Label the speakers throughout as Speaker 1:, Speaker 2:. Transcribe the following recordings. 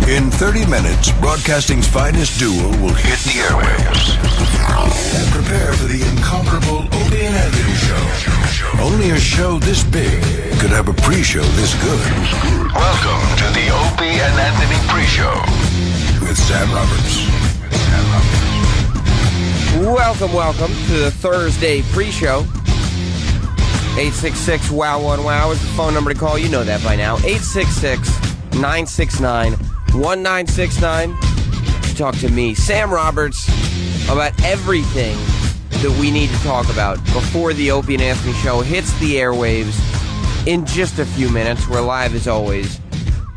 Speaker 1: In 30 minutes, broadcasting's finest duo will hit the airwaves. And prepare for the incomparable Opie and Anthony Show. Only a show this big could have a pre-show this good. Welcome to the Opie and Anthony pre-show with Sam Roberts.
Speaker 2: Welcome to the Thursday pre-show. 866-WOW-1-WOW is the phone number to call. You know that by now. 866-969-1969. To talk to me, Sam Roberts, about everything that we need to talk about before the Opie and Anthony Show hits the airwaves in just a few minutes. We're live as always,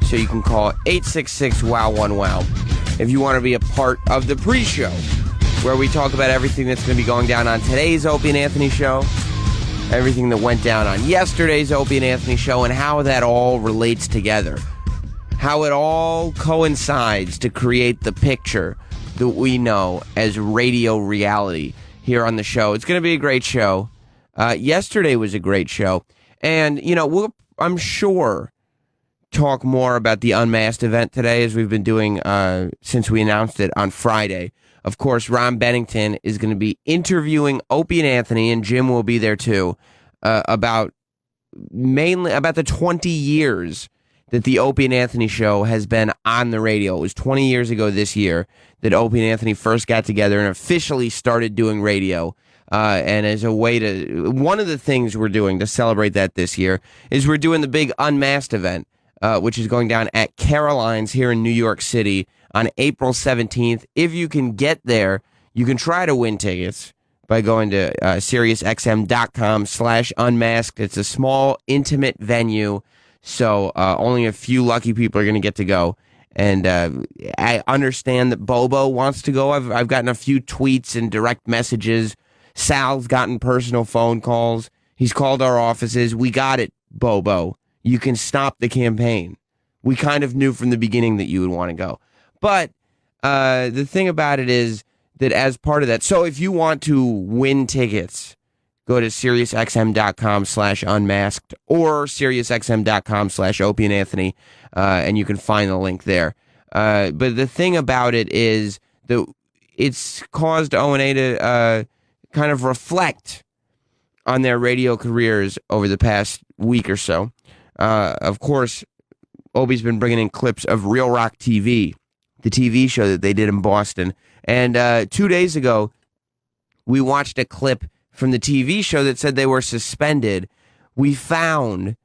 Speaker 2: so you can call 866-WOW-1-WOW if you want to be a part of the pre-show, where we talk about everything that's going to be going down on today's Opie and Anthony Show, everything that went down on yesterday's Opie and Anthony Show, and how that all relates together. How it all coincides to create the picture that we know as radio reality here on the show. It's going to be a great show. Yesterday was a great show. And, you know, we'll, I'm sure, talk more about the Unmasked event today, as we've been doing since we announced it on Friday. Of course, Ron Bennington is going to be interviewing Opie and Anthony, and Jim will be there too, mainly about the 20 years that the Opie and Anthony Show has been on the radio. It was 20 years ago this year that Opie and Anthony first got together and officially started doing radio. And as a way to, one of the things we're doing to celebrate that this year is we're doing the big Unmasked event, which is going down at Caroline's here in New York City on April 17th. If you can get there, you can try to win tickets by going to SiriusXM.com/unmasked. It's a small, intimate venue, so only a few lucky people are going to get to go. And I understand that Bobo wants to go. I've gotten a few tweets and direct messages. Sal's gotten personal phone calls. He's called our offices. We got it, Bobo. You can stop the campaign. We kind of knew from the beginning that you would want to go. But the thing about it is that as part of that, so if you want to win tickets, go to SiriusXM.com/unmasked or SiriusXM.com/Opie and Anthony, and you can find the link there. But the thing about it is that it's caused O&A to kind of reflect on their radio careers over the past week or so. Of course, Opie's been bringing in clips of Real Rock TV, the TV show that they did in Boston. And 2 days ago, we watched a clip from the TV show that said they were suspended. We found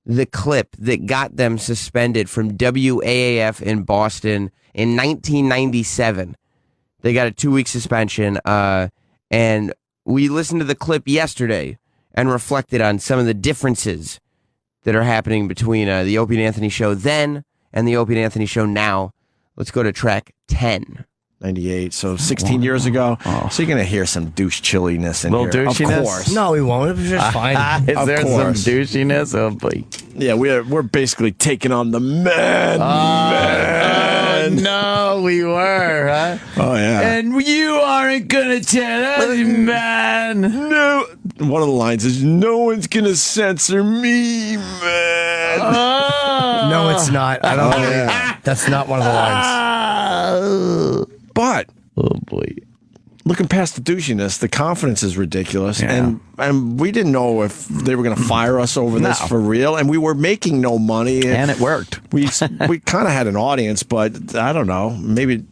Speaker 2: the clip that got them suspended from WAAF in Boston in 1997. They got a 2-week suspension, and we listened to the clip yesterday and reflected on some of the differences that are happening between the Opie and Anthony Show then and the Opie and Anthony Show now. Let's go to track 10.
Speaker 3: 98, so 16 years ago. Oh. So you're going to hear some douche chilliness in
Speaker 4: little
Speaker 3: here.
Speaker 4: Douchiness?
Speaker 3: Of course.
Speaker 5: No, we won't. It was just fine.
Speaker 4: Is there some douchiness? Oh, boy.
Speaker 3: Yeah, we're basically taking on the man.
Speaker 4: No, we were, huh?
Speaker 3: Oh, yeah.
Speaker 4: And you aren't going to tell us, man.
Speaker 3: No. One of the lines is, no one's going to censor me, man.
Speaker 5: No, it's not. I don't believe that. That's not one of the lines.
Speaker 3: But,
Speaker 4: oh boy,
Speaker 3: looking past the douchiness, the confidence is ridiculous.
Speaker 4: Yeah.
Speaker 3: And we didn't know if they were going to fire us over this for real. And we were making no money.
Speaker 4: And it worked.
Speaker 3: We kind of had an audience, but I don't know. Maybe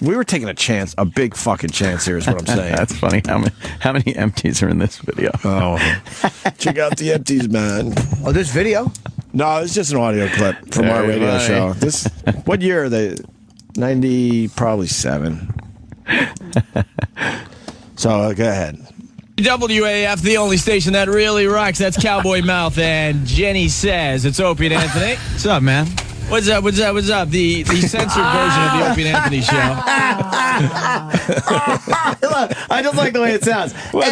Speaker 3: we were taking a chance, a big fucking chance here is what I'm saying.
Speaker 4: That's funny. How many empties are in this video?
Speaker 3: Oh, check out the empties, man.
Speaker 5: Oh, this video?
Speaker 3: No, it's just an audio clip from our radio show. What year are they? 90, probably 7. So go ahead.
Speaker 6: WAF, the only station that really rocks. That's Cowboy Mouth and Jenny Says. It's Opie and Anthony.
Speaker 4: What's up, man?
Speaker 6: What's up? The censored version of the Opie and Anthony show.
Speaker 4: I just like the way it sounds.
Speaker 3: What's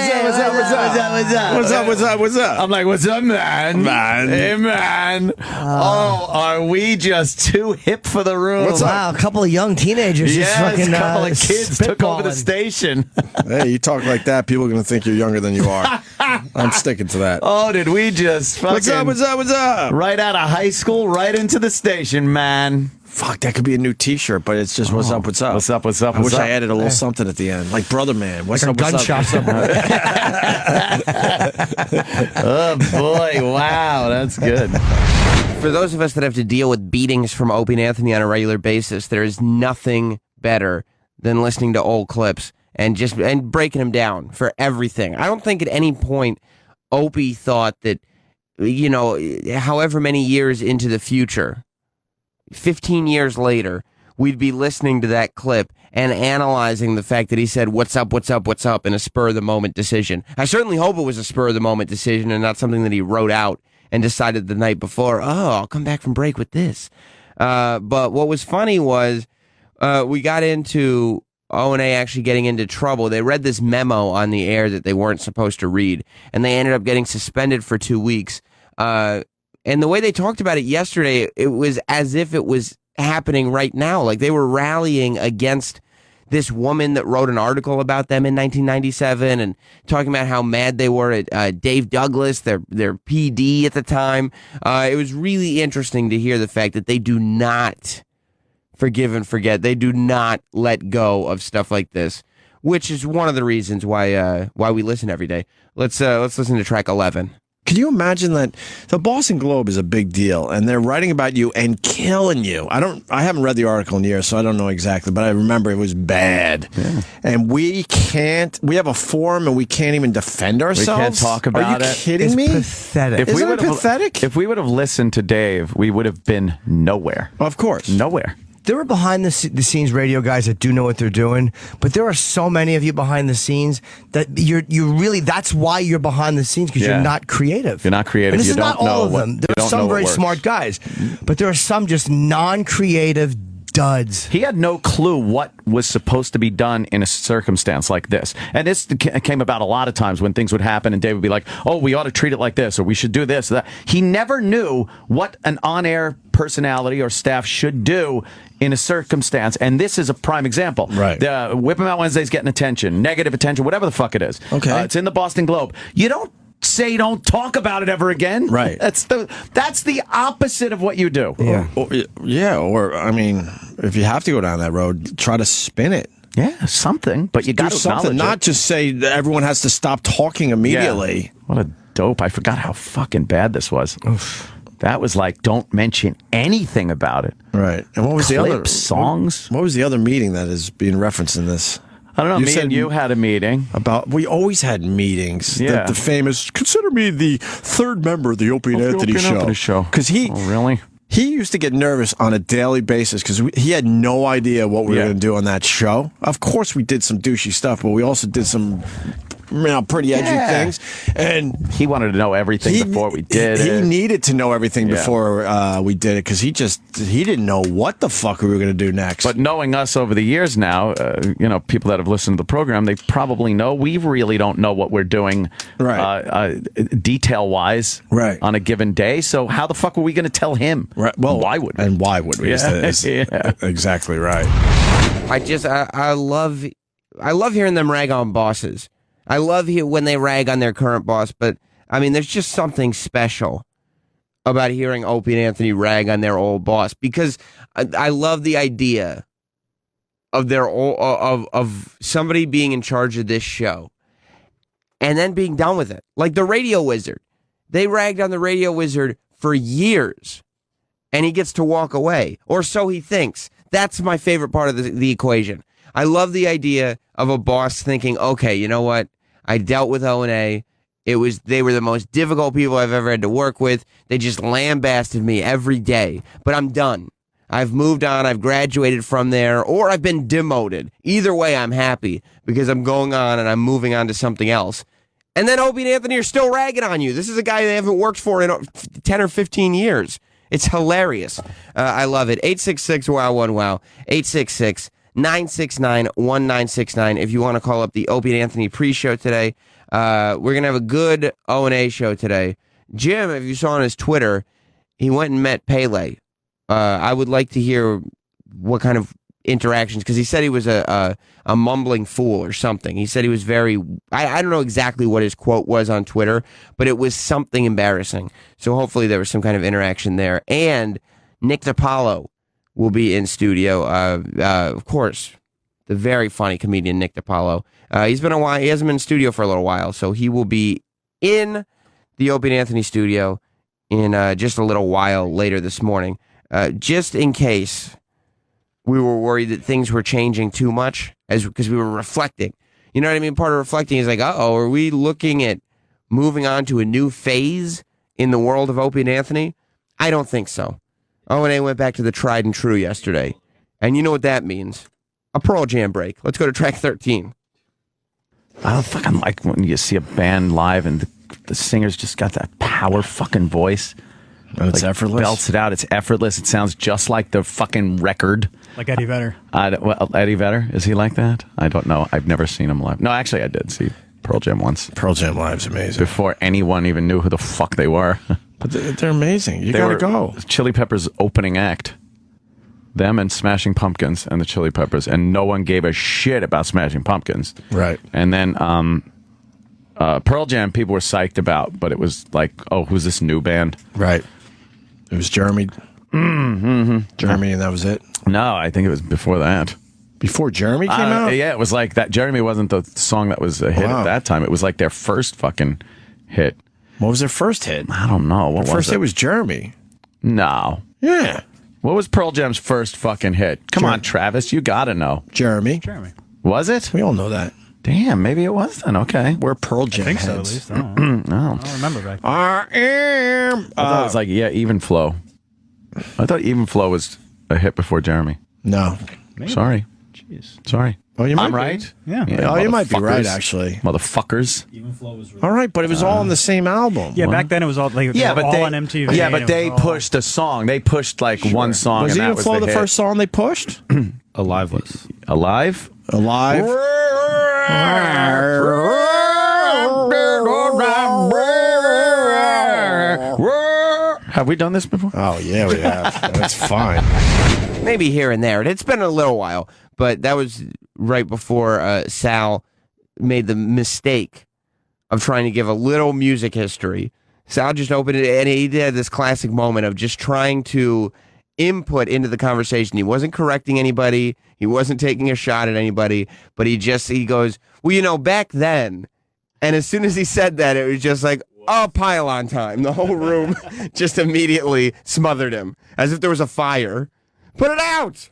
Speaker 3: up?
Speaker 4: I'm like, what's up, man? Hey, man. Are we just too hip for the room?
Speaker 5: Wow, a couple of young teenagers just fucking
Speaker 4: a couple of kids took over the
Speaker 5: spitballing.
Speaker 4: station.
Speaker 3: Hey, you talk like that, people are going to think you're younger than you are. I'm sticking to that.
Speaker 4: Oh, did we just fucking...
Speaker 3: What's up?
Speaker 4: Right out of high school, right into the station. Asian man.
Speaker 3: Fuck, that could be a new T-shirt, but it's just what's up, what's up.
Speaker 4: What's up, what's up,
Speaker 3: I wish
Speaker 4: what's up?
Speaker 3: I added a little something at the end, like brother man. What's
Speaker 5: Like
Speaker 3: up, what's
Speaker 5: gunshot.
Speaker 3: up?
Speaker 4: Oh, boy. Wow, that's good.
Speaker 2: For those of us that have to deal with beatings from Opie and Anthony on a regular basis, there is nothing better than listening to old clips and breaking them down for everything. I don't think at any point Opie thought that, however many years into the future, 15 years later, we'd be listening to that clip and analyzing the fact that he said, what's up, what's up, what's up, in a spur-of-the-moment decision. I certainly hope it was a spur-of-the-moment decision and not something that he wrote out and decided the night before, I'll come back from break with this. But what was funny was we got into O&A actually getting into trouble. They read this memo on the air that they weren't supposed to read, and they ended up getting suspended for 2 weeks. And the way they talked about it yesterday, it was as if it was happening right now. Like they were rallying against this woman that wrote an article about them in 1997 and talking about how mad they were at Dave Douglas, their PD at the time. It was really interesting to hear the fact that they do not forgive and forget. They do not let go of stuff like this, which is one of the reasons why we listen every day. Let's listen to track 11.
Speaker 3: Can you imagine that the Boston Globe is a big deal, and they're writing about you and killing you? I haven't read the article in years, so I don't know exactly, but I remember it was bad. Yeah. And we have a forum, and we can't even defend ourselves.
Speaker 4: We can't talk about it.
Speaker 3: Are you kidding me?
Speaker 5: Pathetic.
Speaker 3: Isn't it pathetic?
Speaker 4: If we would have listened to Dave, we would have been nowhere.
Speaker 3: Of course.
Speaker 4: Nowhere.
Speaker 5: There are behind the scenes radio guys that do know what they're doing, but there are so many of you behind the scenes that you really, that's why you're behind the scenes, because you're not creative.
Speaker 4: You're not creative.
Speaker 5: And this
Speaker 4: You
Speaker 5: is not
Speaker 4: don't know
Speaker 5: all of
Speaker 4: what-
Speaker 5: them. There
Speaker 4: you
Speaker 5: are
Speaker 4: don't
Speaker 5: some
Speaker 4: know what
Speaker 5: very
Speaker 4: works.
Speaker 5: smart guys, but there are some just non-creative duds.
Speaker 4: He had no clue what was supposed to be done in a circumstance like this. And this came about a lot of times when things would happen and Dave would be like, we ought to treat it like this, or we should do this or that. He never knew what an on-air personality or staff should do in a circumstance, and this is a prime example.
Speaker 3: Right.
Speaker 4: The Whip 'em Out Wednesday's getting attention, negative attention, whatever the fuck it is.
Speaker 3: Okay.
Speaker 4: It's in the Boston Globe. You don't say don't talk about it ever again.
Speaker 3: Right.
Speaker 4: That's the opposite of what you do.
Speaker 3: Or I mean, if you have to go down that road, try to spin it.
Speaker 4: Yeah, something. But you got
Speaker 3: Do
Speaker 4: to
Speaker 3: something,
Speaker 4: acknowledge
Speaker 3: not
Speaker 4: it.
Speaker 3: just say that everyone has to stop talking immediately.
Speaker 4: Yeah. What a dope. I forgot how fucking bad this was. Oof. That was like, don't mention anything about it.
Speaker 3: Right. And what was the other
Speaker 4: songs?
Speaker 3: What was the other meeting that is being referenced in this?
Speaker 4: I don't know. Me and you had a meeting.
Speaker 3: We always had meetings.
Speaker 4: Yeah.
Speaker 3: The famous, consider me the third member of the Opie and Anthony show. Because
Speaker 4: really?
Speaker 3: He used to get nervous on a daily basis because he had no idea what we were going to do on that show. Of course, we did some douchey stuff, but we also did some pretty edgy things. And
Speaker 4: he wanted to know everything before we did it.
Speaker 3: He needed to know everything before we did it because he didn't know what the fuck we were going to do next.
Speaker 4: But knowing us over the years now, people that have listened to the program, they probably know we really don't know what we're doing detail-wise on a given day. So how the fuck were we going to tell him?
Speaker 3: Right. Well,
Speaker 4: why would we?
Speaker 3: And why would we? Is exactly right.
Speaker 2: I love hearing them rag on bosses. I love when they rag on their current boss, but I mean, there's just something special about hearing Opie and Anthony rag on their old boss, because I love the idea of of somebody being in charge of this show and then being done with it. Like the Radio Wizard. They ragged on the Radio Wizard for years and he gets to walk away, or so he thinks. That's my favorite part of the equation. I love the idea of a boss thinking, okay, you know what? I dealt with O&A. They were the most difficult people I've ever had to work with. They just lambasted me every day, but I'm done. I've moved on. I've graduated from there, or I've been demoted. Either way, I'm happy because I'm going on and I'm moving on to something else. And then Opie and Anthony are still ragging on you. This is a guy they haven't worked for in 10 or 15 years. It's hilarious. I love it. 866-WOW-1-WOW. 866-969-1969. If you want to call up the Opie and Anthony pre-show today, we're going to have a good O&A show today. Jim, if you saw on his Twitter, he went and met Pele. I would like to hear what kind of interactions, because he said he was a mumbling fool or something. He said he was very, I don't know exactly what his quote was on Twitter, but it was something embarrassing. So hopefully there was some kind of interaction there. And Nick DiPaolo will be in studio. Of course, the very funny comedian Nick DiPaolo. He's been a while. He hasn't been in studio for a little while, so he will be in the Opie and Anthony studio in just a little while later this morning. Just in case we were worried that things were changing too much, because we were reflecting. You know what I mean? Part of reflecting is like, are we looking at moving on to a new phase in the world of Opie and Anthony? I don't think so. O&A went back to the tried and true yesterday. And you know what that means? A Pearl Jam break. Let's go to track 13.
Speaker 4: I don't fucking like when you see a band live and the singer's just got that power fucking voice.
Speaker 3: And it's effortless.
Speaker 4: Belts it out. It's effortless. It sounds just like the fucking record.
Speaker 7: Like Eddie Vedder.
Speaker 4: Eddie Vedder? Is he like that? I don't know. I've never seen him live. No, actually, I did see Pearl Jam once.
Speaker 3: Pearl Jam live's amazing.
Speaker 4: Before anyone even knew who the fuck they were.
Speaker 3: But they're amazing. You gotta go.
Speaker 4: Chili Peppers' opening act. Them and Smashing Pumpkins and the Chili Peppers, and no one gave a shit about Smashing Pumpkins.
Speaker 3: Right.
Speaker 4: And then Pearl Jam, people were psyched about, but it was like, oh, who's this new band?
Speaker 3: Right. It was Jeremy. Jeremy, and that was it.
Speaker 4: No, I think it was before that.
Speaker 3: Before Jeremy came out?
Speaker 4: Yeah, it was like that. Jeremy wasn't the song that was a hit at that time. It was like their first fucking hit.
Speaker 3: What was their first hit?
Speaker 4: I don't know. What was
Speaker 3: first
Speaker 4: it?
Speaker 3: hit was Jeremy.
Speaker 4: No.
Speaker 3: Yeah.
Speaker 4: What was Pearl Jam's first fucking hit? Come on, Travis, you gotta know.
Speaker 3: Jeremy.
Speaker 4: Was it?
Speaker 3: We all know that.
Speaker 4: Damn, maybe it was then. Okay.
Speaker 3: We're Pearl Jam
Speaker 7: I think so, at
Speaker 3: heads.
Speaker 7: least. I don't know. I don't remember back then.
Speaker 3: I am.
Speaker 4: I thought it was like, Even Flow. I thought Even Flow was a hit before Jeremy.
Speaker 3: No.
Speaker 7: Maybe.
Speaker 4: Sorry.
Speaker 7: Jeez.
Speaker 4: Sorry.
Speaker 3: Oh, you might
Speaker 4: I'm
Speaker 3: be.
Speaker 4: right?
Speaker 7: Yeah.
Speaker 3: Oh, you might be right,
Speaker 4: motherfuckers.
Speaker 3: actually.
Speaker 4: Motherfuckers.
Speaker 3: All right, but it was all on the same album.
Speaker 7: Yeah, back then it was all like
Speaker 4: Yeah,
Speaker 7: they
Speaker 4: but
Speaker 7: were
Speaker 4: they
Speaker 7: all on MTV.
Speaker 4: Yeah,
Speaker 7: and
Speaker 4: but
Speaker 7: it
Speaker 4: they
Speaker 7: was all-
Speaker 4: pushed a song. They pushed like one song,
Speaker 3: Was
Speaker 4: and
Speaker 3: Even
Speaker 4: that was
Speaker 3: Flow
Speaker 4: the
Speaker 3: the
Speaker 4: hit.
Speaker 3: first song they pushed?
Speaker 6: Alive was.
Speaker 4: Alive?
Speaker 3: Alive.
Speaker 4: Have we done this before?
Speaker 3: Oh, yeah, we have. That's fine.
Speaker 2: Maybe here and there. It's been a little while, but that was right before Sal made the mistake of trying to give a little music history. Sal just opened it, and he had this classic moment of just trying to input into the conversation. He wasn't correcting anybody. He wasn't taking a shot at anybody, but he goes, well, back then. And as soon as he said that, it was just like, oh, pile-on time. The whole room just immediately smothered him, as if there was a fire. Put it out!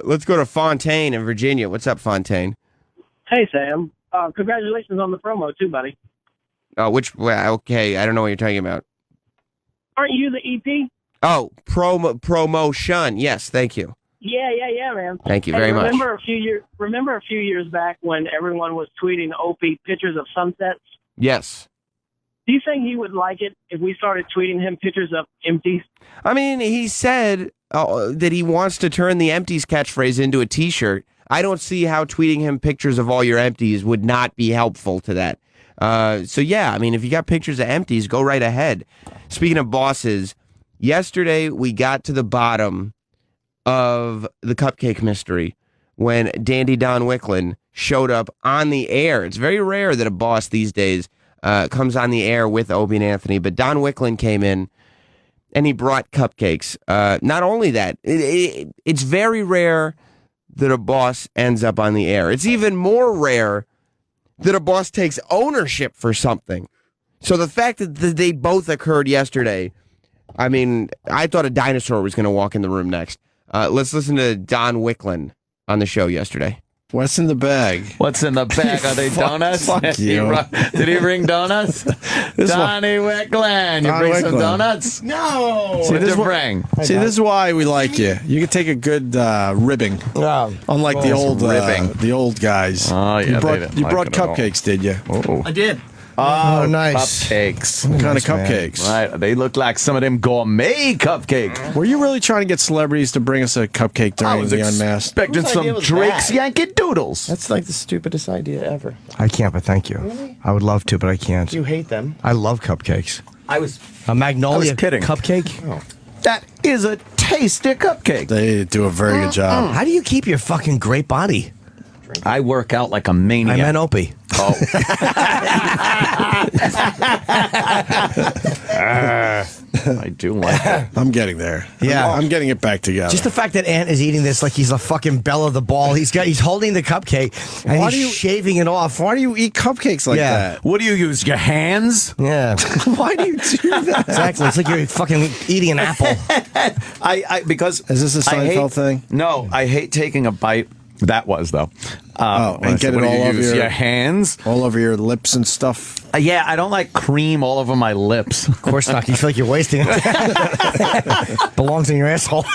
Speaker 2: Let's go to Fontaine in Virginia. What's up, Fontaine?
Speaker 8: Hey, Sam. Congratulations on the promo, too, buddy.
Speaker 2: Okay, I don't know what you're talking about.
Speaker 8: Aren't you the EP?
Speaker 2: Oh, promotion. Yes, thank you.
Speaker 8: Yeah, man.
Speaker 2: Thank you very much.
Speaker 8: Remember a few years back when everyone was tweeting Opie pictures of sunsets?
Speaker 2: Yes.
Speaker 8: Do you think he would like it if we started tweeting him pictures of empties?
Speaker 2: I mean, he said that he wants to turn the empties catchphrase into a T-shirt. I don't see how tweeting him pictures of all your empties would not be helpful to that. So, yeah, I mean, if you got pictures of empties, go right ahead. Speaking of bosses, yesterday we got to the bottom of the cupcake mystery when Dandy Don Wicklin showed up on the air. It's very rare that a boss these days comes on the air with Opie and Anthony, but Don Wicklin came in and he brought cupcakes. Not only that, it's very rare that a boss ends up on the air. It's even more rare that a boss takes ownership for something. So the fact that they both occurred yesterday, I mean, I thought a dinosaur was going to walk in the room next. Let's listen to Don Wicklin on the show yesterday.
Speaker 3: What's in the bag?
Speaker 4: What's in the bag? Are they donuts?
Speaker 3: Fuck you.
Speaker 4: Did he bring donuts? Donnie Wicklin. You
Speaker 3: Don
Speaker 4: bring some
Speaker 3: Wicklin.
Speaker 4: donuts?
Speaker 2: No!
Speaker 3: See,
Speaker 4: What'd
Speaker 3: this
Speaker 4: you
Speaker 3: is
Speaker 4: bring?
Speaker 3: See, this is why we like you. You can take a good ribbing, unlike the old guys.
Speaker 4: Oh, yeah,
Speaker 3: You
Speaker 4: they
Speaker 3: brought,
Speaker 4: didn't
Speaker 3: you
Speaker 4: like
Speaker 3: brought
Speaker 4: it at all.
Speaker 3: cupcakes, did you?
Speaker 4: Oh,
Speaker 6: I did.
Speaker 5: Oh, nice.
Speaker 4: cupcakes.
Speaker 3: What kind of
Speaker 5: Nice, man.
Speaker 3: cupcakes?
Speaker 4: Right, they look like some of them gourmet cupcakes.
Speaker 3: Were you really trying to get celebrities to bring us a cupcake
Speaker 4: I
Speaker 3: during
Speaker 4: was
Speaker 3: the Unmasked?
Speaker 4: expecting
Speaker 2: Whose
Speaker 4: some
Speaker 2: idea was
Speaker 4: Drake's
Speaker 2: that?
Speaker 4: Yankee Doodles.
Speaker 2: That's like the stupidest idea ever.
Speaker 5: I can't, but thank you. Really? I would love to, but I can't.
Speaker 2: You hate them.
Speaker 5: I love cupcakes.
Speaker 2: I was...
Speaker 5: A Magnolia
Speaker 4: kidding.
Speaker 5: cupcake?
Speaker 4: That is a tasty cupcake.
Speaker 3: They do a very good job.
Speaker 5: How do you keep your fucking great body?
Speaker 4: I work out like a
Speaker 5: I
Speaker 4: maniac.
Speaker 5: meant Opie.
Speaker 4: I do like it.
Speaker 3: I'm getting there.
Speaker 5: Yeah.
Speaker 3: I'm getting it back together.
Speaker 5: Just the fact that Ant is eating this like he's a fucking belle of the ball. He's holding the cupcake and
Speaker 3: Why
Speaker 5: he's
Speaker 3: do you-
Speaker 5: shaving it off.
Speaker 3: Why do you eat cupcakes like
Speaker 5: Yeah.
Speaker 3: that?
Speaker 4: What do you use? Your hands?
Speaker 5: Yeah,
Speaker 3: Why do you do that?
Speaker 5: exactly. It's like you're fucking eating an apple.
Speaker 4: Because
Speaker 3: Is this a
Speaker 4: I hate-
Speaker 3: Seinfeld thing?
Speaker 4: No, I hate taking a bite. That was though.
Speaker 3: And get it
Speaker 4: what do you
Speaker 3: all over
Speaker 4: use?
Speaker 3: your-
Speaker 4: Your hands?
Speaker 3: All over your lips and stuff.
Speaker 4: Yeah, I don't like cream all over my lips.
Speaker 5: Of course not. You feel like you're wasting it. Belongs in your asshole.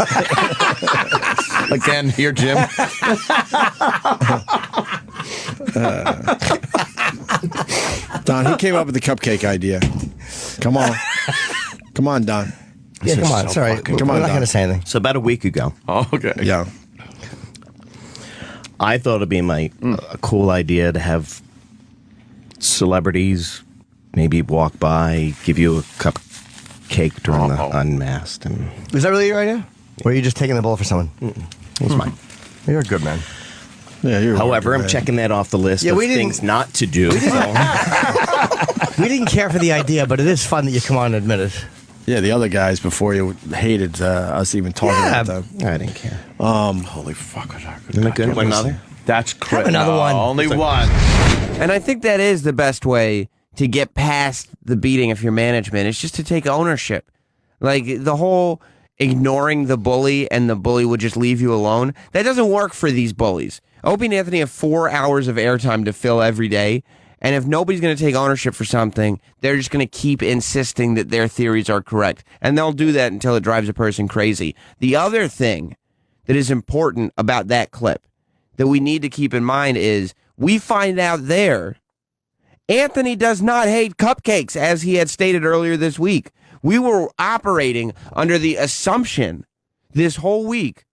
Speaker 4: Again, here, Jim.
Speaker 3: Don, he came up with the cupcake idea. Come on. Come on, Don.
Speaker 5: Yeah, come on. Sorry.
Speaker 3: Come
Speaker 5: We're
Speaker 3: on,
Speaker 5: not
Speaker 3: Don.
Speaker 5: going to say anything.
Speaker 9: So about a week ago,
Speaker 4: Oh, okay.
Speaker 3: Yeah.
Speaker 9: I thought it'd be a cool idea to have celebrities maybe walk by, give you a cupcake during the Unmasked, and
Speaker 5: Is that really your idea? Or are you just taking the ball for someone?
Speaker 9: it was mine.
Speaker 5: You're a good man.
Speaker 3: Yeah, you're
Speaker 9: However,
Speaker 3: right,
Speaker 9: I'm
Speaker 3: man.
Speaker 9: checking that off the list
Speaker 5: Yeah,
Speaker 9: of
Speaker 5: we didn't-
Speaker 9: things not to do.
Speaker 5: We didn't care for the idea, but it is fun that you come on and admit it.
Speaker 3: Yeah, the other guys before you hated us even talking
Speaker 5: Yeah.
Speaker 3: about them.
Speaker 9: I didn't care.
Speaker 3: Holy fuck.
Speaker 9: Isn't it good? Another?
Speaker 4: That's crazy.
Speaker 5: another one.
Speaker 4: Only one.
Speaker 2: And I think that is the best way to get past the beating of your management. It's just to take ownership. Like the whole ignoring the bully and the bully would just leave you alone. That doesn't work for these bullies. Opie and Anthony have 4 hours of airtime to fill every day. And if nobody's going to take ownership for something, they're just going to keep insisting that their theories are correct. And they'll do that until it drives a person crazy. The other thing that is important about that clip that we need to keep in mind is we find out there Anthony does not hate cupcakes, as he had stated earlier this week. We were operating under the assumption this whole week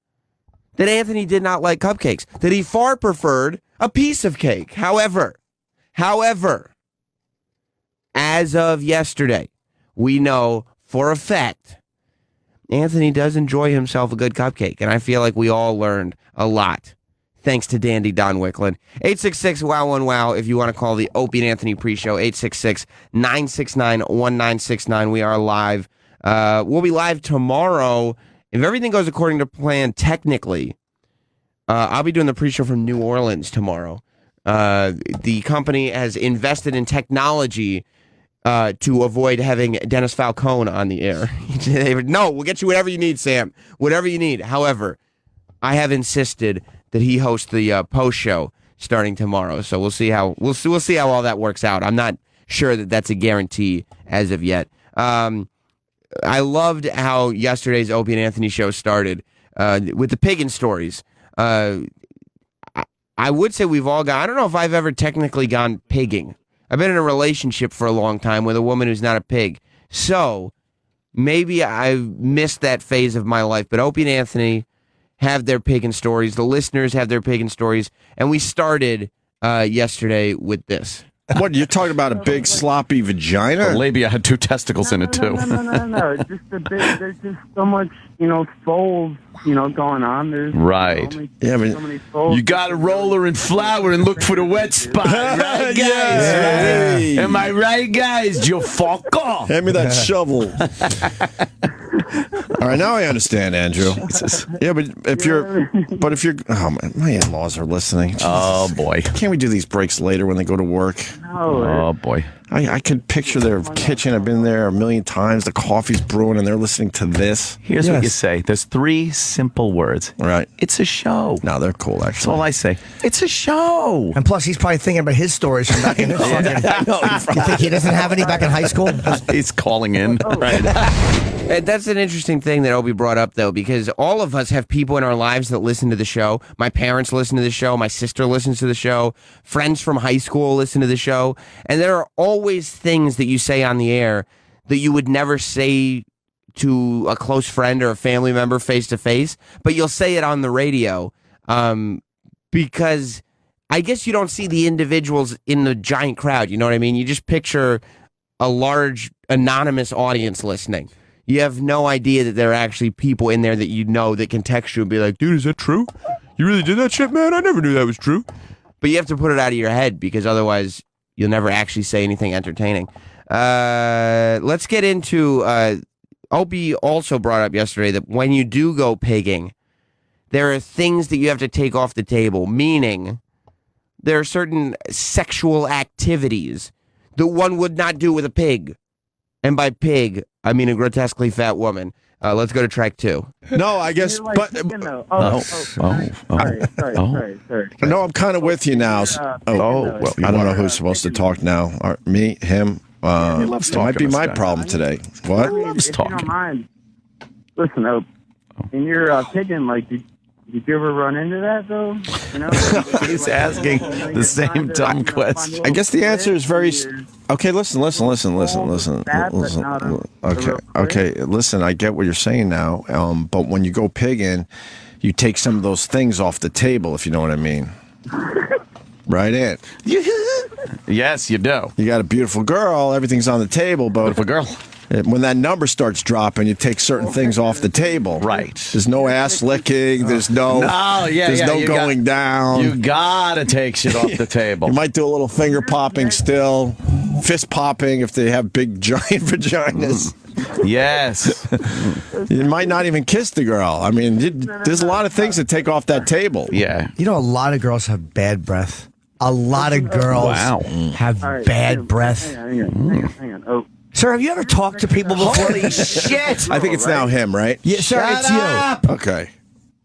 Speaker 2: that Anthony did not like cupcakes, that he far preferred a piece of cake. However, as of yesterday, we know for a fact Anthony does enjoy himself a good cupcake, and I feel like we all learned a lot. Thanks to Dandy Don Wickland. 866-WOW1WOW if you want to call the Opie and Anthony pre-show. 866-969-1969. We are live. We'll be live tomorrow. If everything goes according to plan, technically, I'll be doing the pre-show from New Orleans tomorrow. The company has invested in technology to avoid having Dennis Falcone on the air. No, we'll get you whatever you need, Sam. Whatever you need. However, I have insisted that he hosts the post show starting tomorrow. So we'll see how all that works out. I'm not sure that that's a guarantee as of yet. I loved how yesterday's Opie and Anthony show started with the piggin stories. I would say we've all gone. I don't know if I've ever technically gone pigging. I've been in a relationship for a long time with a woman who's not a pig. So maybe I've missed that phase of my life. But Opie and Anthony have their pagan stories. The listeners have their pagan stories. And we started yesterday with this.
Speaker 3: What, you're talking about a big sloppy vagina?
Speaker 4: The labia had 2 testicles in it, too.
Speaker 8: No. It's just a big, there's just so much, folds, going on. There's
Speaker 4: Right.
Speaker 3: Yeah, but
Speaker 8: so many folds.
Speaker 4: You got to roll her in flour and look for the wet spot, right, guys?
Speaker 3: Yay.
Speaker 4: Right? Am I right, guys? You fuck off.
Speaker 3: Hand me that shovel. All right, now I understand, Andrew. Yeah, but if you're, oh man, my in-laws are listening.
Speaker 4: Oh, boy.
Speaker 3: Can't we do these breaks later when they go to work?
Speaker 4: Oh, boy.
Speaker 3: I could picture their kitchen. I've been there a million times. The coffee's brewing, and they're listening to this.
Speaker 4: Here's what you say. There's 3 simple words.
Speaker 3: Right.
Speaker 4: It's a show.
Speaker 3: No, they're cool,
Speaker 4: That's
Speaker 3: actually.
Speaker 4: all I say. It's a show.
Speaker 5: And plus, he's probably thinking about his stories from back in his You think he doesn't have any back in high school?
Speaker 4: He's calling in. Right.
Speaker 2: And that's an interesting thing that Opie brought up, though, because all of us have people in our lives that listen to the show. My parents listen to the show. My sister listens to the show. Friends from high school listen to the show. And there are always things that you say on the air that you would never say to a close friend or a family member face to face, but you'll say it on the radio because I guess you don't see the individuals in the giant crowd. You know what I mean? You just picture a large anonymous audience listening. You have no idea that there are actually people in there that you know that can text you and be like, dude, is that true? You really did that shit, man? I never knew that was true. But you have to put it out of your head because otherwise you'll never actually say anything entertaining. Let's get into Opie also brought up yesterday that when you do go pigging, there are things that you have to take off the table, meaning there are certain sexual activities that one would not do with a pig. And by pig, I mean a grotesquely fat woman. Let's go to track 2.
Speaker 3: No, I guess,
Speaker 8: You're
Speaker 3: but
Speaker 8: like, you know,
Speaker 3: no, I'm kind of with you now. I don't know who's supposed to talk now. Me, him. It might be my problem today. What?
Speaker 8: If you don't mind, listen, in your pigeon, like, did you ever run into that, though? You know?
Speaker 4: He's asking the same dumb question.
Speaker 3: I guess the answer is very. Okay, listen. Okay. Listen, I get what you're saying now. But when you go pigging, you take some of those things off the table, if you know what I mean. Right, Ant?
Speaker 4: Yes, you do.
Speaker 3: You got a beautiful girl. Everything's on the table, but
Speaker 4: Beautiful girl.
Speaker 3: when that number starts dropping, you take certain things off the table.
Speaker 4: Right.
Speaker 3: There's no ass licking. There's no. There's no going down.
Speaker 4: You gotta take shit off the table.
Speaker 3: You might do a little finger popping still, fist popping if they have big giant vaginas.
Speaker 4: Yes.
Speaker 3: You might not even kiss the girl. I mean, there's a lot of things to take off that table.
Speaker 4: Yeah.
Speaker 5: You know, a lot of girls have bad breath. A lot of girls have bad breath.
Speaker 8: Hang on. Oh.
Speaker 5: Sir, have you ever talked to people before? Holy shit!
Speaker 3: I think it's now him, right?
Speaker 5: Yeah, sir, it's
Speaker 4: up.
Speaker 5: you.
Speaker 3: Okay.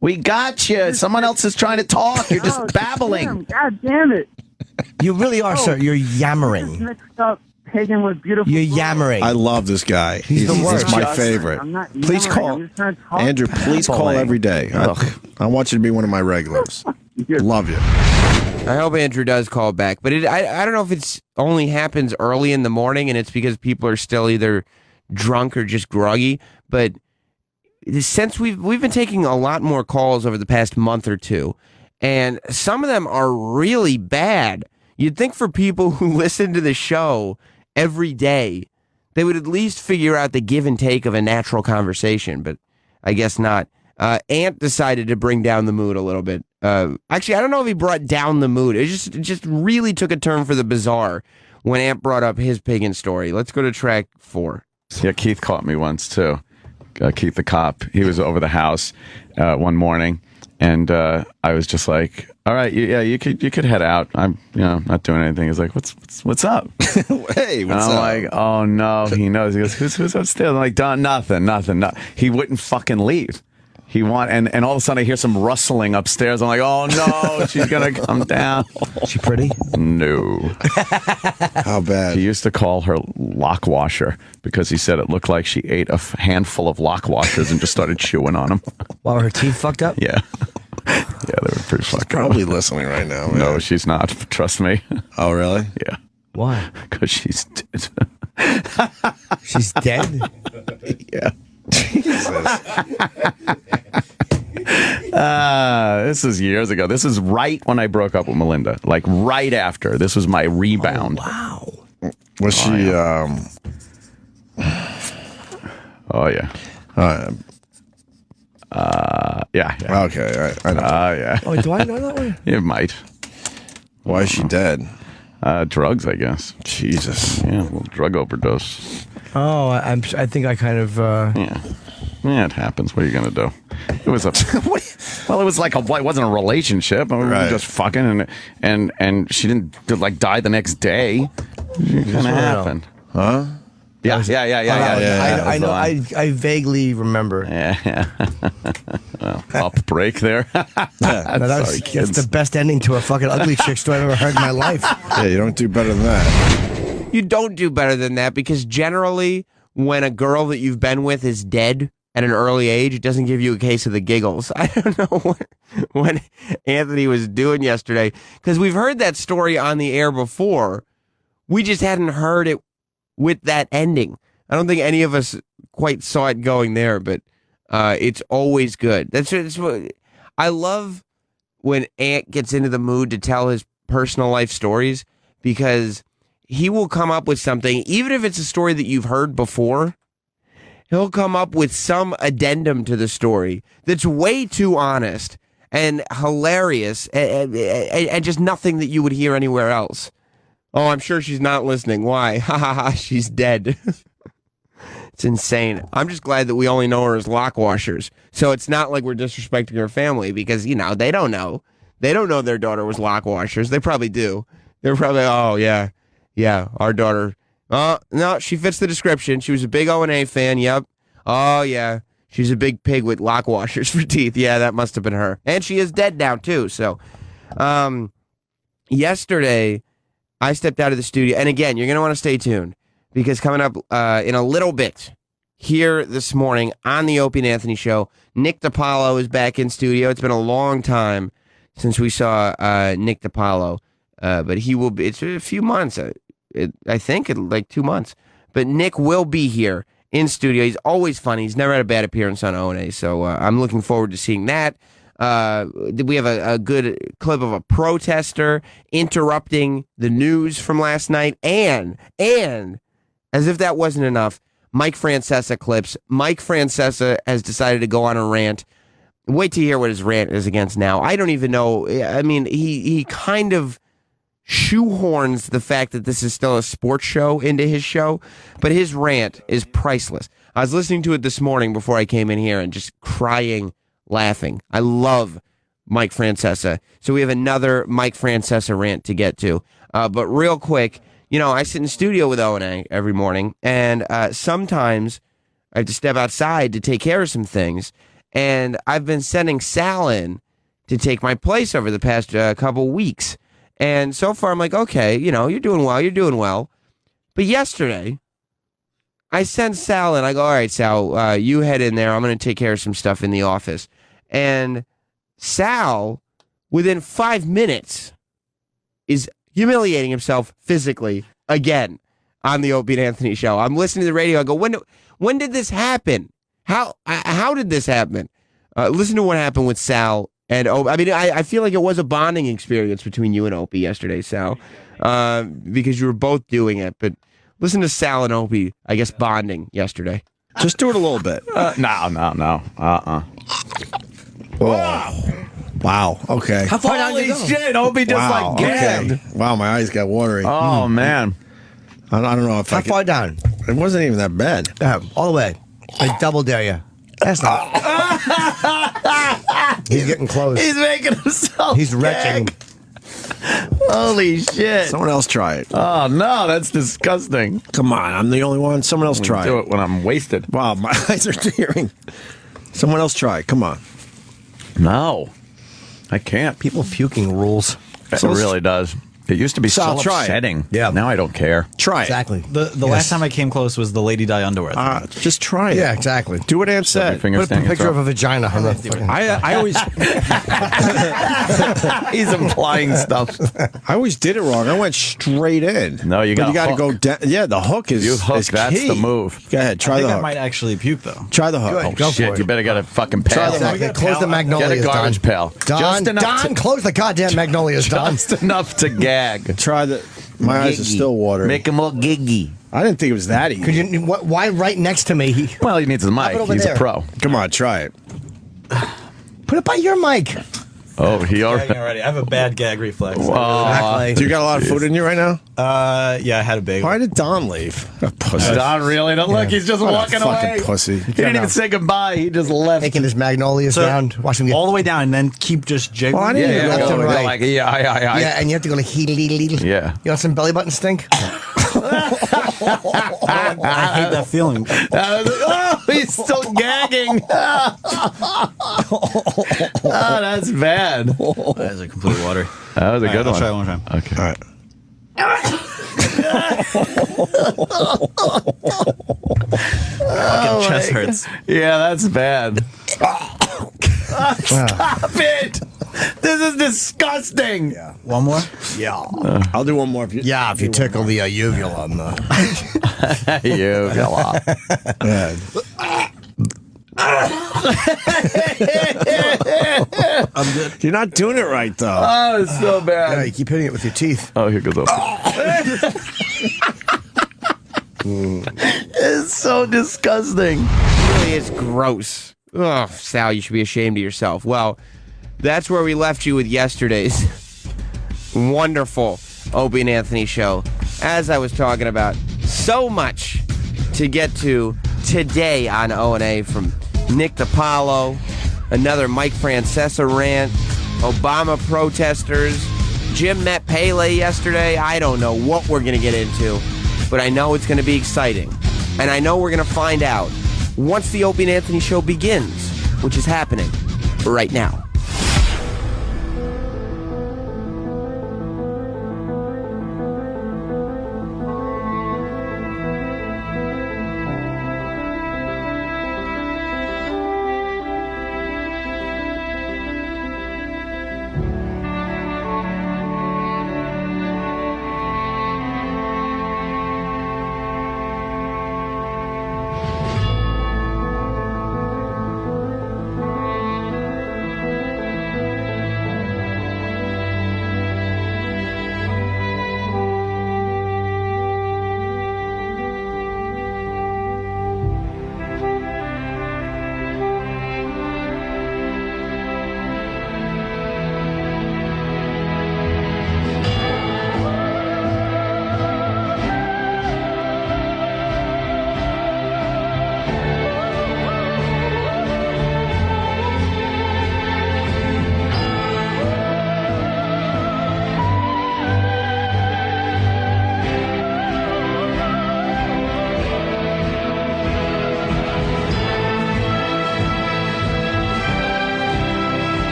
Speaker 4: We got you. Someone else is trying to talk. You're just babbling.
Speaker 8: God damn it.
Speaker 5: You really are, sir. You're yammering.
Speaker 8: Mixed up pigging with beautiful.
Speaker 5: You're yammering.
Speaker 3: I love this guy.
Speaker 5: He's the worst.
Speaker 3: my favorite.
Speaker 8: I'm not
Speaker 3: Please
Speaker 8: yammering.
Speaker 3: call.
Speaker 8: I'm just trying to talk.
Speaker 3: Andrew, please call every day. I want you to be one of my regulars. Love you.
Speaker 2: I hope Andrew does call back, but I don't know if it's only happens early in the morning and it's because people are still either drunk or just groggy. But since we've been taking a lot more calls over the past month or two, and some of them are really bad. You'd think for people who listen to the show every day, they would at least figure out the give and take of a natural conversation, but I guess not. Ant decided to bring down the mood a little bit. Actually, I don't know if he brought down the mood. It just really took a turn for the bizarre when Ant brought up his piggin' story. Let's go to track 4.
Speaker 4: Yeah, Keith caught me once too. Keith the cop. He was over the house one morning, and I was just like, "All right, you could head out. I'm not doing anything." He's like, "What's up?"
Speaker 3: Hey, what's
Speaker 4: I'm
Speaker 3: up?
Speaker 4: like, "Oh no," he knows. He goes, "Who's upstairs?" I'm like, "Nothing." He wouldn't fucking leave. And all of a sudden I hear some rustling upstairs. I'm like, oh no, she's gonna come down.
Speaker 5: She pretty?
Speaker 4: No.
Speaker 3: How bad?
Speaker 4: He used to call her lock washer because he said it looked like she ate a handful of lock washers and just started chewing on them.
Speaker 5: While her teeth fucked up?
Speaker 4: Yeah. Yeah, they were pretty fucked up.
Speaker 3: Probably listening right now. Man.
Speaker 4: No, she's not. Trust me.
Speaker 3: Oh, really?
Speaker 4: Yeah.
Speaker 5: Why?
Speaker 4: Because she's dead.
Speaker 5: She's dead?
Speaker 4: Yeah.
Speaker 3: Jesus.
Speaker 4: This is years ago. This is right when I broke up with Melinda. Like right after. This was my rebound.
Speaker 5: Wow.
Speaker 3: Was she?
Speaker 4: Yeah. Oh yeah. Yeah.
Speaker 3: Okay. I know.
Speaker 4: Yeah.
Speaker 5: Oh, do I know that one?
Speaker 4: You might.
Speaker 3: Why is she dead?
Speaker 4: Drugs, I guess.
Speaker 3: Jesus.
Speaker 4: Yeah, a little drug overdose.
Speaker 5: Oh, I think I kind of.
Speaker 4: Yeah, it happens. What are you gonna do? It was a. Well, it was like it wasn't a relationship. We were just fucking, and she didn't like die the next day. It kind of happened.
Speaker 3: Huh?
Speaker 4: Yeah.
Speaker 5: I know. I vaguely remember.
Speaker 4: Yeah. Well, up break there.
Speaker 5: That's the best ending to a fucking ugly chick story I've ever heard in my life.
Speaker 3: Yeah, you don't do better than that.
Speaker 2: You don't do better than that because generally when a girl that you've been with is dead at an early age, it doesn't give you a case of the giggles. I don't know what Anthony was doing yesterday because we've heard that story on the air before. We just hadn't heard it with that ending. I don't think any of us quite saw it going there, but it's always good. That's what I love when Ant gets into the mood to tell his personal life stories because he will come up with something, even if it's a story that you've heard before, he'll come up with some addendum to the story that's way too honest and hilarious and just nothing that you would hear anywhere else. Oh, I'm sure she's not listening. Why? Ha ha ha, she's dead. It's insane. I'm just glad that we only know her as lock washers. So it's not like we're disrespecting her family because, you know, they don't know. They don't know their daughter was lock washers. They probably do. They're probably, oh, yeah, our daughter. No, she fits the description. She was a big O&A fan. Yep. Oh, yeah. She's a big pig with lock washers for teeth. Yeah, that must have been her. And she is dead now, too. So, yesterday, I stepped out of the studio. And again, you're going to want to stay tuned because coming up in a little bit here this morning on the Opie and Anthony Show, Nick DiPaolo is back in studio. It's been a long time since we saw Nick DiPaolo. But he will be, it's a few months, I think, like 2 months. But Nick will be here in studio. He's always funny. He's never had a bad appearance on O&A, so I'm looking forward to seeing that. We have a good clip of a protester interrupting the news from last night, and as if that wasn't enough, Mike Francesa clips. Mike Francesa has decided to go on a rant. Wait to hear what his rant is against now. I don't even know. I mean, he kind of shoehorns the fact that this is still a sports show into his show, but his rant is priceless. I was listening to it this morning before I came in here and just crying, laughing. I love Mike Francesa. So we have another Mike Francesa rant to get to. But real quick, you know, I sit in the studio with O&A every morning, and sometimes I have to step outside to take care of some things, and I've been sending Sal in to take my place over the past couple weeks. And so far, I'm like, okay, you know, you're doing well. But yesterday, I sent Sal in. I go, all right, Sal, you head in there. I'm going to take care of some stuff in the office. And Sal, within 5 minutes, is humiliating himself physically again on the Opie and Anthony Show. I'm listening to the radio. I go, when did this happen? How did this happen? Listen to what happened with Sal. And I mean, I feel like it was a bonding experience between you and Opie yesterday, Sal, because you were both doing it. But listen to Sal and Opie, I guess, bonding yesterday.
Speaker 3: Just do it a little bit.
Speaker 4: No.
Speaker 3: Wow. Okay.
Speaker 5: How far down
Speaker 4: Holy
Speaker 5: did you go?
Speaker 4: shit, Opie just like gagged.
Speaker 3: Okay. Wow, my eyes got watery.
Speaker 4: Oh, man.
Speaker 3: I don't know if
Speaker 5: How far down?
Speaker 3: It wasn't even that bad.
Speaker 5: All the way. I double dare you. That's not. He's getting close.
Speaker 4: He's making himself
Speaker 5: He's retching.
Speaker 4: gag. Holy shit.
Speaker 3: Someone else try it.
Speaker 4: Oh, no, that's disgusting.
Speaker 3: Come on, I'm the only one. Someone else try
Speaker 4: Do
Speaker 3: it.
Speaker 4: it when I'm wasted.
Speaker 3: Wow, my eyes are tearing. Someone else try it. Come on.
Speaker 4: No, I can't.
Speaker 5: People puking rules.
Speaker 4: It really does. It used to be
Speaker 3: Sal,
Speaker 4: so
Speaker 3: try it.
Speaker 4: upsetting.
Speaker 5: Yeah.
Speaker 4: Now I don't care.
Speaker 3: Try it.
Speaker 5: Exactly.
Speaker 7: The last time I came close was the Lady Di underwear.
Speaker 3: Just try it.
Speaker 5: Yeah, exactly.
Speaker 3: Do what Aunt
Speaker 4: Your
Speaker 3: said.
Speaker 4: fingers
Speaker 5: Put a
Speaker 4: down your
Speaker 5: picture
Speaker 4: throat.
Speaker 5: of a vagina on the.
Speaker 3: I always
Speaker 4: He's implying stuff.
Speaker 3: I always did it wrong. I went straight in.
Speaker 4: No, you
Speaker 3: But
Speaker 4: gotta
Speaker 3: go down. Yeah, the hook is
Speaker 4: You hook,
Speaker 3: is
Speaker 4: that's
Speaker 3: key.
Speaker 4: the move.
Speaker 3: Go ahead,
Speaker 7: I
Speaker 3: try
Speaker 7: think
Speaker 3: the
Speaker 7: I
Speaker 3: hook.
Speaker 7: might actually puke though.
Speaker 3: Try the hook.
Speaker 5: Good. Go for
Speaker 4: Shit,
Speaker 5: it.
Speaker 4: you better get a fucking pail.
Speaker 5: Exactly. Close the magnolias.
Speaker 4: Get a garbage
Speaker 5: Don.
Speaker 4: pail.
Speaker 5: Don,
Speaker 4: Just enough
Speaker 5: Don,
Speaker 4: to-
Speaker 5: close the goddamn magnolias, Don.
Speaker 4: Just enough to gag.
Speaker 3: Try the. My eyes are still watering.
Speaker 4: Make him more giggy.
Speaker 3: I didn't think it was that easy.
Speaker 5: Could you? Why right next to me?
Speaker 4: Well, he needs his
Speaker 5: it
Speaker 4: mic.
Speaker 5: over
Speaker 4: He's
Speaker 5: there.
Speaker 4: a pro.
Speaker 3: Come on, try it.
Speaker 5: Put it by your mic.
Speaker 4: Oh, he already.
Speaker 7: already. I have a bad gag reflex.
Speaker 5: Exactly.
Speaker 3: Do you got a lot of food in you right now?
Speaker 7: Yeah, I had a bagel.
Speaker 3: Why did Don leave? A pussy.
Speaker 4: Don really? Don't look. He's just
Speaker 3: What a
Speaker 4: walking
Speaker 3: fucking
Speaker 4: away.
Speaker 3: pussy.
Speaker 4: He didn't even say goodbye. He just left.
Speaker 5: Taking his magnolias
Speaker 7: So,
Speaker 5: down. Watch him get
Speaker 7: all the way down and then keep just jiggling.
Speaker 3: Well, I didn't even
Speaker 5: left
Speaker 3: go
Speaker 5: and
Speaker 3: over
Speaker 5: right.
Speaker 4: Like, yeah.
Speaker 5: Yeah, and you have to go like heedle.
Speaker 4: Yeah.
Speaker 5: You want some belly button stink?
Speaker 7: I hate that feeling.
Speaker 4: Oh, he's still gagging. Oh, that's bad.
Speaker 7: That's a complete water.
Speaker 4: That was a good
Speaker 7: I'll
Speaker 4: one.
Speaker 7: try it one time.
Speaker 4: Okay.
Speaker 3: All right.
Speaker 7: Fucking chest hurts.
Speaker 4: Yeah, that's bad. Stop it! This is disgusting. Yeah.
Speaker 7: One more?
Speaker 5: Yeah.
Speaker 3: I'll do one more.
Speaker 5: If you tickle the uvula on the.
Speaker 4: You go off.
Speaker 3: I'm good. You're not doing it right, though.
Speaker 4: Oh, it's so
Speaker 5: Yeah,
Speaker 4: bad.
Speaker 5: you keep hitting it with your teeth.
Speaker 4: Oh, here goes up. It's so disgusting.
Speaker 2: Really, it's gross. Oh, Sal, you should be ashamed of yourself. Well, that's where we left you with yesterday's wonderful Opie and Anthony show. As I was talking about, so much to get to today on O&A from Nick DiPaolo, another Mike Francesa rant, Obama protesters. Jim met Pele yesterday. I don't know what we're going to get into, but I know it's going to be exciting. And I know we're going to find out once the Opie and Anthony show begins, which is happening right now.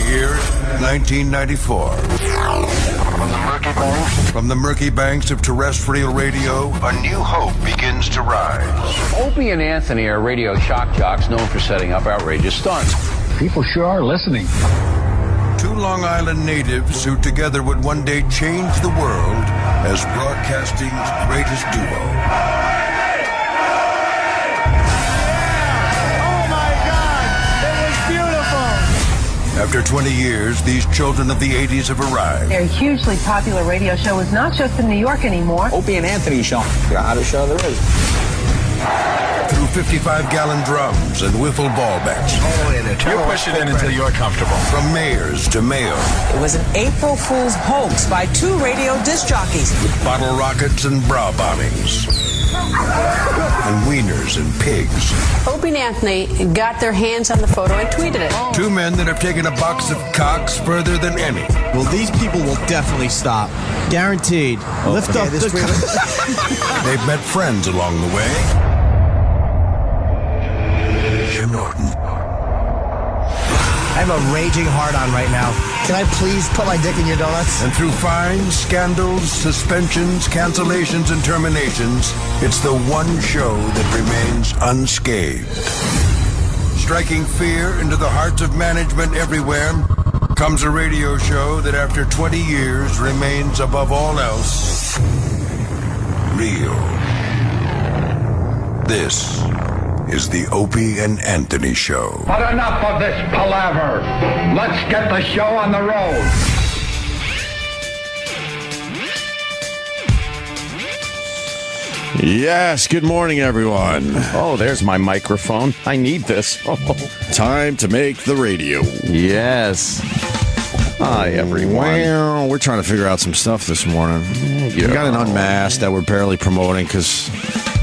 Speaker 1: Year 1994. From the murky banks of terrestrial radio, a new hope begins to rise.
Speaker 10: Opie and Anthony are radio shock jocks known for setting up outrageous stunts. People sure are listening.
Speaker 1: Two Long Island natives who together would one day change the world as broadcasting's greatest duo. After 20 years, these children of the 80s have arrived.
Speaker 11: Their hugely popular radio show is not just in New York anymore.
Speaker 12: Opie and Anthony show. The hottest show there is.
Speaker 1: Through 55-gallon drums and wiffle ball bats.
Speaker 12: You push it in until you're comfortable.
Speaker 1: From mayors to mayo.
Speaker 13: It was an April Fool's hoax by two radio disc jockeys.
Speaker 1: With bottle rockets and bra bombings. And wieners and pigs.
Speaker 14: Opie and Anthony got their hands on the photo and tweeted it.
Speaker 1: Two men that have taken a box of cocks further than any.
Speaker 3: Well, these people will definitely stop. Guaranteed. Lift up the...
Speaker 1: They've met friends along the way. Jim Norton.
Speaker 5: I have a raging hard-on right now. Can I please put my dick in your donuts?
Speaker 1: And through fines, scandals, suspensions, cancellations, and terminations, it's the one show that remains unscathed. Striking fear into the hearts of management everywhere comes a radio show that after 20 years remains above all else real. This is the Opie and Anthony Show.
Speaker 15: But enough of this palaver. Let's get the show on the road.
Speaker 3: Yes, good morning, everyone.
Speaker 4: Oh, there's my microphone. I need this.
Speaker 3: Time to make the radio.
Speaker 4: Yes. Hi, everyone.
Speaker 3: Well, we're trying to figure out some stuff this morning. We got an Unmasked that we're barely promoting because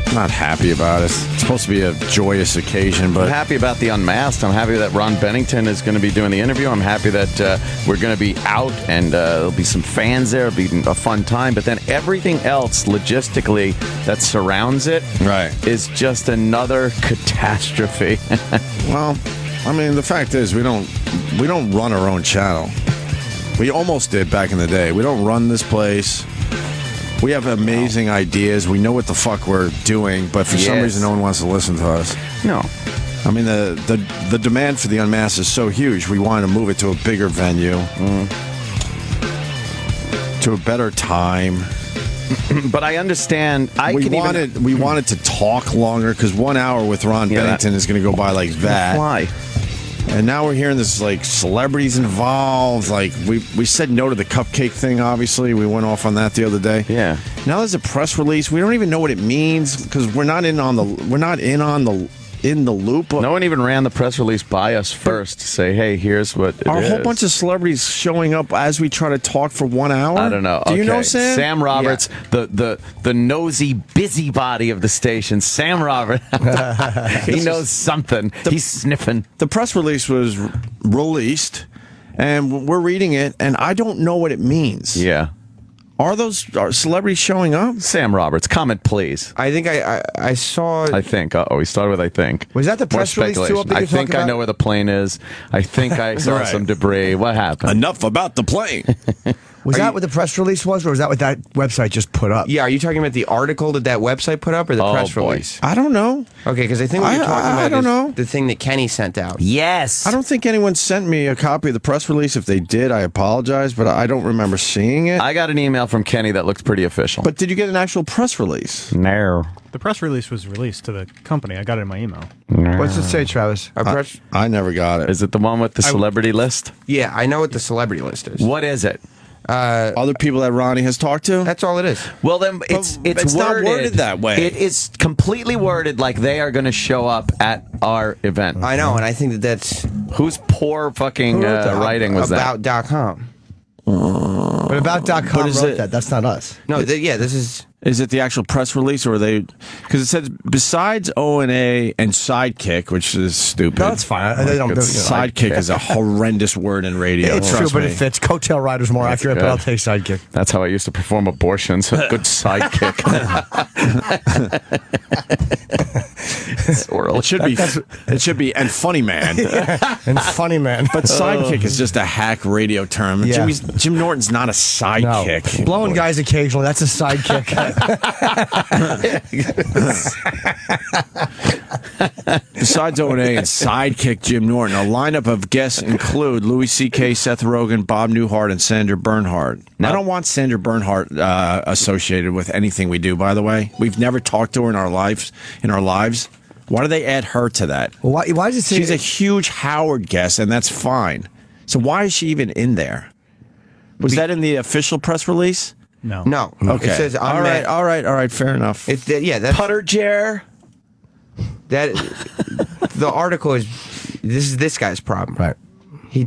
Speaker 3: I'm not happy about it. It's supposed to be a joyous occasion, but
Speaker 4: I'm happy about the Unmasked. I'm happy that Ron Bennington is going to be doing the interview. I'm happy that we're going to be out and there'll be some fans there. It'll be a fun time. But then everything else logistically that surrounds it is just another catastrophe.
Speaker 3: Well, I mean, the fact is we don't run our own channel. We almost did back in the day. We don't run this place. We have amazing ideas. We know what the fuck we're doing, but for some reason, no one wants to listen to us.
Speaker 4: No.
Speaker 3: I mean, the demand for the Unmasked is so huge. We wanted to move it to a bigger venue, to a better time.
Speaker 4: But I understand.
Speaker 3: We wanted to talk longer because 1 hour with Ron Bennington is going to go by like that.
Speaker 4: Why?
Speaker 3: And now we're hearing this like celebrities involved. Like we said no to the cupcake thing. Obviously, we went off on that the other day.
Speaker 4: Yeah.
Speaker 3: Now there's a press release. We don't even know what it means because we're not in the loop.
Speaker 4: No one even ran the press release by us first to say, hey, here's what it is.
Speaker 3: Are a whole bunch of celebrities showing up as we try to talk for 1 hour?
Speaker 4: I don't know.
Speaker 3: Do you know Sam?
Speaker 4: Sam Roberts, the nosy busybody of the station. Sam Roberts. He knows something. He's sniffing.
Speaker 3: The press release was released, and we're reading it, and I don't know what it means.
Speaker 4: Yeah.
Speaker 3: Are celebrities showing up?
Speaker 4: Sam Roberts, comment, please.
Speaker 2: I think I saw.
Speaker 4: I think. We started with I think.
Speaker 5: Was that the press release too?
Speaker 4: I think I know where the plane is. I think I saw some debris. What happened?
Speaker 3: Enough about the plane.
Speaker 5: Was that what the press release was, or was that what that website just put up?
Speaker 2: Yeah, are you talking about the article that website put up, or the press release?
Speaker 3: I don't know.
Speaker 2: Okay, because I think what you're talking about is the thing that Kenny sent out.
Speaker 4: Yes.
Speaker 3: I don't think anyone sent me a copy of the press release. If they did, I apologize, but I don't remember seeing it.
Speaker 4: I got an email from Kenny that looks pretty official.
Speaker 3: But did you get an actual press release?
Speaker 4: No.
Speaker 16: The press release was released to the company. I got it in my email.
Speaker 5: What's it say, Travis?
Speaker 3: I never got it.
Speaker 4: Is it the one with the celebrity list?
Speaker 2: Yeah, I know what the celebrity list is.
Speaker 4: What is it?
Speaker 3: Other people that Ronnie has talked to?
Speaker 2: That's all it is.
Speaker 4: Well, then it's
Speaker 3: not worded that way.
Speaker 4: It is completely worded like they are going to show up at our event.
Speaker 2: I know, and I think that's
Speaker 4: whose poor fucking writing was that?
Speaker 2: About.com.
Speaker 5: But about.com wrote that. That's not us.
Speaker 2: No, this is...
Speaker 3: Is it the actual press release, or are they? Because it says besides O&A and Sidekick, which is stupid.
Speaker 5: No, that's fine. They don't do
Speaker 3: Sidekick is a horrendous word in radio.
Speaker 5: It's true, but it fits. Coattail Rider's more accurate, but I'll take Sidekick.
Speaker 4: That's how I used to perform abortions. A good sidekick.
Speaker 3: It should be and funny man.
Speaker 5: And funny man.
Speaker 3: But sidekick is just a hack radio term.
Speaker 5: Yeah.
Speaker 3: Jim Norton's not a sidekick.
Speaker 5: No. Blowing guys occasionally, that's a sidekick.
Speaker 3: Besides O&A and Sidekick Jim Norton, a lineup of guests include Louis C.K., Seth Rogen, Bob Newhart, and Sandra Bernhard. I don't want Sandra Bernhard associated with anything we do, by the way. We've never talked to her in our lives. Why do they add her to that?
Speaker 5: Well, why does it say...
Speaker 3: She's a huge Howard guest, and that's fine. So why is she even in there? Was that in the official press release?
Speaker 2: No.
Speaker 3: Okay.
Speaker 2: It says
Speaker 3: all right. Fair enough.
Speaker 2: It's that's
Speaker 4: Putter Jer.
Speaker 2: That the article is. This is this guy's problem.
Speaker 5: Right.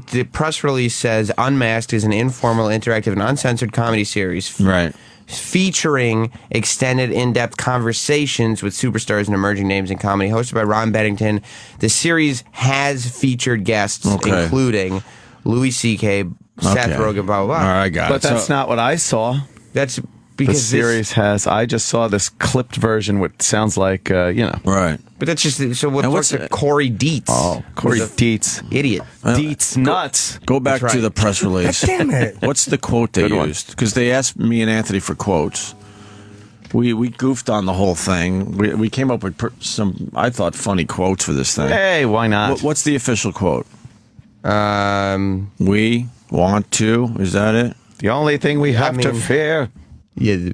Speaker 2: The press release says Unmasked is an informal, interactive, and uncensored comedy series.
Speaker 3: Right.
Speaker 2: Featuring extended, in-depth conversations with superstars and emerging names in comedy, hosted by Ron Bennington. The series has featured guests, including Louis C.K., Seth Rogen, blah, blah, blah.
Speaker 3: All right, got it.
Speaker 4: But that's not what I saw.
Speaker 2: That's
Speaker 4: The series has. I just saw this clipped version, which sounds like,
Speaker 3: Right.
Speaker 2: But that's just so. What's Corey Dietz?
Speaker 4: Oh, Corey Dietz,
Speaker 2: idiot.
Speaker 4: Dietz nuts.
Speaker 3: Go back to the press release.
Speaker 5: Damn it!
Speaker 3: What's the quote they used? Because they asked me and Anthony for quotes. We goofed on the whole thing. We came up with some, I thought, funny quotes for this thing.
Speaker 4: Hey, why not?
Speaker 3: What's the official quote? We want to. Is that it?
Speaker 4: The only thing we have to fear.
Speaker 2: Yeah.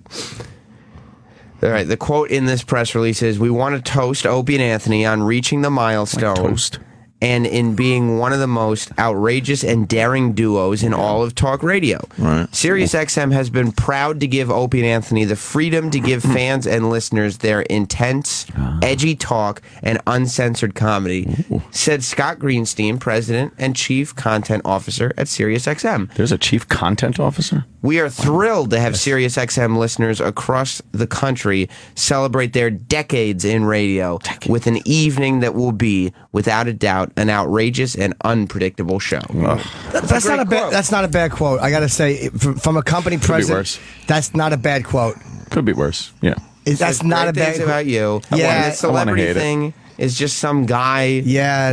Speaker 2: All right. The quote in this press release is, "We want to toast Opie and Anthony on reaching the milestone
Speaker 4: toast.
Speaker 2: and in being one of the most outrageous and daring duos in all of talk radio.
Speaker 3: Right.
Speaker 2: SiriusXM has been proud to give Opie and Anthony the freedom to give fans and listeners their intense, edgy talk and uncensored comedy," said Scott Greenstein, president and chief content officer at SiriusXM.
Speaker 4: There's a chief content officer?
Speaker 2: "We are thrilled to have SiriusXM listeners across the country celebrate their decades in radio with an evening that will be, without a doubt, an outrageous and unpredictable show."
Speaker 5: That's not a bad. That's not a bad quote. I got to say, from a company president,
Speaker 4: worse.
Speaker 5: That's not a bad quote.
Speaker 4: Could be worse. Yeah.
Speaker 5: That's not a bad
Speaker 2: things about you.
Speaker 5: Yeah,
Speaker 2: And the celebrity
Speaker 4: hate it.
Speaker 2: thing is just some guy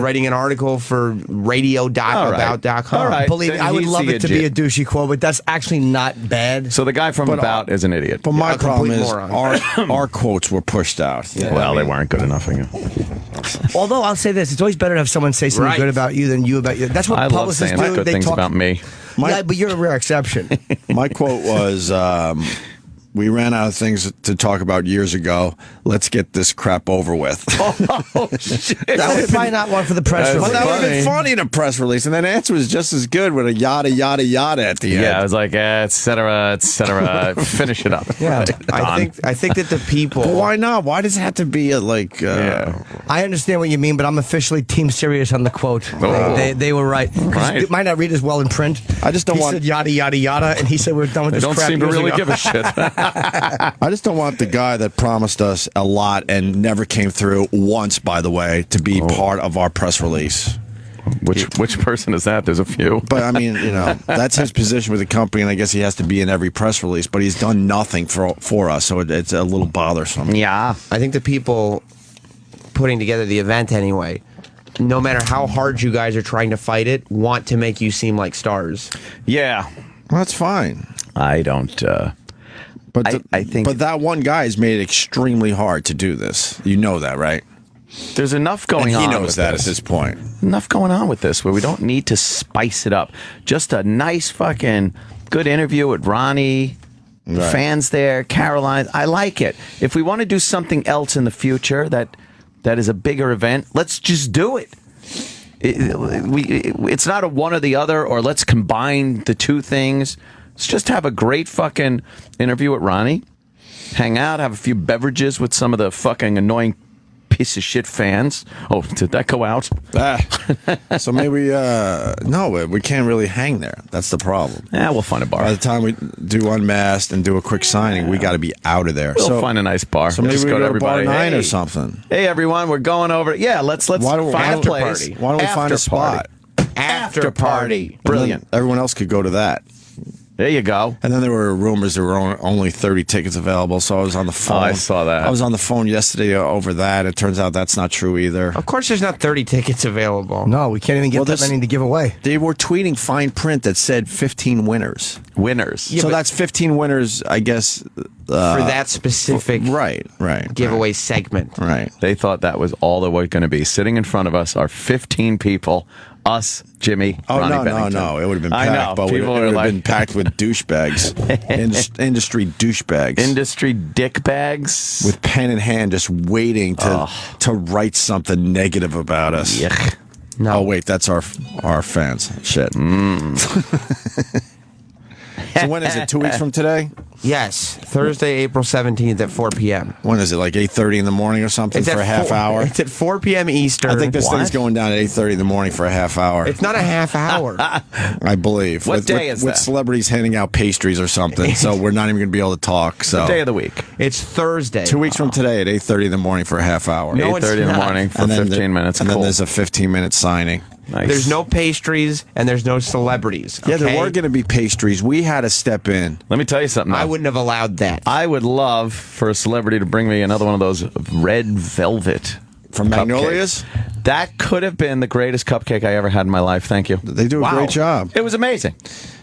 Speaker 2: writing an article for radio.about.com.
Speaker 4: All right.
Speaker 5: Believe me, I would love it to be a douchey quote, but that's actually not bad.
Speaker 4: So the guy from About is an idiot.
Speaker 3: But my
Speaker 2: A
Speaker 3: problem
Speaker 2: complete
Speaker 3: is
Speaker 2: moron.
Speaker 3: our quotes were pushed out.
Speaker 4: Well, they weren't good enough.
Speaker 5: Although I'll say this, it's always better to have someone say something
Speaker 2: Right.
Speaker 5: good about you than you about you. That's what
Speaker 4: I love
Speaker 5: publicists
Speaker 4: saying
Speaker 5: do.
Speaker 4: good
Speaker 5: They
Speaker 4: things
Speaker 5: talk
Speaker 4: about me.
Speaker 5: Yeah, but you're a rare exception.
Speaker 3: My quote was, we ran out of things to talk about years ago. Let's get this crap over with.
Speaker 4: Oh, shit.
Speaker 5: That was probably not one for the press
Speaker 3: Well,
Speaker 5: release.
Speaker 3: that would have been funny in a press release, and then answer was just as good with a yada yada yada at the end.
Speaker 4: Yeah, I was like, et cetera, et cetera. Finish it up.
Speaker 5: Yeah.
Speaker 2: I think that the people.
Speaker 3: But why not? Why does it have to be
Speaker 5: I understand what you mean, but I'm officially Team Sirius on the quote.
Speaker 4: Oh.
Speaker 5: They were right. 'Cause
Speaker 4: Right.
Speaker 5: It might not read as well in print.
Speaker 3: I just don't
Speaker 5: he
Speaker 3: want-
Speaker 5: said yada yada yada, and he said we're done with
Speaker 4: They
Speaker 5: this
Speaker 4: don't
Speaker 5: crap
Speaker 4: seem to
Speaker 5: years
Speaker 4: really
Speaker 5: ago.
Speaker 4: give a shit.
Speaker 3: I just don't want the guy that promised us a lot and never came through once, by the way, to be part of our press release.
Speaker 4: Which person is that? There's a few.
Speaker 3: But I mean, that's his position with the company, and I guess he has to be in every press release. But he's done nothing for us, so it's a little bothersome.
Speaker 4: Yeah.
Speaker 2: I think the people putting together the event anyway, no matter how hard you guys are trying to fight it, want to make you seem like stars.
Speaker 4: Yeah.
Speaker 3: Well, that's fine.
Speaker 4: I don't.
Speaker 3: But
Speaker 4: I think.
Speaker 3: But that one guy has made it extremely hard to do this. You know that, right?
Speaker 4: There's enough going on.
Speaker 3: He knows
Speaker 4: with
Speaker 3: that
Speaker 4: this.
Speaker 3: at this point.
Speaker 4: Enough going on with this where we don't need to spice it up. Just a nice fucking good interview with Ronnie.
Speaker 3: Right.
Speaker 4: Fans there, Caroline. I like it. If we want to do something else in the future that is a bigger event, let's just do it. It's not a one or the other, or let's combine the two things. Let's just have a great fucking interview with Ronnie. Hang out, have a few beverages with some of the fucking annoying piece of shit fans. Oh, did that go out?
Speaker 3: So maybe, no, we can't really hang there. That's the problem.
Speaker 4: Yeah, we'll find a bar.
Speaker 3: By the time we do Unmasked and do a quick signing, we got to be out of there.
Speaker 4: We'll find a nice bar.
Speaker 3: So maybe
Speaker 4: Just
Speaker 3: we
Speaker 4: go to
Speaker 3: go to Bar
Speaker 4: everybody.
Speaker 3: 9
Speaker 4: Hey.
Speaker 3: or something.
Speaker 4: Hey, everyone, we're going over. Yeah, let's find a place.
Speaker 3: Why don't we find a spot?
Speaker 2: After party.
Speaker 4: Brilliant.
Speaker 3: And then everyone else could go to that.
Speaker 4: There you go.
Speaker 3: And then there were rumors there were only 30 tickets available, so I was on the phone.
Speaker 4: Oh, I saw that.
Speaker 3: I was on the phone yesterday over that. It turns out that's not true either.
Speaker 2: Of course, there's not 30 tickets available.
Speaker 5: No, we can't even get that many to give away.
Speaker 3: They were tweeting fine print that said 15 winners.
Speaker 4: Winners.
Speaker 3: So that's 15 winners, I guess.
Speaker 2: For that specific
Speaker 3: right.
Speaker 2: giveaway segment.
Speaker 3: Right.
Speaker 4: They thought that was all there was going to be. Sitting in front of us are 15 people. Us, Jimmy, Ronnie Bennington.
Speaker 3: No. It would have been
Speaker 4: I
Speaker 3: packed,
Speaker 4: know.
Speaker 3: but it
Speaker 4: People
Speaker 3: would
Speaker 4: are
Speaker 3: have
Speaker 4: like-
Speaker 3: been packed with douchebags. Industry douchebags.
Speaker 4: Industry dick bags.
Speaker 3: With pen in hand, just waiting to write something negative about us.
Speaker 4: Yuck.
Speaker 2: No.
Speaker 3: Oh, wait, that's our fans. Shit. So when is it? 2 weeks from today?
Speaker 2: Yes, Thursday, April 17th at 4 p.m.
Speaker 3: When is it? Like 8:30 in the morning or something for a half hour?
Speaker 2: It's at 4 p.m. Eastern.
Speaker 3: I think this thing's going down at 8:30 in the morning for a half hour.
Speaker 2: It's not a half hour.
Speaker 3: I believe.
Speaker 4: What day is
Speaker 3: with
Speaker 4: that?
Speaker 3: celebrities handing out pastries or something, so we're not even going to be able to talk. So
Speaker 4: What day of the week?
Speaker 2: It's Thursday.
Speaker 3: 2 weeks from today at 8:30 in the morning for a half hour.
Speaker 2: No, it's
Speaker 4: 8:30 in the
Speaker 2: not.
Speaker 4: morning for
Speaker 3: And then
Speaker 4: 15 minutes.
Speaker 3: And then
Speaker 4: Cool.
Speaker 3: there's a 15-minute signing.
Speaker 4: Nice.
Speaker 2: There's no pastries and there's no celebrities.
Speaker 3: Yeah, there
Speaker 2: okay?
Speaker 3: were going to be pastries. We had to step in.
Speaker 4: Let me tell you something.
Speaker 2: I wouldn't have allowed that.
Speaker 4: I would love for a celebrity to bring me another one of those red velvet
Speaker 3: from Magnolia's.
Speaker 4: Cupcakes. That could have been the greatest cupcake I ever had in my life. Thank you.
Speaker 3: They do a great job.
Speaker 4: It was amazing.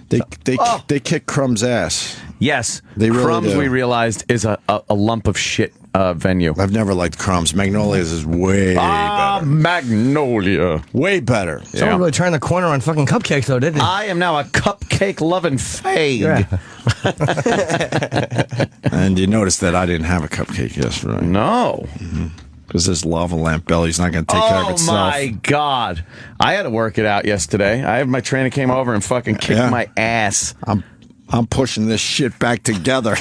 Speaker 3: They kick Crumb's ass.
Speaker 4: Yes,
Speaker 3: they really
Speaker 4: Crumbs.
Speaker 3: do.
Speaker 4: We realized is a lump of shit venue.
Speaker 3: I've never liked Crumbs. Magnolia's is way better.
Speaker 4: Magnolia,
Speaker 3: way better.
Speaker 5: Someone really turned the corner on fucking cupcakes, though, didn't they?
Speaker 4: I am now a cupcake loving fag.
Speaker 5: Yeah.
Speaker 3: And you noticed that I didn't have a cupcake yesterday.
Speaker 4: No.
Speaker 3: Because this lava lamp belly's not going to take care of itself.
Speaker 4: Oh, my God. I had to work it out yesterday. My trainer came over and fucking kicked my ass.
Speaker 3: I'm pushing this shit back together.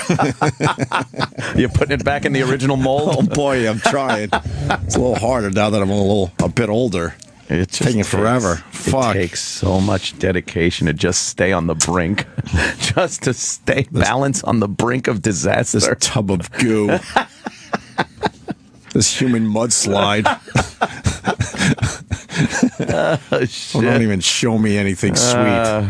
Speaker 4: You're putting it back in the original mold?
Speaker 3: Oh, boy, I'm trying. It's a little harder now that I'm a bit older.
Speaker 4: It's
Speaker 3: taking forever.
Speaker 4: It takes so much dedication to just stay on the brink. Just to stay balanced on the brink of disaster.
Speaker 3: This tub of goo. This human mudslide.
Speaker 4: Shit.
Speaker 3: Don't even show me anything sweet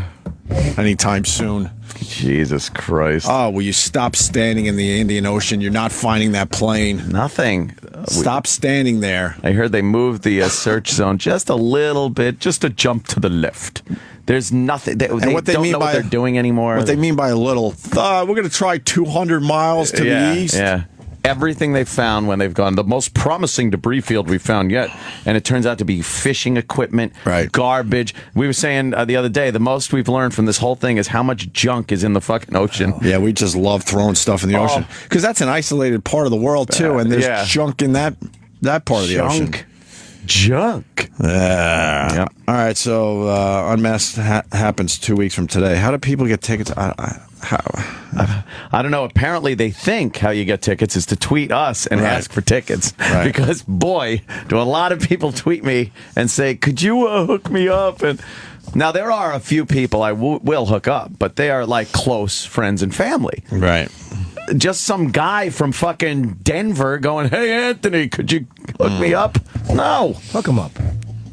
Speaker 3: anytime soon.
Speaker 4: Jesus Christ.
Speaker 3: Oh, will you stop standing in the Indian Ocean? You're not finding that plane.
Speaker 4: Nothing.
Speaker 3: Stop standing there.
Speaker 4: I heard they moved the search zone just a little bit, just a jump to the left. There's nothing. They don't know what they're doing anymore.
Speaker 3: What they mean by a little, we're going to try 200 miles to the east.
Speaker 4: Yeah. Everything they found when they've gone, the most promising debris field we found yet, and it turns out to be fishing equipment, garbage. We were saying the other day, the most we've learned from this whole thing is how much junk is in the fucking ocean.
Speaker 3: Yeah, we just love throwing stuff in the ocean because that's an isolated part of the world too, and there's junk in that part of the ocean.
Speaker 4: Junk.
Speaker 3: Yeah. All right, so Unmasked happens 2 weeks from today. How do people get tickets?
Speaker 4: I don't know. Apparently, they think how you get tickets is to tweet us and ask for tickets. Because, boy, do a lot of people tweet me and say, could you hook me up? And now, there are a few people I will hook up, but they are like close friends and family.
Speaker 3: Right.
Speaker 4: Just some guy from fucking Denver going, hey, Anthony, could you hook me up? No.
Speaker 5: Hook him up.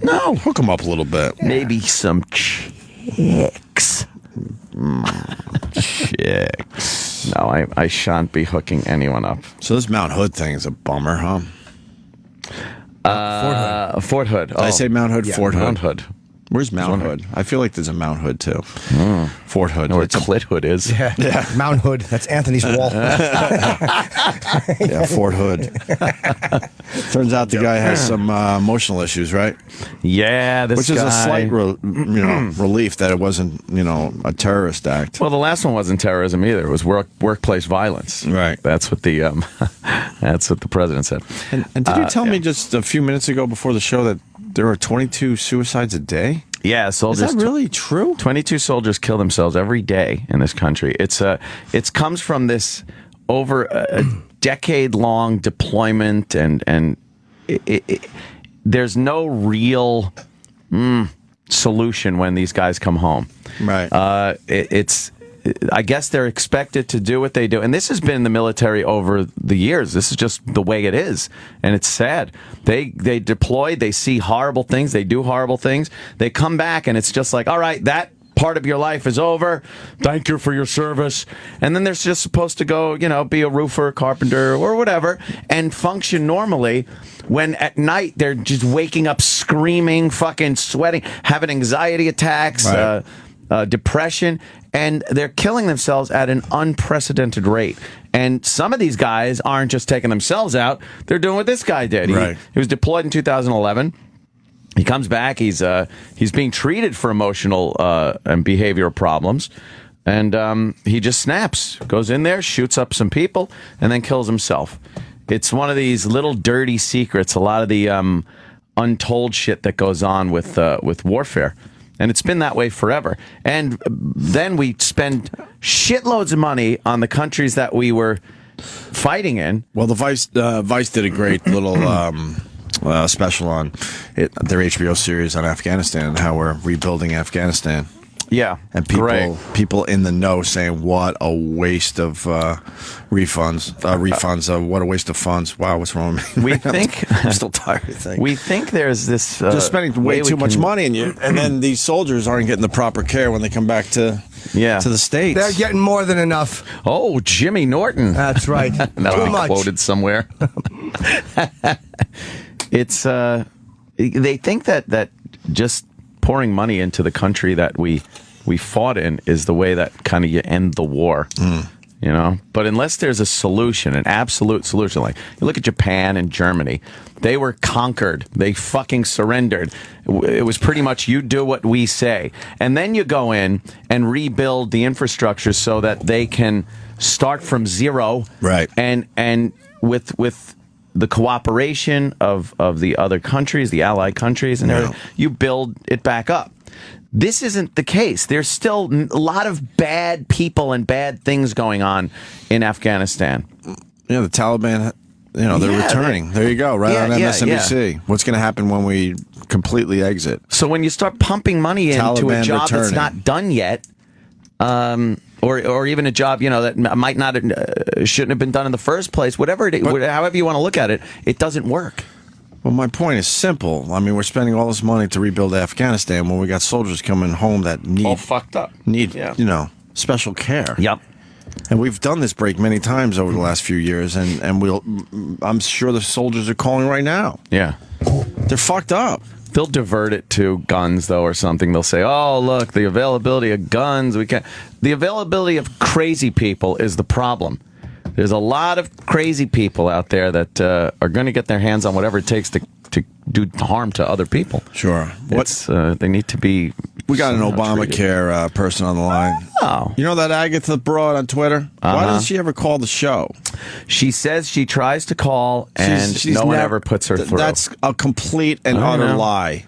Speaker 4: No.
Speaker 3: Hook him up a little bit.
Speaker 4: Maybe some chicks.
Speaker 3: Chicks.
Speaker 4: No, I shan't be hooking anyone up.
Speaker 3: So this Mount Hood thing is a bummer, huh?
Speaker 4: Fort Hood.
Speaker 3: Did I say Mount Hood?
Speaker 4: Yeah,
Speaker 3: Fort Hood.
Speaker 4: Mount Hood.
Speaker 3: Where's Mount Hood? I feel like there's a Mount Hood too. Fort Hood.
Speaker 4: Or Clit Hood is.
Speaker 5: Yeah. Mount Hood. That's Anthony's wall.
Speaker 3: Yeah, Fort Hood. Turns out the guy has some emotional issues, right?
Speaker 4: Yeah,
Speaker 3: which is a slight relief that it wasn't, a terrorist act.
Speaker 4: Well, the last one wasn't terrorism either. It was workplace violence.
Speaker 3: Right.
Speaker 4: That's what the that's what the president said.
Speaker 3: And did you tell me just a few minutes ago before the show that there are 22 suicides a day?
Speaker 4: Yeah, soldiers.
Speaker 3: Is that really true?
Speaker 4: 22 soldiers kill themselves every day in this country. It comes from this over a decade-long deployment, and there's no real solution when these guys come home.
Speaker 3: Right.
Speaker 4: I guess they're expected to do what they do. And this has been in the military over the years. This is just the way it is. And it's sad. They deploy, they see horrible things, they do horrible things. They come back and it's just like, all right, that part of your life is over. Thank you for your service. And then they're just supposed to go, be a roofer, carpenter, or whatever, and function normally. When at night they're just waking up screaming, fucking sweating, having anxiety attacks, depression, and they're killing themselves at an unprecedented rate. And some of these guys aren't just taking themselves out, they're doing what this guy did. He was deployed in 2011. He comes back, he's being treated for emotional and behavioral problems, and he just snaps, goes in there, shoots up some people, and then kills himself. It's one of these little dirty secrets, a lot of the untold shit that goes on with warfare. And it's been that way forever. And then we spend shitloads of money on the countries that we were fighting in.
Speaker 3: Well, the Vice did a great little special on their HBO series on Afghanistan and how we're rebuilding Afghanistan.
Speaker 4: Yeah,
Speaker 3: and
Speaker 4: great.
Speaker 3: people in the know saying, "What a waste of refunds! What a waste of funds! Wow, what's wrong with me?"
Speaker 4: We think
Speaker 3: I'm still tired of things.
Speaker 4: We think there's this
Speaker 3: just spending way too much money, and then these soldiers aren't getting the proper care when they come back to the States.
Speaker 5: They're getting more than enough.
Speaker 4: Oh, Jimmy Norton.
Speaker 5: That's right.
Speaker 4: That'll be quoted somewhere. It's they think that just pouring money into the country that we fought in is the way that kind of you end the war. You know, but unless there's a solution, an absolute solution, like you look at Japan and Germany, they were conquered. They fucking surrendered. It was pretty much you do what we say. And then you go in and rebuild the infrastructure so that they can start from zero.
Speaker 3: Right.
Speaker 4: And with the cooperation of the other countries, the allied countries, and everything, you build it back up. This isn't the case. There's still a lot of bad people and bad things going on in Afghanistan.
Speaker 3: Yeah, the Taliban, they're returning. There you go, right on MSNBC. What's going to happen when we completely exit?
Speaker 4: So when you start pumping money into a job that's not done yet, or even a job that might not shouldn't have been done in the first place, however you want to look at it, it doesn't work.
Speaker 3: Well, my point is simple. I mean, we're spending all this money to rebuild Afghanistan when we got soldiers coming home that need
Speaker 4: all fucked up,
Speaker 3: special care.
Speaker 4: Yep.
Speaker 3: And we've done this break many times over the last few years, and I'm sure the soldiers are calling right now.
Speaker 4: Yeah.
Speaker 3: They're fucked up.
Speaker 4: They'll divert it to guns, though, or something. They'll say, "Oh, look, the availability of guns. The availability of crazy people is the problem." There's a lot of crazy people out there that are going to get their hands on whatever it takes to do harm to other people.
Speaker 3: Sure.
Speaker 4: They need to be.
Speaker 3: We got an ObamaCare person on the line.
Speaker 4: Oh.
Speaker 3: You know that Agatha broad on Twitter? Why doesn't she ever call the show?
Speaker 4: She says she tries to call and no one ever puts her through.
Speaker 3: That's a complete and utter lie.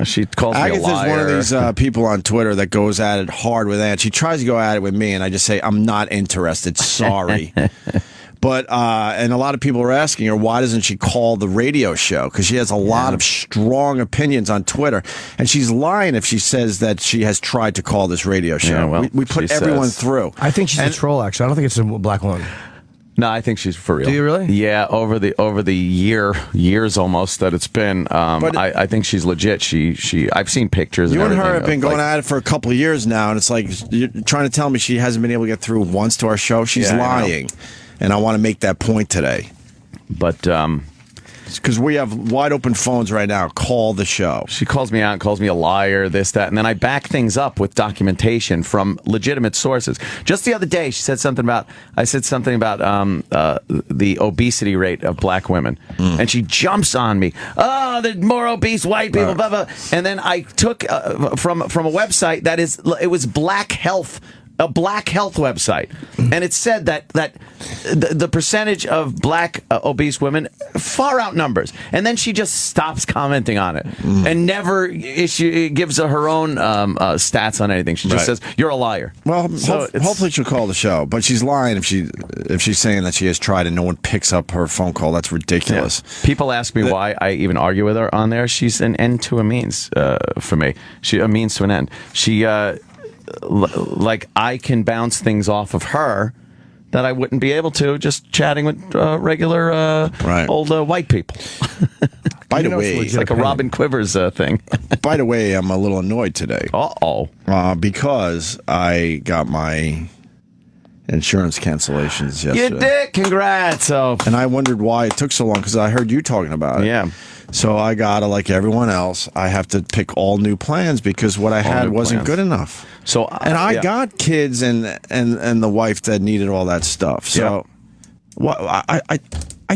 Speaker 4: She calls me a liar.
Speaker 3: Agatha's one of these people on Twitter that goes at it hard with Ann. She tries to go at it with me, and I just say, I'm not interested. Sorry. But, and a lot of people are asking her, why doesn't she call the radio show? Because she has a lot of strong opinions on Twitter. And she's lying if she says that she has tried to call this radio show.
Speaker 4: Yeah, well,
Speaker 3: we put everyone through.
Speaker 5: I think she's a troll, actually. I don't think it's a black woman.
Speaker 4: No, I think she's for real.
Speaker 5: Do you really?
Speaker 4: Yeah, over the years almost that it's been, I think she's legit. I've seen pictures.
Speaker 3: You and her have been going at it for a couple of years now, and it's like you're trying to tell me she hasn't been able to get through once to our show. She's lying, and I want to make that point today.
Speaker 4: But
Speaker 3: because we have wide open phones right now. Call the show.
Speaker 4: She calls me out and calls me a liar, this, that, and then I back things up with documentation from legitimate sources. Just the other day, I said something about the obesity rate of black women, and she jumps on me. Oh, the more obese white people, blah blah. And then I took from a website it was Black Health. A Black Health website, and it said that the percentage of black obese women far outnumbers, and then she just stops commenting on it and never gives her own stats on anything. She just says you're a liar.
Speaker 3: Well, hopefully she'll call the show, but she's lying if she's saying that she has tried and no one picks up her phone call. That's ridiculous.
Speaker 4: Yeah. People ask me why I even argue with her on there. She's an end to a means for me. A means to an end. She. Like I can bounce things off of her that I wouldn't be able to just chatting with regular old white people.
Speaker 3: By the way,
Speaker 4: it's like a Robin Quivers thing.
Speaker 3: By the way, I'm a little annoyed today. Because I got my insurance cancellations yesterday.
Speaker 4: You did? Congrats!
Speaker 3: And I wondered why it took so long because I heard you talking about it.
Speaker 4: Yeah.
Speaker 3: So I gotta, like everyone else, I have to pick all new plans because what I had wasn't good enough.
Speaker 4: So
Speaker 3: I got kids and the wife that needed all that stuff. So I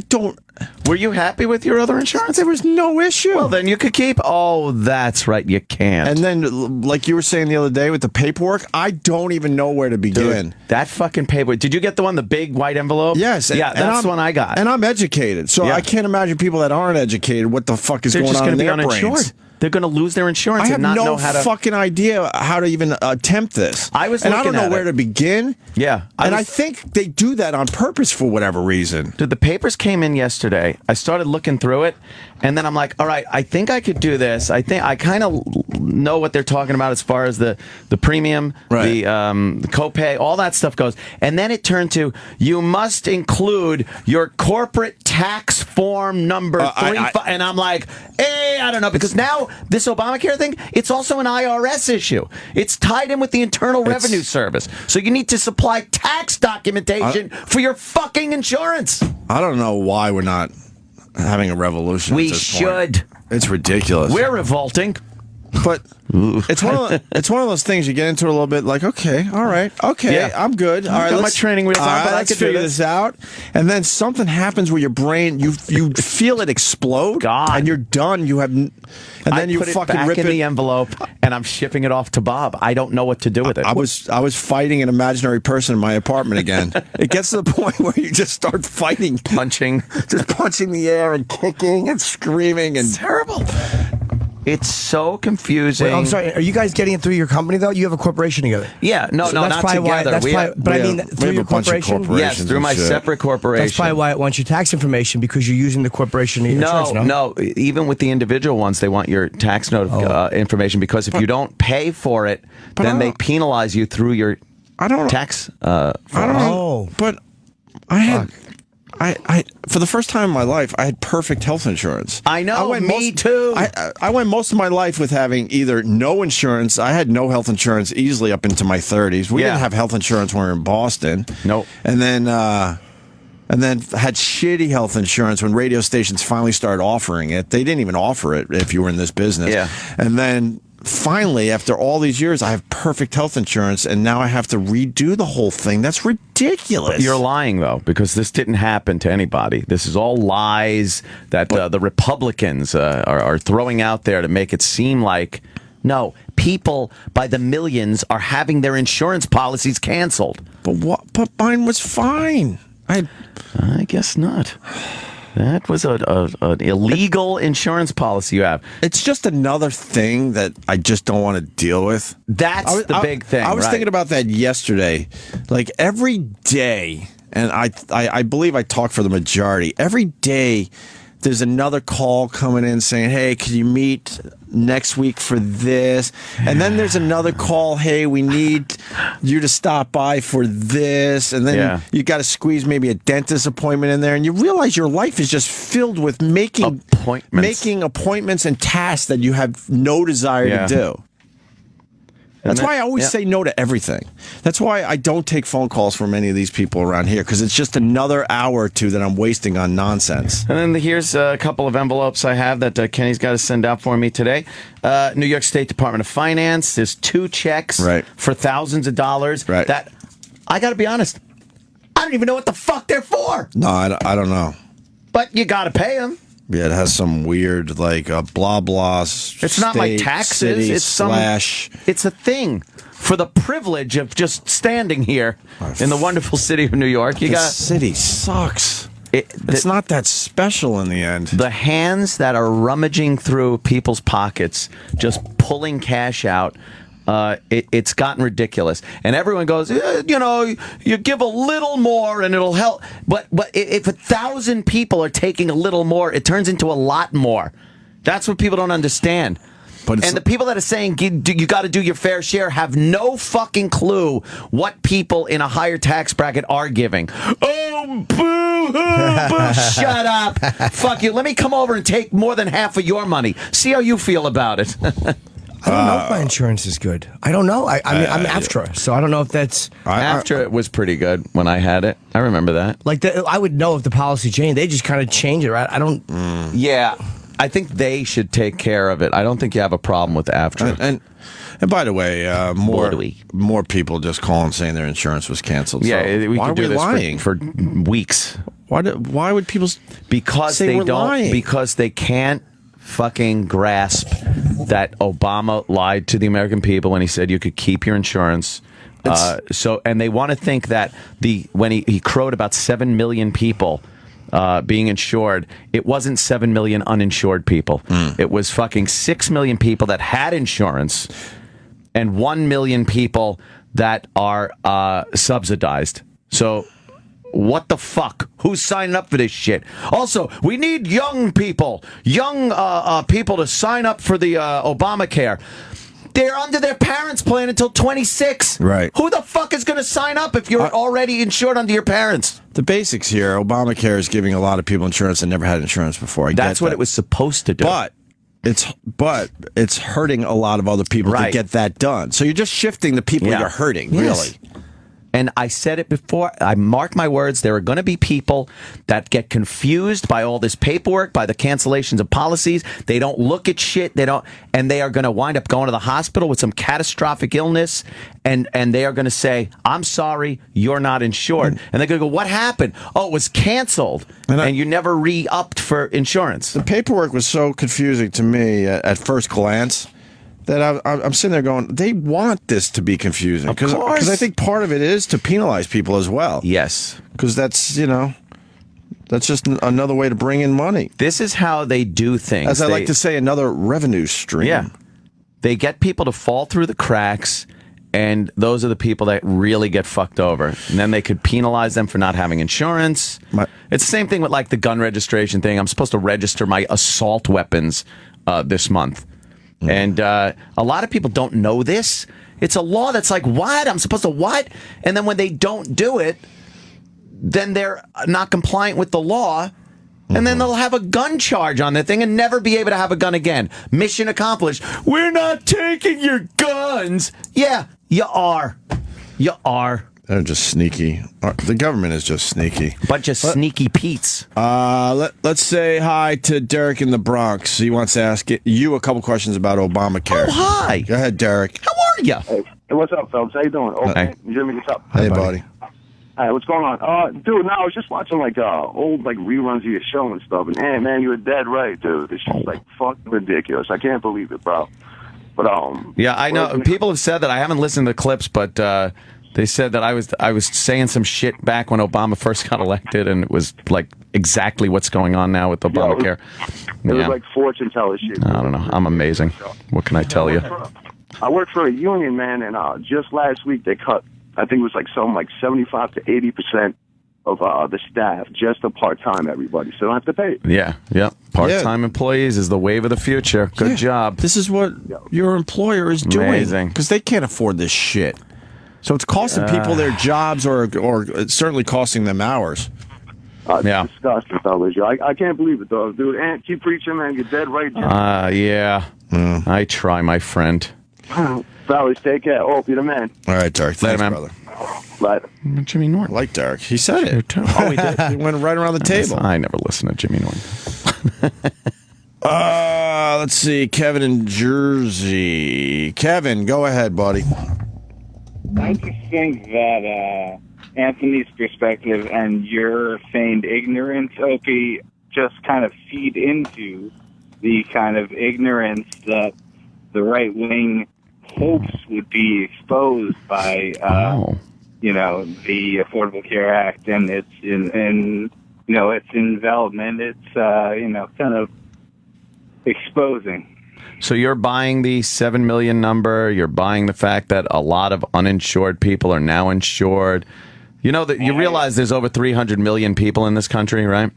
Speaker 3: don't.
Speaker 4: Were you happy with your other insurance?
Speaker 3: There was no issue.
Speaker 4: Well, then you could keep. Oh, that's right, you can't.
Speaker 3: And then, like you were saying the other day with the paperwork, I don't even know where to begin.
Speaker 4: Dude, that fucking paperwork. Did you get the big white envelope?
Speaker 3: Yes.
Speaker 4: That's the one I got.
Speaker 3: And I'm educated, so I can't imagine people that aren't educated what the fuck is going on in their brains.
Speaker 4: They're going to lose their insurance
Speaker 3: I have
Speaker 4: and not
Speaker 3: no
Speaker 4: know how to.
Speaker 3: fucking idea how to even attempt this.
Speaker 4: I was
Speaker 3: and I
Speaker 4: looking
Speaker 3: don't know
Speaker 4: at
Speaker 3: where
Speaker 4: it.
Speaker 3: to begin.
Speaker 4: Yeah.
Speaker 3: I think they do that on purpose for whatever reason.
Speaker 4: Dude, the papers came in yesterday. I started looking through it, and then I'm like, all right, I think I could do this. I think I kind of know what they're talking about as far as the premium, the copay, all that stuff goes. And then it turned to, you must include your corporate tax form number 35. And I'm like, I don't know, because now this Obamacare thing, it's also an IRS issue. It's tied in with the Internal Revenue Service. So you need to supply tax documentation for your fucking insurance.
Speaker 3: I don't know why we're not having a revolution.
Speaker 4: We
Speaker 3: at this
Speaker 4: should.
Speaker 3: Point. It's ridiculous.
Speaker 4: We're revolting.
Speaker 3: But it's one of those things you get into a little bit like, okay, all right, okay, I'm good. All right,
Speaker 4: got my training wheels on, but
Speaker 3: let's
Speaker 4: I can do
Speaker 3: figure this out. And then something happens where your brain, you feel it explode, and you're done. You have, and then you
Speaker 4: put
Speaker 3: fucking
Speaker 4: it back
Speaker 3: rip
Speaker 4: in
Speaker 3: it.
Speaker 4: the envelope, and I'm shipping it off to Bob. I don't know what to do with it.
Speaker 3: I was fighting an imaginary person in my apartment again. It gets to the point where you just start fighting,
Speaker 4: punching
Speaker 3: the air and kicking and screaming, and
Speaker 4: it's terrible. It's so confusing.
Speaker 5: Wait, I'm sorry. Are you guys getting it through your company though? You have a corporation together.
Speaker 4: Yeah, no,
Speaker 5: that's
Speaker 4: not
Speaker 5: probably
Speaker 4: together.
Speaker 5: Through your corporation.
Speaker 4: Yes, through my separate corporation.
Speaker 5: That's probably why it wants your tax information, because you're using the corporation insurance.
Speaker 4: No. Even with the individual ones, they want your tax information, because if you don't pay for it, then they penalize you through your tax.
Speaker 3: I don't know, but I had. I for the first time in my life, I had perfect health insurance.
Speaker 4: I know, me too.
Speaker 3: I went most of my life with having either no insurance. I had no health insurance easily up into my 30s. We didn't have health insurance when we were in Boston.
Speaker 4: Nope.
Speaker 3: And then had shitty health insurance when radio stations finally started offering it. They didn't even offer it if you were in this business.
Speaker 4: Yeah.
Speaker 3: And then finally, after all these years, I have perfect health insurance, and now I have to redo the whole thing. That's ridiculous.
Speaker 4: You're lying, though, because this didn't happen to anybody. This is all lies that the Republicans are throwing out there to make it seem like, no, people by the millions are having their insurance policies canceled.
Speaker 3: But mine was fine.
Speaker 4: I guess not. That was an illegal insurance policy you have.
Speaker 3: It's just another thing that I just don't want to deal with.
Speaker 4: That's the big thing.
Speaker 3: I was thinking about that yesterday. Like every day, and I believe I talk for the majority, every day there's another call coming in saying, hey, can you meet next week for this? And then there's another call, hey, we need you to stop by for this. And then you got to squeeze maybe a dentist appointment in there. And you realize your life is just filled with making appointments and tasks that you have no desire to do. That's why I always say no to everything. That's why I don't take phone calls from any of these people around here, because it's just another hour or two that I'm wasting on nonsense.
Speaker 4: And then here's a couple of envelopes I have that Kenny's got to send out for me today. New York State Department of Finance. There's 2 checks for thousands of dollars. That, I got to be honest, I don't even know what the fuck they're for.
Speaker 3: No, I don't know.
Speaker 4: But you got to pay them.
Speaker 3: Yeah, it has some weird, like, blah, blah.
Speaker 4: It's not like taxes.
Speaker 3: City,
Speaker 4: it's a thing for the privilege of just standing here in the wonderful city of New York.
Speaker 3: This city sucks. It's not that special in the end.
Speaker 4: The hands that are rummaging through people's pockets, just pulling cash out, it's gotten ridiculous. And everyone goes, you give a little more and it'll help. But if 1,000 people are taking a little more, it turns into a lot more. That's what people don't understand. And the people that are saying you got to do your fair share have no fucking clue what people in a higher tax bracket are giving. Oh, boo-hoo, shut up. Fuck you. Let me come over and take more than half of your money. See how you feel about it.
Speaker 5: I don't know if my insurance is good. I don't know. I'm AFTRA, so I don't know if that's...
Speaker 4: AFTRA was pretty good when I had it. I remember that.
Speaker 5: Like, I would know if the policy changed. They just kind of change it, right? I don't...
Speaker 4: Yeah. I think they should take care of it. I don't think you have a problem with AFTRA.
Speaker 3: And by the way, more people just calling saying their insurance was canceled.
Speaker 4: Yeah,
Speaker 3: so
Speaker 4: we
Speaker 3: why
Speaker 4: could do
Speaker 3: are we
Speaker 4: this
Speaker 3: lying
Speaker 4: for weeks.
Speaker 3: Why would people say we're lying?
Speaker 4: Because they can't fucking grasp that Obama lied to the American people when he said you could keep your insurance. And they want to think that when he crowed about 7 million people being insured, it wasn't 7 million uninsured people. It was fucking 6 million people that had insurance and 1 million people that are subsidized. So what the fuck? Who's signing up for this shit? Also, we need young people to sign up for the Obamacare. They're under their parents' plan until 26.
Speaker 3: Right.
Speaker 4: Who the fuck is going to sign up if you're already insured under your parents?
Speaker 3: The basics here, Obamacare is giving a lot of people insurance that never had insurance before.
Speaker 4: That's what it was supposed to do.
Speaker 3: But it's hurting a lot of other people to get that done. So you're just shifting the people you're hurting, really.
Speaker 4: And I said it before, I mark my words, there are going to be people that get confused by all this paperwork, by the cancellations of policies. They don't look at shit, and they are going to wind up going to the hospital with some catastrophic illness, and they are going to say, I'm sorry, you're not insured. And they're going to go, what happened? Oh, it was canceled, and you never re-upped for insurance.
Speaker 3: The paperwork was so confusing to me at first glance that I'm sitting there going, they want this to be confusing. Because I think part of it is to penalize people as well.
Speaker 4: Yes.
Speaker 3: Because that's just another way to bring in money.
Speaker 4: This is how they do things.
Speaker 3: As I like to say, another revenue stream.
Speaker 4: Yeah. They get people to fall through the cracks, and those are the people that really get fucked over. And then they could penalize them for not having insurance. It's the same thing with like the gun registration thing. I'm supposed to register my assault weapons this month. And a lot of people don't know this. It's a law that's like, what? I'm supposed to what? And then when they don't do it, then they're not compliant with the law. And then they'll have a gun charge on their thing and never be able to have a gun again. Mission accomplished. We're not taking your guns. Yeah, you are. You are.
Speaker 3: They're just sneaky. The government is just sneaky.
Speaker 4: Bunch of sneaky Pete's.
Speaker 3: Let's say hi to Derek in the Bronx. He wants to ask you a couple questions about Obamacare.
Speaker 4: Oh, hi.
Speaker 3: Go ahead, Derek.
Speaker 4: How are you?
Speaker 8: Hey, what's up, fellas? How you doing? Okay, Jimmy, what's up?
Speaker 3: Hey, buddy.
Speaker 8: Hey, what's going on? Dude, no, I was just watching old reruns of your show and stuff, and man, you were dead right, dude. It's just fucking ridiculous. I can't believe it, bro. But
Speaker 4: yeah, I know. People have said that. I haven't listened to the clips, but they said that I was saying some shit back when Obama first got elected, and it was like exactly what's going on now with Obamacare.
Speaker 8: It was like fortune teller shit.
Speaker 4: I don't know. I'm amazing. What can I tell you?
Speaker 8: I work for a union, man, and just last week they cut, I think it was like something like 75 to 80% of the staff, just a part-time everybody, so they don't have to pay.
Speaker 4: Yeah. Part-time employees is the wave of the future. Good job.
Speaker 3: This is what your employer is doing.
Speaker 4: Amazing.
Speaker 3: Because they can't afford this shit. So it's costing people their jobs, or it's certainly costing them hours.
Speaker 8: It's disgusting, fellas. I can't believe it, though, dude. And keep preaching, man. You're dead right.
Speaker 4: Yeah. I try, my friend.
Speaker 8: Fellas, take care. Oh, you're the man.
Speaker 3: All right, Derek. Thanks, brother.
Speaker 8: Later.
Speaker 4: Jimmy Norton.
Speaker 3: I like Derek. He said it. Oh, he did? He went right around the table.
Speaker 4: I never listened to Jimmy Norton.
Speaker 3: Let's see. Kevin in Jersey. Kevin, go ahead, buddy.
Speaker 17: I just think that Anthony's perspective and your feigned ignorance, Opie, just kind of feed into the kind of ignorance that the right wing hopes would be exposed by, the Affordable Care Act and its its involvement. It's kind of exposing.
Speaker 4: So you're buying the 7 million number. You're buying the fact that a lot of uninsured people are now insured. You know that you realize there's over 300 million people in this country, right?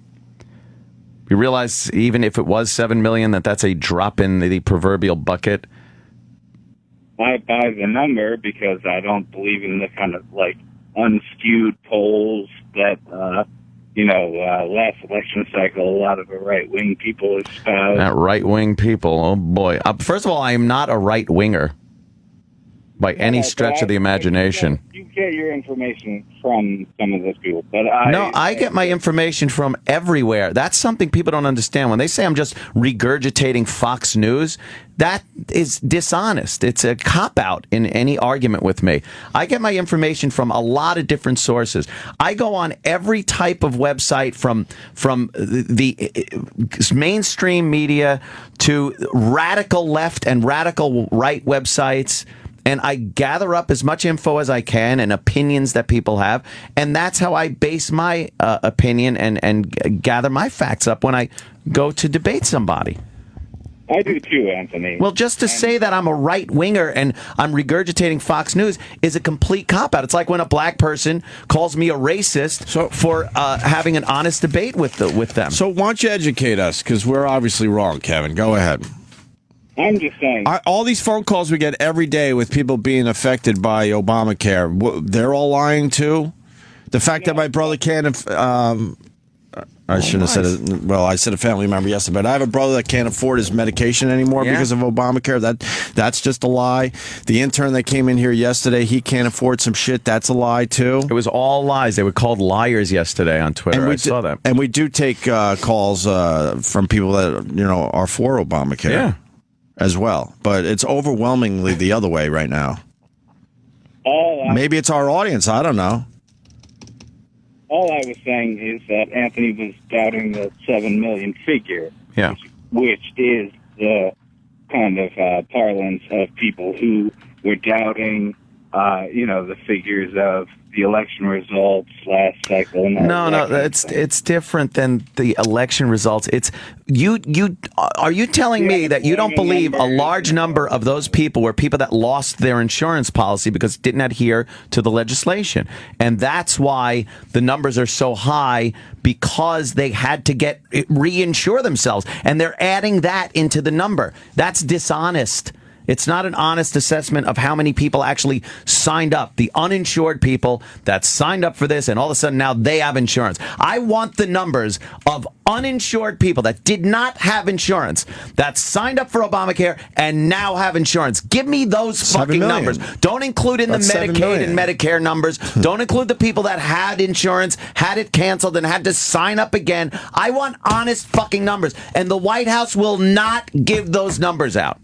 Speaker 4: You realize even if it was 7 million, that's a drop in the proverbial bucket.
Speaker 17: I buy the number because I don't believe in the kind of unskewed polls that last election cycle, a lot of the right-wing people espouse.
Speaker 4: That right-wing people, oh boy. First of all, I am not a right-winger by any stretch of the imagination.
Speaker 17: You get your information from some of those people, but
Speaker 4: I get my information from everywhere. That's something people don't understand. When they say I'm just regurgitating Fox News, that is dishonest. It's a cop-out in any argument with me. I get my information from a lot of different sources. I go on every type of website from the mainstream media to radical left and radical right websites. and I gather up as much info as I can and opinions that people have, and that's how I base my opinion and gather my facts up when I go to debate somebody.
Speaker 17: I do too, Anthony.
Speaker 4: Well, just to say that I'm a right-winger and I'm regurgitating Fox News is a complete cop-out. It's like when a black person calls me a racist for having an honest debate with them.
Speaker 3: So why don't you educate us? Because we're obviously wrong, Kevin. Go ahead.
Speaker 17: I'm just saying.
Speaker 3: All these phone calls we get every day with people being affected by Obamacare, they're all lying too? The fact that my brother can't... I shouldn't have said it. Well, I said a family member yesterday, but I have a brother that can't afford his medication anymore because of Obamacare. That's just a lie. The intern that came in here yesterday, he can't afford some shit. That's a lie too.
Speaker 4: It was all lies. They were called liars yesterday on Twitter. I saw that.
Speaker 3: And we do take calls from people that are for Obamacare as well. But it's overwhelmingly the other way right now. Maybe it's our audience. I don't know.
Speaker 17: All I was saying is that Anthony was doubting the 7 million figure, which is the kind of parlance of people who were doubting, the figures of the election results last cycle.
Speaker 4: No, it's different than the election results. It's are you telling me that you don't believe a large number of those people were people that lost their insurance policy because it didn't adhere to the legislation, and that's why the numbers are so high, because they had to reinsure themselves, and they're adding that into the number. That's dishonest. It's not an honest assessment of how many people actually signed up. The uninsured people that signed up for this, and all of a sudden now they have insurance. I want the numbers of uninsured people that did not have insurance, that signed up for Obamacare and now have insurance. Give me those fucking numbers. Don't include in the Medicaid and Medicare numbers. Don't include the people that had insurance, had it canceled, and had to sign up again. I want honest fucking numbers. And the White House will not give those numbers out.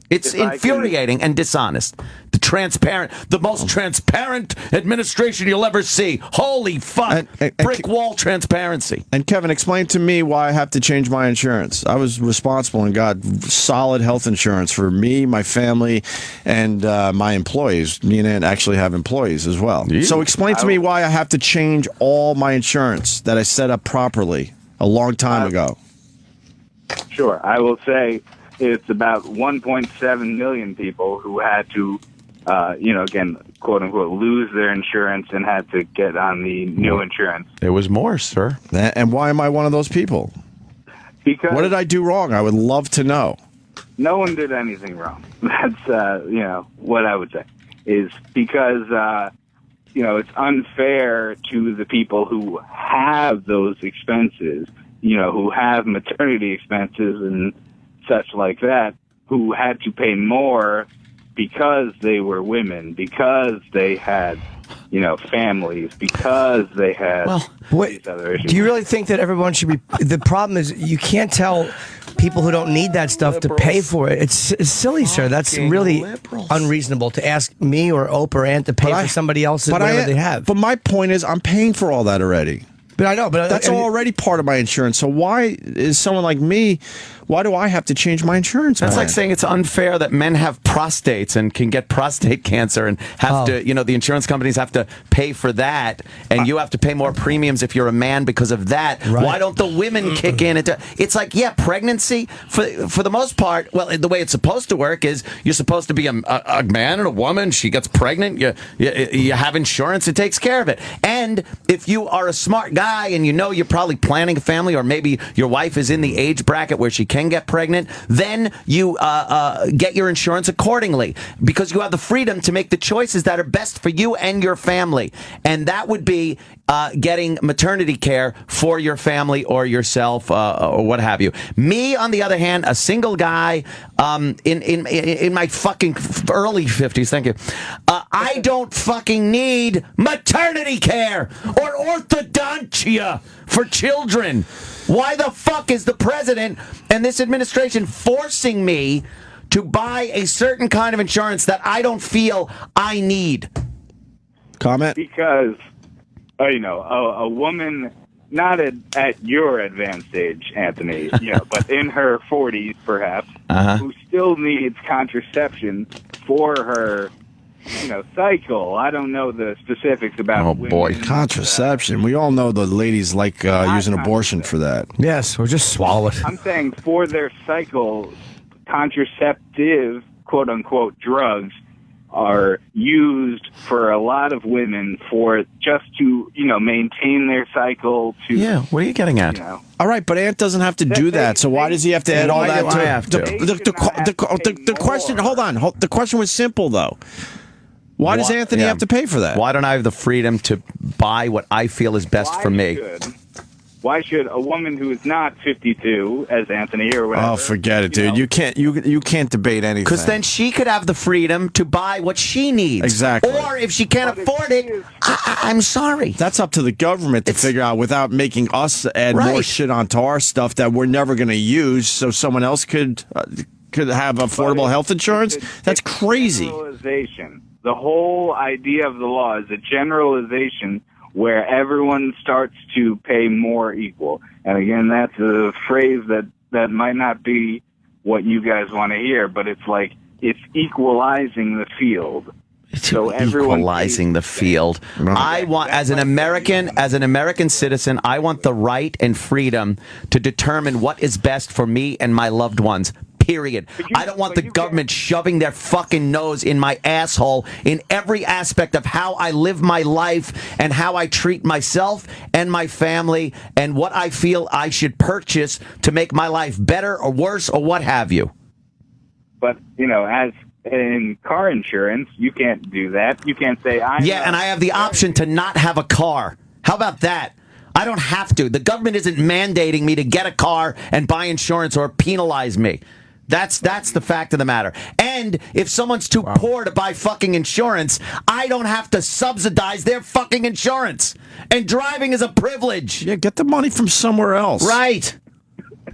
Speaker 4: It's infuriating and dishonest. The most transparent administration you'll ever see. Holy fuck. Brick wall transparency.
Speaker 3: And Kevin, explain to me why I have to change my insurance. I was responsible and got solid health insurance for me, my family, and my employees. Me and Aunt actually have employees as well. Yeah. So explain to me why I have to change all my insurance that I set up properly a long time ago.
Speaker 17: Sure. I will say it's about 1.7 million people who had to, again, quote unquote, lose their insurance and had to get on the new insurance.
Speaker 4: It was more, sir.
Speaker 3: And why am I one of those people?
Speaker 17: Because
Speaker 3: what did I do wrong? I would love to know.
Speaker 17: No one did anything wrong. That's, what I would say is because, it's unfair to the people who have those expenses, who have maternity expenses and such like that, who had to pay more because they were women, because they had, families, because they had these other issues.
Speaker 5: Do you really think that everyone should be... The problem is you can't tell people who don't need that stuff to pay for it. It's silly, sir. That's really unreasonable to ask me or Oprah or Aunt to pay for somebody else's whatever they have.
Speaker 3: But my point is I'm paying for all that already.
Speaker 5: But I know, but
Speaker 3: that's already part of my insurance. So why is someone like me? Why do I have to change my insurance?
Speaker 4: That's like saying it's unfair that men have prostates and can get prostate cancer and have to, the insurance companies have to pay for that, and you have to pay more premiums if you're a man because of that. Right. Why don't the women kick in? It's like, pregnancy for the most part. Well, the way it's supposed to work is you're supposed to be a man and a woman. She gets pregnant. You have insurance. It takes care of it. And if you are a smart guy and you're probably planning a family, or maybe your wife is in the age bracket where she can get pregnant, then you get your insurance accordingly, because you have the freedom to make the choices that are best for you and your family. And that would be getting maternity care for your family or yourself or what have you. Me, on the other hand, a single guy in my fucking early 50s, thank you, I don't fucking need maternity care or orthodontia for children. Why the fuck is the president and this administration forcing me to buy a certain kind of insurance that I don't feel I need?
Speaker 3: Comment?
Speaker 17: Because, a woman not at your advanced age, Anthony, but in her 40s perhaps, who still needs contraception for her, cycle. I don't know the specifics about women.
Speaker 3: Contraception. We all know the ladies like using abortion for that.
Speaker 5: Yes, or just swallow it.
Speaker 17: I'm saying for their cycle, contraceptive, quote-unquote, drugs are used for a lot of women for just to, maintain their cycle.
Speaker 4: What are you getting at?
Speaker 3: All right, but Ant doesn't have to do that. So why does he have to add all that?
Speaker 4: I have to.
Speaker 3: The question. Hold on. The question was simple though. Why does Anthony have to pay for that?
Speaker 4: Why don't I have the freedom to buy what I feel is best for me?
Speaker 17: Why should a woman who is not 52, as Anthony or whatever?
Speaker 3: Oh, forget it, dude. You can't debate anything.
Speaker 4: Because then she could have the freedom to buy what she needs.
Speaker 3: Exactly.
Speaker 4: Or if she can't afford it, I'm sorry.
Speaker 3: That's up to the government to figure out without making us add more shit onto our stuff that we're never going to use, so someone else could have affordable health insurance. That's crazy.
Speaker 17: Generalization. The whole idea of the law is a generalization where everyone starts to pay more equal. And again, that's a phrase that might not be what you guys want to hear, but it's like it's equalizing the field. So
Speaker 4: equalizing the field. I want, as an American citizen, I want the right and freedom to determine what is best for me and my loved ones. Period. I don't want the government shoving their fucking nose in my asshole in every aspect of how I live my life and how I treat myself and my family and what I feel I should purchase to make my life better or worse or what have you.
Speaker 17: But, as in car insurance, you can't do that. You can't say,
Speaker 4: and I have the option to not have a car. How about that? I don't have to. The government isn't mandating me to get a car and buy insurance or penalize me. That's the fact of the matter. And if someone's too poor to buy fucking insurance, I don't have to subsidize their fucking insurance. And driving is a privilege.
Speaker 3: Yeah, get the money from somewhere else.
Speaker 4: Right.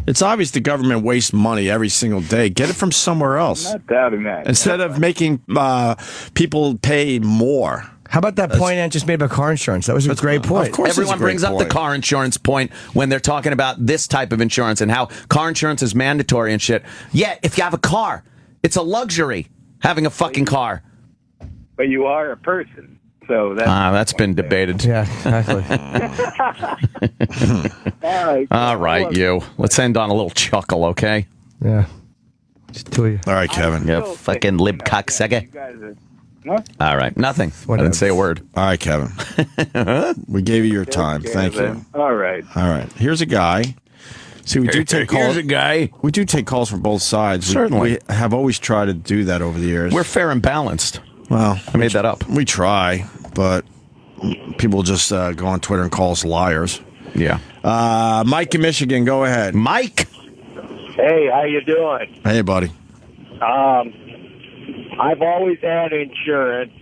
Speaker 3: It's obvious the government wastes money every single day. Get it from somewhere else.
Speaker 17: I'm not doubting that.
Speaker 3: Instead of making people pay more.
Speaker 5: How about that point Ant just made about car insurance? That was a great point.
Speaker 3: Of course,
Speaker 4: everyone brings up the car insurance point when they're talking about this type of insurance and how car insurance is mandatory and shit. Yeah, if you have a car, it's a luxury having a fucking car.
Speaker 17: But you are a person, so
Speaker 4: that's been debated.
Speaker 5: Yeah, exactly.
Speaker 17: All
Speaker 4: right, you. Let's end on a little chuckle, okay?
Speaker 5: Yeah. Just two of you.
Speaker 3: All right, Kevin.
Speaker 4: You fucking lib cocksucker. All right, nothing. I didn't say a word.
Speaker 3: All right, Kevin. We gave you your time. Thank you.
Speaker 17: All right.
Speaker 3: Here's a guy. See, we do take calls.
Speaker 4: Here's a guy.
Speaker 3: We do take calls from both sides.
Speaker 4: Certainly.
Speaker 3: We have always tried to do that over the years.
Speaker 4: We're fair and balanced.
Speaker 3: Well,
Speaker 4: I made that up.
Speaker 3: We try, but people just go on Twitter and call us liars.
Speaker 4: Yeah.
Speaker 3: Mike in Michigan, go ahead.
Speaker 4: Mike.
Speaker 18: Hey, how you doing?
Speaker 3: Hey, buddy.
Speaker 18: I've always had insurance.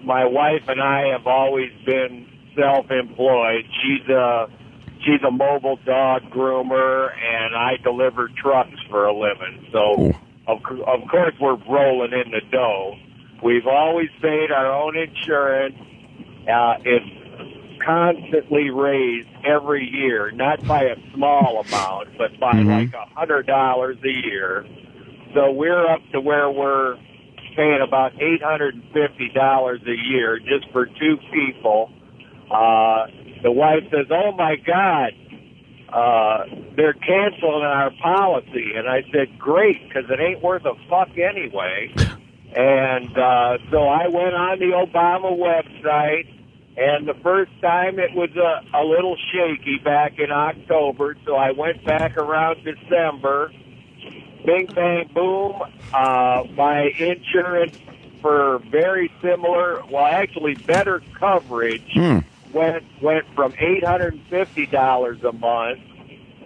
Speaker 18: My wife and I have always been self-employed. She's a mobile dog groomer, and I deliver trucks for a living. So, of course, we're rolling in the dough. We've always paid our own insurance. It's constantly raised every year, not by a small amount, but by like $100 a year. So we're up to where we're paying about $850 a year just for two people. The wife says, "Oh my God, they're canceling our policy." And I said, "Great, because it ain't worth a fuck anyway." And so I went on the Obama website, and the first time it was a little shaky back in October, so I went back around December. Bing, bang, boom. My insurance for very similar, well, actually better coverage went from $850 a month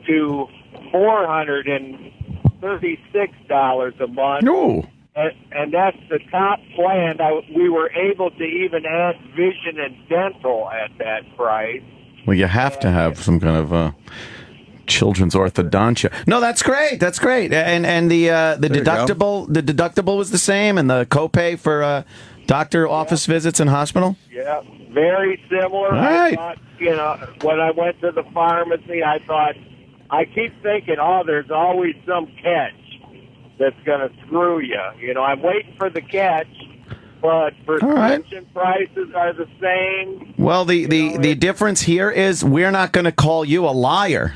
Speaker 18: to $436 a month.
Speaker 4: No.
Speaker 18: And that's the top plan. We were able to even add vision and dental at that price.
Speaker 4: Well, you have to have some kind of children's orthodontia. No, that's great. That's great. And the deductible was the same, and the copay for Doctor office visits in hospital?
Speaker 18: Yeah, very similar.
Speaker 4: All right.
Speaker 18: I thought, when I went to the pharmacy, I keep thinking, there's always some catch that's going to screw you. I'm waiting for the catch, but prescription prices are the same.
Speaker 4: Well, the difference here is we're not going to call you a liar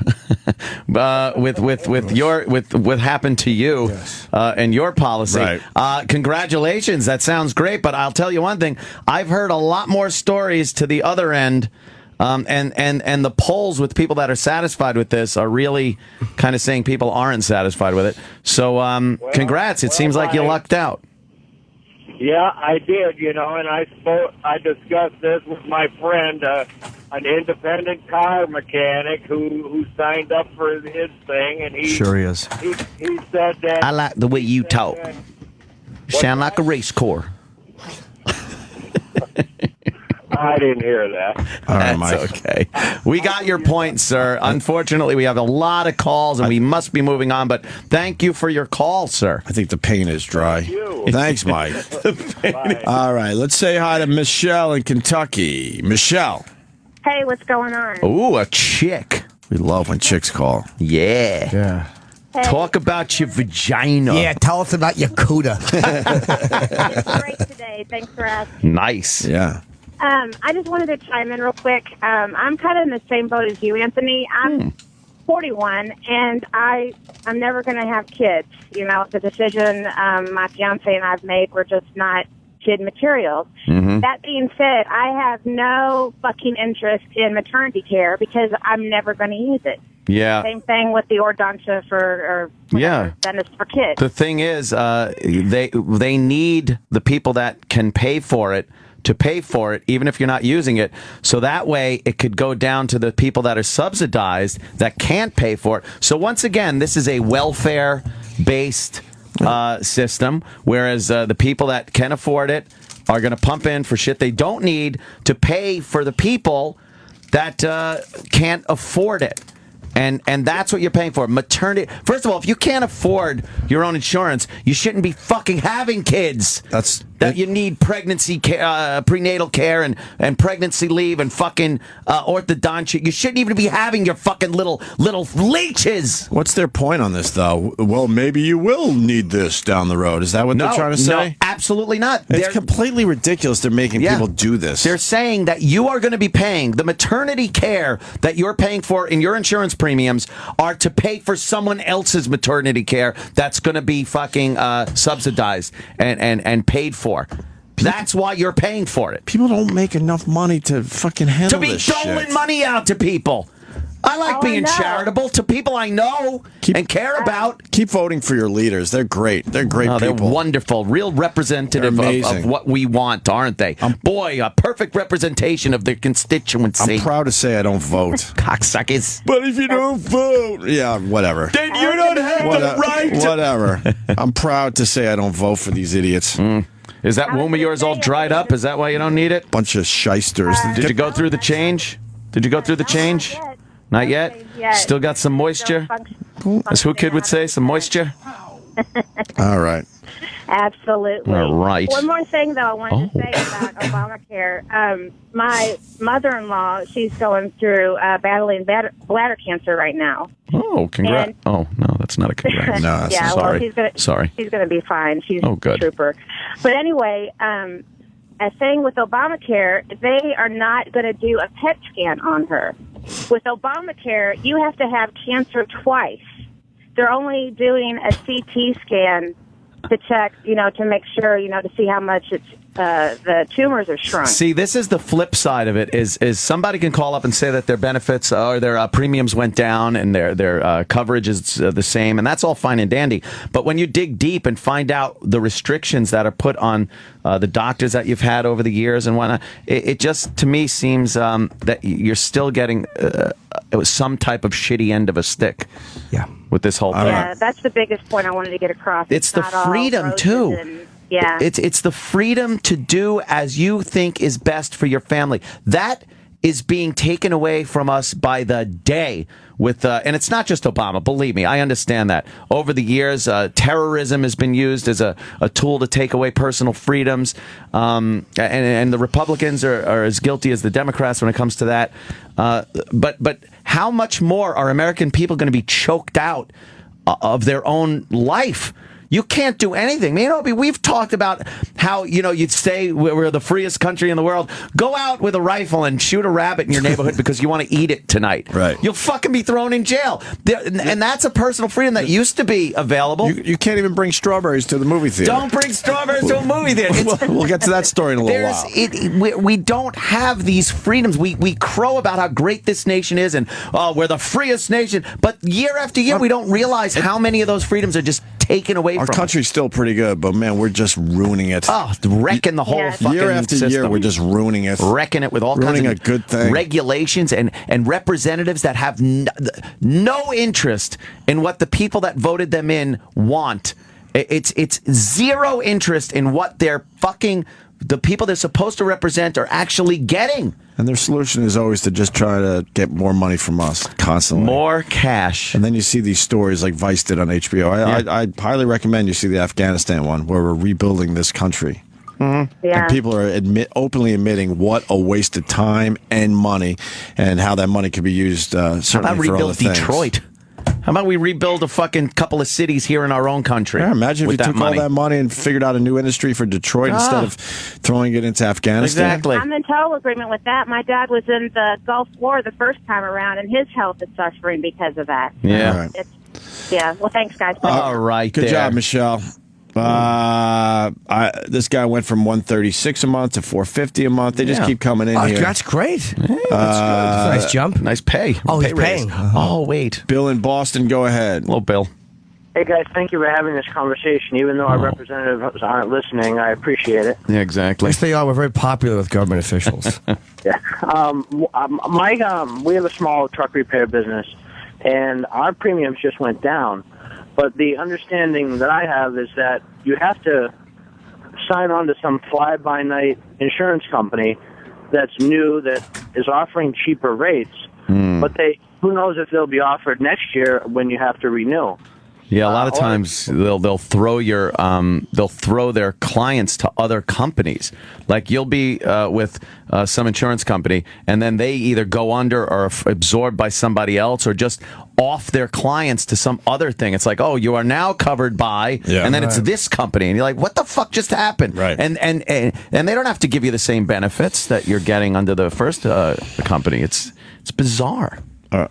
Speaker 4: with what happened to you and your policy.
Speaker 3: Right.
Speaker 4: Congratulations, that sounds great. But I'll tell you one thing: I've heard a lot more stories to the other end. And the polls with people that are satisfied with this are really kind of saying people aren't satisfied with it. So, congrats. It seems like you lucked out.
Speaker 18: Yeah, I did, and I discussed this with my friend, an independent car mechanic who signed up for his thing, and he
Speaker 7: is.
Speaker 18: He said that
Speaker 4: I like the way you talk. Sound like a race car.
Speaker 18: I didn't hear that.
Speaker 3: All right,
Speaker 4: That's
Speaker 3: Mike.
Speaker 4: okay. We got your point, sir. Unfortunately, we have a lot of calls, and we must be moving on. But thank you for your call, sir.
Speaker 3: I think the paint is dry. Thanks, Mike. All right, let's say hi to Michelle in Kentucky. Michelle.
Speaker 19: Hey, what's going on?
Speaker 4: Ooh, a chick.
Speaker 3: We love when chicks call.
Speaker 4: Yeah.
Speaker 19: Hey.
Speaker 4: Talk about your vagina.
Speaker 5: Yeah, tell us about your cuda.
Speaker 19: Great today. Thanks for asking.
Speaker 4: Nice.
Speaker 3: Yeah.
Speaker 19: I just wanted to chime in real quick. I'm kind of in the same boat as you, Anthony. I'm 41, and I'm never going to have kids. It's a decision my fiance and I've made. We're just not kid material.
Speaker 4: Mm-hmm.
Speaker 19: That being said, I have no fucking interest in maternity care because I'm never going to use it.
Speaker 4: Yeah.
Speaker 19: Same thing with the orthodontia or dentist for kids.
Speaker 4: The thing is, they need the people that can pay for it to pay for it, even if you're not using it. So that way it could go down to the people that are subsidized that can't pay for it. So once again, this is a welfare-based system, whereas the people that can afford it are going to pump in for shit they don't need to pay for the people that can't afford it. And that's what you're paying for. Maternity. First of all, if you can't afford your own insurance, you shouldn't be fucking having kids. You need pregnancy care, prenatal care, and pregnancy leave, and fucking orthodontia. You shouldn't even be having your fucking little leeches.
Speaker 3: What's their point on this, though? Well, maybe you will need this down the road. Is that what they're trying to say?
Speaker 4: No, absolutely not.
Speaker 3: It's completely ridiculous they're making people do this.
Speaker 4: They're saying that you are going to be paying the maternity care that you're paying for in your insurance premiums are to pay for someone else's maternity care that's going to be fucking subsidized and paid for. That's why you're paying for it.
Speaker 3: People don't make enough money to fucking handle this shit.
Speaker 4: To be doling money out to people. I like being charitable to people I know and care about.
Speaker 3: Keep voting for your leaders. They're great. They're great people.
Speaker 4: They're wonderful. Real representative of what we want, aren't they? Boy, a perfect representation of their constituency.
Speaker 3: I'm proud to say I don't vote.
Speaker 4: Cocksuckers.
Speaker 3: But if you don't vote, yeah, whatever.
Speaker 4: Then you don't have the right.
Speaker 3: Whatever. I'm proud to say I don't vote for these idiots.
Speaker 4: Is that womb of yours all dried up? Is that why you don't need it?
Speaker 3: Bunch of shysters.
Speaker 4: Did you go through the change? Not yet? Still got some moisture? As Who Kid would say, some moisture?
Speaker 3: All right.
Speaker 19: Absolutely.
Speaker 4: All right.
Speaker 19: One more thing, though, I wanted to say about Obamacare. My mother-in-law, she's going through battling bladder cancer right now.
Speaker 4: Oh, congrats. Oh, no, that's not a congrats.
Speaker 3: No,
Speaker 19: yeah,
Speaker 4: sorry.
Speaker 19: Well,
Speaker 4: Sorry.
Speaker 19: She's going to be fine. She's a
Speaker 4: good.
Speaker 19: trooper. But anyway, a thing with Obamacare, they are not going to do a PET scan on her. With Obamacare, you have to have cancer twice. They're only doing a CT scan to check, to make sure, to see how much the tumors are shrunk.
Speaker 4: See, this is the flip side of it. Is somebody can call up and say that their benefits or their premiums went down and their coverage is the same, and that's all fine and dandy. But when you dig deep and find out the restrictions that are put on the doctors that you've had over the years and whatnot, it just to me seems that you're still getting some type of shitty end of a stick.
Speaker 5: Yeah.
Speaker 4: With this whole thing.
Speaker 19: Yeah, that's the biggest point I wanted to get across.
Speaker 4: It's the freedom too.
Speaker 19: Yeah.
Speaker 4: It's the freedom to do as you think is best for your family. That is being taken away from us by the day with, and it's not just Obama, believe me, I understand that. Over the years, terrorism has been used as a tool to take away personal freedoms, and the Republicans are as guilty as the Democrats when it comes to that. But how much more are American people going to be choked out of their own life? You can't do anything. We've talked about how, you'd say we're the freest country in the world. Go out with a rifle and shoot a rabbit in your neighborhood because you want to eat it tonight. Right. You'll fucking be thrown in jail. And that's a personal freedom that used to be available.
Speaker 3: You can't even bring strawberries to the movie theater.
Speaker 4: Don't bring strawberries to a movie theater.
Speaker 3: We'll get to that story in a little while.
Speaker 4: We don't have these freedoms. We crow about how great this nation is and, we're the freest nation. But year after year, we don't realize how many of those freedoms are just taken away
Speaker 3: Our
Speaker 4: from
Speaker 3: country's still pretty good, but man, we're just ruining it.
Speaker 4: Oh, wrecking the whole fucking
Speaker 3: year after
Speaker 4: system.
Speaker 3: year, we're just ruining it.
Speaker 4: Wrecking it with all
Speaker 3: ruining
Speaker 4: kinds of
Speaker 3: a good thing.
Speaker 4: regulations and representatives that have no interest in what the people that voted them in want. It's zero interest in what the people they're supposed to represent are actually getting.
Speaker 3: And their solution is always to just try to get more money from us constantly.
Speaker 4: More cash.
Speaker 3: And then you see these stories like Vice did on HBO. I highly recommend you see the Afghanistan one where we're rebuilding this country. Mm-hmm. Yeah. And people are openly admitting what a waste of time and money and how that money could be used certainly
Speaker 4: How about
Speaker 3: for
Speaker 4: rebuild
Speaker 3: other things.
Speaker 4: Detroit? How about we rebuild a fucking couple of cities here in our own country?
Speaker 3: Yeah, imagine if you took
Speaker 4: money.
Speaker 3: all that money and figured out a new industry for Detroit instead of throwing it into Afghanistan.
Speaker 4: Exactly.
Speaker 19: I'm in total agreement with that. My dad was in the Gulf War the first time around, and his health is suffering because of that.
Speaker 4: Yeah.
Speaker 19: Yeah. Well, thanks, guys.
Speaker 4: All right.
Speaker 3: Good job, Michelle. This guy went from $136 a month to $450 a month. They just keep coming in here.
Speaker 5: That's great. Yeah, that's good. Nice jump.
Speaker 4: Nice pay.
Speaker 5: Oh, he's
Speaker 4: Pay raise.
Speaker 5: paying.
Speaker 4: Oh, wait.
Speaker 3: Bill in Boston, go ahead.
Speaker 4: Hello, Bill.
Speaker 20: Hey, guys, thank you for having this conversation. Even though our representatives aren't listening, I appreciate it.
Speaker 4: Yeah, exactly.
Speaker 5: Yes, they are. We're very popular with government officials.
Speaker 20: Yeah. We have a small truck repair business, and our premiums just went down. But the understanding that I have is that you have to sign on to some fly-by-night insurance company that's new, that is offering cheaper rates. But who knows if they'll be offered next year when you have to renew.
Speaker 4: Yeah, a lot of times they'll throw their clients to other companies. Like you'll be with some insurance company, and then they either go under or are absorbed by somebody else, or just off their clients to some other thing. It's like, oh, you are now covered by, and then it's this company, and you're like, what the fuck just happened? Right. And they don't have to give you the same benefits that you're getting under the first company. It's bizarre.
Speaker 20: Hang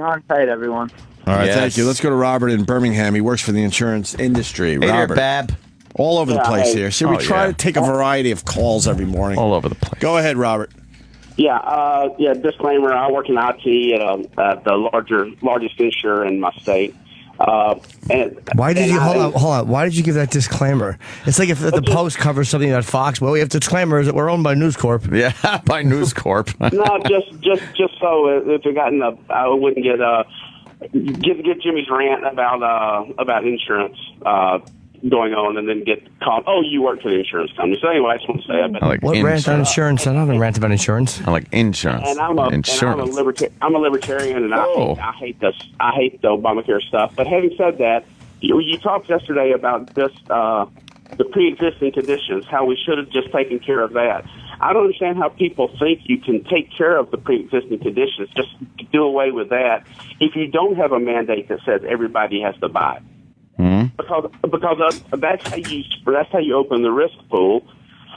Speaker 20: on tight, everyone.
Speaker 3: All right, thank you. Let's go to Robert in Birmingham. He works for the insurance industry.
Speaker 4: Hey
Speaker 3: Robert.
Speaker 4: there, Bab.
Speaker 3: All over the place here. So we try to take a variety of calls every morning.
Speaker 4: All over the place.
Speaker 3: Go ahead, Robert.
Speaker 21: Yeah, disclaimer, I work in IT at the largest insurer in my state.
Speaker 5: Why did you hold on? Why did you give that disclaimer? It's like if the Post covers something at Fox. Well, we have disclaimers that we're owned by News Corp.
Speaker 4: Yeah, by News Corp.
Speaker 21: No, just so if it got I wouldn't get Jimmy's rant about insurance going on, and then get called. Oh, you work for the insurance company. So anyway, I just want to say
Speaker 5: what rant on insurance? I don't rant about insurance.
Speaker 4: I like insurance.
Speaker 21: And I'm a libertarian, and I hate the ObamaCare stuff. But having said that, you talked yesterday about this the pre-existing conditions, how we should have just taken care of that. I don't understand how people think you can take care of the pre-existing conditions, just do away with that, if you don't have a mandate that says everybody has to buy. Because that's how you open the risk pool.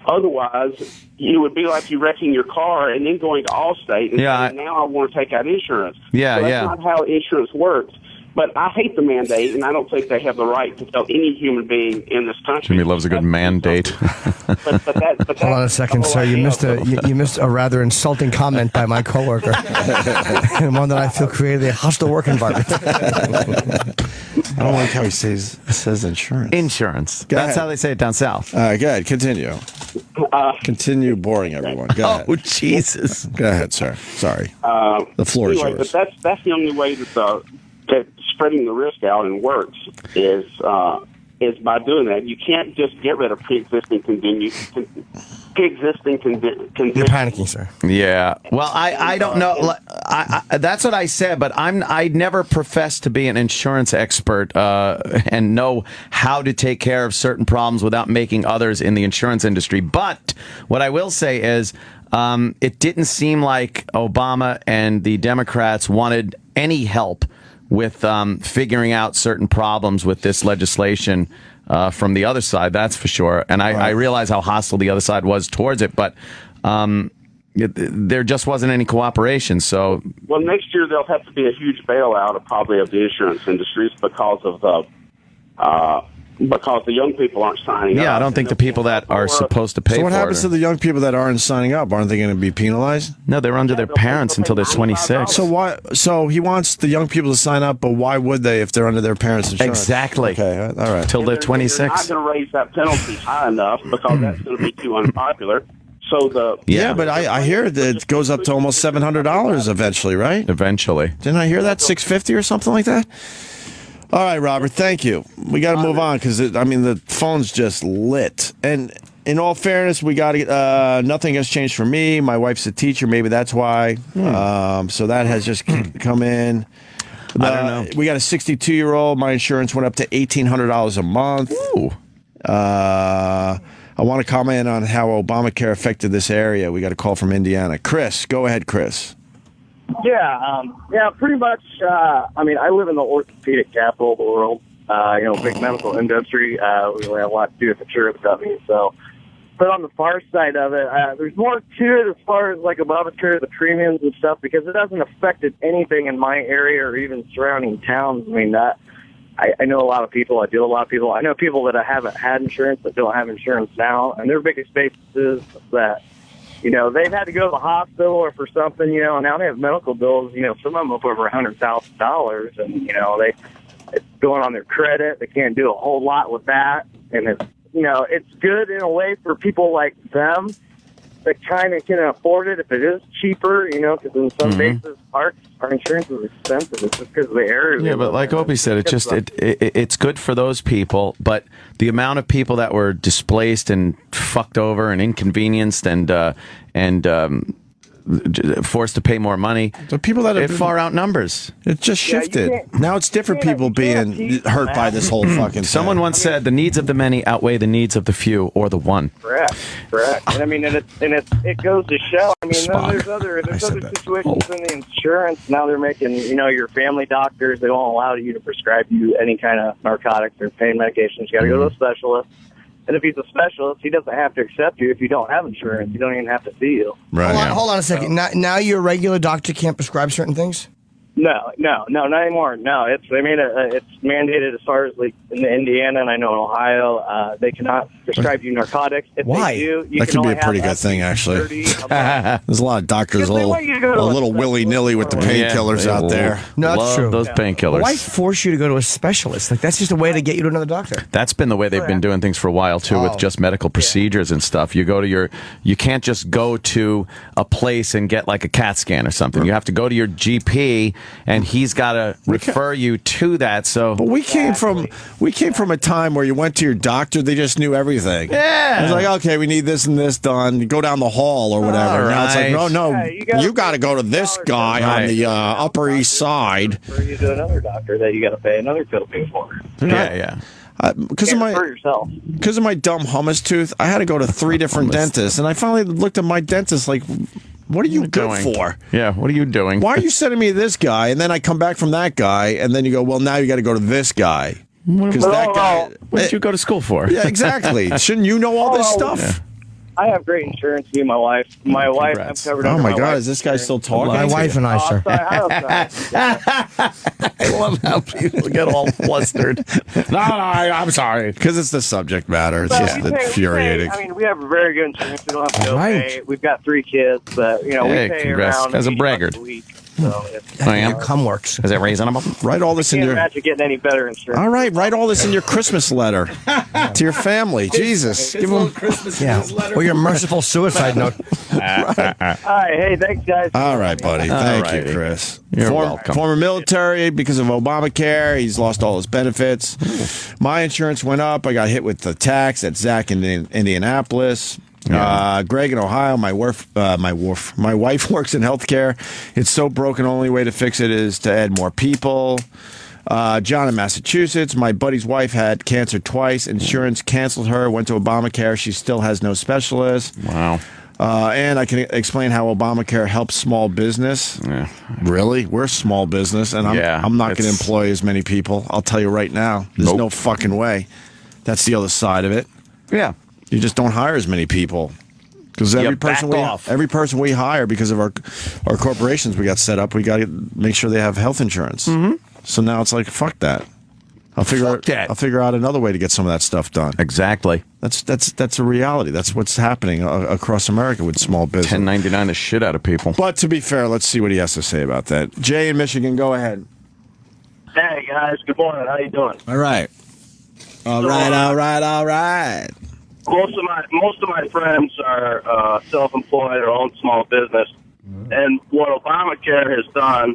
Speaker 21: Otherwise, it would be like you wrecking your car and then going to Allstate and saying, now I want to take out insurance.
Speaker 4: Yeah,
Speaker 21: that's not how insurance works. But I hate the mandate, and I don't think they have the right to tell any human being in this country.
Speaker 4: Jimmy loves a good mandate.
Speaker 5: Hold on a second, sir. You missed a rather insulting comment by my coworker, and one that I feel created a hostile work environment.
Speaker 3: I don't like how he says insurance.
Speaker 4: Insurance. That's how they say it down south.
Speaker 3: Go ahead. Continue. Continue boring everyone. Go ahead.
Speaker 4: Oh, Jesus.
Speaker 3: Go ahead, sir. Sorry. The floor is yours.
Speaker 21: But that's the only way that spreading the risk out and works is by doing that. You can't just get rid of pre-existing pre-existing conditions.
Speaker 5: You're panicking, sir.
Speaker 4: Yeah. Well, I don't know. That's what I said, but I never professed to be an insurance expert and know how to take care of certain problems without making others in the insurance industry. But what I will say is it didn't seem like Obama and the Democrats wanted any help with figuring out certain problems with this legislation from the other side, that's for sure. And I realize how hostile the other side was towards it, but there just wasn't any cooperation. So,
Speaker 21: well, next year there'll have to be a huge bailout of the insurance industries because of the young people aren't signing up.
Speaker 4: Yeah, I don't think the people that are supposed to pay for it.
Speaker 3: So what happens to the young people that aren't signing up? Aren't they going to be penalized?
Speaker 4: No, they're under their parents until they're 26.
Speaker 3: So why? So he wants the young people to sign up, but why would they if they're under their parents' insurance?
Speaker 4: Exactly.
Speaker 3: Okay, all right.
Speaker 4: Till they're 26.
Speaker 21: They're not going to raise that penalty high enough because that's going to be too unpopular. So
Speaker 3: yeah, but I hear that it goes up to almost $700 eventually, right?
Speaker 4: Eventually.
Speaker 3: Didn't I hear that $650 or something like that? All right, Robert, thank you. We got to move on because, the phone's just lit. And in all fairness, we got to nothing has changed for me. My wife's a teacher. Maybe that's why. So that has just come in.
Speaker 4: I don't know.
Speaker 3: We got a 62-year-old. My insurance went up to $1,800 a month.
Speaker 4: Ooh.
Speaker 3: I want to comment on how Obamacare affected this area. We got a call from Indiana. Chris, go ahead, Chris.
Speaker 6: Yeah, pretty much. I live in the orthopedic capital of the world. Big medical industry. We really have a lot to do with insurance companies. So, but on the far side of it, there's more to it as far as like Obamacare, the premiums and stuff, because it hasn't affected anything in my area or even surrounding towns. I know a lot of people. I deal with a lot of people. I know people that haven't had insurance that don't have insurance now, and their biggest basis is that. They've had to go to the hospital or for something, and now they have medical bills, some of them up over $100,000, and, it's going on their credit. They can't do a whole lot with that. And it's good in a way for people like them that kind of can afford it if it is cheaper, because in some cases, our insurance is expensive. It's just because of the area.
Speaker 4: Yeah, but like Opie said, it's good for those people, but the amount of people that were displaced and fucked over and inconvenienced and forced to pay more money,
Speaker 3: the people that
Speaker 4: it far outnumbers.
Speaker 3: It just shifted. Now it's different people being hurt by this whole fucking
Speaker 4: Someone once said the needs of the many outweigh the needs of the few or the one.
Speaker 6: Correct. And it goes to show. There's other situations in the insurance. Now they're making, your family doctors, they won't allow you to prescribe you any kind of narcotics or pain medications. You got to go to a specialist. And if he's a specialist, he doesn't have to accept you if you don't have insurance. He don't even have to see you.
Speaker 3: Right.
Speaker 5: Hold on a second. Now your regular doctor can't prescribe certain things?
Speaker 6: No, not anymore. No, it's mandated as far as like in Indiana and I know in Ohio, they cannot prescribe you narcotics. If
Speaker 5: Why?
Speaker 6: They do, you
Speaker 3: that
Speaker 6: can
Speaker 3: could be
Speaker 6: only
Speaker 3: a pretty
Speaker 6: have
Speaker 3: good thing, actually.
Speaker 6: 30 a
Speaker 3: There's a lot of doctors a little willy-nilly with the painkillers out there.
Speaker 5: No, that's true.
Speaker 4: Those painkillers.
Speaker 5: Why force you to go to a specialist? Like that's just a way to get you to another doctor.
Speaker 4: That's been the way they've been doing things for a while too, with just medical procedures and stuff. You can't just go to a place and get like a CAT scan or something. You have to go to your GP, and he's got to refer you to that. So,
Speaker 3: but we came from a time where you went to your doctor, they just knew everything.
Speaker 4: Yeah,
Speaker 3: it was like, okay, we need this and this done. You go down the hall or whatever. Now it's like, no, you got to go to this guy on the Upper East Side.
Speaker 6: Refer you to another doctor that you got to pay another fee for.
Speaker 4: Yeah.
Speaker 3: Because of my dumb hummus tooth, I had to go to 3 different dentists, and I finally looked at my dentist like, what are you good for?
Speaker 4: Yeah, what are you doing?
Speaker 3: Why are you sending me to this guy? And then I come back from that guy, and then you go, well, now you got to go to this guy. Because that guy.
Speaker 4: What did you go to school for?
Speaker 3: Yeah, exactly. Shouldn't you know all this stuff?
Speaker 6: Yeah. I have great insurance. Me and my wife. My wife, I'm covered.
Speaker 3: Oh my God, is this guy still talking?
Speaker 5: My wife and I, sir.
Speaker 4: I love how people get all flustered. No, I'm sorry.
Speaker 3: Because it's the subject matter. It's just infuriating.
Speaker 6: We have a very good insurance. We don't have to pay. We've got 3 kids, but we pay around
Speaker 4: as a braggart.
Speaker 6: $80 a week. So
Speaker 5: your cum works.
Speaker 4: Is that reasonable?
Speaker 3: Write all this in your.
Speaker 6: Imagine getting any better insurance.
Speaker 3: All right, write all this in your Christmas letter to your family. Jesus,
Speaker 6: give them Christmas
Speaker 5: letter. Or your merciful suicide note.
Speaker 6: All right, hey, thanks, guys.
Speaker 3: All right, buddy. Thank you, Chris.
Speaker 4: You're welcome.
Speaker 3: Former military because of Obamacare. He's lost all his benefits. My insurance went up. I got hit with the tax at Zach in Indianapolis. Greg in Ohio, my wife works in healthcare. It's so broken. Only way to fix it is to add more people. John in Massachusetts, my buddy's wife had cancer twice. Insurance canceled her. Went to Obamacare. She still has no specialist.
Speaker 4: Wow.
Speaker 3: And I can explain how Obamacare helps small business.
Speaker 4: Yeah.
Speaker 3: Really? We're small business, and I'm not going to employ as many people. I'll tell you right now. There's no fucking way. That's the other side of it.
Speaker 4: Yeah.
Speaker 3: You just don't hire as many people. Because every person we hire, because of our corporations we got set up, we got to make sure they have health insurance. Mm-hmm. So now it's like, fuck that. I'll figure out another way to get some of that stuff done.
Speaker 4: Exactly.
Speaker 3: That's a reality. That's what's happening across America with small business.
Speaker 4: 1099 the shit out of people.
Speaker 3: But to be fair, let's see what he has to say about that. Jay in Michigan, go ahead.
Speaker 9: Hey guys, good morning. How you doing?
Speaker 3: All right. All right.
Speaker 9: Most of my friends are self-employed or own small business, and what Obamacare has done,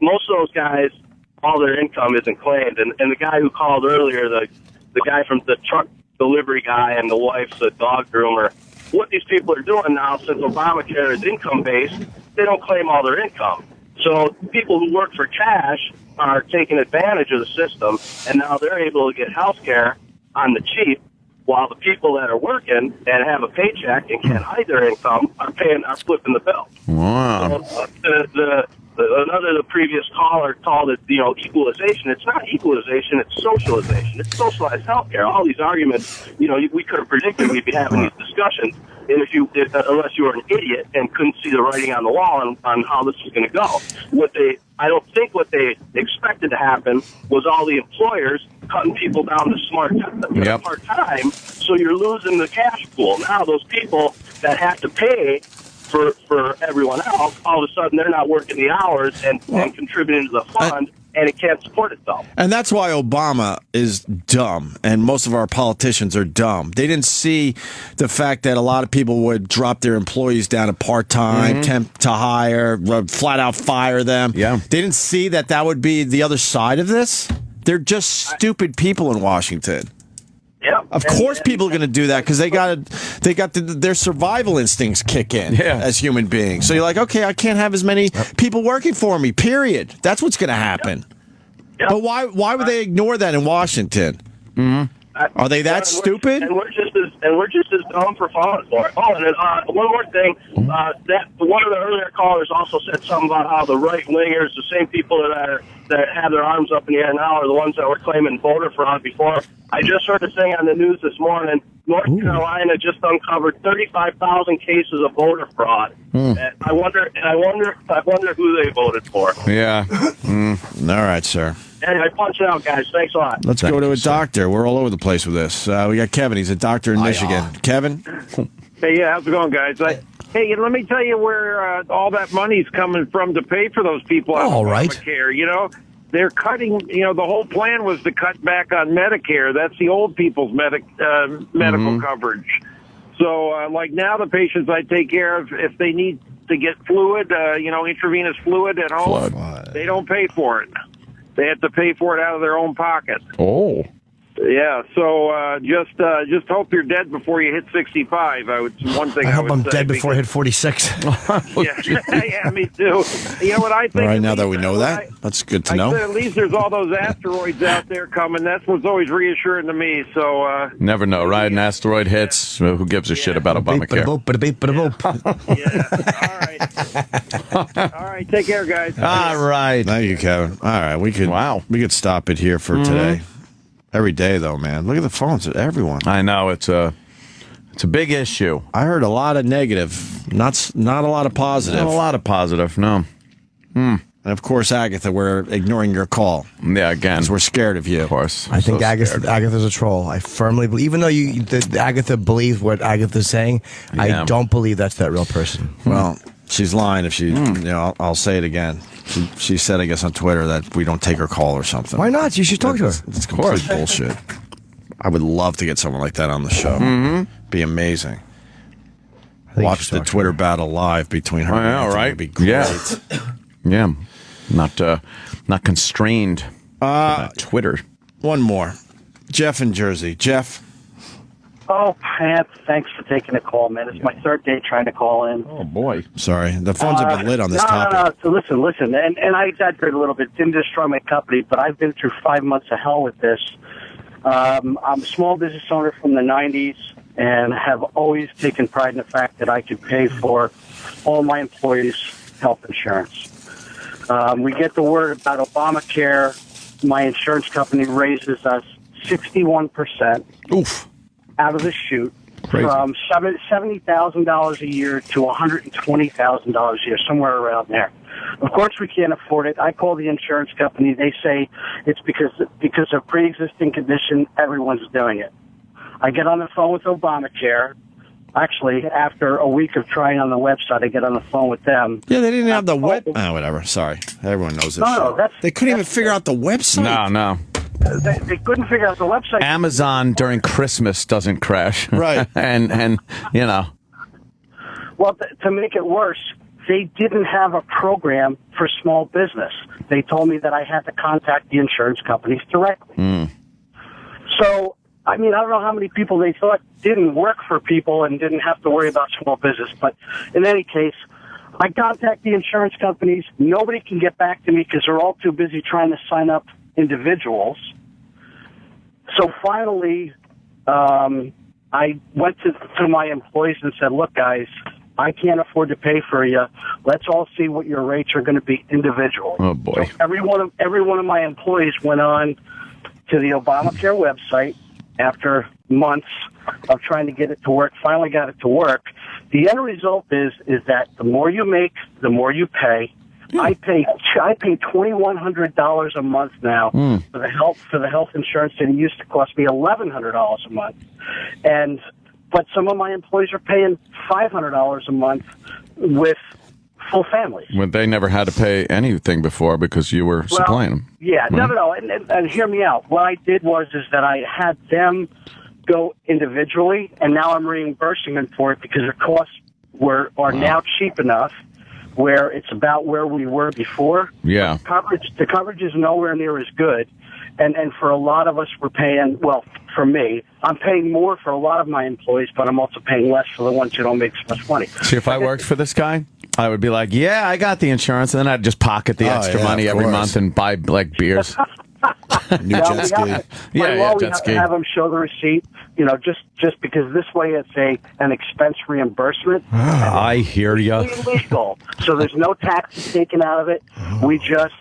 Speaker 9: most of those guys, all their income isn't claimed. And the guy who called earlier, the guy from the truck delivery guy and the wife's a dog groomer, what these people are doing now, since Obamacare is income-based, they don't claim all their income. So people who work for cash are taking advantage of the system, and now they're able to get health care on the cheap, while the people that are working and have a paycheck and can't hide their income are flipping the bill.
Speaker 4: Wow.
Speaker 9: So, the previous caller called it, equalization. It's not equalization, it's socialization. It's socialized healthcare. All these arguments, we could have predicted we'd be having these discussions unless you were an idiot and couldn't see the writing on the wall on how this was going to go. I don't think what they expected to happen was all the employers cutting people down to part-time, so you're losing the cash pool. Now those people that have to pay for everyone else, all of a sudden they're not working the hours and contributing to the fund, and it can't support itself.
Speaker 3: And that's why Obama is dumb, and most of our politicians are dumb. They didn't see the fact that a lot of people would drop their employees down to part-time, temp to hire, flat out fire them.
Speaker 4: Yeah.
Speaker 3: They didn't see that would be the other side of this. They're just stupid people in Washington.
Speaker 9: Yep.
Speaker 3: Of course, people are going to do that because they got their survival instincts kick in as human beings. So you're like, okay, I can't have as many people working for me. Period. That's what's going to happen.
Speaker 9: Yep.
Speaker 3: But why would they ignore that in Washington? Mm-hmm. Are they that stupid?
Speaker 9: And we're just as dumb for falling for it. Oh, and then, one more thing. That one of the earlier callers also said something about how the right wingers, the same people that have their arms up in the air now, are the ones that were claiming voter fraud before. I just heard a thing on the news this morning. North Carolina just uncovered 35,000 cases of voter fraud. And I wonder who they voted for.
Speaker 4: Yeah.
Speaker 3: All right, sir.
Speaker 9: Anyway, punch it out, guys. Thanks a lot.
Speaker 3: Let's go to a doctor. We're all over the place with this. We got Kevin. He's a doctor in Michigan. Kevin?
Speaker 22: Hey, yeah, how's it going, guys? Hey, let me tell you where all that money's coming from to pay for those people on Obamacare. They're cutting, the whole plan was to cut back on Medicare. That's the old people's medical coverage. So, like now the patients I take care of, if they need to get fluid, intravenous fluid at home, they don't pay for it. They have to pay for it out of their own pocket.
Speaker 4: Oh.
Speaker 22: Yeah, so just hope you're dead before you hit 65. One thing
Speaker 5: I hope I'm
Speaker 22: say,
Speaker 5: dead before I hit 46.
Speaker 22: yeah, me too. You know what I think?
Speaker 3: All right, now that we know that, that's good to know.
Speaker 22: At least there's all those asteroids out there coming. That's what's always reassuring to me. So
Speaker 4: never know, right? An asteroid hits. Who gives a shit about Obamacare?
Speaker 22: All right, take care, guys.
Speaker 4: All right.
Speaker 3: Thank you, Kevin. All right, we could stop it here for today. Every day, though, man. Look at the phones. Everyone.
Speaker 4: I know it's a big issue.
Speaker 3: I heard a lot of negative, not a lot of positive.
Speaker 4: Not a lot of positive. No.
Speaker 3: And of course, Agatha, we're ignoring your call.
Speaker 4: Yeah, again,
Speaker 3: because we're scared of you.
Speaker 4: Of course.
Speaker 5: I think Agatha's a troll. I firmly believe, even though Agatha believes what Agatha's saying, I don't believe that's that real person.
Speaker 3: Well, she's lying if she. I'll say it again. She said, I guess, on Twitter that we don't take her call or something.
Speaker 5: Why not? You should talk to her.
Speaker 3: It's complete bullshit. I would love to get someone like that on the show. Be amazing. Watch the Twitter battle live between her and Anthony.
Speaker 4: Right?
Speaker 3: It'd be great.
Speaker 4: Yeah. Not constrained by Twitter.
Speaker 3: One more. Jeff in Jersey. Jeff?
Speaker 10: Oh, Pat, thanks for taking the call, man. It's my third day trying to call in.
Speaker 3: Oh, boy. Sorry. The phones have been lit on this topic.
Speaker 10: No. So listen. And I exaggerate a little bit. Didn't destroy my company, but I've been through 5 months of hell with this. I'm a small business owner from the 90s and have always taken pride in the fact that I could pay for all my employees' health insurance. We get the word about Obamacare. My insurance company raises us 61%.
Speaker 3: Oof.
Speaker 10: Out of the chute.
Speaker 3: Crazy.
Speaker 10: From $70,000 a year to $120,000 a year, somewhere around there. Of course, we can't afford it. I call the insurance company. They say it's because of pre-existing condition, everyone's doing it. I get on the phone with Obamacare. Actually, after a week of trying on the website, I get on the phone with them.
Speaker 3: Yeah, they didn't have the web. Oh, whatever. Sorry. Everyone knows this.
Speaker 10: No,
Speaker 3: they couldn't even figure out the website.
Speaker 4: No.
Speaker 10: They couldn't figure out the website.
Speaker 4: Amazon during Christmas doesn't crash.
Speaker 3: Right.
Speaker 4: and you know.
Speaker 10: Well, to make it worse, they didn't have a program for small business. They told me that I had to contact the insurance companies directly. So, I mean, I don't know how many people they thought didn't work for people and didn't have to worry about small business. But in any case, I contact the insurance companies. Nobody can get back to me because they're all too busy trying to sign up individuals. So finally, I went to my employees and said, look, guys, I can't afford to pay for you. Let's all see what your rates are going to be individually.
Speaker 4: Oh, boy.
Speaker 10: So every one of my employees went on to the Obamacare website after months of trying to get it to work, finally got it to work. The end result is that the more you make, the more you pay. I pay $2,100 a month now for the health insurance that it used to cost me $1,100 a month, but some of my employees are paying $500 a month with full families.
Speaker 4: Well, they never had to pay anything before because you were supplying them.
Speaker 10: Yeah,
Speaker 4: right?
Speaker 10: no, and hear me out. What I did was that I had them go individually, and now I'm reimbursing them for it because their costs are now cheap enough where it's about where we were before.
Speaker 4: Yeah.
Speaker 10: The coverage is nowhere near as good. And for a lot of us, we're paying, well, for me, I'm paying more for a lot of my employees, but I'm also paying less for the ones who don't make so much money.
Speaker 4: See, if I worked for this guy, I would be like, yeah, I got the insurance, and then I'd just pocket the extra money every month and buy, like, beers.
Speaker 3: New jet ski.
Speaker 10: We have to have them show the receipt, just because this way it's an expense reimbursement.
Speaker 4: I hear you.
Speaker 10: It's illegal, so there's no taxes taken out of it. We just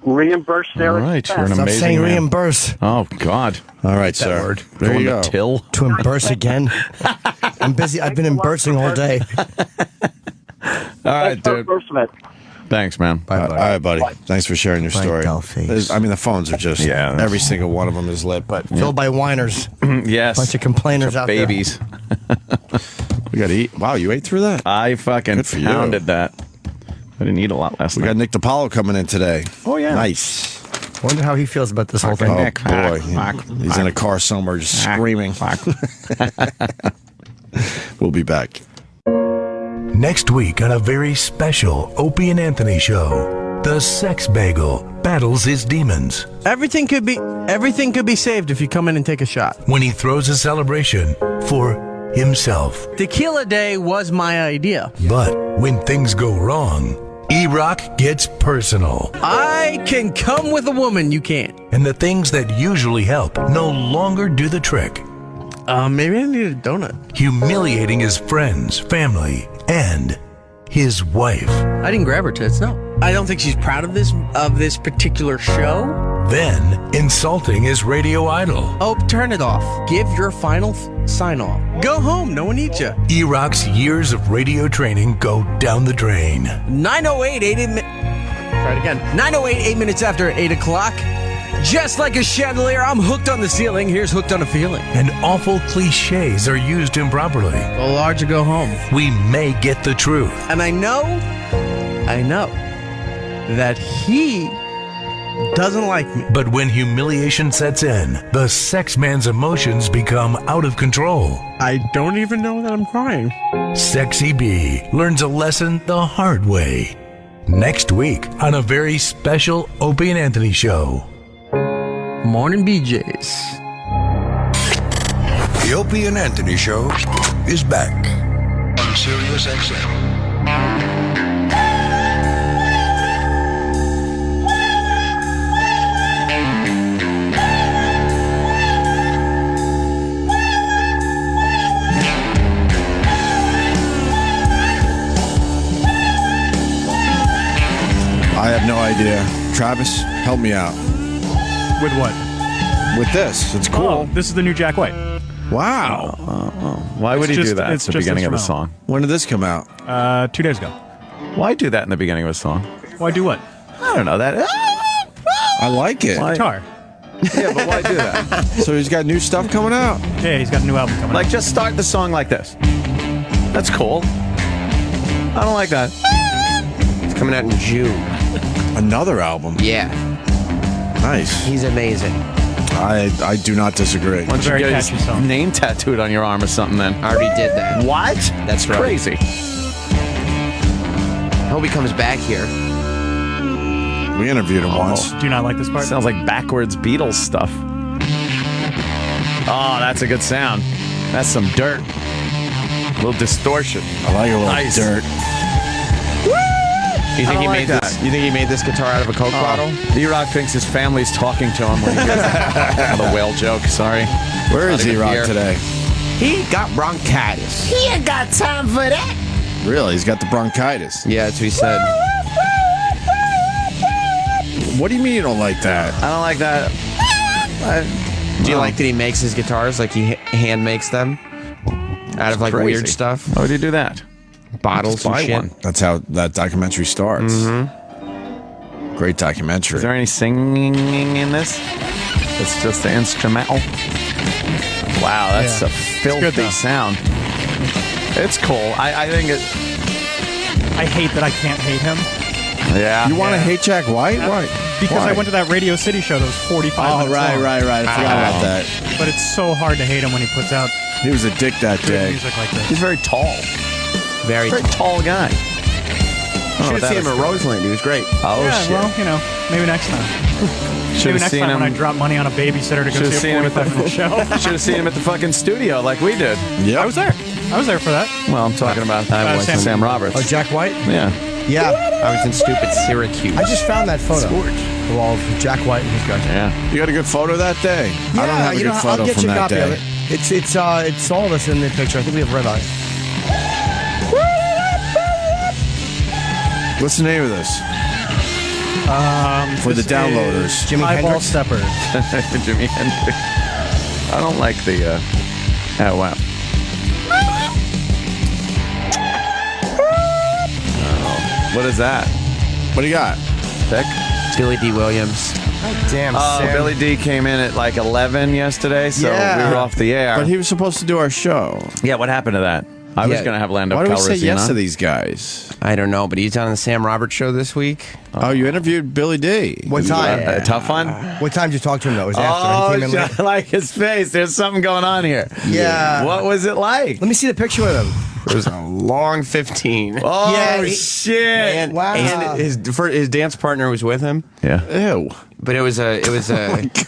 Speaker 10: reimburse their expense.
Speaker 4: You're an
Speaker 5: Stop
Speaker 4: amazing
Speaker 5: saying
Speaker 4: man.
Speaker 5: reimburse.
Speaker 4: Oh, God.
Speaker 3: All right, sir.
Speaker 4: Word.
Speaker 3: There
Speaker 4: Going
Speaker 3: you
Speaker 4: to
Speaker 3: go.
Speaker 4: till.
Speaker 5: To imburse again. I'm busy. I've been imbursing all day.
Speaker 4: All right, dude.
Speaker 10: Reimbursement.
Speaker 4: Thanks, man.
Speaker 3: Bye, all right, buddy. Thanks for sharing your story.
Speaker 5: Dollface.
Speaker 3: I mean, the phones are just, every single one of them is lit, but
Speaker 5: Filled by whiners.
Speaker 4: Yes.
Speaker 5: Bunch of complainers out
Speaker 4: babies.
Speaker 3: we got to eat. Wow, you ate through that?
Speaker 4: I fucking
Speaker 3: Good for you.
Speaker 4: pounded that. I didn't eat a lot last
Speaker 3: We
Speaker 4: night.
Speaker 3: got Nick DiPaolo coming in today.
Speaker 4: Oh, yeah.
Speaker 3: Nice.
Speaker 5: Wonder how he feels about this whole thing.
Speaker 3: Oh, boy. He's in a car somewhere just screaming. We'll be back.
Speaker 11: Next week on a very special Opie and Anthony show, the sex bagel battles his demons.
Speaker 23: Everything could be saved if you come in and take a shot.
Speaker 11: When he throws a celebration for himself.
Speaker 23: Tequila Day was my idea.
Speaker 11: But when things go wrong, E-Rock gets personal.
Speaker 23: I can come with a woman, you can't.
Speaker 11: And the things that usually help no longer do the trick.
Speaker 23: Maybe I need a donut.
Speaker 11: Humiliating his friends, family, and his wife.
Speaker 23: I didn't grab her tits, no. I don't think she's proud of this particular show.
Speaker 11: Then insulting his radio idol.
Speaker 23: Oh, turn it off. Give your final sign off. Go home, no one needs you.
Speaker 11: E-Rock's years of radio training go down the drain.
Speaker 23: 9:08, 8 minutes after 8 o'clock. Just like a chandelier, I'm hooked on the ceiling. Here's hooked on a feeling.
Speaker 11: And awful cliches are used improperly.
Speaker 23: Go large or go home.
Speaker 11: We may get the truth.
Speaker 23: And I know that he doesn't like me.
Speaker 11: But when humiliation sets in, the sex man's emotions become out of control.
Speaker 23: I don't even know that I'm crying.
Speaker 11: Sexy B learns a lesson the hard way. Next week on a very special Opie and Anthony show.
Speaker 23: Morning BJs.
Speaker 1: The Opie and Anthony Show is back on Sirius XM.
Speaker 3: I have no idea. Travis, help me out.
Speaker 16: With what?
Speaker 3: With this. It's cool.
Speaker 16: Oh, this is the new Jack White.
Speaker 3: Wow.
Speaker 4: Why would he do that at
Speaker 16: It's
Speaker 4: the
Speaker 16: just
Speaker 4: beginning of the
Speaker 16: instrumental.
Speaker 4: song?
Speaker 3: When did this come out?
Speaker 16: 2 days ago.
Speaker 4: Why do that in the beginning of a song?
Speaker 16: Why do what?
Speaker 4: I don't know that.
Speaker 3: I like it.
Speaker 16: Guitar.
Speaker 4: Yeah, but why do that?
Speaker 3: So he's got new stuff coming out.
Speaker 16: Yeah, he's got a new album coming
Speaker 4: Like,
Speaker 16: out.
Speaker 4: just start the song like this. That's cool. I don't like that.
Speaker 2: It's coming out in June.
Speaker 3: Another album.
Speaker 2: Yeah.
Speaker 3: Nice.
Speaker 2: He's amazing.
Speaker 3: I do not disagree.
Speaker 4: Why don't you
Speaker 16: Very
Speaker 4: get
Speaker 16: catchy
Speaker 4: his
Speaker 16: song.
Speaker 4: name tattooed on your arm or something then?
Speaker 2: I already did that.
Speaker 4: What?
Speaker 2: That's right.
Speaker 4: Crazy.
Speaker 2: I hope he comes back here.
Speaker 3: We interviewed him once.
Speaker 16: Do you not like this part?
Speaker 4: Sounds like backwards Beatles stuff. Oh, that's a good sound. That's some dirt. A little distortion.
Speaker 3: I like a little
Speaker 4: Nice.
Speaker 3: dirt.
Speaker 2: You think
Speaker 4: I
Speaker 2: he
Speaker 4: don't
Speaker 2: made
Speaker 4: like
Speaker 2: this?
Speaker 4: that.
Speaker 2: You think he made this guitar out of a Coke bottle?
Speaker 4: E-Rock thinks his family's talking to him when he gets the whale joke. Sorry.
Speaker 3: Where is
Speaker 2: Not even
Speaker 3: E-Rock
Speaker 2: here.
Speaker 3: today?
Speaker 2: He got bronchitis.
Speaker 12: He ain't got time for that.
Speaker 3: Really? He's got the bronchitis.
Speaker 2: Yeah, that's what he said.
Speaker 3: What do you mean you don't like that?
Speaker 4: I don't like that.
Speaker 2: Do you like that he makes his guitars like he hand makes them out of like
Speaker 4: Crazy.
Speaker 2: weird stuff?
Speaker 4: Why would you do that?
Speaker 2: Bottles and
Speaker 4: buy
Speaker 2: shit.
Speaker 4: one.
Speaker 3: That's how that documentary starts. Great documentary.
Speaker 4: Is there any singing in this? It's just the instrumental. Wow, that's
Speaker 16: Yeah.
Speaker 4: a
Speaker 16: It's
Speaker 4: filthy
Speaker 16: good, though.
Speaker 4: sound. It's cool. I think it.
Speaker 16: I hate that I can't hate him.
Speaker 4: Yeah.
Speaker 3: You want to hate Jack White? Why?
Speaker 16: Because
Speaker 3: Why?
Speaker 16: I went to that Radio City show that was 45
Speaker 3: Oh,
Speaker 16: minutes
Speaker 3: right.
Speaker 16: long.
Speaker 3: I forgot about that.
Speaker 16: But it's so hard to hate him when he puts out
Speaker 3: He was a dick that
Speaker 16: good
Speaker 3: day.
Speaker 16: music like this.
Speaker 4: He's very tall.
Speaker 2: Very.
Speaker 4: Very tall guy.
Speaker 2: Should have seen him at Roseland. He was great.
Speaker 4: Oh,
Speaker 16: Yeah,
Speaker 4: shit.
Speaker 16: well, maybe next time.
Speaker 4: Should
Speaker 16: Maybe
Speaker 4: have
Speaker 16: next
Speaker 4: seen
Speaker 16: time
Speaker 4: him.
Speaker 16: when I drop money on a babysitter to go
Speaker 4: Should have
Speaker 16: see
Speaker 4: seen
Speaker 16: a
Speaker 4: him at
Speaker 16: 45-minute show.
Speaker 4: Should have seen him at the fucking studio like we did.
Speaker 3: Yep.
Speaker 16: I was there. I was there for that.
Speaker 4: Well, I'm talking about Sam Roberts.
Speaker 5: Oh, Jack White?
Speaker 4: Yeah.
Speaker 5: Yeah.
Speaker 2: I was in stupid Syracuse.
Speaker 5: I just found that photo of all of Jack White and his guys.
Speaker 4: Yeah.
Speaker 3: You got a good photo that day?
Speaker 5: Yeah,
Speaker 3: I don't have a good photo
Speaker 5: I'll get
Speaker 3: from
Speaker 5: you a
Speaker 3: that
Speaker 5: copy of
Speaker 3: day.
Speaker 5: it. It's all of us in the picture. I think we have red eyes.
Speaker 3: What's the name of this? For the
Speaker 16: This
Speaker 3: downloaders.
Speaker 16: is
Speaker 5: Jimi
Speaker 16: Highball
Speaker 5: Hendrix?
Speaker 16: Stepper.
Speaker 4: Jimi Hendrix. I don't like the. Oh, wow. What is that?
Speaker 3: What do you got?
Speaker 4: Vic?
Speaker 2: Billy Dee Williams.
Speaker 5: Damn,
Speaker 4: Oh,
Speaker 5: Sam.
Speaker 4: Billy D came in at like 11 yesterday, so
Speaker 5: Yeah.
Speaker 4: we were off the air.
Speaker 3: But he was supposed to do our show.
Speaker 4: Yeah, what happened to that? I was
Speaker 2: Yeah.
Speaker 4: going to have Lando
Speaker 3: Why do we say
Speaker 4: Calrissian
Speaker 3: yes
Speaker 4: on.
Speaker 3: to these guys?
Speaker 2: I don't know, but he's on the Sam Roberts show this week.
Speaker 3: Oh, you interviewed Billy D.
Speaker 5: What time?
Speaker 4: A tough one?
Speaker 5: What time did you talk to him, though? It was after. He came in late.
Speaker 4: I like his face. There's something going on here.
Speaker 5: Yeah.
Speaker 4: What was it like?
Speaker 5: Let me see the picture with him.
Speaker 2: It was a long 15.
Speaker 4: Oh,
Speaker 5: Yeah,
Speaker 4: shit.
Speaker 2: And,
Speaker 5: Wow.
Speaker 2: and his dance partner was with him,
Speaker 4: Yeah.
Speaker 3: Ew.
Speaker 2: but it was a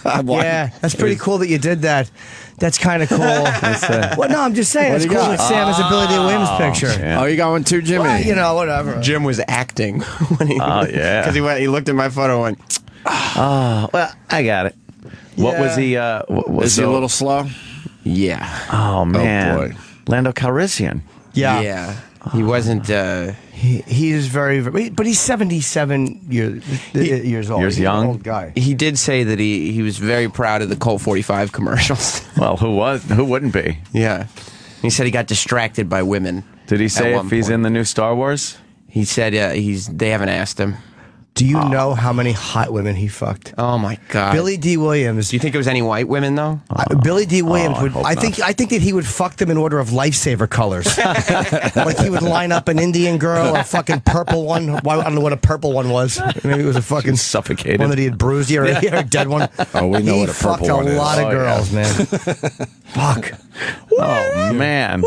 Speaker 3: God, why?
Speaker 5: Yeah, that's pretty cool that you did that. That's kind of cool. Well, no, I'm just saying.
Speaker 3: What
Speaker 5: It's
Speaker 3: do you
Speaker 5: cool
Speaker 3: got?
Speaker 5: that Sam has a Billy Dee Williams picture.
Speaker 4: Yeah.
Speaker 3: Oh, you got one too, Jimmy?
Speaker 5: Well, you know, whatever.
Speaker 2: Jim was acting when he.
Speaker 4: Oh, yeah.
Speaker 2: Because he looked at my photo and went,
Speaker 4: Oh, well, I got it. What was he?
Speaker 3: Was he a little slow?
Speaker 2: yeah,
Speaker 4: Oh, man.
Speaker 3: boy.
Speaker 4: Lando Calrissian.
Speaker 5: Yeah.
Speaker 2: yeah. He wasn't.
Speaker 5: He is very, but he's 77 years old.
Speaker 4: Years
Speaker 5: He's
Speaker 4: young?
Speaker 5: an old guy.
Speaker 2: He did say that he was very proud of the Colt 45 commercials.
Speaker 4: Well, who wouldn't be?
Speaker 2: Yeah. He said he got distracted by women.
Speaker 4: Did he say
Speaker 2: one
Speaker 4: if he's
Speaker 2: point.
Speaker 4: in the new Star Wars?
Speaker 2: He said they haven't asked him.
Speaker 5: Do you know how many hot women he fucked?
Speaker 2: Oh my God.
Speaker 5: Billy Dee Williams.
Speaker 2: Do you think it was any white women though?
Speaker 5: Billy Dee Williams
Speaker 4: I
Speaker 5: would.
Speaker 4: hope
Speaker 5: I think that he would fuck them in order of lifesaver colors. Like he would line up an Indian girl, a fucking purple one. I don't know what a purple one was. Maybe it was a fucking
Speaker 4: suffocated
Speaker 5: one that he had bruised. Yeah, or a dead one.
Speaker 3: Oh, we know
Speaker 5: he
Speaker 3: what a purple
Speaker 5: fucked
Speaker 3: one
Speaker 5: a
Speaker 3: is.
Speaker 5: lot of
Speaker 4: Oh,
Speaker 5: girls, man. Fuck.
Speaker 4: Oh, man.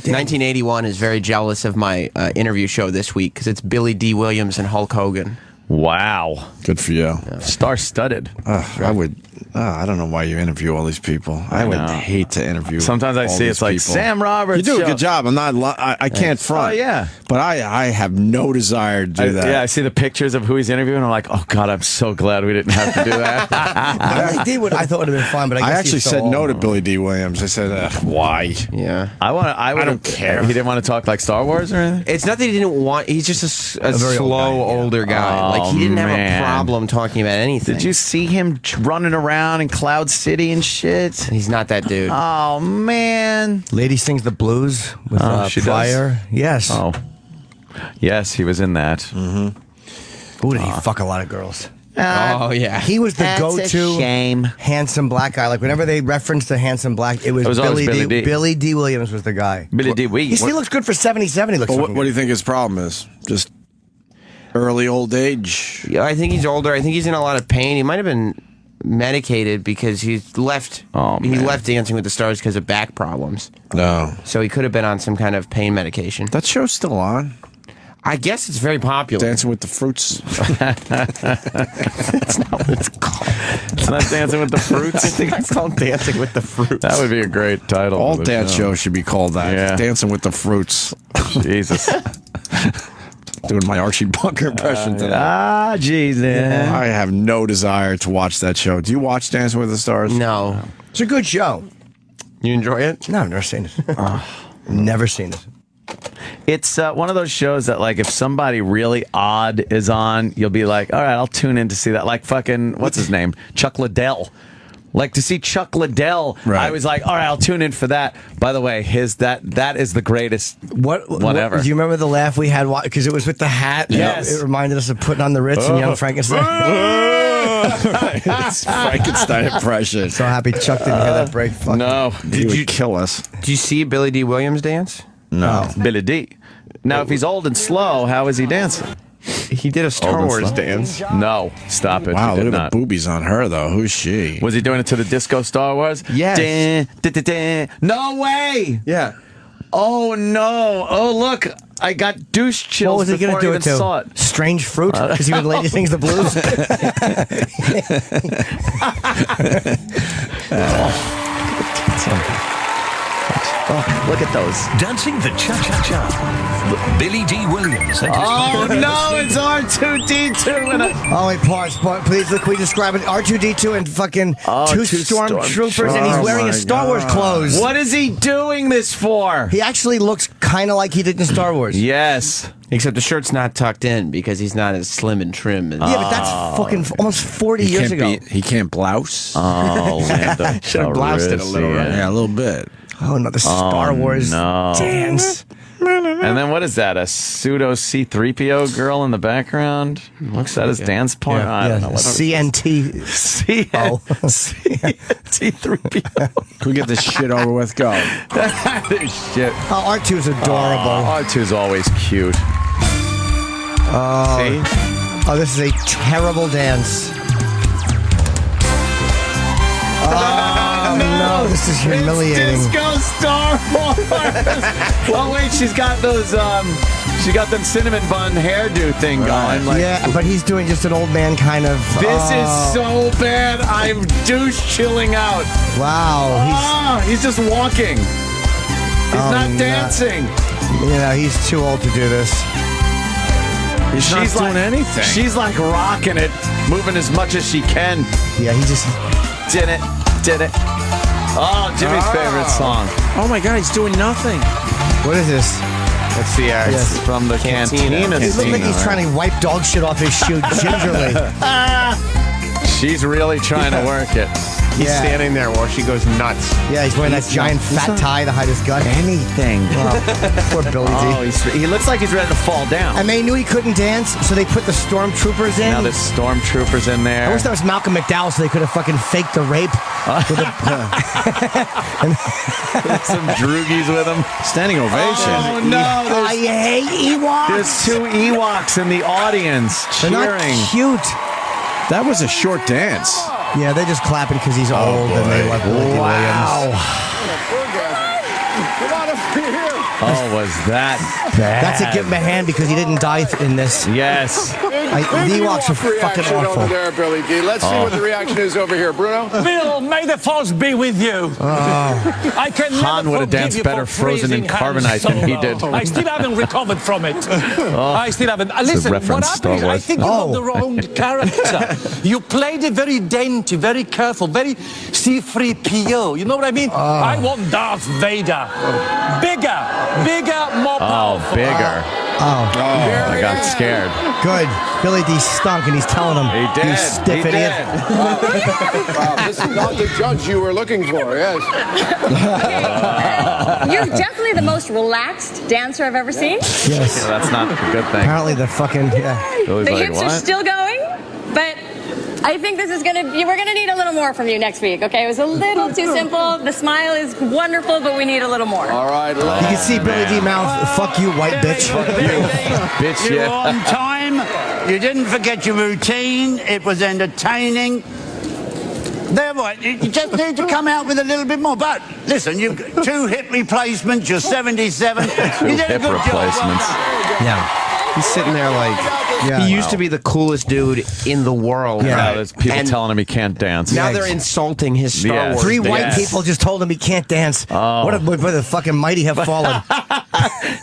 Speaker 2: 1981 is very jealous of my interview show this week because it's Billy Dee Williams and Hulk Hogan.
Speaker 4: Wow.
Speaker 3: Good for you.
Speaker 4: Star-studded.
Speaker 3: I would I don't know why you interview all these people. I would hate to interview.
Speaker 4: Sometimes I
Speaker 3: all
Speaker 4: see
Speaker 3: these
Speaker 4: it's like
Speaker 3: people.
Speaker 4: Sam Roberts.
Speaker 3: You do a
Speaker 4: show.
Speaker 3: good job. I'm not. I can't front.
Speaker 4: Oh, yeah.
Speaker 3: But I have no desire to do that.
Speaker 4: Yeah, I see the pictures of who he's interviewing. I'm like, oh God, I'm so glad we didn't have to do that.
Speaker 5: Billy Dee I thought would have been fun, but I guess
Speaker 3: actually
Speaker 5: he's so
Speaker 3: said no
Speaker 5: old.
Speaker 3: to Billy Dee Williams. I said, why?
Speaker 2: Yeah.
Speaker 4: I
Speaker 3: don't care.
Speaker 4: He didn't want to talk like Star Wars or anything?
Speaker 2: It's not that he didn't want. He's just a
Speaker 5: very old
Speaker 2: slow,
Speaker 5: guy,
Speaker 2: older guy.
Speaker 4: Oh,
Speaker 2: Like he didn't have
Speaker 4: man.
Speaker 2: a problem talking about anything.
Speaker 4: Did you see him running around in Cloud City and shit?
Speaker 2: He's not that dude.
Speaker 4: Oh, man.
Speaker 5: Lady Sings the Blues with
Speaker 4: She
Speaker 5: Pryor.
Speaker 4: does?
Speaker 5: Yes.
Speaker 4: Oh. Yes, he was in that.
Speaker 5: Mm-hmm. Ooh, did he fuck a lot of girls?
Speaker 2: Oh, yeah.
Speaker 5: He was the
Speaker 4: That's a
Speaker 5: go-to
Speaker 4: shame.
Speaker 5: handsome black guy. Like whenever they referenced the handsome black, it was
Speaker 4: always Billy Dee.
Speaker 5: Billy Dee Williams was the guy.
Speaker 4: Billy Dee Williams.
Speaker 5: He looks good for 77. He looks.
Speaker 3: Well,
Speaker 5: fucking
Speaker 3: what do you think his problem is? Just early old age?
Speaker 2: Yeah, I think he's older. I think he's in a lot of pain. He might have been medicated because he left Dancing with the Stars because of back problems.
Speaker 3: No.
Speaker 2: So he could have been on some kind of pain medication.
Speaker 3: That show's still on.
Speaker 2: I guess it's very popular.
Speaker 3: Dancing with the Fruits.
Speaker 2: That's not what it's called.
Speaker 4: It's not Dancing with the Fruits?
Speaker 2: I think it's called Dancing with the Fruits.
Speaker 4: That would be a great title.
Speaker 3: All
Speaker 4: for the
Speaker 3: dance
Speaker 4: show.
Speaker 3: shows should be called that.
Speaker 4: Yeah.
Speaker 3: Dancing with the Fruits.
Speaker 4: Jesus.
Speaker 3: Doing my Archie Bunker impression today.
Speaker 4: Jesus.
Speaker 3: I have no desire to watch that show. Do you watch Dancing with the Stars?
Speaker 2: No.
Speaker 5: It's a good show.
Speaker 2: You enjoy it?
Speaker 5: No, I've never seen it. Never seen it.
Speaker 4: It's one of those shows that, like, if somebody really odd is on, you'll be like, all right, I'll tune in to see that. Like fucking, what's his name? Chuck Liddell. Like, to see Chuck Liddell,
Speaker 3: Right.
Speaker 4: I was like, all right, I'll tune in for that. By the way, that is the greatest whatever.
Speaker 5: Do you remember the laugh we had? Because it was with the hat.
Speaker 4: Yes.
Speaker 5: It reminded us of putting on the Ritz and Young Frankenstein.
Speaker 3: It's Frankenstein impression.
Speaker 5: So happy Chuck didn't hear that break. Fuck.
Speaker 4: No.
Speaker 3: He would kill us.
Speaker 2: Did you see Billy Dee Williams dance?
Speaker 3: No.
Speaker 4: Billy Dee. Now, if he's old and slow, how is he dancing?
Speaker 2: He did a Star Wars dance.
Speaker 4: No, stop it.
Speaker 3: Wow,
Speaker 4: He
Speaker 3: look
Speaker 4: did
Speaker 3: at
Speaker 4: not.
Speaker 3: the boobies on her, though. Who's she?
Speaker 4: Was he doing it to the disco Star Wars?
Speaker 2: Yes.
Speaker 4: No way!
Speaker 2: Yeah.
Speaker 4: Oh, no. Oh, look. I got douche chills
Speaker 5: What was he
Speaker 4: before
Speaker 5: going to do
Speaker 4: I
Speaker 5: it
Speaker 4: even
Speaker 5: to?
Speaker 4: saw it.
Speaker 5: Strange fruit? Because he was Lady Sings the Blues?
Speaker 4: Oh, look at those.
Speaker 11: Dancing the Cha-Cha-Cha. Billy Dee Williams. And his
Speaker 4: Oh, no, it's R2-D2. And
Speaker 5: Oh, wait, pause. Please, look, we describe it. R2-D2 and fucking two stormtroopers, and he's wearing his Star Wars clothes.
Speaker 4: What is he doing this for?
Speaker 5: He actually looks kind of like he did in Star Wars.
Speaker 4: Yes.
Speaker 2: Except the shirt's not tucked in because he's not as slim and trim. As
Speaker 5: Yeah, but that's fucking almost 40 years ago.
Speaker 3: He can't blouse.
Speaker 4: Oh, Lando.
Speaker 3: Should have bloused it a little. Yeah, a little bit.
Speaker 5: Oh, no, the Star Wars
Speaker 4: no.
Speaker 5: dance.
Speaker 4: And then what is that? A pseudo C-3PO girl in the background? Looks at his dance part. I don't know what
Speaker 5: CNT.
Speaker 4: C-3PO.
Speaker 3: Can we get this shit over with? Go.
Speaker 4: Shit.
Speaker 5: Oh, R2 is adorable.
Speaker 4: R2's always cute.
Speaker 5: See? Oh, this is a terrible dance. Oh, no, this is humiliating.
Speaker 4: It's Disco Star Wars. Well, wait, she's got those, she got them cinnamon bun hairdo thing going. Like,
Speaker 5: Yeah, but he's doing just an old man kind of.
Speaker 4: this is so bad. I'm douche chilling out.
Speaker 5: Wow.
Speaker 4: He's just walking. He's not dancing.
Speaker 5: You know, he's too old to do this.
Speaker 3: He's not doing anything.
Speaker 4: She's like rocking it, moving as much as she can.
Speaker 5: Yeah, he just.
Speaker 4: Did it. Oh, Jimmy's favorite song.
Speaker 3: Oh my God, he's doing nothing.
Speaker 5: What is this?
Speaker 2: Let's see.
Speaker 4: It's from the Cantina.
Speaker 5: He looks like he's trying to wipe dog shit off his shoe gingerly.
Speaker 4: She's really trying to work it.
Speaker 2: He's standing there while she goes nuts.
Speaker 5: Yeah, he's wearing that giant fat tie to hide his gut.
Speaker 4: Anything.
Speaker 5: Poor Billy D.
Speaker 4: He looks like he's ready to fall down.
Speaker 5: And they knew he couldn't dance, so they put the stormtroopers in.
Speaker 4: Now there's stormtroopers in there.
Speaker 5: I wish that was Malcolm McDowell, so they could have fucking faked the rape.
Speaker 4: Some droogies with him.
Speaker 3: Standing ovation.
Speaker 4: Oh, no.
Speaker 5: I hate Ewoks.
Speaker 4: There's two Ewoks in the audience
Speaker 5: They're
Speaker 4: cheering.
Speaker 5: not cute.
Speaker 3: That was a short dance.
Speaker 5: Yeah, they're just clapping because he's old and they love Billy Dee Williams.
Speaker 13: Come on up here.
Speaker 4: Oh, was that bad?
Speaker 5: That's a give him a hand because he didn't die in this.
Speaker 4: Yes.
Speaker 5: The Ewoks are fucking
Speaker 13: Reaction
Speaker 5: awful.
Speaker 13: over there, Billy Dee. Let's see what the reaction is over here, Bruno.
Speaker 14: Bill, may the force be with you. I can
Speaker 4: Han
Speaker 14: never
Speaker 4: would have
Speaker 14: forgive
Speaker 4: danced
Speaker 14: you
Speaker 4: better
Speaker 14: for
Speaker 4: frozen in
Speaker 14: freezing Han
Speaker 4: carbonite than he did.
Speaker 14: Solo. I still haven't recovered from it. I still haven't.
Speaker 4: a
Speaker 14: Listen, what
Speaker 4: reference, Star
Speaker 14: happened is I
Speaker 4: Wars.
Speaker 14: think you got the wrong character. You played it very dainty, very careful, very C-3PO. You know what I mean? I want Darth Vader. Bigger, more powerful.
Speaker 4: Bigger. I got scared.
Speaker 5: Good. Billy D stunk, and he's telling him,
Speaker 4: He did.
Speaker 5: you stiff
Speaker 4: He
Speaker 5: idiot.
Speaker 13: This is not the judge you were looking for, yes.
Speaker 15: You're definitely the most relaxed dancer I've ever seen.
Speaker 5: Yes.
Speaker 4: Yeah, that's not a good thing.
Speaker 5: Apparently the fucking...
Speaker 15: The hips are still going, but I think this is we're gonna need a little more from you next week, okay? It was a little too simple. The smile is wonderful, but we need a little more.
Speaker 13: All right.
Speaker 5: You can see Billy D mouth, fuck you, white bitch.
Speaker 4: Bitch,
Speaker 24: You were on time. You didn't forget your routine. It was entertaining. There, what? You just need to come out with a little bit more. But listen, you've got 2 hip replacements. You're 77. You did a
Speaker 4: hip
Speaker 24: good
Speaker 4: replacements.
Speaker 24: job.
Speaker 2: Yeah. He's sitting there like he used to be the coolest dude in the world.
Speaker 4: Now there's people
Speaker 2: And
Speaker 4: telling him he can't dance.
Speaker 2: now they're insulting his Star Wars.
Speaker 5: 3 white
Speaker 2: dance.
Speaker 5: people just told him he can't dance. What the fucking mighty have fallen.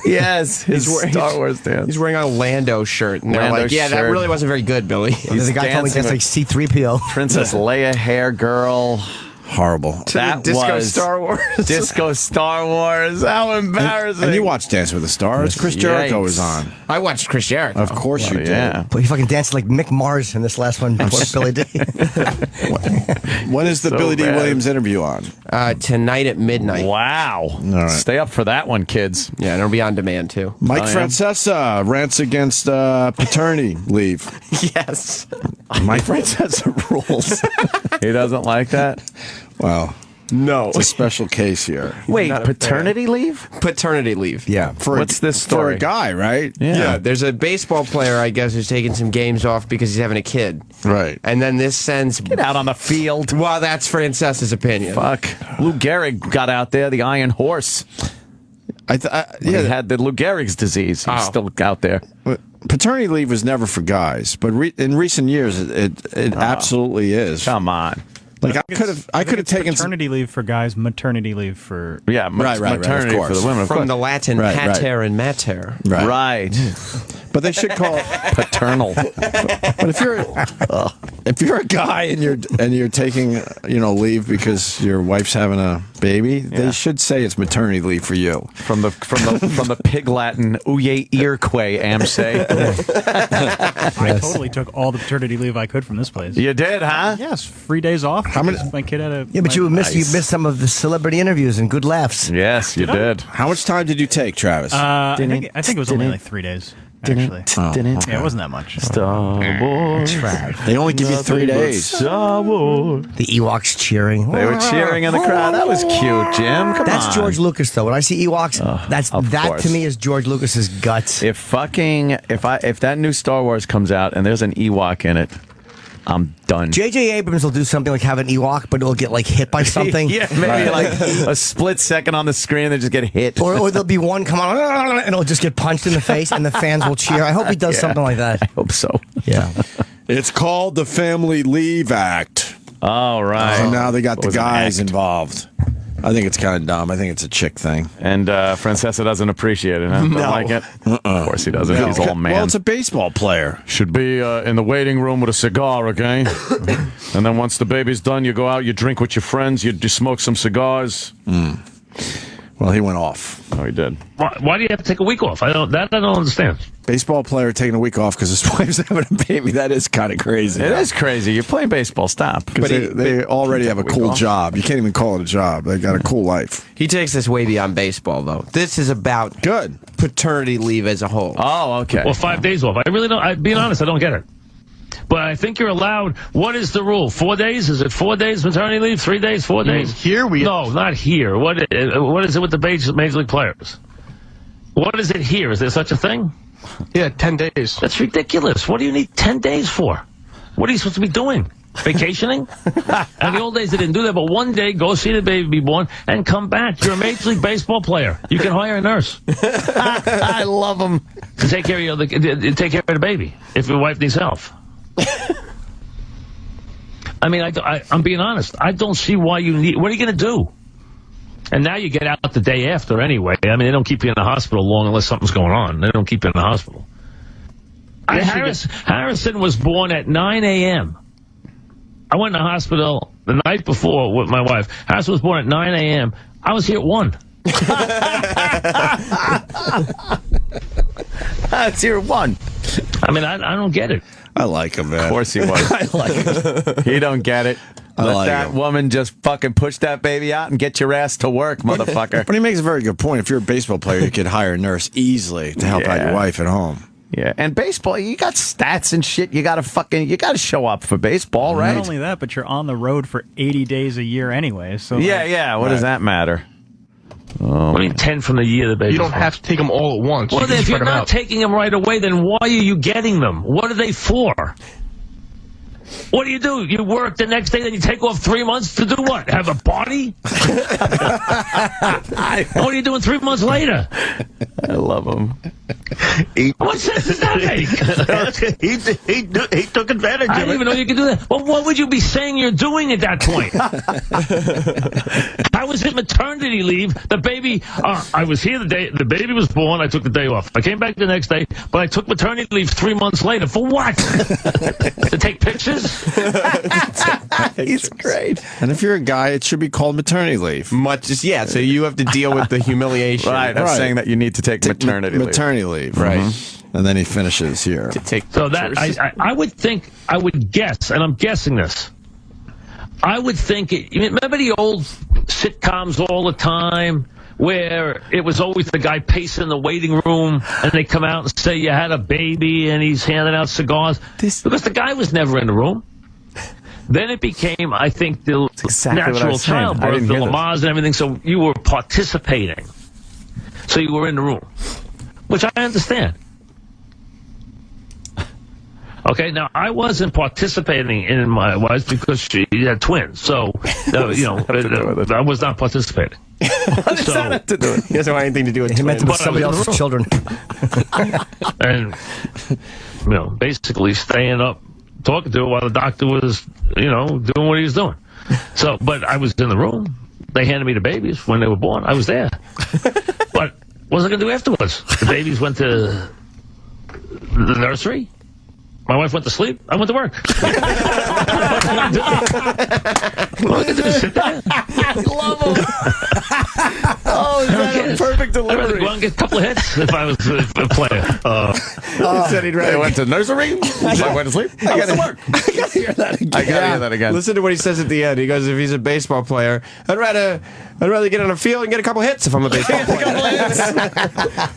Speaker 4: Yes, his Star Wars dance.
Speaker 2: He's wearing a Lando shirt, and they're
Speaker 4: Lando
Speaker 2: like, "Yeah, that
Speaker 4: shirt.
Speaker 2: really wasn't very good, Billy."
Speaker 5: The guy told me that's like C-3PO.
Speaker 4: Princess Leia hair girl.
Speaker 3: Horrible.
Speaker 4: That
Speaker 2: Disco
Speaker 4: was
Speaker 2: Star Wars.
Speaker 4: Disco Star Wars. How embarrassing.
Speaker 3: And you watched Dance with the Stars. Chris Jericho was on.
Speaker 2: I watched Chris Jericho.
Speaker 3: Of course you did.
Speaker 4: Yeah.
Speaker 5: But he fucking danced like Mick Mars in this last one before Billy D.
Speaker 3: When is the
Speaker 4: So
Speaker 3: Billy Dee
Speaker 4: bad.
Speaker 3: Williams interview on?
Speaker 2: Tonight at midnight.
Speaker 4: Wow.
Speaker 3: All right.
Speaker 4: Stay up for that one, kids.
Speaker 2: Yeah, and it'll be on demand too.
Speaker 3: Mike
Speaker 4: Oh, yeah?
Speaker 3: Francesa rants against paternity leave.
Speaker 2: Yes.
Speaker 3: Mike Francesa rules.
Speaker 4: He doesn't like that?
Speaker 3: Wow.
Speaker 2: No.
Speaker 3: It's a special case here.
Speaker 4: Wait,
Speaker 2: not a
Speaker 4: paternity leave?
Speaker 2: Paternity leave.
Speaker 3: Yeah.
Speaker 4: What's this
Speaker 3: For
Speaker 4: story?
Speaker 3: a guy, right?
Speaker 2: Yeah, there's a baseball player, I guess, who's taking some games off because he's having a kid.
Speaker 3: Right.
Speaker 2: And then this sends...
Speaker 4: Get out on the field.
Speaker 2: Well, that's Francesa's opinion.
Speaker 4: Fuck. Lou Gehrig got out there, the Iron Horse. He had the Lou Gehrig's disease. He's still out there.
Speaker 3: Paternity leave was never for guys, but in recent years, it absolutely is.
Speaker 4: Come on.
Speaker 3: Like I could have taken
Speaker 16: paternity leave for guys, maternity leave for
Speaker 4: right, maternity
Speaker 3: of course.
Speaker 4: for the women. Of
Speaker 2: From
Speaker 4: course.
Speaker 2: the Latin pater and mater.
Speaker 3: Right. But they should call it
Speaker 4: paternal.
Speaker 3: But if you're a guy and you're taking leave because your wife's having a baby, they should say it's maternity leave for you.
Speaker 4: From the Pig Latin uye irque amse.
Speaker 16: I totally took all the paternity leave I could from this place.
Speaker 4: You did, huh?
Speaker 16: Yes, free days off. How many? My kid had a.
Speaker 5: Yeah, but you missed some of the celebrity interviews and good laughs.
Speaker 4: Yes, you did.
Speaker 3: How much time did you take, Travis?
Speaker 16: I think it was only like 3 days. Actually, yeah, it wasn't that much.
Speaker 4: Star Wars.
Speaker 3: They only give you 3 days.
Speaker 4: Star Wars.
Speaker 5: The Ewoks cheering.
Speaker 4: They were cheering in the crowd. That was cute, Jim. Come on.
Speaker 5: That's George Lucas, though. When I see Ewoks, that
Speaker 4: course.
Speaker 5: to me is George Lucas's guts.
Speaker 4: If that new Star Wars comes out and there's an Ewok in it, I'm done.
Speaker 5: J.J. Abrams will do something like have an Ewok, but it'll get like hit by something.
Speaker 4: Yeah, maybe like a split second on the screen, they just get hit.
Speaker 5: Or there'll be one come on and it'll just get punched in the face, and the fans will cheer. I hope he does something like that.
Speaker 4: I hope so.
Speaker 5: Yeah.
Speaker 3: It's called the Family Leave Act.
Speaker 4: All right.
Speaker 3: So now they got the
Speaker 4: It was an
Speaker 3: guys
Speaker 4: act.
Speaker 3: involved. I think it's kind of dumb. I think it's a chick thing.
Speaker 4: And Francesa doesn't appreciate it, huh? Don't like it? Of course he doesn't. He's all man.
Speaker 3: Well, it's a baseball player.
Speaker 4: Should be in the waiting room with a cigar, okay? And then once the baby's done, you go out, you drink with your friends, you smoke some cigars.
Speaker 3: Well, he went off.
Speaker 4: Oh, he did.
Speaker 25: Why do you have to take a week off? I don't understand.
Speaker 3: Baseball player taking a week off because his wife's having a baby. That is kind of crazy.
Speaker 4: It is crazy. You're playing baseball. Stop.
Speaker 3: But they already have a cool job. You can't even call it a job. They got a cool life.
Speaker 2: He takes this way beyond baseball, though. This is about paternity leave as a whole.
Speaker 4: Oh, okay.
Speaker 25: Well, 5 days off. I really don't. Being honest, I don't get it. But I think you're allowed. What is the rule? 4 days? Is it 4 days maternity leave? 3 days? 4 days?
Speaker 24: Here
Speaker 25: No, not here. What is it with the major league players? What is it here? Is there such a thing?
Speaker 23: Yeah, 10 days.
Speaker 25: That's ridiculous. What do you need 10 days for? What are you supposed to be doing? Vacationing? In the old days, they didn't do that, but one day, go see the baby be born and come back. You're a Major League Baseball player. You can hire a nurse.
Speaker 4: I love them.
Speaker 25: To take care of the baby if your wife needs help. I mean, I'm being honest. I don't see why you need... What are you going to do? And now you get out the day after anyway. I mean, they don't keep you in the hospital long unless something's going on. They don't keep you in the hospital. Harrison was born at 9 a.m. I went in the hospital the night before with my wife. Harrison was born at 9 a.m. I was here at 1.
Speaker 4: I was here at 1.
Speaker 25: I mean, I don't get it.
Speaker 3: I like him, man.
Speaker 4: Of course he was.
Speaker 3: I like him.
Speaker 4: He don't get it. Let that woman just fucking push that baby out and get your ass to work, motherfucker.
Speaker 3: But he makes a very good point. If you're a baseball player, you could hire a nurse easily to help out your wife at home.
Speaker 4: Yeah, and baseball, you got stats and shit. You got to show up for baseball, right?
Speaker 16: Not only that, but you're on the road for 80 days a year anyway. So
Speaker 4: what does that matter?
Speaker 25: Oh, what do you mean 10 from the year the baby?
Speaker 7: You don't have to take them all at once.
Speaker 25: Well, if you're not taking them right away, then why are you getting them? What are they for? What do? You work the next day, then you take off 3 months to do what? Have a party? What are you doing 3 months later?
Speaker 4: I love him.
Speaker 25: What sense does that make?
Speaker 7: he took advantage of it.
Speaker 25: I didn't even know you could do that. Well, what would you be saying you're doing at that point? I was in maternity leave. The baby, I was here the day the baby was born. I took the day off. I came back the next day, but I took maternity leave 3 months later. For what? To take pictures?
Speaker 4: He's great.
Speaker 3: And if you're a guy, it should be called maternity leave.
Speaker 2: So you have to deal with the humiliation.
Speaker 4: Right, I'm saying that you need to take maternity leave.
Speaker 3: Maternity leave,
Speaker 2: right.
Speaker 3: Mm-hmm. And then he finishes here.
Speaker 2: To take
Speaker 25: so that I would guess, and I'm guessing this. I would think, remember the old sitcoms all the time where it was always the guy pacing the waiting room and they come out and say you had a baby and he's handing out cigars? Because the guy was never in the room. Then it became, I think, the natural childbirth, the Lamas and everything, so you were participating. So you were in the room, which I understand. Okay, now I wasn't participating in my wife because she had twins, so I was not participating.
Speaker 2: What does that have to do with it? He doesn't want anything to do with twins.
Speaker 5: He meant to put somebody else's children.
Speaker 25: And basically staying up, talking to her while the doctor was, doing what he was doing. So, but I was in the room. They handed me the babies when they were born. I was there. But what was I going to do afterwards? The babies went to the nursery. My wife went to sleep. I went to work. What I do? Sit there?
Speaker 4: I love him. Oh, is that a perfect delivery?
Speaker 25: I'd rather go out and get a couple of hits if I was a player.
Speaker 3: He said he'd rather
Speaker 4: went to nursery. I went to sleep. I got to work.
Speaker 3: I got to hear that again.
Speaker 4: I got to hear that again.
Speaker 2: Listen to what he says at the end. He goes, if he's a baseball player, I'd rather get on a field and get a couple hits if I'm a baseball player.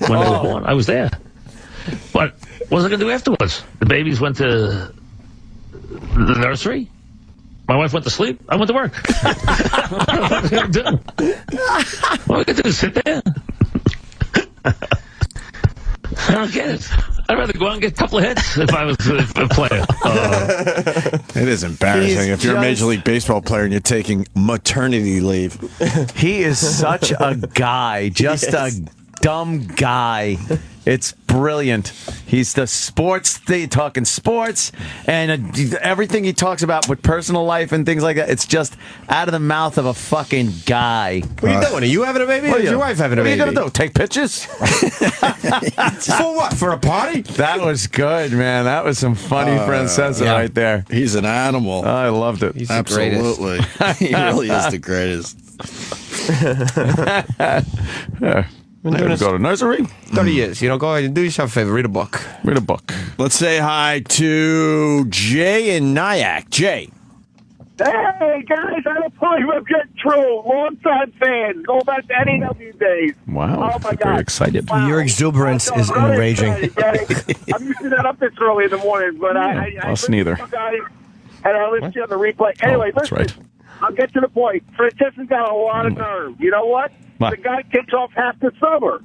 Speaker 25: When they were born, I was there. But what was I going to do afterwards? The babies went to the nursery. My wife went to sleep. I went to work. What was I going to do? What am I going to do? Sit there? I don't get it. I'd rather go out and get a couple of hits if I was a player.
Speaker 3: It is embarrassing if you're a Major League Baseball player and you're taking maternity leave.
Speaker 4: He is such a guy, just a dumb guy. It's brilliant. He's the talking sports, and everything he talks about with personal life and things like that, it's just out of the mouth of a fucking guy.
Speaker 2: What are you doing? Are you having a baby? Or is your wife having a baby?
Speaker 4: What are you going to do? Take pictures?
Speaker 2: For what? For a party?
Speaker 4: That was good, man. That was some funny Francesa right there.
Speaker 3: He's an animal.
Speaker 4: I loved it.
Speaker 2: He's
Speaker 3: Absolutely. He really is the greatest.
Speaker 4: Go to nursery?
Speaker 2: 30 years. Go ahead and do yourself a favor. Read a book.
Speaker 4: Read a book.
Speaker 3: Let's say hi to Jay in Nyack. Jay.
Speaker 8: Hey, guys, I'm a Polygraph Jet True, long-time fan, going back to NEW days.
Speaker 4: Wow.
Speaker 8: Oh, my God.
Speaker 4: Very excited.
Speaker 8: Wow.
Speaker 5: Your exuberance is enraging.
Speaker 8: I'm used to that up this early in the morning, but I
Speaker 4: us neither.
Speaker 8: And I listen to the replay. Anyway,
Speaker 4: that's
Speaker 8: listen.
Speaker 4: right.
Speaker 8: I'll get to the point. Francesca's got a lot of nerve. You know what? The guy kicks off half the summer.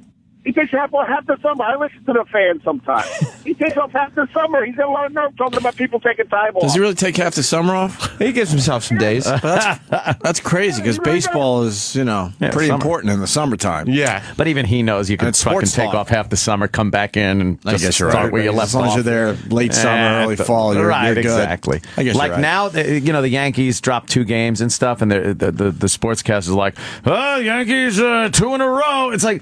Speaker 8: He kicks half the summer. I listen to the fans sometimes. He takes off half the summer. He's got a lot of nerve talking about people taking time off.
Speaker 3: Does he really take half the summer off?
Speaker 2: He gives himself some days.
Speaker 3: That's crazy because baseball is, pretty important in the summertime.
Speaker 2: Yeah.
Speaker 4: But even he knows you can
Speaker 3: And
Speaker 4: fucking
Speaker 3: sports
Speaker 4: take
Speaker 3: law.
Speaker 4: off half the summer, come back in, and
Speaker 3: I
Speaker 4: just
Speaker 3: guess you're
Speaker 4: start
Speaker 3: right.
Speaker 4: where you left
Speaker 3: As long as
Speaker 4: off.
Speaker 3: you're there late summer, early fall, you're
Speaker 4: right,
Speaker 3: good.
Speaker 4: exactly.
Speaker 3: I guess
Speaker 4: like
Speaker 3: you're right.
Speaker 4: now, the Yankees dropped 2 games and stuff, and the sportscast is like, "Oh, Yankees 2 in a row." It's like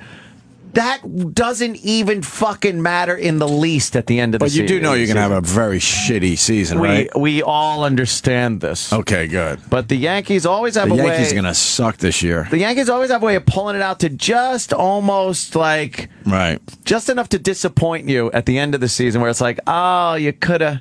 Speaker 4: that doesn't even fucking matter in the least at the end of the
Speaker 3: But
Speaker 4: season.
Speaker 3: you do know you're going to have a very shitty season, right?
Speaker 4: We all understand this.
Speaker 3: Okay, good.
Speaker 4: But the Yankees always have
Speaker 3: The
Speaker 4: a way.
Speaker 3: Yankees are going to suck this year.
Speaker 4: The Yankees always have a way of pulling it out to just almost like just enough to disappoint you at the end of the season, where it's like, oh, you could have.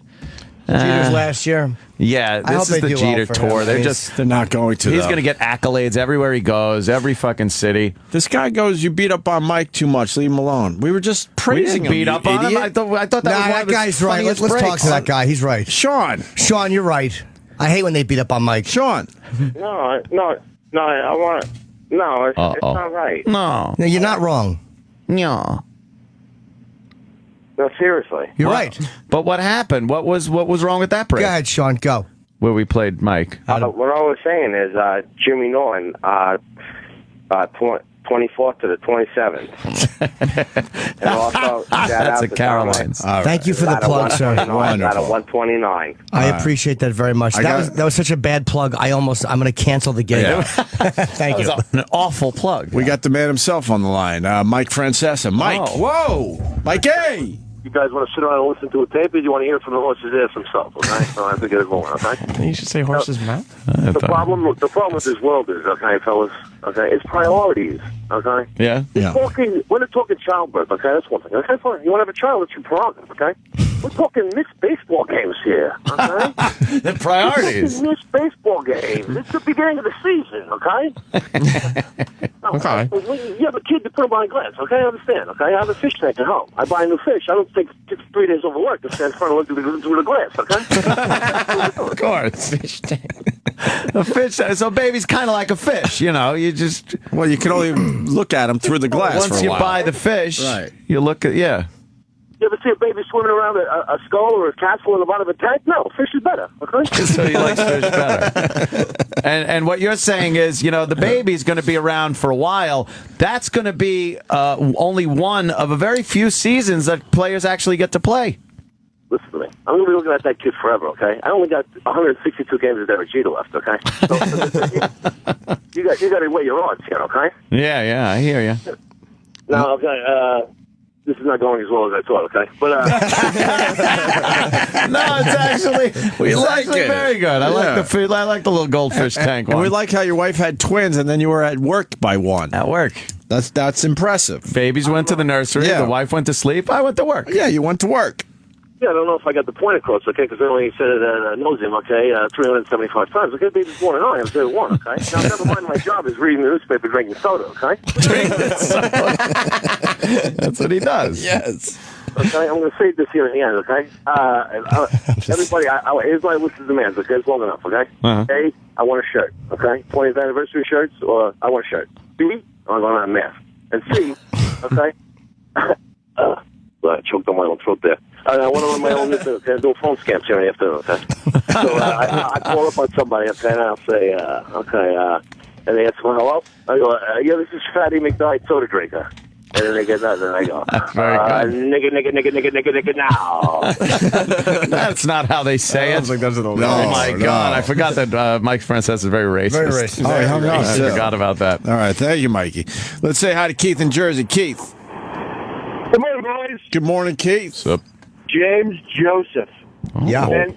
Speaker 5: Jeter's last year.
Speaker 4: Yeah,
Speaker 5: I hope
Speaker 4: this is
Speaker 5: they
Speaker 4: the
Speaker 5: do well
Speaker 4: Jeter
Speaker 5: for
Speaker 4: tour.
Speaker 5: him.
Speaker 3: They're not going to.
Speaker 4: He's
Speaker 3: though.
Speaker 4: going to get accolades everywhere he goes, every fucking city.
Speaker 3: This guy goes, "You beat up on Mike too much. Leave him alone." We were just praising him.
Speaker 4: beat
Speaker 3: you
Speaker 4: up on him.
Speaker 3: idiot.
Speaker 4: I thought that was one
Speaker 5: that
Speaker 4: of his
Speaker 5: guy's right.
Speaker 4: funniest
Speaker 5: Let's talk
Speaker 4: breaks.
Speaker 5: to that guy. He's right.
Speaker 3: Sean,
Speaker 5: you're right. I hate when they beat up on Mike.
Speaker 3: Sean.
Speaker 6: No, I want. No, it's not right.
Speaker 4: No,
Speaker 5: you're not wrong.
Speaker 4: No.
Speaker 6: No, seriously.
Speaker 5: You're right.
Speaker 4: But what happened? What was wrong with that break?
Speaker 5: Go ahead, Sean. Go.
Speaker 4: Where we played Mike.
Speaker 6: What I was saying is Jimmy Norton, 24th to the 27th. And also,
Speaker 4: That's a Caroline's.
Speaker 5: Thank you for the plug, sir.
Speaker 6: Out of 129.
Speaker 5: I appreciate that very much. That was such a bad plug. I'm going to cancel the gig.
Speaker 3: Yeah.
Speaker 5: Thank you.
Speaker 4: That was an awful plug.
Speaker 3: We got the man himself on the line, Mike Francesa. Mike,
Speaker 6: Oh.
Speaker 3: whoa, Mikey.
Speaker 9: You guys want to sit around and listen to a tape, or do you want to hear it from the horse's ass himself? Okay, so I have to get it going. Okay.
Speaker 2: You should say horse's mouth.
Speaker 9: The problem with this world is, okay, fellas. Okay, it's priorities. Okay.
Speaker 4: Yeah.
Speaker 9: We're not talking childbirth. Okay, that's one thing. Okay, fine. You want to have a child? It's your prerogative. Okay. We're talking mixed baseball games here. Okay.
Speaker 4: The priorities.
Speaker 9: Mixed baseball games. It's the beginning of the season. Okay.
Speaker 2: Okay.
Speaker 9: You have a kid to put him behind glass. Okay, I understand. Okay, I have a fish tank at home. I buy a new fish. I don't take 3 days over work to stand in front and look through the glass. Okay.
Speaker 4: Of course. Fish tank. A fish tank. So baby's kind of like a fish, You just
Speaker 3: you can only look at him through the glass.
Speaker 4: Once
Speaker 3: for a
Speaker 4: you
Speaker 3: while.
Speaker 4: buy the fish,
Speaker 3: Right.
Speaker 4: you look at
Speaker 9: You ever see a baby swimming around a skull or a castle in the bottom of a tank? No, fish is better. Okay.
Speaker 4: So he likes fish better. And what you're saying is, the baby's going to be around for a while. That's going to be only one of a very few seasons that players actually get to play.
Speaker 9: Listen to me. I'm going to be looking at that kid forever, okay? I only got 162 games of Derek Jeter left, okay? So, you got to weigh your odds here, okay?
Speaker 4: Yeah, I hear you.
Speaker 9: Now, okay, this is not going as well as I thought, okay? But
Speaker 4: no, it's actually
Speaker 3: We like
Speaker 4: actually
Speaker 3: it.
Speaker 4: very good. I like the little goldfish tank
Speaker 3: And
Speaker 4: one.
Speaker 3: we like how your wife had twins, and then you were at work by one.
Speaker 4: At work.
Speaker 3: That's impressive.
Speaker 4: Babies went to the nursery.
Speaker 3: Yeah.
Speaker 4: The wife went to sleep. I went to work.
Speaker 3: Yeah, you went to work.
Speaker 9: yeah, I don't know if I got the point across, okay? Because I only said it nauseam, okay? 375 times. Okay, baby's born and I said it one, okay? Now, never mind, my job is reading the newspaper, drinking soda, okay?
Speaker 4: That's what he does.
Speaker 3: Yes.
Speaker 9: Okay, I'm going to say this here at the end, okay? Everybody, here's my list of demands, okay? It's long enough, okay?
Speaker 4: Uh-huh.
Speaker 9: A, I want a shirt, okay? 20th anniversary shirts, or I want a shirt. B, I'm going to have a mask. And C, okay? I choked on my own throat there. I want to run my own business, okay? Do phone scams here in the afternoon, okay? So I call up on somebody, okay, and I'll say, and they answer, hello? I go, yeah, this is Fatty McDiet soda drinker. And then they get that, and I go,
Speaker 4: very good.
Speaker 9: nigga, now.
Speaker 4: That's not how they say it.
Speaker 3: Like those are the
Speaker 4: Oh my God! I forgot that Mike Francesa is very racist.
Speaker 5: Very racist.
Speaker 3: Oh, he hung on.
Speaker 4: I forgot about that.
Speaker 3: All right, thank you, Mikey. Let's say hi to Keith in Jersey. Keith.
Speaker 8: Good morning, boys.
Speaker 3: Good morning, Keith.
Speaker 4: What's up?
Speaker 8: James Joseph.
Speaker 5: Yeah.
Speaker 8: And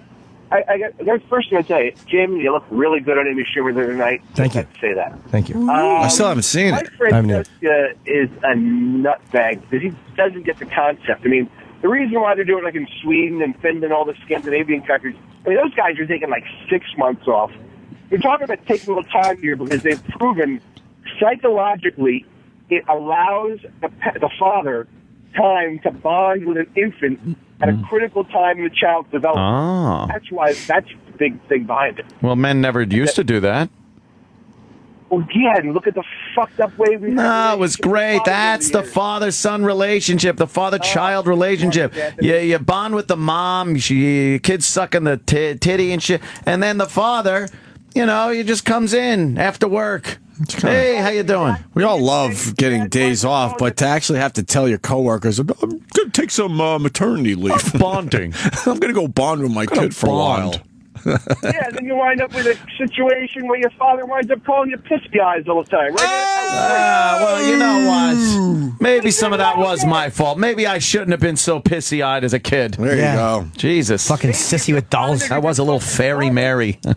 Speaker 8: I got first thing to tell you, Jim, you look really good on Amy Schumer the other night.
Speaker 5: Thank you.
Speaker 8: I have to say that.
Speaker 5: Thank you.
Speaker 3: I still haven't seen
Speaker 8: Mike
Speaker 3: it.
Speaker 8: Francesa is a nutbag because he doesn't get the concept. I mean, the reason why they're doing like in Sweden and Finland, all the Scandinavian countries, I mean, those guys are taking like 6 months off. We're talking about taking a little time here because they've proven psychologically it allows the father time to bond with an infant at a critical time in the child's development.
Speaker 4: Oh.
Speaker 8: That's the big thing behind it.
Speaker 4: Well, men never used to do that.
Speaker 8: Well, yeah, and look at the fucked up way we.
Speaker 4: No, it was great. That's the father-son relationship, the father-child relationship. You bond with the mom, kid's sucking the titty and shit, and then the father, he just comes in after work. Hey, how you doing?
Speaker 3: We all love getting days off, but to actually have to tell your coworkers, I'm going to take some maternity leave.
Speaker 4: Bonding.
Speaker 3: I'm going to go bond with my kid for a while.
Speaker 8: Yeah, then you wind up with a situation where your father winds up calling you pissy eyes all the time, right?
Speaker 4: Well, you know what? Maybe some of that was my fault. Maybe I shouldn't have been so pissy-eyed as a kid.
Speaker 3: There you go.
Speaker 4: Jesus.
Speaker 5: Fucking sissy with dolls.
Speaker 4: I was a little fairy Mary.
Speaker 8: All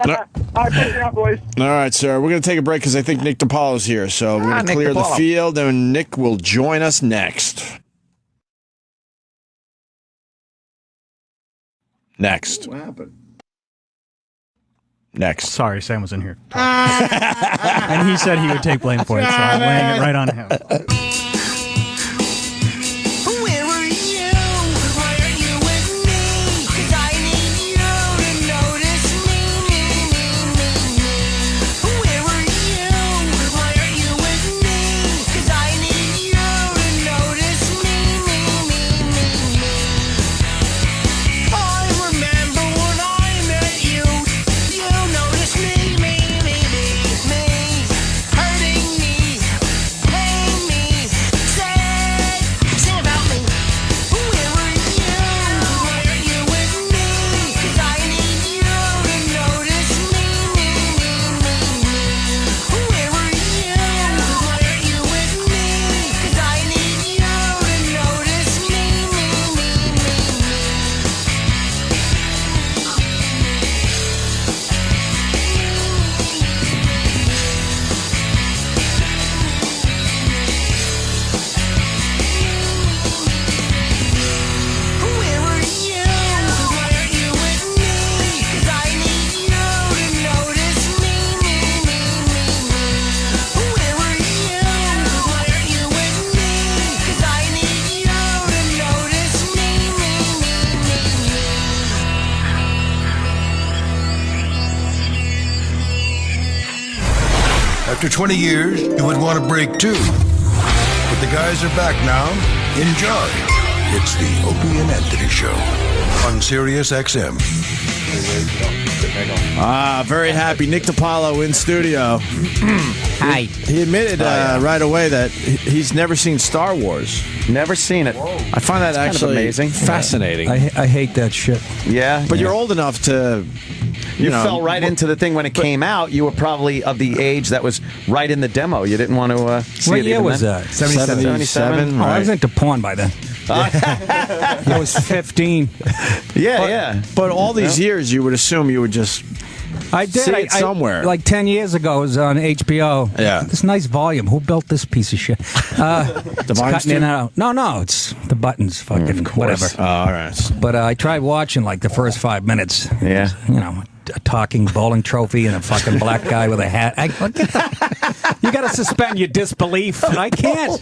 Speaker 8: right, put it out, boys.
Speaker 3: All right, sir. We're going to take a break because I think Nick DiPaolo's here. So we're going to clear the field, and Nick will join us next. Next.
Speaker 16: What happened?
Speaker 3: Next.
Speaker 16: Sorry, Sam was in here. And he said he would take blame for it, so I'm laying it right on him.
Speaker 1: After 20 years, you would want to break too. But the guys are back now. Enjoy. It's the Opie and Anthony Show on Sirius XM.
Speaker 3: Very happy. Nick DiPaolo in studio.
Speaker 5: Hi.
Speaker 3: He admitted right away that he's never seen Star Wars.
Speaker 4: Never seen it.
Speaker 3: I find that actually
Speaker 4: kind of amazing.
Speaker 3: Fascinating.
Speaker 17: I hate that shit.
Speaker 4: Yeah.
Speaker 3: But you're old enough to...
Speaker 4: You fell right into the thing when it came out. You were probably of the age that was right in the demo. You didn't want to see
Speaker 17: what
Speaker 4: it.
Speaker 17: What year was
Speaker 4: then.
Speaker 17: that?
Speaker 3: 77.
Speaker 17: Oh, I was into porn by then. I was 15.
Speaker 3: But all these years, you would assume you would just
Speaker 17: I did.
Speaker 3: see it somewhere.
Speaker 17: Like 10 years ago, it was on HBO.
Speaker 3: Yeah.
Speaker 17: This nice volume. Who built this piece of shit? It's cutting in and out. No, it's the buttons. Fucking whatever.
Speaker 3: Oh, all right.
Speaker 17: But I tried watching like the first 5 minutes.
Speaker 4: Yeah.
Speaker 17: A talking bowling trophy and a fucking black guy with a hat. You got to suspend your disbelief. And I can't.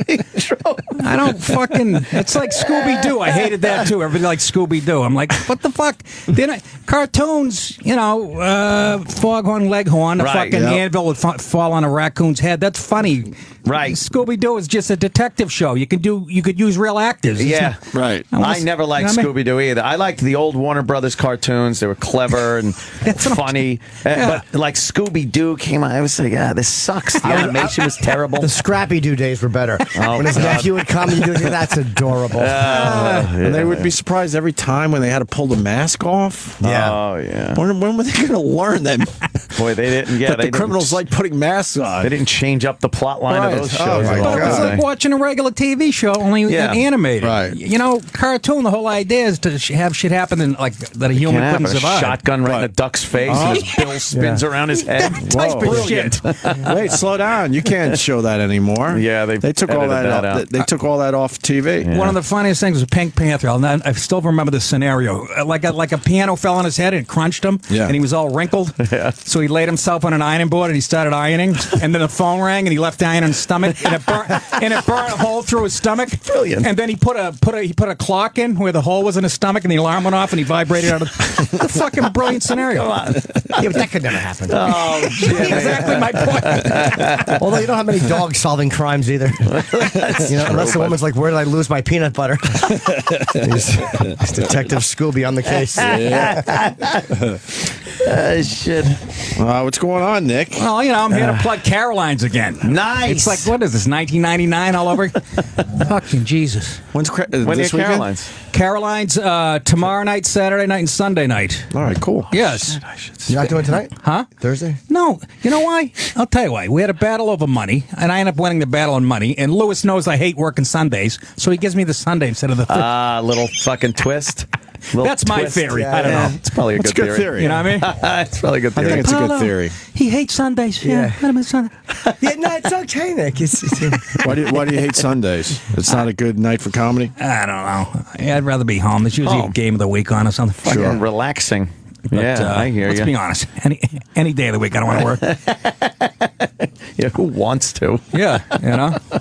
Speaker 17: I don't fucking. It's like Scooby Doo. I hated that too. Everybody likes Scooby Doo. I'm like, what the fuck? Then cartoons, Foghorn Leghorn, a fucking anvil would fall on a raccoon's head. That's funny.
Speaker 4: Right.
Speaker 17: Scooby Doo is just a detective show. You could use real actors.
Speaker 4: Yeah.
Speaker 3: Right.
Speaker 4: I never liked Scooby Doo either. I liked the old Warner Brothers cartoons. They were clever and funny. But like Scooby Doo came out, I was like, this sucks. The animation was terrible.
Speaker 5: The Scrappy Doo days were better. When his nephew would come, you'd think that's adorable.
Speaker 3: And they would be surprised every time when they had to pull the mask off.
Speaker 5: Yeah.
Speaker 4: Oh, yeah.
Speaker 3: When were they going to learn that?
Speaker 4: Boy, they didn't get
Speaker 3: the criminals like putting masks on.
Speaker 4: They didn't change up the plot line of those shows.
Speaker 3: Oh,
Speaker 17: But it was like watching a regular TV show, only animated.
Speaker 3: Right.
Speaker 17: Cartoon, the whole idea is to have shit happen in, like that a human couldn't survive.
Speaker 4: Shotgun right in a duck's face and his bill spins around his head.
Speaker 17: Type of shit.
Speaker 3: Wait, slow down. You can't show that anymore.
Speaker 4: Yeah,
Speaker 3: they took all that out. They took all that off TV.
Speaker 17: Yeah. One of the funniest things was Pink Panther. I still remember the scenario. Like a piano fell on his head and it crunched him, and he was all wrinkled.
Speaker 4: Yeah.
Speaker 17: So he laid himself on an ironing board and he started ironing. And then the phone rang and he left the iron in his stomach and it burnt a hole through his stomach.
Speaker 3: Brilliant.
Speaker 17: And then he put a clock in where the hole was in his stomach and the alarm went off and he vibrated out of the fucking brilliant scenario.
Speaker 5: Come on. Yeah, but that could never happen.
Speaker 17: Oh, exactly my point.
Speaker 5: Although you don't have many dogs solving crimes either. Unless the woman's like, where did I lose my peanut butter? He's Detective Scooby on the case.
Speaker 3: Shit. What's going on, Nick?
Speaker 17: Well, I'm here to plug Caroline's again.
Speaker 4: Nice.
Speaker 17: It's like, what is this, 1999 all over? Fucking Jesus.
Speaker 3: When
Speaker 4: this weekend? Caroline's?
Speaker 17: Caroline's tomorrow night, Saturday night, and Sunday night.
Speaker 3: All right, cool.
Speaker 17: Yes.
Speaker 5: You're not doing it tonight?
Speaker 17: Huh?
Speaker 5: Thursday?
Speaker 17: No. You know why? I'll tell you why. We had a battle over money, and I ended up winning the battle on money, and Lewis knows I hate working Sundays, so he gives me the Sunday instead of the Thursday.
Speaker 4: Little fucking twist.
Speaker 17: That's my theory.
Speaker 4: Yeah,
Speaker 17: I don't know.
Speaker 4: It's probably a good theory.
Speaker 17: You know what I mean?
Speaker 4: It's probably a good theory.
Speaker 3: I think it's a good theory.
Speaker 17: He hates Sundays. Yeah. Let him Sunday.
Speaker 5: Yeah, no, it's okay, Nick.
Speaker 3: Why do you hate Sundays? It's not a good night for comedy?
Speaker 17: I don't know. I'd rather be home. There's usually a game of the week on or something.
Speaker 4: Sure. Relaxing.
Speaker 17: But,
Speaker 4: I hear you.
Speaker 17: Let's be honest. Any day of the week, I don't want to work.
Speaker 4: Yeah, who wants to?
Speaker 17: Yeah,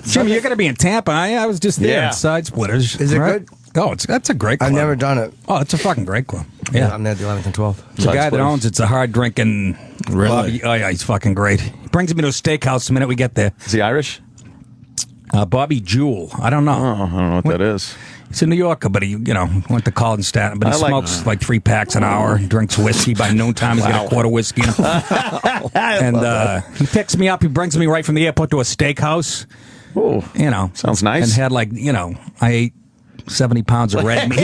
Speaker 17: Jimmy, you're going to be in Tampa. I was just there at Side Splitters.
Speaker 5: Is it good?
Speaker 17: Oh, that's a great club.
Speaker 5: I've never done it.
Speaker 17: Oh, it's a fucking great club. Yeah.
Speaker 5: I'm there the 11th and 12th.
Speaker 17: The guy that owns it's a hard drinking.
Speaker 3: Really?
Speaker 17: Bobby, oh, yeah, he's fucking great. He brings me to a steakhouse the minute we get there.
Speaker 4: Is he Irish?
Speaker 17: Bobby Jewell. I don't know.
Speaker 4: I don't know what that is.
Speaker 17: He's a New Yorker, but he, went to college in Staten. But he smokes like 3 packs an hour. Drinks whiskey by noontime. He's got a quart of whiskey. And he picks me up. He brings me right from the airport to a steakhouse.
Speaker 4: Oh, sounds nice.
Speaker 17: And had I ate 70 pounds of red meat.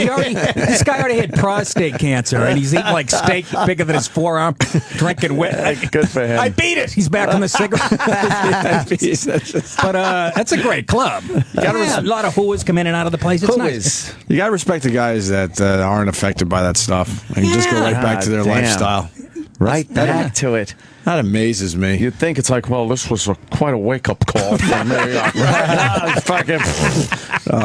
Speaker 17: This guy already had prostate cancer, and he's eating like steak bigger than his forearm, drinking
Speaker 4: Good for him.
Speaker 17: I beat it. He's back on the cigarette. But that's a great club. A lot of whoas come in and out of the place. It's nice.
Speaker 3: You got to respect the guys that aren't affected by that stuff and just go right back to their lifestyle.
Speaker 4: Right back to it.
Speaker 3: That amazes me.
Speaker 4: You'd think it's like, well, this was quite a wake-up call for me. Fucking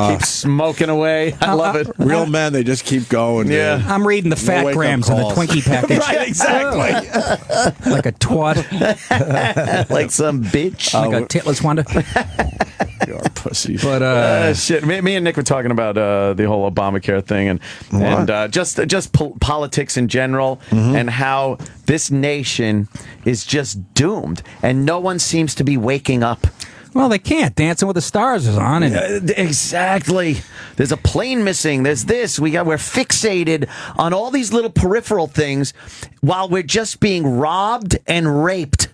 Speaker 4: keep smoking away. I love it.
Speaker 3: Real men, they just keep going.
Speaker 4: Yeah.
Speaker 3: Dude.
Speaker 17: I'm reading the fat grams in the Twinkie package.
Speaker 4: Right, exactly.
Speaker 17: Like a twat.
Speaker 4: Like some bitch.
Speaker 17: Like a titless wonder.
Speaker 3: You're a pussy.
Speaker 4: But shit, me and Nick were talking about the whole Obamacare thing and just politics in general and how this nation is just doomed and no one seems to be waking up.
Speaker 17: Well, they can't. Dancing with the Stars is on. And
Speaker 4: exactly. There's a plane missing. There's this. We're fixated on all these little peripheral things while we're just being robbed and raped.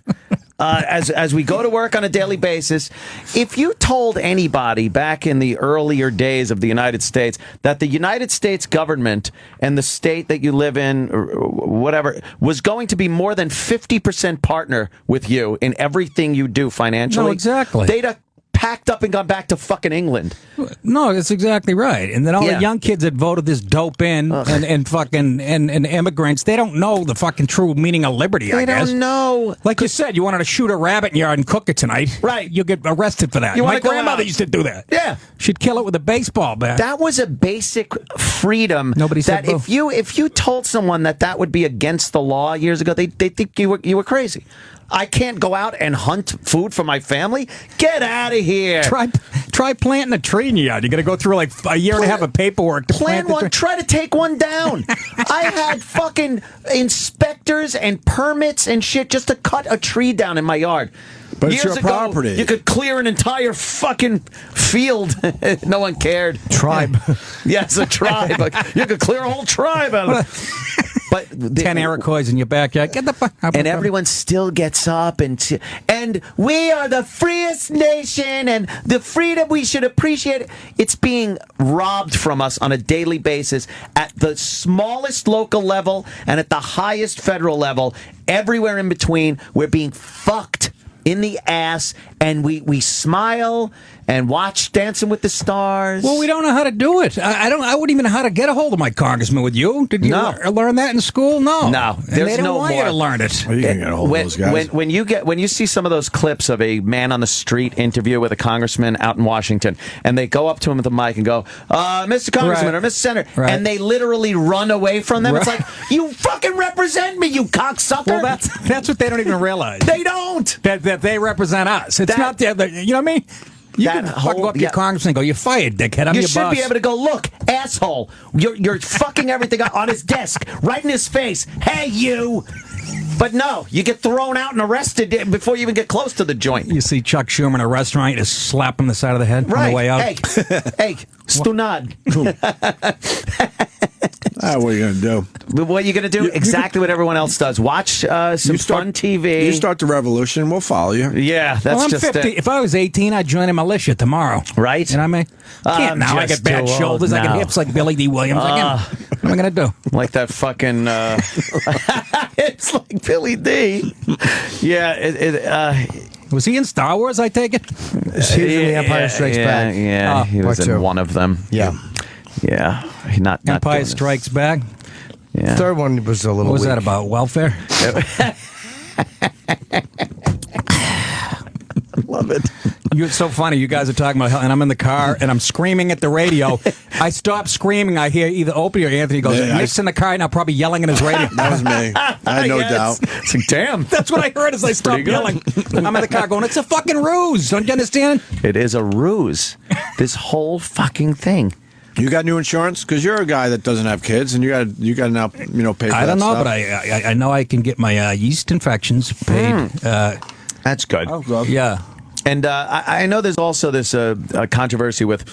Speaker 4: As we go to work on a daily basis, if you told anybody back in the earlier days of the United States that the United States government and the state that you live in, or whatever, was going to be more than 50% partner with you in everything you do financially,
Speaker 17: no, exactly.
Speaker 4: they'd have packed up and gone back to fucking England.
Speaker 17: No, that's exactly right. And then all the young kids that voted this dope in and fucking and immigrants, they don't know the fucking true meaning of liberty, I guess.
Speaker 4: They don't know.
Speaker 17: Like you said, you wanted to shoot a rabbit in your yard and cook it tonight.
Speaker 4: Right.
Speaker 17: You'll get arrested for that. My grandmother used to do that.
Speaker 4: Yeah.
Speaker 17: She'd kill it with a baseball bat.
Speaker 4: That was a basic freedom.
Speaker 17: Nobody said
Speaker 4: that if you told someone that would be against the law years ago, they think you were crazy. I can't go out and hunt food for my family? Get out of here.
Speaker 17: Try planting a tree in your yard. You're going to go through like a year and a half of paperwork to plant
Speaker 4: one. Try to take one down. I had fucking inspectors and permits and shit just to cut a tree down in my yard.
Speaker 3: But
Speaker 4: Years
Speaker 3: it's your
Speaker 4: ago,
Speaker 3: property.
Speaker 4: You could clear an entire fucking field. No one cared.
Speaker 5: Tribe.
Speaker 4: Yes, a tribe. You could clear a whole tribe out of it. But
Speaker 17: 10 Iroquois in your backyard. Get the fuck up.
Speaker 4: And everyone still gets up and we are the freest nation and the freedom we should appreciate. It's being robbed from us on a daily basis at the smallest local level and at the highest federal level. Everywhere in between, we're being fucked. in the ass, and we smile and watch Dancing with the Stars.
Speaker 17: Well, we don't know how to do it. I wouldn't even know how to get a hold of my congressman with you. Did you learn that in school? No.
Speaker 4: No.
Speaker 17: And they don't want you to learn it.
Speaker 3: Well, you can get a hold of those guys.
Speaker 4: When you see some of those clips of a man on the street interview with a congressman out in Washington, and they go up to him with the mic and go, Mr. Congressman or Mr. Senator, and they literally run away from them. It's like, you fucking represent me, you cocksucker.
Speaker 17: Well, that's what they don't even realize.
Speaker 4: They don't.
Speaker 17: That they represent us. It's not the other. You know what I mean? You can go up to your congressman and go, you're fired, dickhead. I'm your boss.
Speaker 4: You should be able to go, look, asshole, you're fucking everything up on his desk, right in his face. Hey, you. But no, you get thrown out and arrested before you even get close to the joint.
Speaker 17: You see Chuck Schumer in a restaurant, you just slap him the side of the head on the way out.
Speaker 4: Hey, stunad.
Speaker 3: What are you going to do?
Speaker 4: What are you going to do? Exactly what everyone else does. Watch some fun TV.
Speaker 3: You start the revolution, we'll follow you.
Speaker 4: Yeah, that's
Speaker 17: I'm 50. If I was 18, I'd join a militia tomorrow.
Speaker 4: Right?
Speaker 17: You know what I mean? Can't now. I get bad shoulders. I get hips like Billy Dee Williams. What am I going to do?
Speaker 4: Like that fucking... it's like Billy Dee. Yeah,
Speaker 17: was he in Star Wars, I take it?
Speaker 5: He was in The Empire Strikes Back.
Speaker 4: Yeah, he was in one of them.
Speaker 5: Yeah.
Speaker 4: Yeah. Not
Speaker 17: Empire Strikes Back.
Speaker 4: Yeah.
Speaker 5: Third one was a little
Speaker 17: What was
Speaker 5: weak.
Speaker 17: that about? Welfare?
Speaker 3: Love it.
Speaker 17: It's so funny. You guys are talking about hell, and I'm in the car, and I'm screaming at the radio. I stop screaming. I hear either Opie or Anthony goes, Nick's in the car, and I'm probably yelling at his radio.
Speaker 3: That was me. I had no doubt.
Speaker 4: It's like, damn.
Speaker 17: That's what I heard as I stopped yelling. I'm in the car going, it's a fucking ruse. Don't you understand?
Speaker 4: It is a ruse. This whole fucking thing.
Speaker 3: You got new insurance? Because you're a guy that doesn't have kids, and you got to now pay for that
Speaker 17: I don't know,
Speaker 3: stuff.
Speaker 17: but I know I can get my yeast infections paid.
Speaker 4: That's good.
Speaker 17: Yeah.
Speaker 4: And I know there's also this controversy with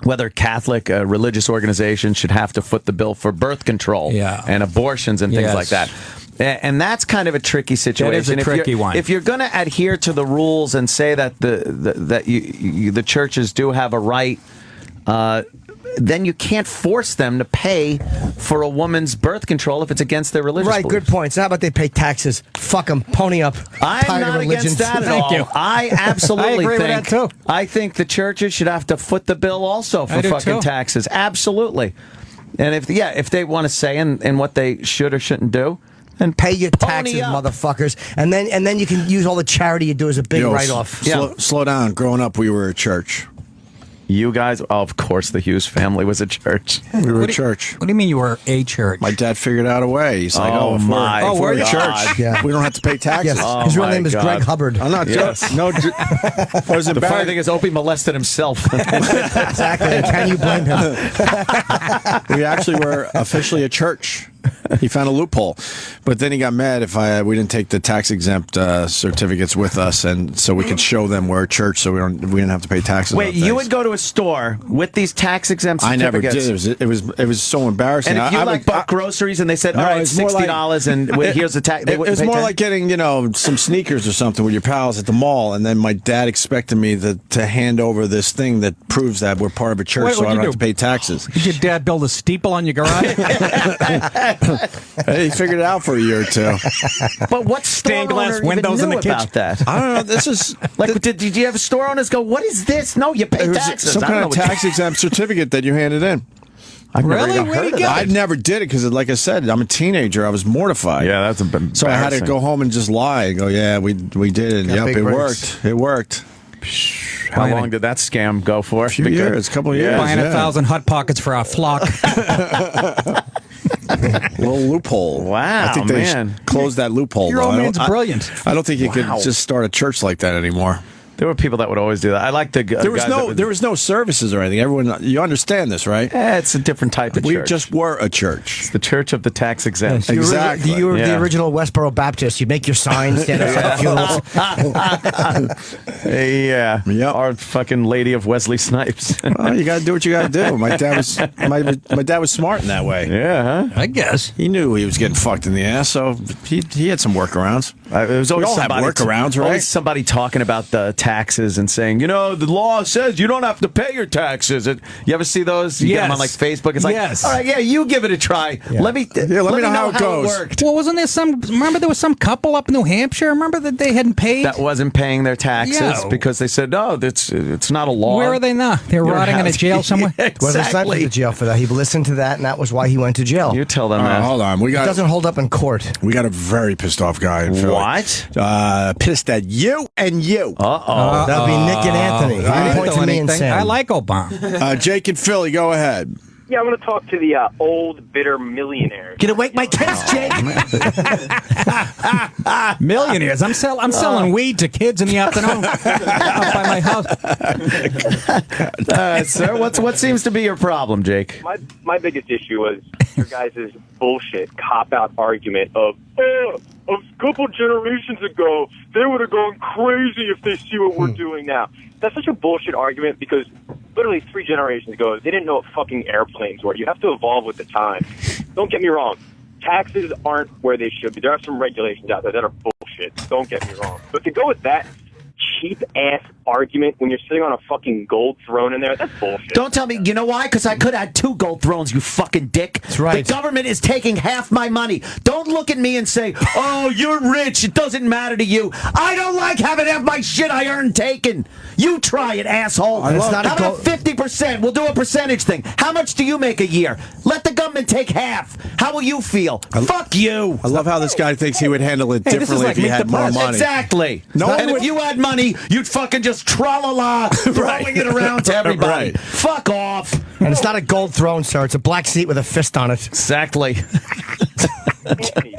Speaker 4: whether Catholic religious organizations should have to foot the bill for birth control and abortions and things like that. And that's kind of a tricky situation.
Speaker 17: That is a tricky one.
Speaker 4: If you're going to adhere to the rules and say that the churches do have a right, then you can't force them to pay for a woman's birth control if it's against their religious beliefs.
Speaker 5: Good points. How about they pay taxes? Fuck them. Pony up.
Speaker 4: I'm not against that at all.
Speaker 5: You.
Speaker 4: I absolutely
Speaker 17: agree with that too.
Speaker 4: I think the churches should have to foot the bill also for fucking taxes. Absolutely. And if they want to say in what they should or shouldn't do, then
Speaker 5: pay your taxes, motherfuckers, and then you can use all the charity you do as a big write-off.
Speaker 3: Slow down. Growing up, we were a church.
Speaker 4: You guys, of course, the Hughes family was a church.
Speaker 3: We were a church.
Speaker 17: What do you mean you were a church?
Speaker 3: My dad figured out a way. He's like,
Speaker 4: if
Speaker 3: we're a
Speaker 4: God.
Speaker 3: church, we don't have to pay taxes.
Speaker 5: Yes. His real name is Greg Hubbard.
Speaker 3: I'm not joking. No, I was
Speaker 4: the funny thing is, Opie molested himself.
Speaker 5: Exactly. Can you blame him?
Speaker 3: We actually were officially a church. He found a loophole, but then he got mad if we didn't take the tax exempt certificates with us, and so we could show them we're a church, so we didn't have to pay taxes.
Speaker 4: Wait, you would go to a store with these tax exempt certificates?
Speaker 3: I never did. It was so embarrassing.
Speaker 4: And if you bought groceries and they said, all right, $60, and here's the tax,
Speaker 3: it was more like getting some sneakers or something with your pals at the mall, and then my dad expected me to hand over this thing that proves that we're part of a church, so I don't have to pay taxes.
Speaker 17: Did your dad build a steeple on your garage?
Speaker 3: He figured it out for a year or two.
Speaker 4: But what stained glass
Speaker 17: windows in the kitchen
Speaker 4: about that?
Speaker 3: I don't know. This is
Speaker 4: like, did you have store owners go, what is this? No, you pay taxes.
Speaker 3: Some kind of tax exempt certificate that you handed in.
Speaker 4: I've never even
Speaker 17: Where'd
Speaker 4: heard
Speaker 17: he
Speaker 4: of
Speaker 17: get
Speaker 4: that.
Speaker 3: I never did it because, like I said, I'm a teenager. I was mortified.
Speaker 4: Yeah, that's embarrassing.
Speaker 3: So I had to go home and just lie and go, yeah, we did it.
Speaker 5: Got
Speaker 3: Yep,
Speaker 5: big
Speaker 3: it
Speaker 5: breaks.
Speaker 3: worked. It worked.
Speaker 4: How long did that scam go for?
Speaker 3: A few years, a couple of years.
Speaker 17: Buying 1,000 Hot Pockets for our flock.
Speaker 3: Little loophole.
Speaker 4: Wow,
Speaker 3: I think they should close that loophole.
Speaker 17: Your
Speaker 3: though.
Speaker 17: old
Speaker 3: I
Speaker 17: man's
Speaker 3: don't-
Speaker 17: brilliant.
Speaker 3: I don't think you could just start a church like that anymore.
Speaker 4: There were people that would always do that. I like the
Speaker 3: There was no services or anything. Everyone, you understand this, right?
Speaker 4: It's a different type of
Speaker 3: We
Speaker 4: church.
Speaker 3: just were a church.
Speaker 4: It's the church of the tax exempt.
Speaker 3: Exactly.
Speaker 5: You were
Speaker 4: Yeah.
Speaker 5: the original Westboro Baptist. You make your signs, stand outside funerals.
Speaker 4: Yeah.
Speaker 3: Yep.
Speaker 4: Our fucking Lady of Wesley Snipes.
Speaker 3: Well, you got to do what you got to do. My dad was smart in that way.
Speaker 4: Yeah, huh?
Speaker 17: I guess.
Speaker 3: He knew he was getting fucked in the ass, so he had some workarounds.
Speaker 4: It was always
Speaker 3: We all have
Speaker 4: somebody
Speaker 3: workarounds, right?
Speaker 4: Always somebody talking about the taxes and saying, the law says you don't have to pay your taxes. You ever see those? You get them on like Facebook. It's like, all right, yeah, you give it a try.
Speaker 3: Yeah.
Speaker 4: Let me
Speaker 3: know how it goes.
Speaker 4: worked.
Speaker 17: Well, wasn't there remember there was some couple up in New Hampshire? Remember that they hadn't paid?
Speaker 4: That wasn't paying their taxes because they said, no, it's not a law.
Speaker 17: Where are they now? They're rotting in a jail somewhere?
Speaker 5: Well, there's not to jail for that. He listened to that, and that was why he went to jail.
Speaker 4: You tell them that.
Speaker 3: Hold on.
Speaker 5: It doesn't hold up in court.
Speaker 3: We got a very pissed off guy in Philly.
Speaker 4: What?
Speaker 3: Pissed at you and you.
Speaker 5: That'll be Nick and Anthony. He didn't point to me and Sam.
Speaker 17: I like Obama.
Speaker 3: Jake and Philly, go ahead.
Speaker 18: Yeah, I want to talk to the old, bitter millionaires.
Speaker 5: Gonna wake my kids, Jake.
Speaker 17: Millionaires. I'm selling weed to kids in the afternoon up by my house.
Speaker 4: Sir, what seems to be your problem, Jake?
Speaker 18: My biggest issue was your guys' bullshit cop-out argument of, a couple generations ago, they would have gone crazy if they see what we're doing now. That's such a bullshit argument because literally 3 generations ago, they didn't know what fucking airplanes were. You have to evolve with the time. Don't get me wrong. Taxes aren't where they should be. There are some regulations out there that are bullshit. Don't get me wrong. But to go with that cheap-ass argument when you're sitting on a fucking gold throne in there, that's bullshit.
Speaker 4: Don't tell me. You know why? Because I could have had 2 gold thrones, you fucking dick.
Speaker 5: That's right.
Speaker 4: The government is taking half my money. Don't look at me and say, oh, you're rich. It doesn't matter to you. I don't like having half my shit I earned taken. You try it, asshole. How about 50%? We'll do a percentage thing. How much do you make a year? Let the government take half. How will you feel? Fuck you.
Speaker 3: I love how this guy thinks he would handle it differently if he had more money.
Speaker 4: Exactly. And if you had money, you'd fucking just tra-la-la, throwing it around to everybody.
Speaker 3: Right.
Speaker 4: Fuck off.
Speaker 5: And it's not a gold throne, sir. It's a black seat with a fist on it.
Speaker 4: Exactly.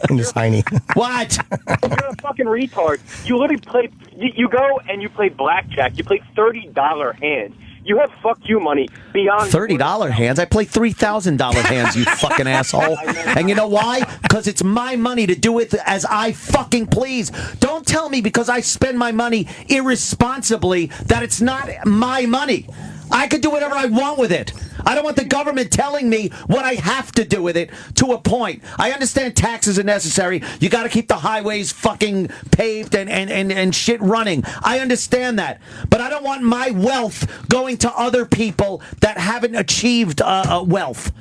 Speaker 5: And it's tiny.
Speaker 4: What?
Speaker 18: You're a fucking retard. You literally play. You go and you play blackjack. You play $30 hands. You have fuck you money beyond
Speaker 4: $30 hands. I play $3,000 hands, you fucking asshole. And you know why? Because it's my money to do it as I fucking please. Don't tell me because I spend my money irresponsibly that it's not my money. I could do whatever I want with it. I don't want the government telling me what I have to do with it to a point. I understand taxes are necessary. You got to keep the highways fucking paved and shit running. I understand that. But I don't want my wealth going to other people that haven't achieved wealth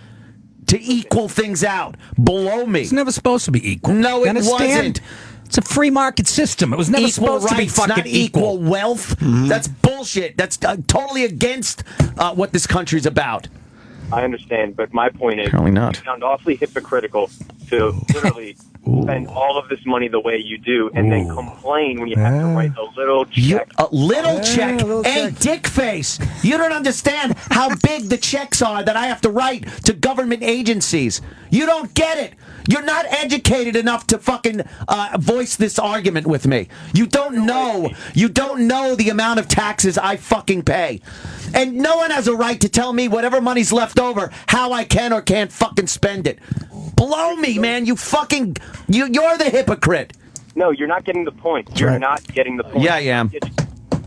Speaker 4: to equal things out below me.
Speaker 17: It's never supposed to be equal.
Speaker 4: No, it wasn't.
Speaker 17: It's a free market system. It was never supposed to be fucking
Speaker 4: not equal wealth. Mm-hmm. That's bullshit. That's totally against what this country's about.
Speaker 18: I understand, but my point is,
Speaker 4: apparently not.
Speaker 18: You sound awfully hypocritical to literally spend all of this money the way you do, and then complain when you have to write a little check.
Speaker 4: A little check? Dick face. You don't understand how big the checks are that I have to write to government agencies. You don't get it. You're not educated enough to fucking voice this argument with me. You don't know. You don't know the amount of taxes I fucking pay. And no one has a right to tell me whatever money's left over, how I can or can't fucking spend it. Blow me, man. You're the hypocrite.
Speaker 18: No, you're not getting the point. You're not getting the point.
Speaker 4: Yeah, I am.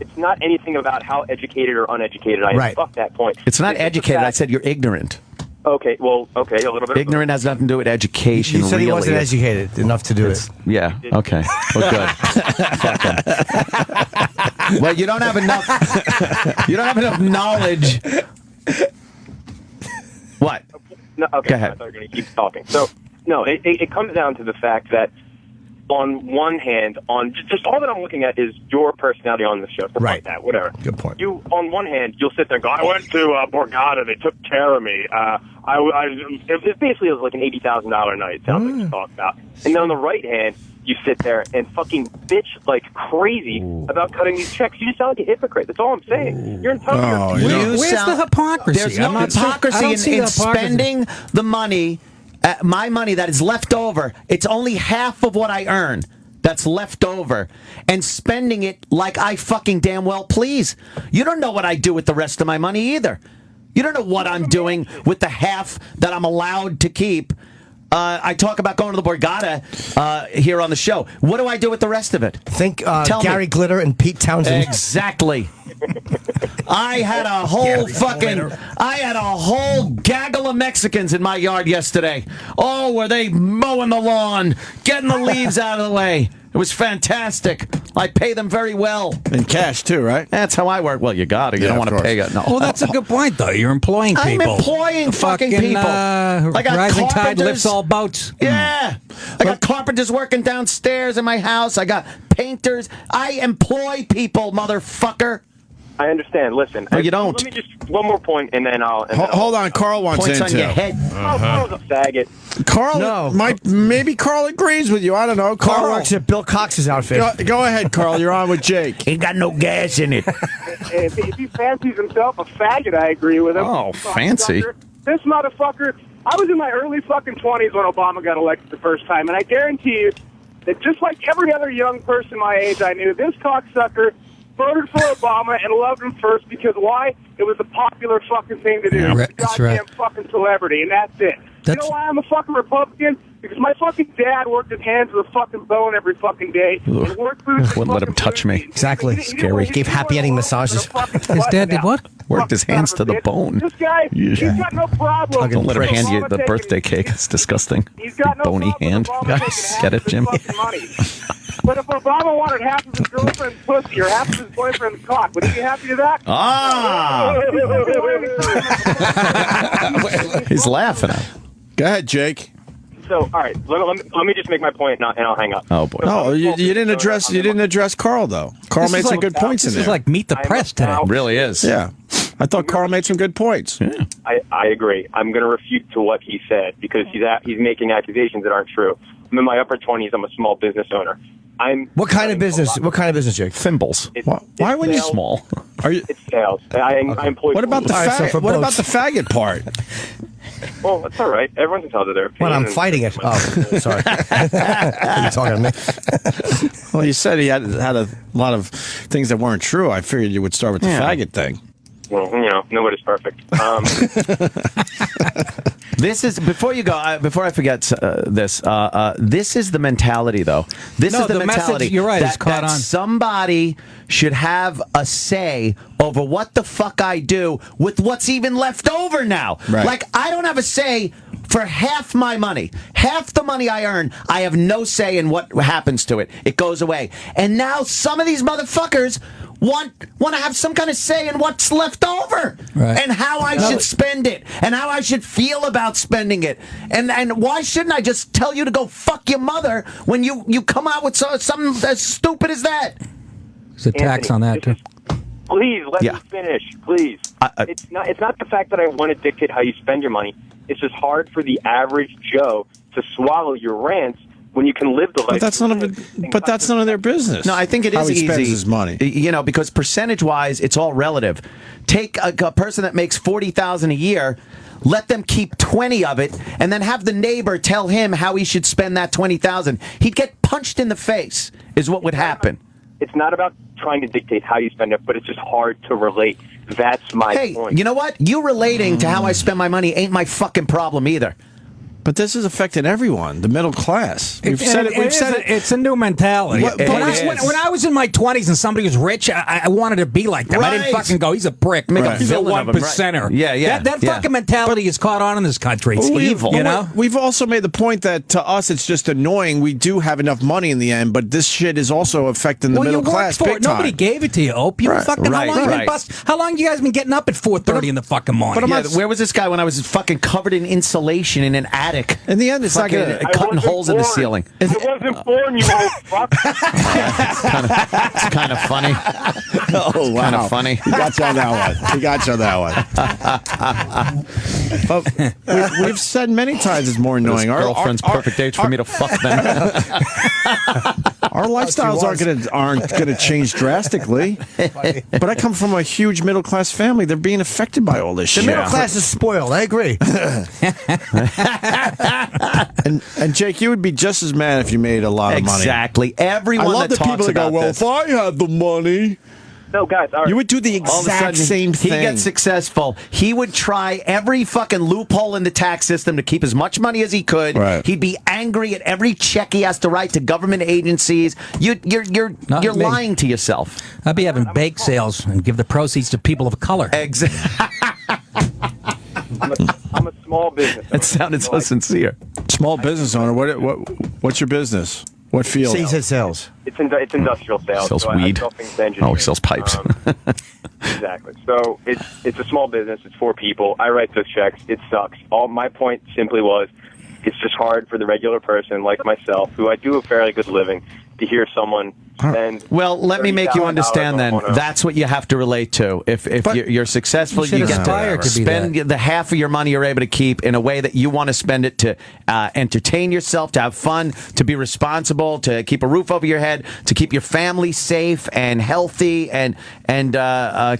Speaker 18: It's not anything about how educated or uneducated I am.
Speaker 4: Right.
Speaker 18: Fuck that point.
Speaker 4: It's not educated. I said you're ignorant.
Speaker 18: Okay, a little bit.
Speaker 4: Ignorant has nothing to do with education.
Speaker 5: You said he wasn't educated enough to do it.
Speaker 4: Yeah. Okay. Well, good. Fuck him. Well, you don't have enough. You don't have enough knowledge. What?
Speaker 18: No, okay.
Speaker 4: Go ahead.
Speaker 18: I thought you were going to keep talking. So, no, it comes down to the fact that on one hand, on just all that I'm looking at is your personality on the show, stuff like that, whatever.
Speaker 5: Good point.
Speaker 18: You, on one hand, you'll sit there and go, I went to Borgata, they took care of me. It basically was like an $80,000 night, sounds like you talk about. And then on the right hand, you sit there and fucking bitch like crazy about cutting these checks. You just sound like a hypocrite. That's all I'm saying. You're entitled.
Speaker 17: Where's the hypocrisy?
Speaker 4: There's no hypocrisy in spending the money. My money that is left over, it's only half of what I earn that's left over, and spending it like I fucking damn well please. You don't know what I do with the rest of my money either. You don't know what I'm doing with the half that I'm allowed to keep. I talk about going to the Borgata here on the show. What do I do with the rest of it?
Speaker 5: Think Gary Glitter and Pete Townsend.
Speaker 4: Exactly. I had a whole gaggle of Mexicans in my yard yesterday. Oh, were they mowing the lawn, getting the leaves out of the way. It was fantastic. I pay them very well.
Speaker 3: In cash, too, right?
Speaker 4: That's how I work. Well, you got it. You don't want to pay it. No.
Speaker 17: Well, that's a good point, though. You're employing people.
Speaker 4: I'm employing fucking people.
Speaker 17: I
Speaker 4: got
Speaker 17: rising tide
Speaker 4: carpenters.
Speaker 17: lifts all boats.
Speaker 4: Yeah. I got carpenters working downstairs in my house. I got painters. I employ people, motherfucker.
Speaker 18: I understand. Listen.
Speaker 4: No, you don't.
Speaker 18: Let me just one more point, and then I'll.
Speaker 3: Hold on, Carl wants
Speaker 4: Points
Speaker 3: in
Speaker 4: on
Speaker 3: too.
Speaker 4: your head.
Speaker 18: Carl's a faggot.
Speaker 3: Carl, maybe Carl agrees with you. I don't know.
Speaker 5: Carl works at Bill Cox's outfit.
Speaker 3: Go ahead, Carl. You're on with Jake.
Speaker 17: Ain't got no gas in it.
Speaker 6: If he fancies himself a faggot, I agree with him.
Speaker 4: Oh, fancy.
Speaker 6: This motherfucker. I was in my early fucking 20s when Obama got elected the first time, and I guarantee you that just like every other young person my age I knew, this cocksucker voted for Obama and loved him first because why? It was a popular fucking thing to do.
Speaker 17: Yeah,
Speaker 6: It was a
Speaker 17: that's
Speaker 6: goddamn
Speaker 17: right.
Speaker 6: fucking celebrity, and that's it. You know why I'm a fucking Republican? Because my fucking dad worked his hands with a fucking bone every fucking day. And worked through
Speaker 4: Wouldn't let him touch me.
Speaker 5: Exactly.
Speaker 4: Scary.
Speaker 5: Gave happy ending massages.
Speaker 17: His dad did what?
Speaker 4: Worked his hands to the bone.
Speaker 6: This guy, he's got no problem.
Speaker 4: Don't let him hand you
Speaker 6: Obama
Speaker 4: the
Speaker 6: taking-
Speaker 4: birthday cake. It's disgusting.
Speaker 6: He's got no
Speaker 4: Bony
Speaker 6: problem
Speaker 4: hand.
Speaker 6: with Obama taking half
Speaker 4: Get
Speaker 6: of
Speaker 4: it,
Speaker 6: his
Speaker 4: Jim?
Speaker 6: fucking money. But if Obama wanted half of his girlfriend's pussy or half of his boyfriend's cock, would he be happy with that?
Speaker 4: Ah! He's laughing at him.
Speaker 3: Go ahead, Jake.
Speaker 18: So, all right, let me just make my point, and I'll hang up.
Speaker 4: Oh boy.
Speaker 3: No, you didn't address Carl though. Carl
Speaker 17: This
Speaker 3: made
Speaker 17: is
Speaker 3: some
Speaker 17: like-
Speaker 3: good points in
Speaker 17: This
Speaker 3: there.
Speaker 17: is like Meet the Press today.
Speaker 4: Really is.
Speaker 3: Yeah, I thought Carl made some good points.
Speaker 4: Yeah.
Speaker 18: I agree. I'm going to refute to what he said because he's making accusations that aren't true. I'm in my upper 20s. I'm a small business owner.
Speaker 5: What kind of business? What kind of business, Jake?
Speaker 4: Thimbles.
Speaker 3: Why would you
Speaker 18: sales.
Speaker 4: Small.
Speaker 3: Are you?
Speaker 18: It's sales. I employ.
Speaker 3: What about the
Speaker 5: All right, so for
Speaker 3: what about
Speaker 5: boats.
Speaker 3: the faggot part?
Speaker 18: Well, that's all right. Everyone's entitled to their opinion.
Speaker 5: Well, I'm fighting it. Oh, sorry. You're talking to me.
Speaker 3: Well, you said he had a lot of things that weren't true. I figured you would start with the faggot thing.
Speaker 18: Well, nobody's perfect.
Speaker 4: This is before you go. Before I forget this. This is the mentality, though. This
Speaker 17: No,
Speaker 4: is the
Speaker 17: the message-
Speaker 4: mentality.
Speaker 17: you're right,
Speaker 4: That,
Speaker 17: it's caught
Speaker 4: that
Speaker 17: on.
Speaker 4: somebody should have a say over what the fuck I do with what's even left over now.
Speaker 3: Right.
Speaker 4: Like I don't have a say for half my money, half the money I earn. I have no say in what happens to it. It goes away. And now some of these motherfuckers want to have some kind of say in what's left over and how I should spend it and how I should feel about spending it. And why shouldn't I just tell you to go fuck your mother when you come out with something as stupid as that?
Speaker 17: There's a tax on that, too.
Speaker 18: Please let me finish. Please. It's not the fact that I want to dictate how you spend your money. It's just hard for the average Joe to swallow your rants when you can live the life.
Speaker 3: But that's none of their business.
Speaker 4: No, I think it is
Speaker 3: how he
Speaker 4: easy.
Speaker 3: spends his money.
Speaker 4: Because percentage-wise, it's all relative. Take a person that makes $40,000 a year, let them keep 20 of it, and then have the neighbor tell him how he should spend that $20,000. He'd get punched in the face. Is what would happen.
Speaker 18: It's not about trying to dictate how you spend it, but it's just hard to relate. That's my point.
Speaker 4: You know what? You relating to how I spend my money ain't my fucking problem either.
Speaker 3: But this is affecting everyone, the middle class. We've said it.
Speaker 17: It's a new mentality.
Speaker 3: What-
Speaker 17: When
Speaker 3: but
Speaker 17: I was in my 20s and somebody was rich, I wanted to be like them. I didn't
Speaker 4: Right.
Speaker 17: fucking go, he's a prick. Make
Speaker 4: Right.
Speaker 17: a
Speaker 4: He's a
Speaker 17: villain
Speaker 4: one
Speaker 17: of him.
Speaker 4: percenter.
Speaker 17: Right.
Speaker 4: Yeah.
Speaker 17: That fucking mentality is caught on in this country. It's evil. You know?
Speaker 3: We've also made the point that to us it's just annoying. We do have enough money in the end, but this shit is also affecting the middle
Speaker 17: you worked
Speaker 3: class
Speaker 17: for
Speaker 3: big
Speaker 17: it. Nobody
Speaker 3: time.
Speaker 17: gave it to you, Ope. You
Speaker 3: Right.
Speaker 17: fucking how long you guys been getting up at 4:30 in the fucking morning?
Speaker 4: Where was this guy when I was fucking covered in insulation in an attic?
Speaker 3: In the end, it's not
Speaker 4: fucking
Speaker 3: gonna-
Speaker 4: cutting holes in the ceiling.
Speaker 18: I wasn't born, you old fuck.
Speaker 4: It's kind of funny.
Speaker 3: Oh, wow.
Speaker 4: Kind of funny.
Speaker 3: He got you on that one. But we've said many times it's more annoying.
Speaker 4: This girlfriend's perfect age for me to fuck them.
Speaker 3: Our lifestyles aren't gonna change drastically. But I come from a huge middle class family. They're being affected by all this
Speaker 5: The
Speaker 3: shit.
Speaker 5: middle class is spoiled. I agree.
Speaker 3: And Jake, you would be just as mad if you made a lot of money.
Speaker 4: Exactly. Everyone
Speaker 3: I love
Speaker 4: that
Speaker 3: the people
Speaker 4: talks
Speaker 3: that go,
Speaker 4: about
Speaker 3: well,
Speaker 4: this.
Speaker 3: if I had the money.
Speaker 18: No, guys, all right.
Speaker 3: You would do the
Speaker 4: All of a
Speaker 3: exact
Speaker 4: sudden,
Speaker 3: same thing.
Speaker 4: He gets successful. He would try every fucking loophole in the tax system to keep as much money as he could.
Speaker 3: Right.
Speaker 4: He'd be angry at every check he has to write to government agencies. You're
Speaker 17: Not me.
Speaker 4: lying to yourself.
Speaker 17: I'd be having bake sales and give the proceeds to people of color.
Speaker 4: Exactly.
Speaker 18: I'm a small business owner.
Speaker 4: It sounded so sincere.
Speaker 3: Small business owner. What's your business? What field?
Speaker 5: He said sales.
Speaker 18: It's industrial sales.
Speaker 4: Sells
Speaker 18: so
Speaker 4: weed.
Speaker 18: I sell things to engineers.
Speaker 4: Oh, he sells pipes.
Speaker 18: Exactly. So it's a small business. It's 4 people. I write those checks. It sucks. My point simply was, it's just hard for the regular person like myself, who I do a fairly good living, to hear someone spend.
Speaker 4: Well, let me make you
Speaker 18: $30,000
Speaker 4: understand then.
Speaker 18: on a-
Speaker 4: That's what you have to relate to. If you're successful, you get to spend the half of your money you're able to keep in a way that you want to spend it to entertain yourself, to have fun, to be responsible, to keep a roof over your head, to keep your family safe and healthy, and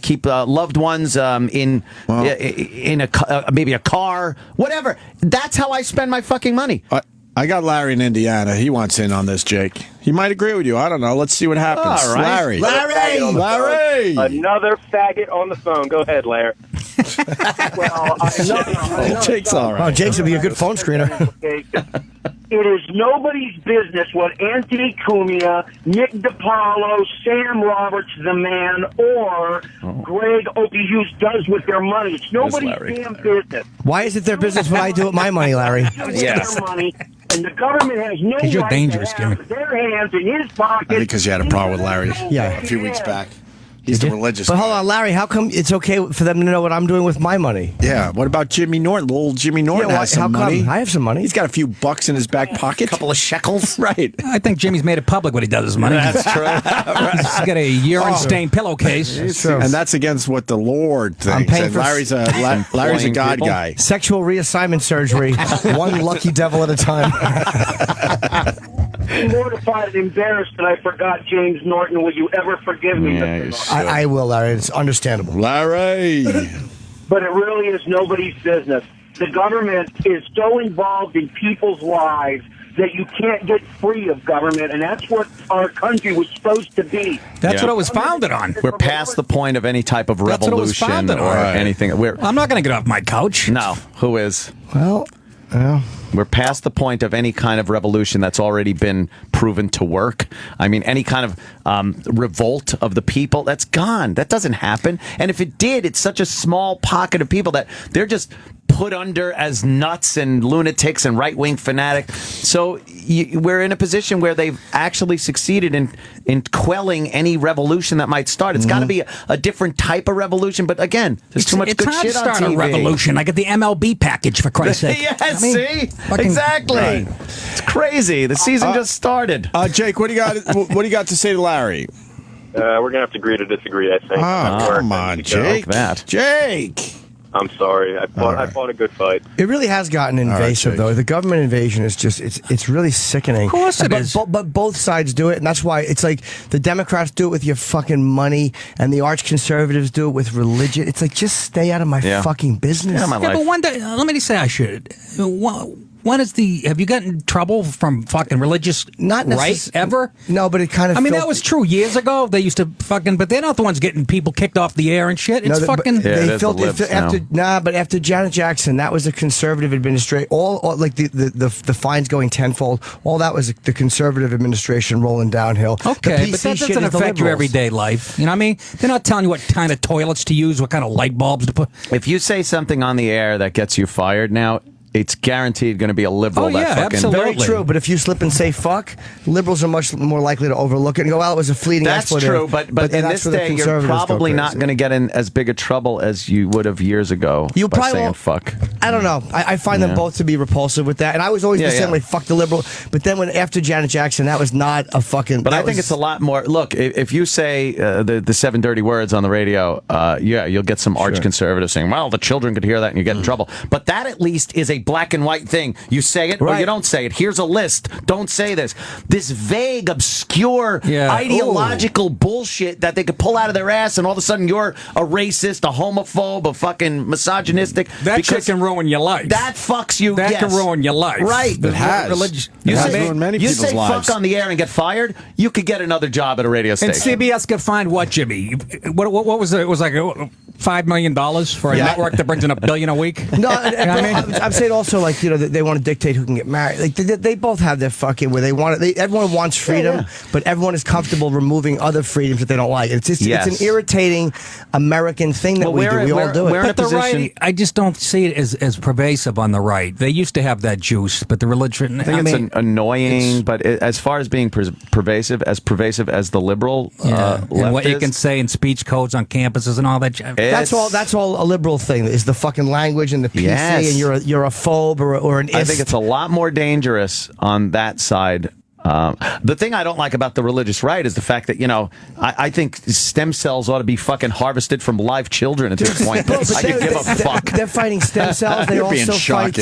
Speaker 4: keep loved ones in maybe a car, whatever. That's how I spend my fucking money.
Speaker 3: I got Larry in Indiana. He wants in on this, Jake. He might agree with you. I don't know. Let's see what happens.
Speaker 4: All right.
Speaker 3: Larry!
Speaker 18: Another faggot on the phone. Go ahead, Larry.
Speaker 3: Jake's all right.
Speaker 5: Oh, Jake's would be a good phone screener.
Speaker 10: It is nobody's business what Anthony Cumia, Nick DiPaolo, Sam Roberts, the man, or Greg Opie Hughes does with their money. It's nobody's damn business.
Speaker 5: Why is it their business what I do with my money, Larry?
Speaker 10: Their money, and the government has no
Speaker 5: You're
Speaker 10: right
Speaker 5: dangerous,
Speaker 10: to have their hands in his pocket.
Speaker 3: I think because you had a problem with Larry a few weeks back. He's the religious
Speaker 5: But
Speaker 3: guy.
Speaker 5: hold on, Larry, how come it's okay for them to know what I'm doing with my money?
Speaker 3: Yeah, what about Jimmy Norton? Little Jimmy Norton has some
Speaker 5: how come?
Speaker 3: money.
Speaker 5: I have some money.
Speaker 3: He's got a few bucks in his back pocket. A
Speaker 4: couple of shekels.
Speaker 3: Right.
Speaker 17: I think Jimmy's made it public what he does with his money.
Speaker 3: That's true.
Speaker 17: He's got a urine-stained pillowcase.
Speaker 3: It's true. And that's against what the Lord thinks.
Speaker 5: I'm paying
Speaker 3: And
Speaker 5: for
Speaker 3: Larry's a God guy.
Speaker 5: Sexual reassignment surgery, one lucky devil at a time.
Speaker 10: I'm mortified and embarrassed that I forgot James Norton. Will you ever forgive me?
Speaker 5: I will, Larry. It's understandable.
Speaker 3: Larry.
Speaker 10: But it really is nobody's business. The government is so involved in people's lives that you can't get free of government, and that's what our country was supposed to be.
Speaker 17: That's what it was founded on.
Speaker 4: We're past the point of any type of
Speaker 17: That's what it was
Speaker 4: revolution
Speaker 17: founded
Speaker 4: or
Speaker 17: on.
Speaker 4: anything.
Speaker 17: I'm not going to get off my couch.
Speaker 4: No, who is?
Speaker 5: Well,
Speaker 4: we're past the point of any kind of revolution that's already been proven to work. I mean, any kind of revolt of the people, that's gone. That doesn't happen. And if it did, it's such a small pocket of people that they're just put under as nuts and lunatics and right-wing fanatics. So we're in a position where they've actually succeeded in quelling any revolution that might start. It's got to be a different type of revolution. But again, there's too much
Speaker 17: it's
Speaker 4: good
Speaker 17: hard
Speaker 4: shit
Speaker 17: to
Speaker 4: on
Speaker 17: start
Speaker 4: TV.
Speaker 17: a revolution. I get the MLB package, for Christ's sake.
Speaker 4: Yes,
Speaker 17: I mean,
Speaker 4: see?
Speaker 17: fucking-
Speaker 4: Exactly.
Speaker 3: Right.
Speaker 4: It's crazy. The season just started.
Speaker 3: Jake, what do you got? What do you got to say to Larry?
Speaker 18: We're going to have to agree to disagree, I think.
Speaker 3: Come on, Jake. Jake.
Speaker 18: I'm sorry. I fought a good fight.
Speaker 5: It really has gotten invasive, though. The government invasion is just, it's really sickening. Of
Speaker 17: course it is.
Speaker 5: But both sides do it, and that's why it's like the Democrats do it with your fucking money, and the arch conservatives do it with religion. It's like, just stay out of my fucking business.
Speaker 17: But one day, let me just say I should. When is have you gotten in trouble from fucking religious right ever?
Speaker 5: No, but it kind of.
Speaker 17: I mean, that was true years ago. They used to fucking, but they're not the ones getting people kicked off the air and shit. It's fucking.
Speaker 5: But after Janet Jackson, that was a conservative administration. All like the fines going tenfold. All that was the conservative administration rolling downhill.
Speaker 17: Okay, but that doesn't affect your everyday life. You know what I mean? They're not telling you what kind of toilets to use, what kind of light bulbs to put.
Speaker 4: If you say something on the air that gets you fired now, it's guaranteed going to be a liberal.
Speaker 5: Very true. But if you slip and say fuck, liberals are much more likely to overlook it and go, "Well, it was a fleeting
Speaker 4: That's
Speaker 5: expletive."
Speaker 4: true, but in this day, you're probably not going to get in as big a trouble as you would have years ago.
Speaker 5: You
Speaker 4: by
Speaker 5: probably
Speaker 4: saying
Speaker 5: won't.
Speaker 4: fuck.
Speaker 5: I don't know. I find them both to be repulsive with that, and I was always the same way. Fuck the liberal. But then after Janet Jackson, that was not a fucking.
Speaker 4: But I think it's a lot more. Look, if you say the 7 dirty words on the radio, you'll get some arch conservatives saying, "Well, the children could hear that and you get in trouble." But that at least is a black and white thing. You say it or you don't say it. Here's a list. Don't say this. This vague, obscure, ideological bullshit that they could pull out of their ass, and all of a sudden you're a racist, a homophobe, a fucking misogynistic.
Speaker 17: That shit can ruin your life.
Speaker 4: That fucks you.
Speaker 17: That can ruin your life.
Speaker 4: Right.
Speaker 3: It has.
Speaker 4: You
Speaker 3: It has
Speaker 4: say,
Speaker 3: ruined many
Speaker 4: you
Speaker 3: people's
Speaker 4: say
Speaker 3: lives.
Speaker 4: fuck on the air and get fired, you could get another job at a radio
Speaker 17: And
Speaker 4: station.
Speaker 17: CBS could find what, Jimmy? What was it? It was like $5 million for a network that brings in $1 billion a week.
Speaker 5: No,
Speaker 17: You know what I mean?
Speaker 5: I'm saying it also like they want to dictate who can get married. Like they both have their fucking where they want it. Everyone wants freedom, but everyone is comfortable removing other freedoms that they don't like. It's just it's an irritating American thing that we do. We all do it.
Speaker 17: But the right, I just don't see it as pervasive on the right. They used to have that juice, but the religion.
Speaker 4: I think it's annoying, but as far as being pervasive as the liberal left
Speaker 17: and what
Speaker 4: is,
Speaker 17: you can say in speech codes on campuses and all that.
Speaker 5: That's all a liberal thing. Is the fucking language and the PC, and you're a phobe or an.
Speaker 4: I think it's a lot more dangerous on that side. The thing I don't like about the religious right is the fact that, I think stem cells ought to be fucking harvested from live children at this point. I could give a fuck.
Speaker 5: They're fighting stem cells. They also fight.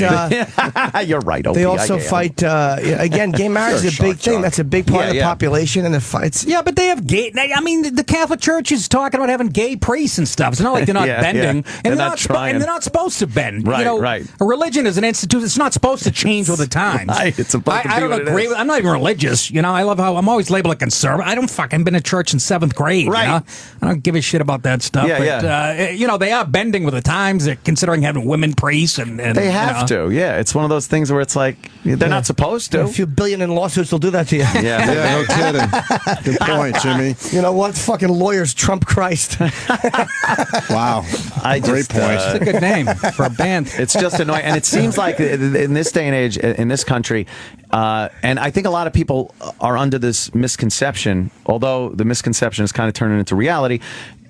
Speaker 4: You're right, Opie.
Speaker 5: They also fight. Again, gay marriage is a big thing. That's a big part of the population, and the fights.
Speaker 17: Yeah, but they have gay. I mean, the Catholic Church is talking about having gay priests and stuff. It's not like they're not bending, and they're not supposed to bend.
Speaker 4: Right.
Speaker 17: A religion is an institute. It's not supposed to change with the times.
Speaker 4: It's supposed to be
Speaker 17: I don't agree with. I'm not even religious. I love how I'm always labeled a conservative. I don't fucking been to church in 7th grade.
Speaker 4: Right.
Speaker 17: I don't give a shit about that stuff. But they are bending with the times. They're considering having women priests, and
Speaker 4: they have to. Yeah, it's one of those things where it's like they're not supposed to.
Speaker 5: A few billion in lawsuits will do that to you.
Speaker 3: Yeah, no kidding. Good point, Jimmy.
Speaker 5: You know what? Fucking lawyers trump Christ.
Speaker 3: Wow. Great point.
Speaker 17: It's a good name for a band.
Speaker 4: It's just annoying, and it seems like in this day and age, in this country, and I think a lot of people are under this misconception, although the misconception is kind of turning into reality.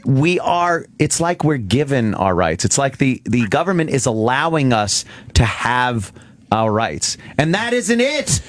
Speaker 4: It's like we're given our rights. It's like the government is allowing us to have our rights, and that isn't it.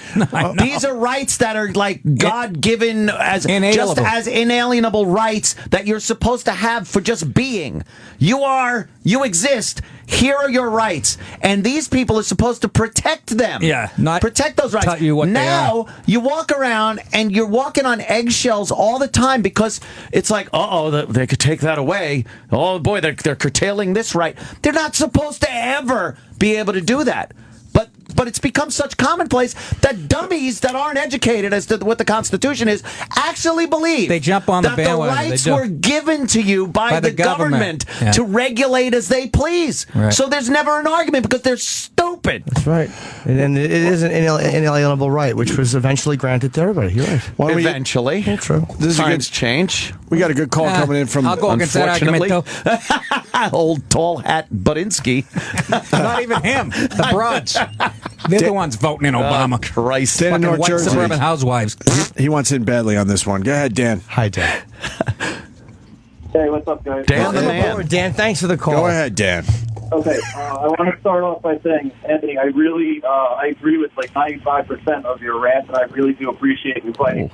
Speaker 4: These are rights that are like God-given as inalienable rights that you're supposed to have for just being. You exist. Here are your rights, and these people are supposed to protect them.
Speaker 17: Yeah, not
Speaker 4: protect those rights.
Speaker 17: Tell you what
Speaker 4: now you walk around and you're walking on eggshells all the time because it's like, they could take that away. Oh boy, they're curtailing this right. They're not supposed to ever be able to do that. But it's become such commonplace that dummies that aren't educated as to what the Constitution is actually believe
Speaker 17: they jump on the bandwagon.
Speaker 4: The rights were given to you by the government to regulate as they please.
Speaker 17: Right.
Speaker 4: So there's never an argument because they're stupid.
Speaker 5: That's right. And it is an inalienable right, which was eventually granted to everybody. You're right.
Speaker 4: Eventually.
Speaker 5: True.
Speaker 4: Times change.
Speaker 3: We got a good call coming in from,
Speaker 17: I'll go against that argument, though.
Speaker 4: Old tall hat Badinsky.
Speaker 17: Not even him. The broads. They're the ones voting in Obama.
Speaker 4: Oh, Christ.
Speaker 3: Dan in North
Speaker 17: white
Speaker 3: Jersey.
Speaker 17: suburban housewives.
Speaker 3: He wants in badly on this one. Go ahead, Dan.
Speaker 5: Hi, Dan.
Speaker 6: Hey, what's up, guys?
Speaker 4: Dan the man.
Speaker 5: Dan, thanks for the call.
Speaker 3: Go ahead, Dan.
Speaker 6: Okay, I want to start off by saying, Anthony, I really I agree with like 95% of your rant, and I really do appreciate you playing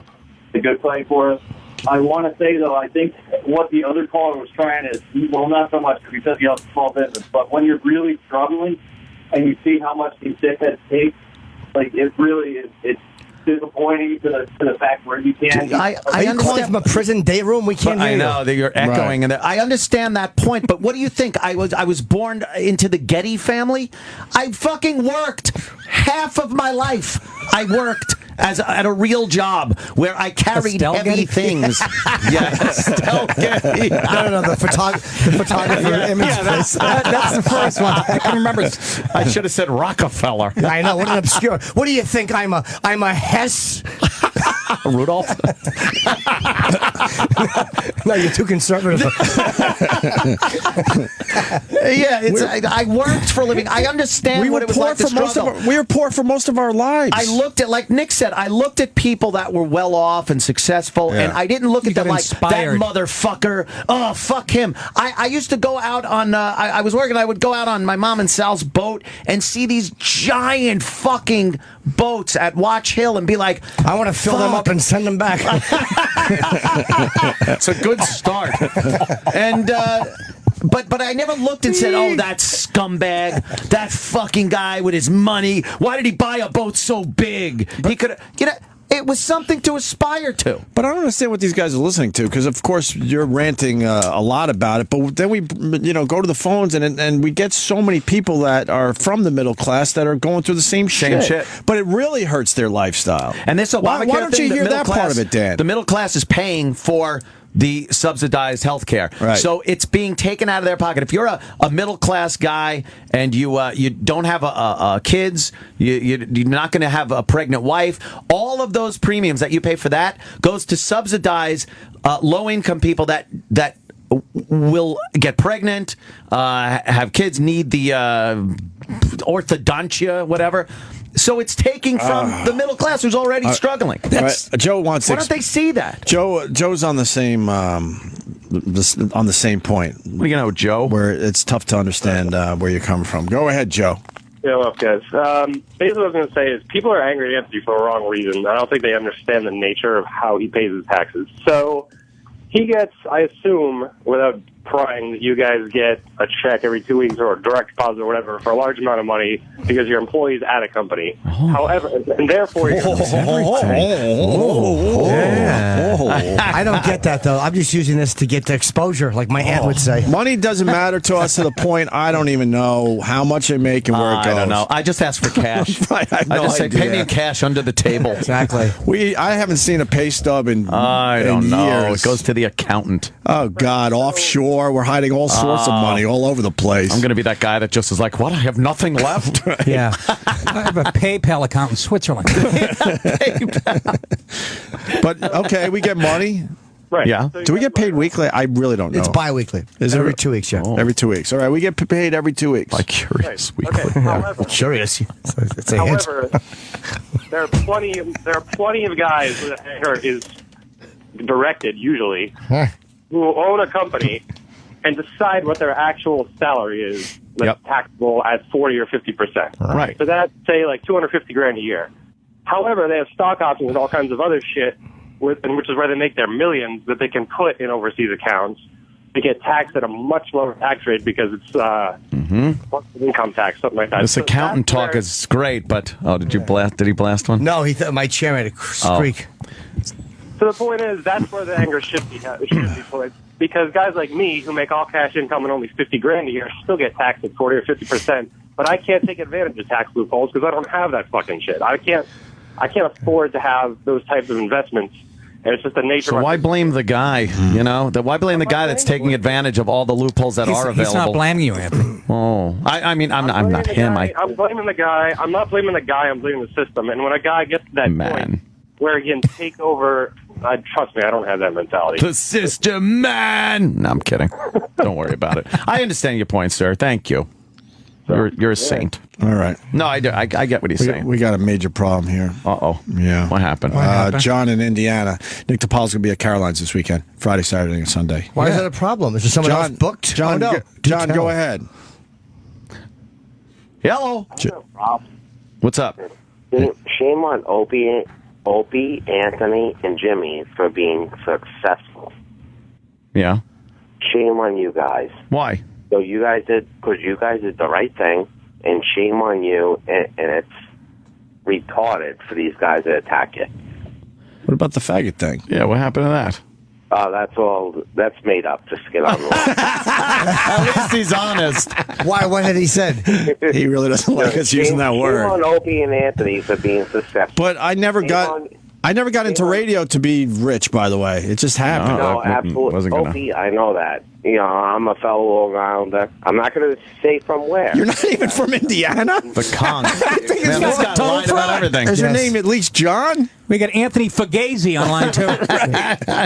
Speaker 6: the good play for us. I want to say, though, I think what the other caller was trying is, well, not so much because he says you have a small business, but when you're really struggling and you see how much these dickheads take, like, it really is, it's disappointing to the fact where you can't.
Speaker 5: Are you calling from a prison day room? We can't hear you.
Speaker 4: I know that you're echoing, and I understand that point. But what do you think? I was born into the Getty family. I fucking worked half of my life. I worked at a real job where I carried heavy things. Estelle Getty.
Speaker 5: No, the photographer image place. That's the first one. I can remember.
Speaker 4: I should have said Rockefeller.
Speaker 5: I know. What an obscure. What do you think? I'm a Hess.
Speaker 4: Rudolph.
Speaker 5: No, you're too conservative.
Speaker 4: I worked for a living. I understand what it was like to struggle.
Speaker 3: We were poor for most of our lives.
Speaker 4: I looked at, like Nick said, I looked at people that were well off and successful, and I didn't look at them like, that motherfucker, oh, fuck him. I used to go out on, I was working, I would go out on my mom and Sal's boat and see these giant fucking boats at Watch Hill and be like,
Speaker 5: I want to fill them up and send them back.
Speaker 4: It's a good start. And, But I never looked and said, oh, that scumbag, that fucking guy with his money, why did he buy a boat so big? He could, it was something to aspire to.
Speaker 3: But I don't understand what these guys are listening to, because of course you're ranting a lot about it. But then we, go to the phones and we get so many people that are from the middle class that are going through the same shit. But it really hurts their lifestyle.
Speaker 4: And this Obamacare
Speaker 3: why don't you hear that part of it, Dan?
Speaker 4: The middle class is paying for the subsidized health care.
Speaker 3: Right.
Speaker 4: So it's being taken out of their pocket. If you're a middle class guy and you don't have kids, you're not going to have a pregnant wife, all of those premiums that you pay for that goes to subsidize low income people that will get pregnant, have kids, need the orthodontia, whatever. So it's taking from the middle class who's already struggling.
Speaker 3: Joe wants.
Speaker 4: Why don't they see that?
Speaker 3: Joe's on the same on the same point.
Speaker 4: What do you know, Joe?
Speaker 3: Where it's tough to understand where you're coming from. Go ahead, Joe.
Speaker 18: Yeah, well, guys. Basically, what I was going to say is people are angry at Anthony for the wrong reason. I don't think they understand the nature of how he pays his taxes. So he gets, I assume, without prying, that you guys get a check every 2 weeks or a direct deposit or whatever for a large amount of money because your employee's at a company. However, and therefore you're...
Speaker 5: I don't get that, though. I'm just using this to get the exposure, like my aunt would say.
Speaker 3: Money doesn't matter to us to the point I don't even know how much I make and where it goes.
Speaker 4: I don't know. I just ask for cash.
Speaker 3: I have no
Speaker 4: just say,
Speaker 3: idea.
Speaker 4: pay me in cash under the table.
Speaker 5: Exactly.
Speaker 3: I haven't seen a pay stub in
Speaker 4: I don't know.
Speaker 3: years.
Speaker 4: It goes to the accountant.
Speaker 3: Oh, God. Offshore. We're hiding all sorts of money all over the place.
Speaker 4: I'm going to be that guy that just is like, what? I have nothing left?
Speaker 17: Yeah. I have a PayPal account in Switzerland.
Speaker 3: But, okay, we get money.
Speaker 18: Right.
Speaker 4: Yeah.
Speaker 3: Do we get paid weekly? I really don't know.
Speaker 5: It's bi-weekly.
Speaker 3: Is it
Speaker 5: every 2 weeks, yeah.
Speaker 3: Every 2 weeks. All right, we get paid every 2 weeks.
Speaker 4: Like curious weekly.
Speaker 18: Okay, however,
Speaker 5: Curious. It's a hint.
Speaker 18: however there are plenty of guys that anger is directed, usually, who own a company and decide what their actual salary is that's taxable at 40 or 50%.
Speaker 4: Right.
Speaker 18: So that's, say, like $250,000 a year. However, they have stock options and all kinds of other shit, which is where they make their millions that they can put in overseas accounts. They get taxed at a much lower tax rate because it's income tax, something like that.
Speaker 4: This accountant talk is great, but did he blast one?
Speaker 5: No, my chair made a squeak.
Speaker 18: So the point is, that's where the anger should be put. Because guys like me, who make all cash income and only $50,000 a year, still get taxed at 40 or 50%. But I can't take advantage of tax loopholes because I don't have that fucking shit. I can't afford to have those types of investments. And it's just the nature.
Speaker 4: So why blame the guy? You know, why blame the guy that's taking advantage of all the loopholes that are available?
Speaker 17: He's not blaming you, Anthony.
Speaker 4: Oh, I'm not him.
Speaker 18: I'm blaming the guy. I'm not blaming the guy. I'm blaming the system. And when a guy gets to that point where he can take over, trust me, I don't have that mentality.
Speaker 4: The system, man. No, I'm kidding. Don't worry about it. I understand your point, sir. Thank you. You're a saint.
Speaker 3: All right.
Speaker 4: No, I do. I get what he's saying.
Speaker 3: We got a major problem here.
Speaker 4: Uh-oh.
Speaker 3: Yeah.
Speaker 4: What happened?
Speaker 3: John in Indiana. Nick DiPaolo's going to be at Caroline's this weekend. Friday, Saturday, and Sunday.
Speaker 5: Why is that a problem? Is there someone else booked?
Speaker 3: John,
Speaker 5: no.
Speaker 3: John, go ahead.
Speaker 4: Hello. What's up?
Speaker 12: Shame on Opie, Anthony, and Jimmy for being successful.
Speaker 4: Yeah.
Speaker 12: Shame on you guys.
Speaker 4: Why?
Speaker 12: So you guys did the right thing, and shame on you, and it's retarded for these guys to attack you.
Speaker 3: What about the faggot thing?
Speaker 4: Yeah, what happened to that?
Speaker 12: That's made up just to get on the line.
Speaker 4: At least he's honest.
Speaker 5: Why? What had he said?
Speaker 3: He really doesn't like us using that word.
Speaker 12: Shame on Opie and Anthony for being successful.
Speaker 3: But I never got into radio to be rich, by the way. It just happened.
Speaker 12: No, absolutely. Opie, I know that. You know, I'm a fellow all-rounder. I'm not going to say from where.
Speaker 3: You're not even from Indiana?
Speaker 4: The conch.
Speaker 3: I think
Speaker 4: Man, this guy lied about everything.
Speaker 3: Is your name at least John?
Speaker 17: We got Anthony Fugazi on line, too.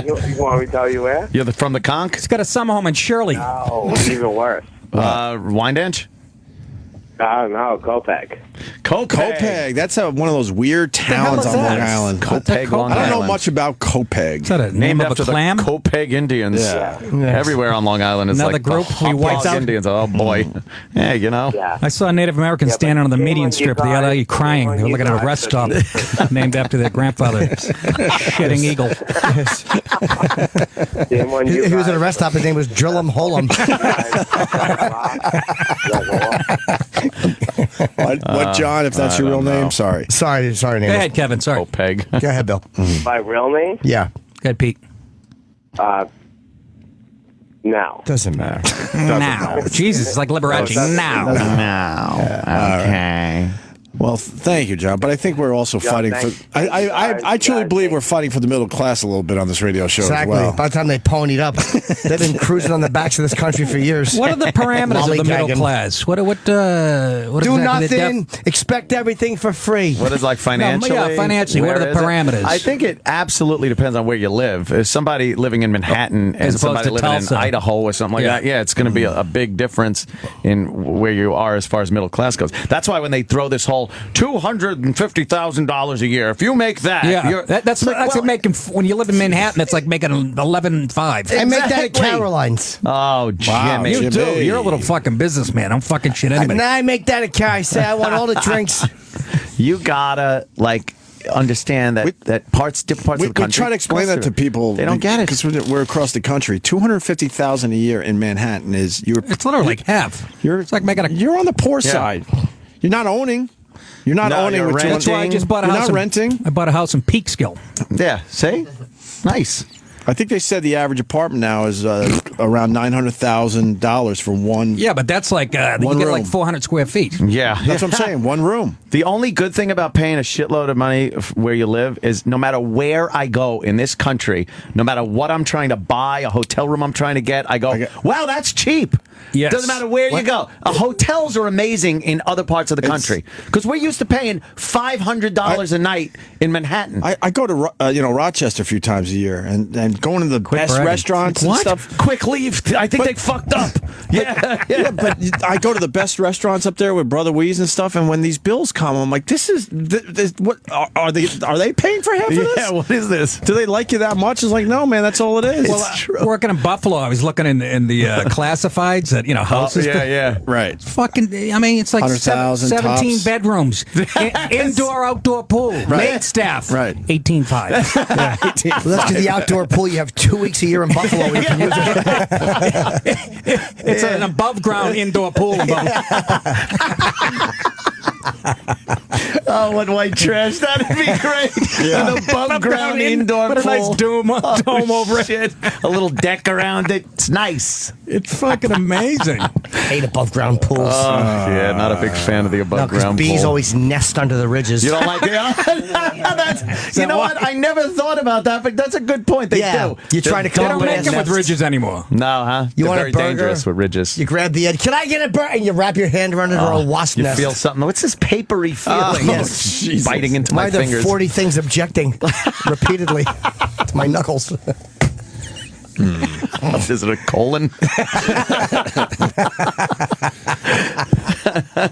Speaker 12: You want me to tell you where?
Speaker 4: You're from the conch?
Speaker 17: He's got a summer home in Shirley.
Speaker 12: No, even worse.
Speaker 4: Wyandanch?
Speaker 12: No, Copeg.
Speaker 3: Copeg. That's one of those weird towns on Long Island.
Speaker 4: Copeg, Long Island.
Speaker 3: I don't know much about Copeg.
Speaker 17: Is that a name
Speaker 4: Named
Speaker 17: of
Speaker 4: after
Speaker 17: a clam?
Speaker 4: the Copeg Indians.
Speaker 3: Yeah.
Speaker 4: Everywhere on Long Island is
Speaker 17: Another
Speaker 4: like
Speaker 17: group
Speaker 4: the
Speaker 17: we wiped
Speaker 4: hot dog
Speaker 17: out?
Speaker 4: Indians. Oh, boy. Yeah, you know.
Speaker 12: Yeah.
Speaker 17: I saw a Native American standing on the median strip the other day crying. They were looking at a rest stop named after their grandfather. Shitting eagle.
Speaker 5: He was at a rest stop. His name was Drillum Holum.
Speaker 3: What, John, if that's your real name? Sorry.
Speaker 5: Sorry, name.
Speaker 17: Go ahead, Kevin. Sorry.
Speaker 4: Copeg.
Speaker 5: Go ahead, Bill.
Speaker 12: My real name?
Speaker 5: Yeah.
Speaker 17: Go ahead, Pete.
Speaker 12: No.
Speaker 5: Doesn't matter.
Speaker 17: Now. Jesus, it's like Liberace. Now.
Speaker 4: Okay.
Speaker 3: Well, thank you, John. But I think we're also fighting for. I truly believe we're fighting for the middle class a little bit on this radio show
Speaker 5: Exactly.
Speaker 3: as well.
Speaker 5: By the time they ponied up, they've been cruising on the backs of this country for years.
Speaker 17: What are the parameters of the middle class? What
Speaker 5: do
Speaker 17: exactly
Speaker 5: nothing, expect everything for free.
Speaker 4: What is like financially?
Speaker 17: Yeah, financially. What are the parameters?
Speaker 4: I think it absolutely depends on where you live. If somebody living in Manhattan and somebody living in Idaho or something like that, yeah, it's going to be a big difference in where you are as far as middle class goes. That's why when they throw this whole $250,000 a year, if you make that,
Speaker 17: that's like making when you live in Manhattan. It's like making $11,500.
Speaker 5: I make that at Caroline's.
Speaker 4: Oh, Jimmy,
Speaker 17: you do. You're a little fucking businessman. I'm fucking shit anybody.
Speaker 5: I make that at Car. I say I want all the drinks.
Speaker 4: You gotta understand that different parts of the country.
Speaker 3: We try to explain that to people.
Speaker 4: They don't get it
Speaker 3: because we're across the country. $250,000 a year in Manhattan is it's
Speaker 17: literally like half.
Speaker 3: It's like making you're on the poor side. You're not owning. You're not owning.
Speaker 4: You're renting.
Speaker 17: That's why I just bought a house.
Speaker 3: You're not renting.
Speaker 17: I bought a house in Peekskill.
Speaker 4: Yeah. See, nice.
Speaker 3: I think they said the average apartment now is around $900,000 for one.
Speaker 17: Yeah, but that's like you get
Speaker 3: room.
Speaker 17: like 400 square feet.
Speaker 4: Yeah,
Speaker 3: that's what I'm saying. One room.
Speaker 4: The only good thing about paying a shitload of money where you live is no matter where I go in this country, no matter what I'm trying to buy, a hotel room I'm trying to get, I go, wow, that's cheap.
Speaker 17: Yes.
Speaker 4: Doesn't matter where you go. Hotels are amazing in other parts of the country because we're used to paying $500 a night in Manhattan.
Speaker 3: I go to Rochester a few times a year and going to the best restaurants and stuff.
Speaker 4: Quick leave. I think they fucked up.
Speaker 3: Yeah, but I go to the best restaurants up there with Brother Weeze and stuff, and when these bills come, I'm like, this what are they paying for half of this?
Speaker 4: Yeah, what is this?
Speaker 3: Do they like you that much? It's like, no, man, that's all it is.
Speaker 17: Well, working in Buffalo, I was looking in the classifieds at houses.
Speaker 3: Right.
Speaker 17: It's fucking. I mean, it's like 17
Speaker 3: tops.
Speaker 17: bedrooms, indoor, outdoor pool, maid staff,
Speaker 3: right?
Speaker 17: 18.5.
Speaker 5: Well, that's because the outdoor pool you have 2 weeks a year in Buffalo. You can use it.
Speaker 17: It's an above ground indoor pool.
Speaker 4: Oh, what white trash. That'd be great.
Speaker 3: Yeah.
Speaker 4: An above ground indoor
Speaker 17: What a
Speaker 4: pool.
Speaker 17: nice dome over
Speaker 4: it. A little deck around it. It's nice.
Speaker 17: It's fucking amazing.
Speaker 5: Hate above ground pools.
Speaker 4: Yeah, not a big fan of the above ground pool.
Speaker 5: Bees always nest under the ridges.
Speaker 4: You don't like it? You know what? I never thought about that, but that's a good point. They do.
Speaker 5: You're trying to come
Speaker 17: They
Speaker 5: up
Speaker 17: don't
Speaker 5: with
Speaker 17: make them with ridges anymore.
Speaker 4: No, huh?
Speaker 5: You
Speaker 4: They're
Speaker 5: want a
Speaker 4: very
Speaker 5: burger?
Speaker 4: dangerous with ridges.
Speaker 5: You grab the edge. Can I get a burger? And you wrap your hand around it or a wasp
Speaker 4: You
Speaker 5: nest.
Speaker 4: feel something. What's this papery feeling?
Speaker 5: Jesus.
Speaker 4: Biting into my
Speaker 5: Why are there
Speaker 4: fingers.
Speaker 5: 40 things objecting repeatedly to my knuckles?
Speaker 4: Is it a colon?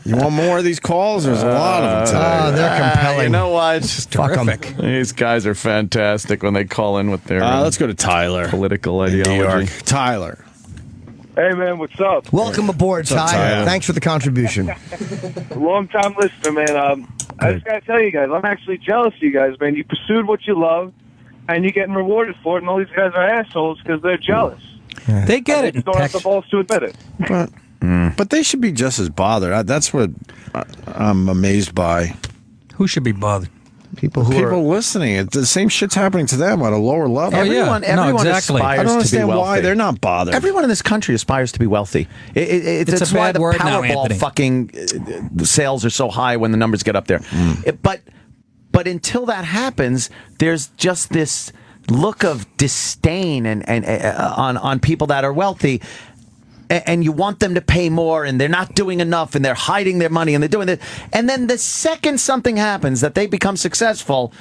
Speaker 3: You want more of these calls? There's a lot of them today.
Speaker 5: Oh, they're compelling.
Speaker 4: You know what? It's just
Speaker 5: Fuck 'em.
Speaker 4: terrific. These guys are fantastic when they call in with their
Speaker 3: Let's go to Tyler.
Speaker 4: Political
Speaker 3: in New
Speaker 4: ideology.
Speaker 3: York. Tyler.
Speaker 6: Hey, man, what's up?
Speaker 5: Welcome aboard,
Speaker 3: up,
Speaker 5: Ty.
Speaker 3: Ty?
Speaker 5: Thanks for the contribution.
Speaker 6: Long-time listener, man. I just got to tell you guys, I'm actually jealous of you guys, man. You pursued what you love, and you're getting rewarded for it, and all these guys are assholes because they're jealous.
Speaker 17: They get it.
Speaker 6: They don't have the balls to admit it.
Speaker 3: But they should be just as bothered. That's what I'm amazed by.
Speaker 17: Who should be bothered?
Speaker 5: People
Speaker 3: listening. The same shit's happening to them on a lower level.
Speaker 4: Everyone
Speaker 17: exactly.
Speaker 3: I don't understand why they're not bothered.
Speaker 4: Everyone in this country aspires to be wealthy. It's
Speaker 17: a
Speaker 4: why
Speaker 17: bad
Speaker 4: the
Speaker 17: word now,
Speaker 4: Powerball
Speaker 17: Anthony.
Speaker 4: fucking sales are so high when the numbers get up there. But until that happens, there's just this look of disdain and on people that are wealthy. And you want them to pay more, and they're not doing enough, and they're hiding their money, and they're doing this. And then the second something happens that they become successful,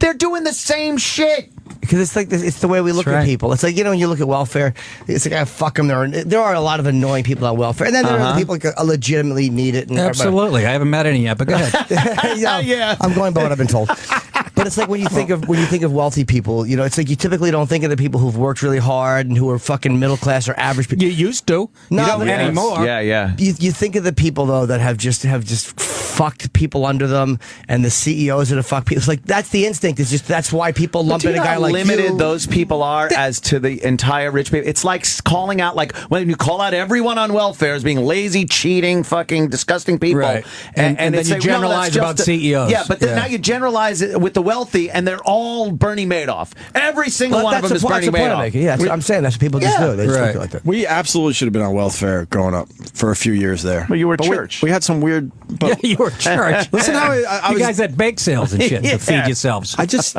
Speaker 4: they're doing the same shit.
Speaker 5: Because it's like it's the way we look at people. It's like, when you look at welfare, it's like, fuck them. There are a lot of annoying people on welfare, and then there are the people that legitimately need it. And
Speaker 17: Absolutely, I haven't met any yet, but go ahead.
Speaker 5: Yeah, I'm going by what I've been told. But it's like when you think of wealthy people, it's like you typically don't think of the people who've worked really hard and who are fucking middle class or average people.
Speaker 17: You used to.
Speaker 5: No,
Speaker 17: you don't anymore.
Speaker 4: Yeah.
Speaker 5: You think of the people though that have just fucked people under them, and the CEOs that have fucked people. It's like that's the instinct. It's just that's why people lump in a guy like
Speaker 4: limited
Speaker 5: you.
Speaker 4: Those people are as to the entire rich people. It's like calling out, like when you call out everyone on welfare as being lazy, cheating, fucking disgusting people,
Speaker 17: right? And then
Speaker 4: it's
Speaker 17: you
Speaker 4: like, no,
Speaker 17: generalize
Speaker 4: that's
Speaker 17: about
Speaker 4: just
Speaker 17: CEOs.
Speaker 4: Yeah, but then now you generalize it with the wealthy, and they're all Bernie Madoff. Every single one of them is Bernie Madoff.
Speaker 5: Yeah, I'm saying that's what people just do. They just look like that.
Speaker 3: We absolutely should have been on welfare growing up for a few years there.
Speaker 4: Well, you were church.
Speaker 3: We had some weird.
Speaker 17: Yeah, you were church.
Speaker 3: Listen how I
Speaker 17: you
Speaker 3: was,
Speaker 17: guys had bake sales and shit to feed yourselves.
Speaker 3: I just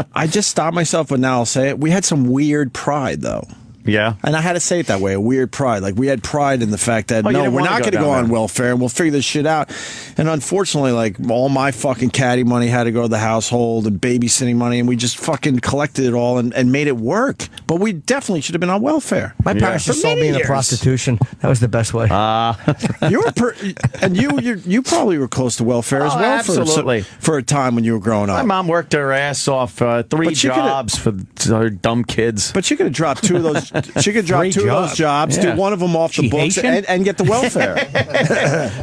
Speaker 3: stopped myself, but now I'll say it. We had some weird pride, though.
Speaker 4: Yeah.
Speaker 3: And I had to say it that way, a weird pride. Like, we had pride in the fact that,
Speaker 4: Oh, you
Speaker 3: no,
Speaker 4: didn't
Speaker 3: we're
Speaker 4: wanna
Speaker 3: not
Speaker 4: go
Speaker 3: going to
Speaker 4: down
Speaker 3: go on
Speaker 4: there.
Speaker 3: welfare, and we'll figure this shit out. And unfortunately, like, all my fucking caddy money had to go to the household, and babysitting money, and we just fucking collected it all and made it work. But we definitely should have been on welfare.
Speaker 5: My parents just sold me into prostitution. That was the best way.
Speaker 3: You were and you probably were close to welfare as
Speaker 4: Oh,
Speaker 3: well
Speaker 4: absolutely.
Speaker 3: for a time when you were growing up.
Speaker 4: My mom worked her ass off 3
Speaker 3: But she could've-
Speaker 4: jobs for her dumb kids.
Speaker 3: But she could have dropped 2 of those. She could drop 2 of those jobs,
Speaker 4: Yeah.
Speaker 3: do one of them off the
Speaker 17: She
Speaker 3: books,
Speaker 17: Haitian?
Speaker 3: and get the welfare.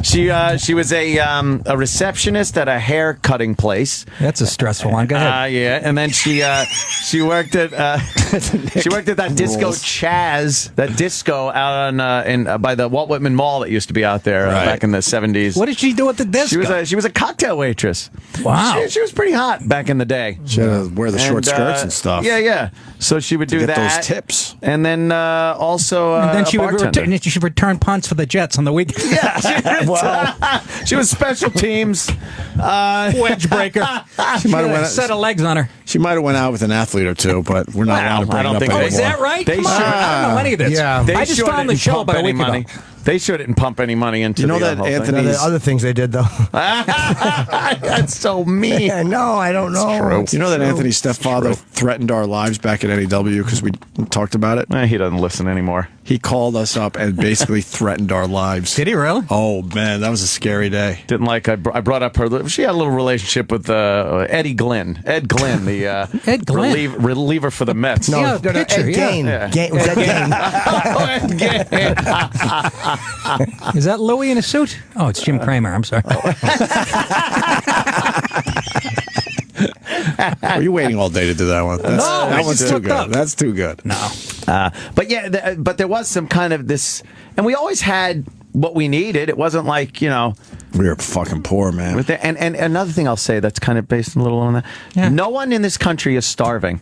Speaker 4: She was a receptionist at a hair cutting place.
Speaker 17: That's a stressful one. Go ahead.
Speaker 4: Yeah, and then she worked at that disco Chaz, that disco out on by the Walt Whitman Mall that used to be out there back in the 70s.
Speaker 17: What did she do at the disco?
Speaker 4: She was a cocktail waitress.
Speaker 17: Wow.
Speaker 4: She was pretty hot back in the day.
Speaker 3: She had to wear the short skirts and stuff.
Speaker 4: Yeah. So she would
Speaker 3: To
Speaker 4: do
Speaker 3: get
Speaker 4: that.
Speaker 3: those tips.
Speaker 4: And then also
Speaker 17: and then
Speaker 4: a
Speaker 17: she would
Speaker 4: bartender.
Speaker 17: return punts for the Jets on the weekend.
Speaker 4: She was special teams.
Speaker 17: Wedge breaker.
Speaker 3: She might have went.
Speaker 17: Set of legs on her.
Speaker 3: She might have went out with an athlete or two, but we're not allowed to bring
Speaker 4: I don't
Speaker 3: it up
Speaker 4: think
Speaker 3: anymore.
Speaker 17: Oh, is that right?
Speaker 4: They
Speaker 17: Come on.
Speaker 4: should-
Speaker 17: I don't know any of this.
Speaker 5: Yeah.
Speaker 4: They
Speaker 17: I just
Speaker 4: sure
Speaker 17: found the
Speaker 4: didn't
Speaker 17: show
Speaker 4: pump
Speaker 17: about a
Speaker 4: any
Speaker 17: week
Speaker 4: money.
Speaker 17: ago.
Speaker 4: They shouldn't pump any money into
Speaker 3: You know
Speaker 4: the
Speaker 3: that
Speaker 4: whole thing.
Speaker 3: Anthony-
Speaker 5: The other things they did, though.
Speaker 4: That's so mean.
Speaker 5: Yeah, no, I don't know.
Speaker 4: true.
Speaker 3: You know that Anthony's stepfather threatened our lives back at NEW because we talked about it?
Speaker 4: He doesn't listen anymore.
Speaker 3: He called us up and basically threatened our lives.
Speaker 17: Did he really?
Speaker 3: Oh, man, that was a scary day.
Speaker 4: Didn't like. I brought up her. She had a little relationship with Ed Glynn, the
Speaker 17: Ed Glynn?
Speaker 4: reliever for the Mets.
Speaker 5: No,
Speaker 17: Yeah,
Speaker 5: Ed
Speaker 17: pitcher, yeah.
Speaker 5: Gain.
Speaker 4: Yeah.
Speaker 5: Was that Gain?
Speaker 17: Is that Louis in a suit? Oh, it's Jim Kramer. I'm sorry.
Speaker 3: Were you waiting all day to do that one?
Speaker 17: No, I
Speaker 3: that one's
Speaker 17: just
Speaker 3: too
Speaker 17: looked
Speaker 3: good.
Speaker 17: up.
Speaker 3: That's too good.
Speaker 17: No.
Speaker 4: But yeah, but there was some kind of this, and we always had what we needed. It wasn't like,
Speaker 3: We were fucking poor, man.
Speaker 4: with the, and another thing I'll say that's kind of based a little on that.
Speaker 17: Yeah.
Speaker 4: No one in this country is starving.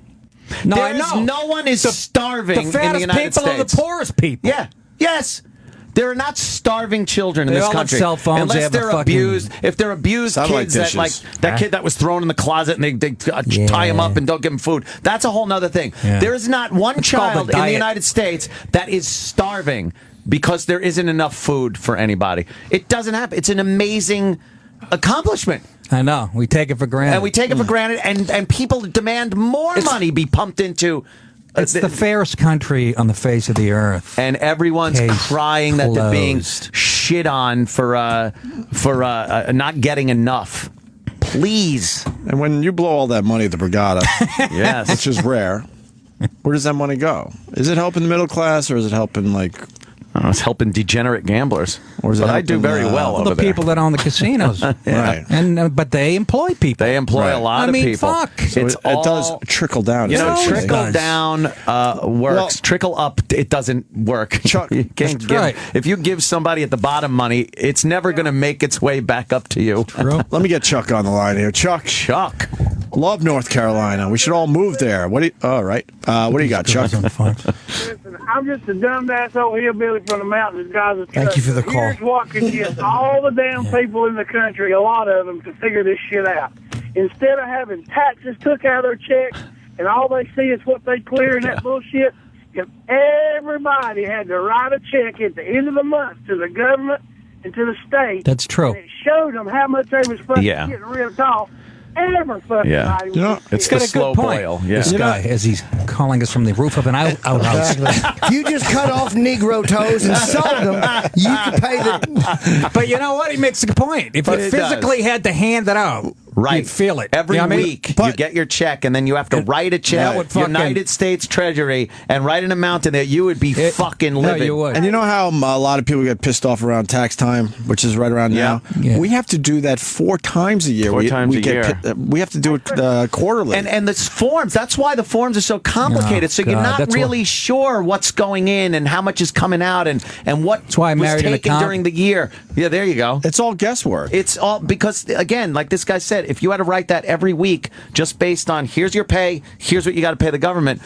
Speaker 17: No,
Speaker 4: There
Speaker 17: I
Speaker 4: is
Speaker 17: know.
Speaker 4: no one is starving
Speaker 17: The
Speaker 4: in the
Speaker 17: fattest
Speaker 4: United
Speaker 17: people
Speaker 4: States.
Speaker 17: are the poorest people.
Speaker 4: Yeah. Yes. There are not starving children in
Speaker 17: They
Speaker 4: this
Speaker 17: all have
Speaker 4: country.
Speaker 17: cell phones,
Speaker 4: Unless
Speaker 17: they have a
Speaker 4: they're
Speaker 17: fucking
Speaker 4: abused. If they're abused
Speaker 3: satellite
Speaker 4: kids that
Speaker 3: dishes.
Speaker 4: that kid that was thrown in the closet and they tie him up and don't give him food. That's a whole nother thing.
Speaker 17: Yeah.
Speaker 4: There is not one
Speaker 17: It's called
Speaker 4: child
Speaker 17: the
Speaker 4: in the
Speaker 17: diet.
Speaker 4: United States that is starving because there isn't enough food for anybody. It doesn't happen. It's an amazing accomplishment.
Speaker 17: I know. We take it for granted.
Speaker 4: And we take it for granted, and people demand more money be pumped into.
Speaker 17: It's the fairest country on the face of the earth.
Speaker 4: And everyone's
Speaker 17: Case
Speaker 4: crying that they're being
Speaker 17: closed.
Speaker 4: shit on for not getting enough. Please.
Speaker 3: And when you blow all that money at the Brigada,
Speaker 4: Yes.
Speaker 3: which is rare, where does that money go? Is it helping the middle class, or is it helping, like...
Speaker 4: I don't know, it's helping degenerate gamblers.
Speaker 3: Or is it
Speaker 4: But I do
Speaker 3: helping,
Speaker 4: very well
Speaker 17: All
Speaker 4: over
Speaker 17: the
Speaker 4: there.
Speaker 17: people that own the casinos.
Speaker 3: Right.
Speaker 17: And but they employ people.
Speaker 4: They employ a lot of people.
Speaker 17: Fuck.
Speaker 3: So
Speaker 4: It's
Speaker 3: it does
Speaker 4: all-
Speaker 3: trickle down.
Speaker 4: You know,
Speaker 17: No, it
Speaker 4: trickle
Speaker 17: does.
Speaker 4: down works.
Speaker 3: Well-
Speaker 4: Trickle up, it doesn't work.
Speaker 3: Chuck,
Speaker 4: You can't
Speaker 17: that's
Speaker 4: give-
Speaker 17: right.
Speaker 4: If you give somebody at the bottom money, it's never going to make its way back up to you.
Speaker 3: Let me get Chuck on the line here. Chuck, love North Carolina. We should all move there. What do you... All right. What do you got, Chuck?
Speaker 10: Listen, I'm just a dumb-ass old hillbilly from the mountains. Guys,
Speaker 5: Thank you for the call.
Speaker 10: Here's what could get all the damn people in the country, a lot of them, to figure this shit out. Instead of having taxes took out of their checks and all they see is what they clear and that bullshit, if everybody had to write a check at the end of the month to the government and to the state,
Speaker 17: That's true.
Speaker 10: and it showed them how much they was fucking
Speaker 4: Yeah.
Speaker 10: getting rid of. Every fucking
Speaker 4: Yeah.
Speaker 10: body
Speaker 3: You know,
Speaker 10: would
Speaker 4: It's
Speaker 10: shit.
Speaker 4: the
Speaker 17: Got a
Speaker 4: slow
Speaker 17: good point.
Speaker 4: boil. Yeah.
Speaker 17: This guy, as he's calling us from the roof of an outhouse.
Speaker 5: If you just cut off Negro toes and sold them, you could pay the...
Speaker 17: But you know what? He makes a good point. If you
Speaker 4: But it
Speaker 17: physically had to hand it out,
Speaker 4: Right.
Speaker 17: you'd feel it.
Speaker 4: Every
Speaker 17: You know what I mean?
Speaker 4: week, you
Speaker 17: But
Speaker 4: get your check, and then you have to write a
Speaker 17: that
Speaker 4: check,
Speaker 17: would fucking-
Speaker 4: United States Treasury, and write an amount in there. You would be fucking
Speaker 17: no,
Speaker 4: livid.
Speaker 17: you would.
Speaker 3: And you know how a lot of people get pissed off around tax time, which is right around now?
Speaker 17: Yeah.
Speaker 3: We have to do that 4 times a year.
Speaker 4: Four times a
Speaker 3: get
Speaker 4: year.
Speaker 3: we have to do it quarterly.
Speaker 4: And the forms, that's why the forms are so complicated.
Speaker 17: Oh,
Speaker 4: so you're
Speaker 17: God,
Speaker 4: not
Speaker 17: that's
Speaker 4: really sure what's going in and how much is coming out and what
Speaker 17: why I
Speaker 4: was
Speaker 17: married an
Speaker 4: taken
Speaker 17: accountant.
Speaker 4: during the year. Yeah, there you go.
Speaker 3: It's all guesswork.
Speaker 4: It's all because, again, like this guy said, shit. If you had to write that every week, just based on here's your pay, here's what you got to pay the government,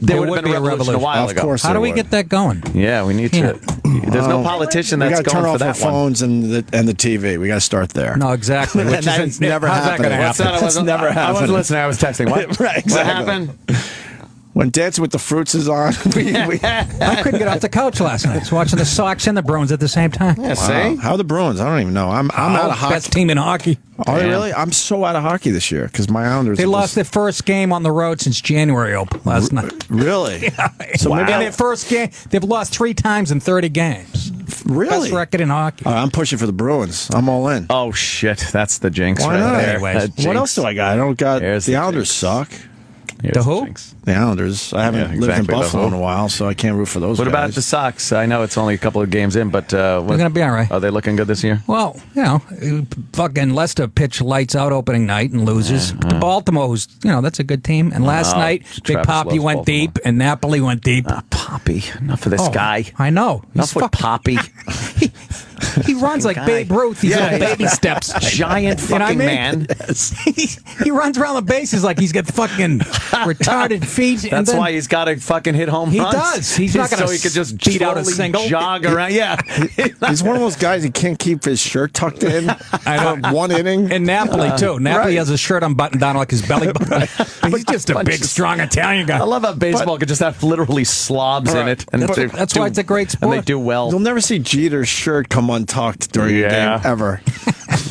Speaker 4: there would have been a revolution a while ago.
Speaker 3: Of course,
Speaker 17: How do we get that going?
Speaker 4: Yeah, we need to. There's no politician that's going for that
Speaker 3: one. We got to turn off our phones and the TV. We got to start there.
Speaker 17: No, exactly.
Speaker 3: And that's never
Speaker 17: how's that
Speaker 3: happening.
Speaker 17: going to happen?
Speaker 3: That's never happened.
Speaker 4: I wasn't listening. I was texting. What?
Speaker 3: Right, exactly.
Speaker 4: What happened?
Speaker 3: When Dancing with the Fruits is on,
Speaker 17: I couldn't get off the couch last night. I was watching the Sox and the Bruins at the same time.
Speaker 3: Yeah, see? How are the Bruins? I don't even know. I'm out of hockey.
Speaker 17: Best team in hockey.
Speaker 3: Are they really? I'm so out of hockey this year because my Islanders.
Speaker 17: They lost their first game on the road since January last night.
Speaker 3: Really?
Speaker 17: Yeah.
Speaker 3: So
Speaker 17: And
Speaker 3: maybe
Speaker 17: their first game, they've lost 3 times in 30 games.
Speaker 3: Really?
Speaker 17: Best record in hockey.
Speaker 3: I'm pushing for the Bruins. I'm all in.
Speaker 4: Oh shit, that's the jinx.
Speaker 3: Why
Speaker 4: right
Speaker 3: not?
Speaker 4: there.
Speaker 17: Anyways.
Speaker 3: What else do I got? I don't got. The Islanders suck.
Speaker 17: The who?
Speaker 3: The Islanders. I haven't lived in
Speaker 4: exactly, the
Speaker 3: Buffalo
Speaker 4: who.
Speaker 3: in a while, so I can't root for those
Speaker 4: What
Speaker 3: guys.
Speaker 4: about the Sox? I know it's only a couple of games in, but they're
Speaker 17: going to be all right.
Speaker 4: Are they looking good this year?
Speaker 17: Well, fucking Leicester pitched lights out opening night and loses. Baltimore, who's, that's a good team. And last night, Big
Speaker 4: Travis
Speaker 17: Poppy
Speaker 4: loves
Speaker 17: went
Speaker 4: Baltimore.
Speaker 17: deep and Napoli went deep.
Speaker 4: Poppy, enough of this guy.
Speaker 17: I know.
Speaker 4: Enough with Poppy.
Speaker 17: He runs like Babe Ruth. He's on baby steps.
Speaker 4: Giant fucking man.
Speaker 17: He runs around the bases like he's got fucking retarded feet. and
Speaker 4: That's
Speaker 17: then
Speaker 4: why he's got to fucking hit home
Speaker 17: He
Speaker 4: runs.
Speaker 17: does. He's not gonna
Speaker 4: so he could just
Speaker 17: beat out a
Speaker 4: slowly
Speaker 17: single.
Speaker 4: jog around. Yeah,
Speaker 3: He's one of those guys who can't keep his shirt tucked in for one inning.
Speaker 17: And Napoli, too. Napoli has his shirt unbuttoned down like his belly button. He's just a big, strong Italian guy.
Speaker 4: I love how baseball could just have literally slobs in it. And
Speaker 17: That's why it's a great sport.
Speaker 4: And they do well.
Speaker 3: You'll never see Jeter's shirt come untucked during a game ever.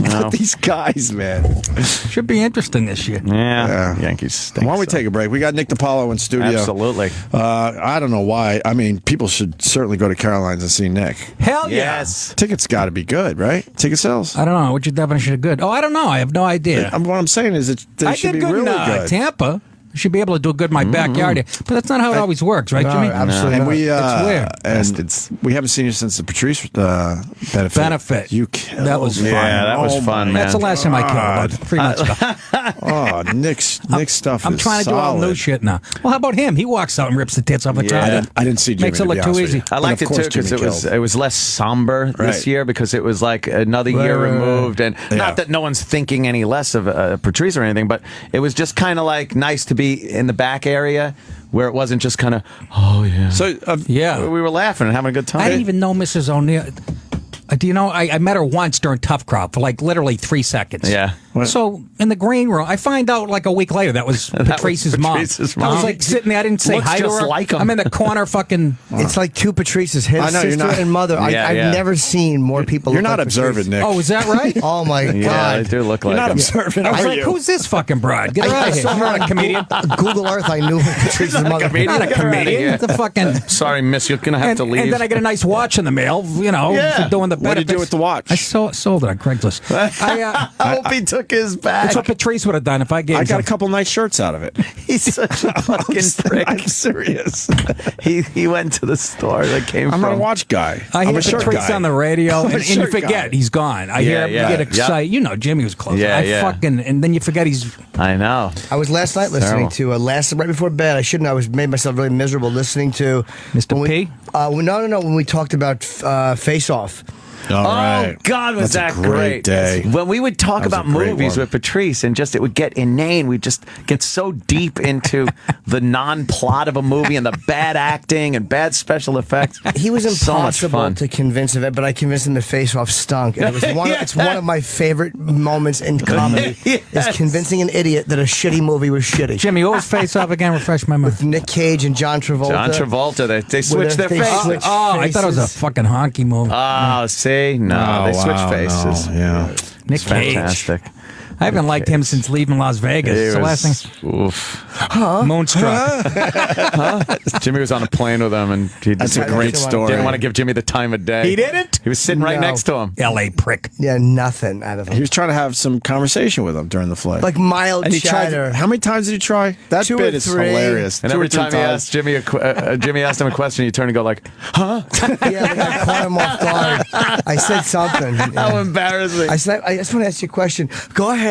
Speaker 4: No.
Speaker 3: These guys, man.
Speaker 17: Should be interesting this year.
Speaker 4: Yeah. Yankees stink.
Speaker 3: Why don't we take a break? We got Nick DiPaolo in studio.
Speaker 4: Absolutely.
Speaker 3: I don't know why. I mean, people should certainly go to Caroline's and see Nick.
Speaker 17: Hell
Speaker 4: yes.
Speaker 3: Tickets got to be good, right? Ticket sales?
Speaker 17: I don't know. What's your definition of good? Oh, I don't know. I have no idea.
Speaker 3: What I'm saying is that they
Speaker 17: I
Speaker 3: should
Speaker 17: did
Speaker 3: be
Speaker 17: good
Speaker 3: really
Speaker 17: in
Speaker 3: good.
Speaker 17: Tampa. I should be able to do good in my backyard. But that's not how it always works, right, Jimmy?
Speaker 3: Absolutely. And we,
Speaker 17: it's weird.
Speaker 3: And we haven't seen you since the Patrice benefit. You killed.
Speaker 17: That was fun.
Speaker 4: Yeah, that was fun, man.
Speaker 17: That's the last time I killed about 3 months ago.
Speaker 3: Oh, Nick's stuff
Speaker 17: I'm
Speaker 3: is
Speaker 17: trying to do all
Speaker 3: solid.
Speaker 17: new shit now. Well, how about him? He walks out and rips the tits off the crowd.
Speaker 3: I didn't see Jimmy.
Speaker 17: Makes it
Speaker 3: to
Speaker 17: look
Speaker 3: be
Speaker 17: too
Speaker 3: honest with
Speaker 17: easy.
Speaker 3: you.
Speaker 4: I liked
Speaker 3: And
Speaker 4: it
Speaker 3: of
Speaker 4: too
Speaker 3: course
Speaker 4: because
Speaker 3: Jimmy
Speaker 4: it was less somber this year because it was like another year removed, and not that no one's thinking any less of Patrice or anything, but it was just kind of like nice to be in the back area where it wasn't just kind of
Speaker 3: So
Speaker 4: we were laughing and having a good time.
Speaker 17: I didn't even know Mrs. O'Neal. Do you know, I met her once during Tough Crowd for like literally 3 seconds.
Speaker 4: Yeah.
Speaker 17: So in the green room, I find out like a week later that was Patrice's mom.
Speaker 4: Patrice's
Speaker 17: I
Speaker 4: mom.
Speaker 17: was like sitting there, I didn't say
Speaker 4: Looks
Speaker 17: hi to
Speaker 4: just
Speaker 17: her.
Speaker 4: like him.
Speaker 17: I'm in the corner fucking.
Speaker 5: It's like two Patrices, his
Speaker 3: I know, you're
Speaker 5: sister
Speaker 3: not-
Speaker 5: and mother.
Speaker 4: Yeah,
Speaker 5: I've
Speaker 4: yeah.
Speaker 5: never seen more people
Speaker 3: You're
Speaker 5: look
Speaker 3: not
Speaker 5: like
Speaker 3: observant,
Speaker 5: Patrice.
Speaker 3: Nick.
Speaker 17: Oh, is that right?
Speaker 5: Oh, my
Speaker 4: Yeah,
Speaker 5: God.
Speaker 4: they do look like
Speaker 3: You're not
Speaker 4: him.
Speaker 3: observant,
Speaker 17: I was
Speaker 3: are
Speaker 17: like,
Speaker 3: you?
Speaker 17: who's this fucking broad? Get her out of here.
Speaker 5: saw
Speaker 17: You're not a comedian.
Speaker 5: Google Earth, I knew Patrice's mother.
Speaker 17: Not a comedian. It's a fucking.
Speaker 4: Sorry, miss, you're gonna have to leave.
Speaker 17: And then I get a nice watch in the mail, for doing the benefits.
Speaker 3: What did you do with the watch?
Speaker 17: I sold it on Craigslist.
Speaker 4: I hope he took his back.
Speaker 17: That's what Patrice would have done if I gave
Speaker 3: I
Speaker 17: him
Speaker 3: got a
Speaker 17: some.
Speaker 3: couple nice shirts out of it.
Speaker 4: He's such a fucking prick.
Speaker 3: I'm serious.
Speaker 4: He went to the store that came
Speaker 3: I'm
Speaker 4: from.
Speaker 3: a watch guy.
Speaker 17: I
Speaker 3: I'm
Speaker 17: hear
Speaker 3: a shirt
Speaker 17: Patrice
Speaker 3: guy.
Speaker 17: on the radio,
Speaker 3: I'm a
Speaker 17: and you
Speaker 3: shirt
Speaker 17: forget
Speaker 3: guy.
Speaker 17: he's gone. I hear him get excited. You know, Jimmy was close.
Speaker 4: Yeah,
Speaker 17: and then you forget he's.
Speaker 4: I know.
Speaker 5: I was last night listening to right before bed. I shouldn't. I was made myself really miserable listening to
Speaker 17: Mr. P.
Speaker 5: No. When we talked about Face Off.
Speaker 3: All right.
Speaker 4: Oh God, was
Speaker 3: That's
Speaker 4: that
Speaker 3: a great day.
Speaker 4: When we would talk
Speaker 3: That was
Speaker 4: about
Speaker 3: a great
Speaker 4: movies
Speaker 3: one.
Speaker 4: with Patrice, and just it would get inane. We'd just get so deep into the non-plot of a movie and the bad acting and bad special effects.
Speaker 5: He was
Speaker 4: So much
Speaker 5: impossible
Speaker 4: fun.
Speaker 5: to convince of it, but I convinced him that Face Off stunk. And it was it's one of my favorite moments in comedy is convincing an idiot that a shitty movie was shitty.
Speaker 17: Jimmy, what was Face Off again? Refresh my memory.
Speaker 5: With Nick Cage and John Travolta.
Speaker 4: John Travolta, they switched their
Speaker 5: they
Speaker 4: faces.
Speaker 5: switched
Speaker 17: I thought it was a
Speaker 5: faces.
Speaker 17: fucking honky movie.
Speaker 4: Oh, see, no, they switched faces.
Speaker 3: No, yeah.
Speaker 17: Nick Cage.
Speaker 4: Fantastic.
Speaker 17: I haven't liked him since leaving Las Vegas.
Speaker 4: He
Speaker 17: It's the
Speaker 4: was-
Speaker 17: last thing.
Speaker 4: Oof.
Speaker 17: Moonstruck.
Speaker 4: Jimmy was on a plane with him, and he
Speaker 3: That's a great story.
Speaker 4: didn't want to give Jimmy the time of day.
Speaker 17: He didn't?
Speaker 4: He was sitting right
Speaker 5: No.
Speaker 4: next to him.
Speaker 17: L.A. prick.
Speaker 5: Yeah, nothing out of
Speaker 3: He
Speaker 5: him.
Speaker 3: was trying to have some conversation with him during the flight.
Speaker 5: Like mild
Speaker 3: and he
Speaker 5: chatter.
Speaker 3: tried. How many times did he try? That
Speaker 5: 2 or
Speaker 3: bit is
Speaker 5: 3.
Speaker 3: hilarious.
Speaker 4: And
Speaker 3: 2 or
Speaker 4: every
Speaker 3: 3
Speaker 4: time he asked Jimmy, Jimmy asked him a question, you turn and go like, "Huh?"
Speaker 5: Yeah, like I caught him off guard. I said something.
Speaker 4: How embarrassing!
Speaker 5: I said, I just want to ask you a question. Go ahead.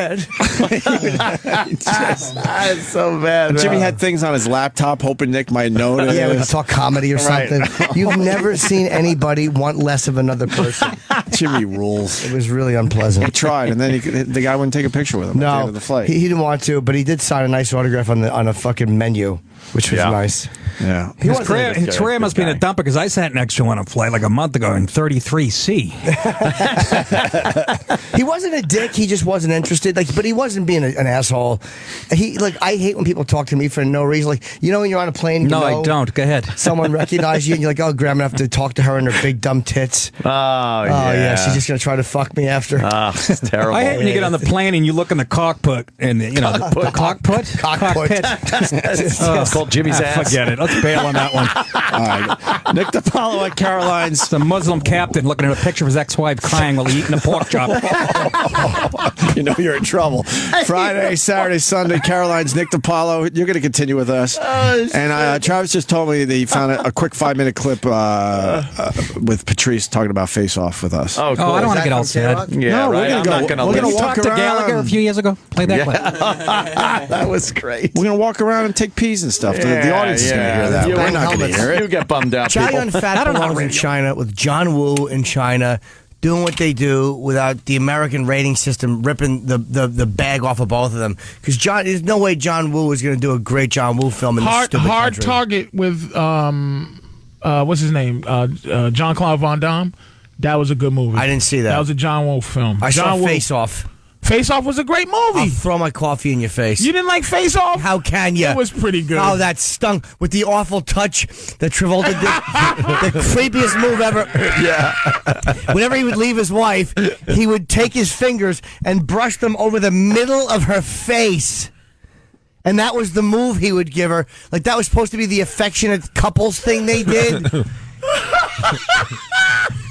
Speaker 4: It's so bad.
Speaker 3: Jimmy had things on his laptop, hoping Nick might notice.
Speaker 5: Yeah, we could talk comedy or
Speaker 3: Right.
Speaker 5: something. You've never seen anybody want less of another person.
Speaker 3: Jimmy rules.
Speaker 5: It was really unpleasant.
Speaker 3: He tried, and then the guy wouldn't take a picture with him at the end of the flight.
Speaker 5: He didn't want to, but he did sign a nice autograph on a fucking menu, which was nice.
Speaker 3: Yeah.
Speaker 17: His career must be in a dumper because I sat next to him on a flight like a month ago in 33C.
Speaker 5: He wasn't a dick. He just wasn't interested. But he wasn't being an asshole. I hate when people talk to me for no reason. Like, when you're on a plane.
Speaker 17: I don't. Go ahead.
Speaker 5: Someone recognizes you and you're like, oh, Graham, I have to talk to her and her big dumb tits.
Speaker 4: Oh, yeah.
Speaker 5: She's just gonna try to fuck me after.
Speaker 4: It's terrible.
Speaker 17: I hate when you get on the plane and you look in the cockpit and the cockpit.
Speaker 4: It's called Jimmy's ass.
Speaker 17: Forget it. Let's bail on that one.
Speaker 3: All right. Nick DiPaolo at Caroline's.
Speaker 17: It's a Muslim captain looking at a picture of his ex-wife crying while he's eating a pork chop.
Speaker 3: You're in trouble. Friday, Saturday, Sunday, Caroline's Nick DiPaolo. You're going to continue with us. And Travis just told me that he found a quick 5-minute clip with Patrice talking about Face Off with us.
Speaker 17: Oh, cool. I don't want to get all sad.
Speaker 3: Yeah, we're going to go. We're going to walk
Speaker 17: around. To Gallagher a few years ago. Play that clip.
Speaker 4: That was great.
Speaker 3: We're going to walk around and take peas and stuff. The audience is going to hear that. We're not going to hear it.
Speaker 4: You get bummed out,
Speaker 5: Chai
Speaker 4: people.
Speaker 5: Yun Fat belongs in China with John Woo in China doing what they do without the American rating system ripping the bag off of both of them. Because there's no way John Woo is going to do a great John Woo film in this stupid
Speaker 11: Hard
Speaker 5: country.
Speaker 11: Target with what's his name? Jean-Claude Van Damme. That was a good movie.
Speaker 5: I didn't see that.
Speaker 11: That was a John Woo film.
Speaker 5: I saw Face Off.
Speaker 11: Face Off was a great movie.
Speaker 5: I'll throw my coffee in your face.
Speaker 11: You didn't like Face Off?
Speaker 5: How can you?
Speaker 11: It was pretty good.
Speaker 5: Oh, that stunk with the awful touch that Travolta did. The creepiest move ever.
Speaker 3: Yeah.
Speaker 5: Whenever he would leave his wife, he would take his fingers and brush them over the middle of her face. And that was the move he would give her. Like, that was supposed to be the affectionate couples thing they did.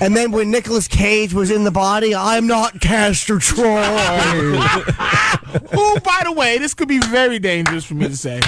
Speaker 5: And then when Nicolas Cage was in the body, I'm not Castor Troy.
Speaker 11: Who, by the way, this could be very dangerous for me to say.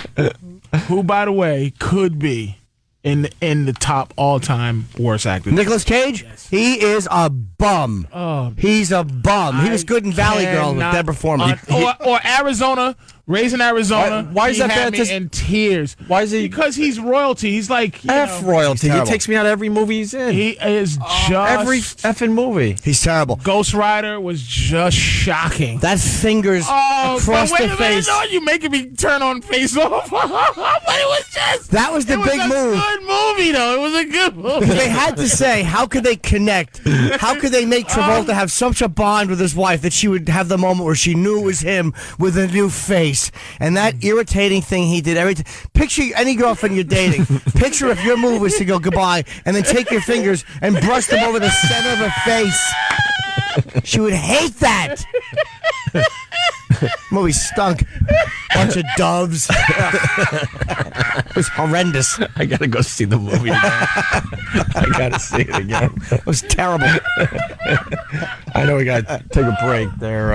Speaker 11: Who, by the way, could be in the top all-time worst actors?
Speaker 5: Nicolas Cage? Yes. He is a bum.
Speaker 11: Oh,
Speaker 5: he's a bum. He was good in Valley Girl with Deborah Foreman.
Speaker 11: Or Arizona. Raising Arizona.
Speaker 3: Why is that
Speaker 11: had
Speaker 3: bad?
Speaker 11: Me in tears.
Speaker 3: Why is he?
Speaker 11: Because he's royalty. He's like
Speaker 3: royalty. He takes me out of every movie he's in.
Speaker 11: He is just
Speaker 3: every effing movie.
Speaker 5: He's terrible.
Speaker 11: Ghost Rider was just shocking.
Speaker 5: That fingers across the face.
Speaker 11: No, you making me turn on Face Off. But it was just.
Speaker 5: That was the big move.
Speaker 11: Good movie though. It was a good movie.
Speaker 5: They had to say, how could they connect? How could they make Travolta have such a bond with his wife that she would have the moment where she knew it was him with a new face? And that irritating thing he did every time. Picture any girlfriend you're dating. Picture if your move was to go goodbye and then take your fingers and brush them over the center of her face. She would hate that. Movie stunk. Bunch of doves. It was horrendous.
Speaker 3: I gotta go see the movie again. I gotta see it again.
Speaker 5: It was terrible.
Speaker 3: I know we gotta take a break there.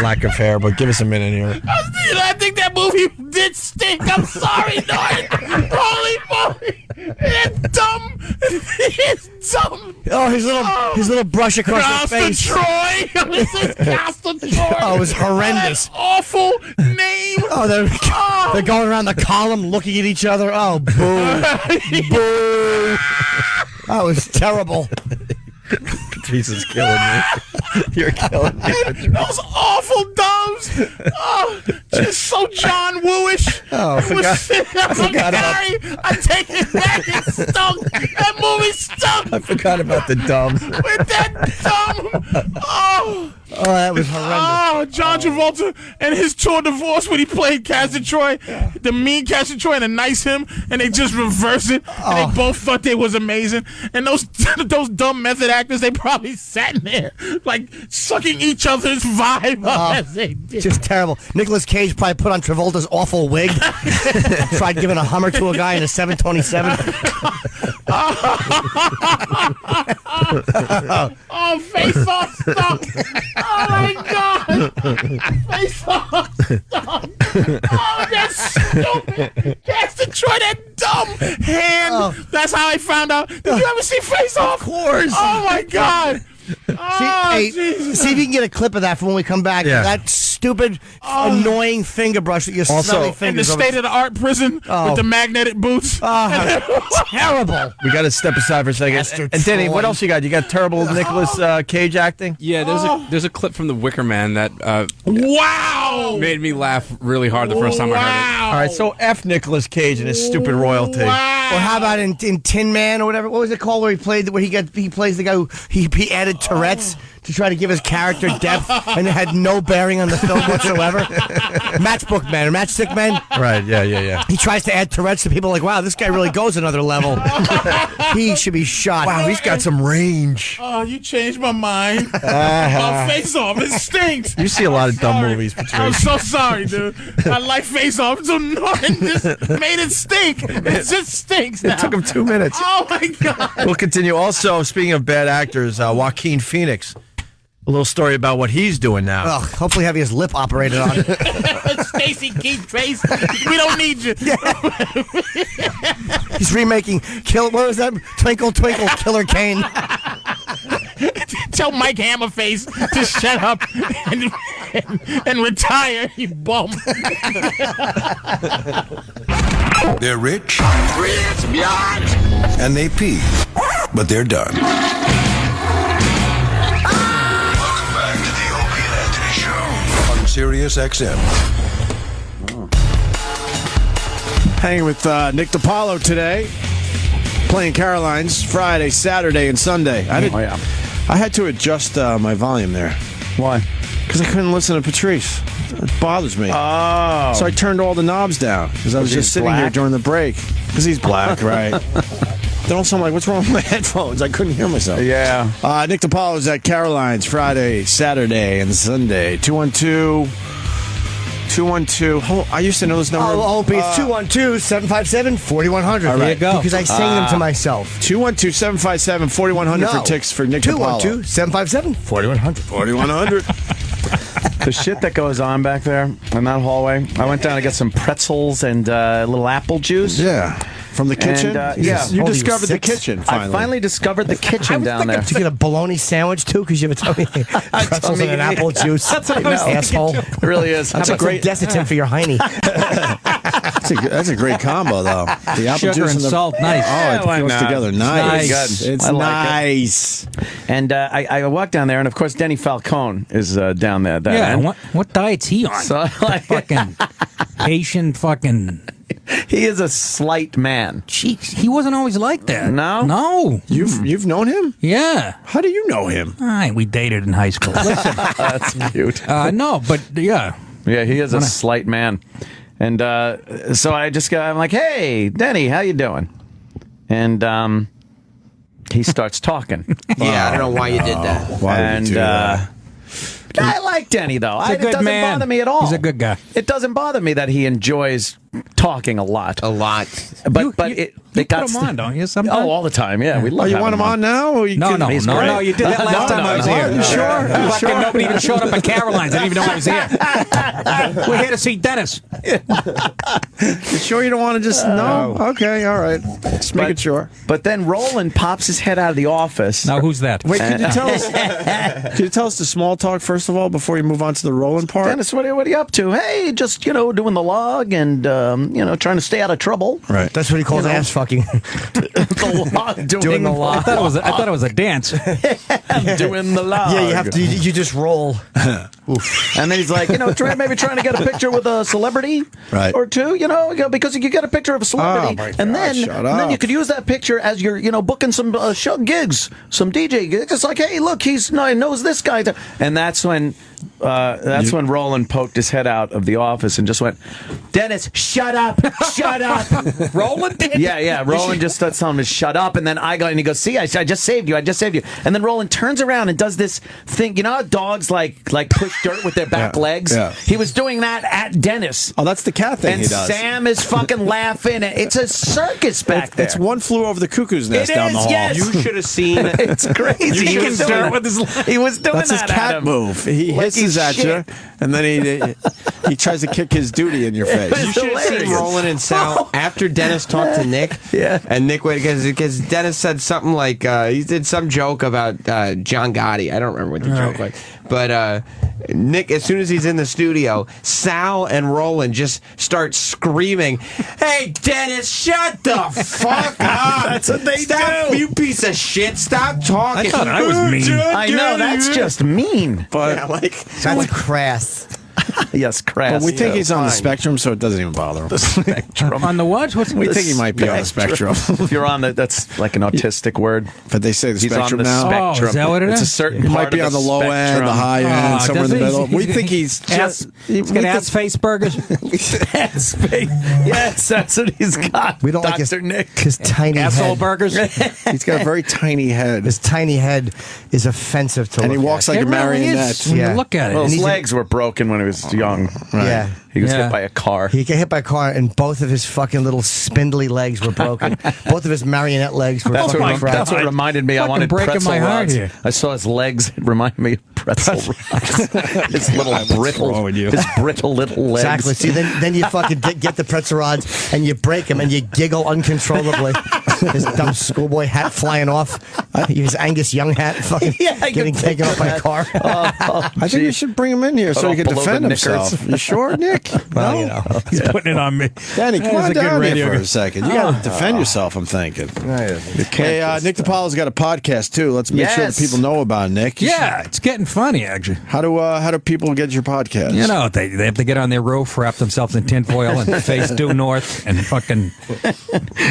Speaker 3: Lack of hair, but give us a minute here.
Speaker 11: I think that movie did stink. I'm sorry, Norton. Holy moly. It's dumb. It's dumb.
Speaker 5: Oh, his little brush across the face.
Speaker 11: Troy. This is Castor Troy.
Speaker 5: Oh, it was horrendous.
Speaker 11: That awful name.
Speaker 5: Oh, they're going around the column looking at each other. Oh, boo. Boo. That was terrible.
Speaker 3: Patrice is killing me. You're killing me.
Speaker 11: Those awful doves. Oh, just so John Woo-ish.
Speaker 3: Oh, I forgot about.
Speaker 11: I take it back. It stunk. That movie stunk.
Speaker 3: I forgot about the dumb.
Speaker 11: With that dumb. Oh.
Speaker 5: Oh, that was horrendous.
Speaker 11: Oh, John Travolta and his tour de force when he played Castor Troy, the mean Castor Troy and the nice him, and they just reverse it. And they both thought they was amazing. And those dumb method actors, they probably sat in there like sucking each other's vibe up as they did.
Speaker 5: Just terrible. Nicolas Cage probably put on Travolta's awful wig. Tried giving a Hummer to a guy in a 727.
Speaker 11: Oh, Face Off stunk. Oh my God! Face Off stunk. Oh, that's stupid. Castor Troy, that dumb hand. That's how I found out. Did you ever see Face Off?
Speaker 5: Of course.
Speaker 11: Oh my God.
Speaker 5: See if you can get a clip of that for when we come back.
Speaker 3: Yeah.
Speaker 5: That stupid, annoying finger brush that you're smelling
Speaker 11: in the
Speaker 5: fingers over.
Speaker 11: state-of-the-art prison with the magnetic boots.
Speaker 5: Terrible.
Speaker 3: We got to step aside for a second.
Speaker 5: Bastard
Speaker 3: And Danny,
Speaker 5: Troy.
Speaker 3: what else you got? You got terrible Nicolas Cage acting?
Speaker 14: Yeah, there's a clip from The Wicker Man that
Speaker 11: Wow!
Speaker 14: made me laugh really hard the first time I heard
Speaker 3: All right, so F Nicolas Cage and his stupid royalty.
Speaker 5: Or how about in Tin Man or whatever? What was it called where he plays the guy who he added Tourette's to try to give his character depth and it had no bearing on the film whatsoever? Matchstick Man.
Speaker 3: Right, yeah.
Speaker 5: He tries to add Tourette's to people like, wow, this guy really goes another level. He should be shot.
Speaker 3: Wow, he's got some range.
Speaker 11: Oh, you changed my mind. My Face Off, it stinks.
Speaker 3: You see a lot of dumb movies,
Speaker 11: I'm
Speaker 3: Patrice.
Speaker 11: so sorry, dude. I like Face Off. It's annoying. This made it stink. It just stinks now.
Speaker 3: It took him 2 minutes.
Speaker 11: Oh, my God.
Speaker 3: We'll continue. Also, speaking of bad actors, Joaquin Phoenix. A little story about what he's doing now.
Speaker 5: Oh, hopefully having his lip operated on.
Speaker 11: Stacy Keith Trace, we don't need you.
Speaker 5: He's remaking what was that? Twinkle Twinkle Killer Kane.
Speaker 11: Tell Mike Hammerface to shut up and retire, you bum.
Speaker 1: They're rich, and they pee, but they're done. Welcome back to the Opie and Anthony Show on Sirius XM.
Speaker 3: Hanging with Nick DiPaolo today. Playing Caroline's Friday, Saturday, and Sunday. I had to adjust my volume there.
Speaker 4: Why?
Speaker 3: Because I couldn't listen to Patrice. It bothers me.
Speaker 4: Oh.
Speaker 3: So I turned all the knobs down because I was just sitting here during the break. Because he's black, right? Then also I'm like, what's wrong with my headphones? I couldn't hear myself.
Speaker 4: Yeah.
Speaker 3: Nick DiPaolo's at Caroline's Friday, Saturday, and Sunday. 212. I used to know this number.
Speaker 5: Oh, it's 212-757-4100.
Speaker 3: All right.
Speaker 5: There you go. Because I sing them to myself.
Speaker 3: 212-757-4100 for ticks for Nick DiPaolo.
Speaker 5: 212-757-4100.
Speaker 3: 4100.
Speaker 4: The shit that goes on back there in that hallway. I went down to get some pretzels and a little apple juice.
Speaker 3: Yeah. From the kitchen?
Speaker 4: And, yeah.
Speaker 3: You discovered the kitchen, finally.
Speaker 4: I finally discovered the kitchen down there.
Speaker 5: To get a bologna sandwich, too, because you have told me pretzels and an apple juice.
Speaker 4: That's what I was
Speaker 5: asshole.
Speaker 4: It really is.
Speaker 5: That's a great desitin for your hiney.
Speaker 3: That's a great combo, though. The apple
Speaker 17: Sugar
Speaker 3: juice
Speaker 17: and salt, nice.
Speaker 3: Oh, it goes together. Nice.
Speaker 4: Good.
Speaker 3: It's
Speaker 4: I like
Speaker 3: nice.
Speaker 4: And I walked down there, and of course, Denny Falcone is down there.
Speaker 17: What diet's he on?
Speaker 4: So, like,
Speaker 17: fucking Haitian fucking.
Speaker 4: He is a slight man.
Speaker 17: Jeez, he wasn't always like that. No.
Speaker 3: You've known him?
Speaker 17: Yeah.
Speaker 3: How do you know him?
Speaker 17: We dated in high school. Listen.
Speaker 4: That's cute.
Speaker 17: No, but yeah.
Speaker 4: Yeah, he is a slight man. And so I'm like, hey, Denny, how you doing? And he starts talking.
Speaker 2: Yeah, I don't know why you did that.
Speaker 3: Why did you do that?
Speaker 4: I like Denny, though.
Speaker 17: He's a good
Speaker 4: it doesn't
Speaker 17: man.
Speaker 4: bother me at all.
Speaker 17: He's a good guy.
Speaker 4: It doesn't bother me that he enjoys talking a lot. But it
Speaker 17: you put him on, don't you? Sometimes?
Speaker 4: Oh, all the time. Yeah, we love.
Speaker 3: Oh, you
Speaker 4: having
Speaker 3: want him on now? Or you
Speaker 17: No,
Speaker 3: can,
Speaker 17: no,
Speaker 3: he's
Speaker 17: no,
Speaker 3: great.
Speaker 17: no. You did that last time I was here.
Speaker 3: You sure?
Speaker 17: Fucking nobody even showed up at Caroline's. I didn't even know I was here. We're here to see Dennis.
Speaker 3: You sure you don't want to just no? Okay, all right. Just making sure.
Speaker 4: But then Roland pops his head out of the office.
Speaker 17: Now who's that?
Speaker 3: Wait, could you tell us? Could you tell us the small talk first of all before you move on to the Roland part?
Speaker 4: Dennis, what are you up to? Hey, just doing the log and trying to stay out of trouble.
Speaker 3: Right.
Speaker 5: That's what he calls ass fucking.
Speaker 4: The log,
Speaker 5: Doing the log.
Speaker 17: I thought it was a dance.
Speaker 4: Doing the log.
Speaker 5: Yeah, you have to. You just roll.
Speaker 4: And then he's like, maybe trying to get a picture with a celebrity,
Speaker 3: right,
Speaker 4: or two, because you get a picture of a celebrity, and then you could use that picture as you're booking some show gigs, some DJ gigs. It's like, hey, look, he knows this guy, and that's when Roland poked his head out of the office and just went, Dennis, shut up, shut up.
Speaker 17: Roland did?
Speaker 4: Yeah. Roland just starts telling him to shut up, and then he goes, see, I just saved you, and then Roland turns around and does this thing. You know how dogs like push dirt with their back legs?
Speaker 3: Yeah.
Speaker 4: He was doing that at Dennis.
Speaker 3: Oh, that's the cat thing
Speaker 4: and
Speaker 3: he does.
Speaker 4: Sam is fucking laughing. It's a circus back there.
Speaker 3: It's one flew over the cuckoo's nest down the hall.
Speaker 4: Yes.
Speaker 2: You should have seen.
Speaker 4: It's crazy. He was doing
Speaker 17: with his.
Speaker 4: He was doing
Speaker 3: That's
Speaker 4: that
Speaker 3: his cat
Speaker 4: at him.
Speaker 3: move. He hits hisses at you, and then he tries to kick his duty in your face.
Speaker 2: You should have seen Roland and Sal after Dennis talked to Nick. Yeah. And Nick went because Dennis said something like he did some joke about John Gotti. I don't remember what the joke was, but Nick, as soon as he's in the studio, Sal and Roland just start screaming, "Hey, Dennis, shut the fuck up!
Speaker 4: That's what they
Speaker 2: do. You piece of shit! Stop talking."
Speaker 17: I thought I was mean.
Speaker 4: I know, that's just mean.
Speaker 3: But
Speaker 2: yeah, like
Speaker 5: That's crass.
Speaker 4: Yes, crass.
Speaker 3: But we think he's on the spectrum, so it doesn't even bother him.
Speaker 4: The spectrum.
Speaker 17: On the what? What's
Speaker 3: We think he might be on the spectrum.
Speaker 4: If you're on that's like an autistic word.
Speaker 3: But they say the
Speaker 4: He's
Speaker 3: spectrum
Speaker 4: on the
Speaker 3: now.
Speaker 4: spectrum.
Speaker 17: Oh, is that what it
Speaker 4: It's a
Speaker 17: is?
Speaker 4: certain
Speaker 3: He
Speaker 4: part
Speaker 3: might be
Speaker 4: of
Speaker 3: on the
Speaker 4: the
Speaker 3: low end,
Speaker 4: spectrum.
Speaker 3: the high end, somewhere in the middle. We think he's just.
Speaker 17: He's got ass face burgers.
Speaker 4: Ass face. Yes, that's what he's got.
Speaker 5: We don't like
Speaker 4: Dr. Nick.
Speaker 5: his tiny
Speaker 17: Asshole
Speaker 5: head.
Speaker 17: burgers.
Speaker 3: He's got a very tiny head.
Speaker 5: His tiny head is offensive to
Speaker 3: And he
Speaker 5: look
Speaker 3: walks
Speaker 5: at.
Speaker 3: like
Speaker 17: It
Speaker 3: a
Speaker 17: really
Speaker 3: marionette.
Speaker 17: is when you look at it.
Speaker 4: Well,
Speaker 5: And
Speaker 4: his
Speaker 5: he's
Speaker 4: legs were broken when he was young.
Speaker 5: Yeah.
Speaker 4: He was
Speaker 17: Yeah.
Speaker 4: hit by a car.
Speaker 5: He got hit by a car, and both of his fucking little spindly legs were broken. Both of his marionette legs were
Speaker 4: That's,
Speaker 5: fucking
Speaker 4: what,
Speaker 5: cracked.
Speaker 4: that's what reminded me. I
Speaker 17: Fucking
Speaker 4: wanted
Speaker 17: breaking
Speaker 4: pretzel
Speaker 17: my heart
Speaker 4: rods.
Speaker 17: here.
Speaker 4: I saw his legs. It reminded me of pretzel rods. His little
Speaker 3: wrong
Speaker 4: brittle,
Speaker 3: with you?
Speaker 4: his brittle little legs.
Speaker 5: Exactly. See, then you fucking get the pretzel rods and you break them and you giggle uncontrollably. His dumb schoolboy hat flying off. His Angus Young hat fucking getting taken off by a car.
Speaker 3: I think you should bring him in here so he can
Speaker 4: below
Speaker 3: defend
Speaker 4: the
Speaker 3: himself.
Speaker 4: knickers.
Speaker 3: You sure, Nick?
Speaker 5: Well,
Speaker 3: No?
Speaker 5: you know.
Speaker 17: He's putting it on me.
Speaker 3: Danny, come
Speaker 17: That's
Speaker 3: on
Speaker 17: a good
Speaker 3: down here
Speaker 17: radio
Speaker 3: for
Speaker 17: guy.
Speaker 3: a second. You got to defend yourself, I'm thinking. Hey, Nick DiPaolo's got a podcast, too. Let's make sure that people know about Nick.
Speaker 17: Yeah, it's getting funny, actually.
Speaker 3: How do people get your podcast?
Speaker 17: You know, they have to get on their roof, wrap themselves in tinfoil, and face due north, and fucking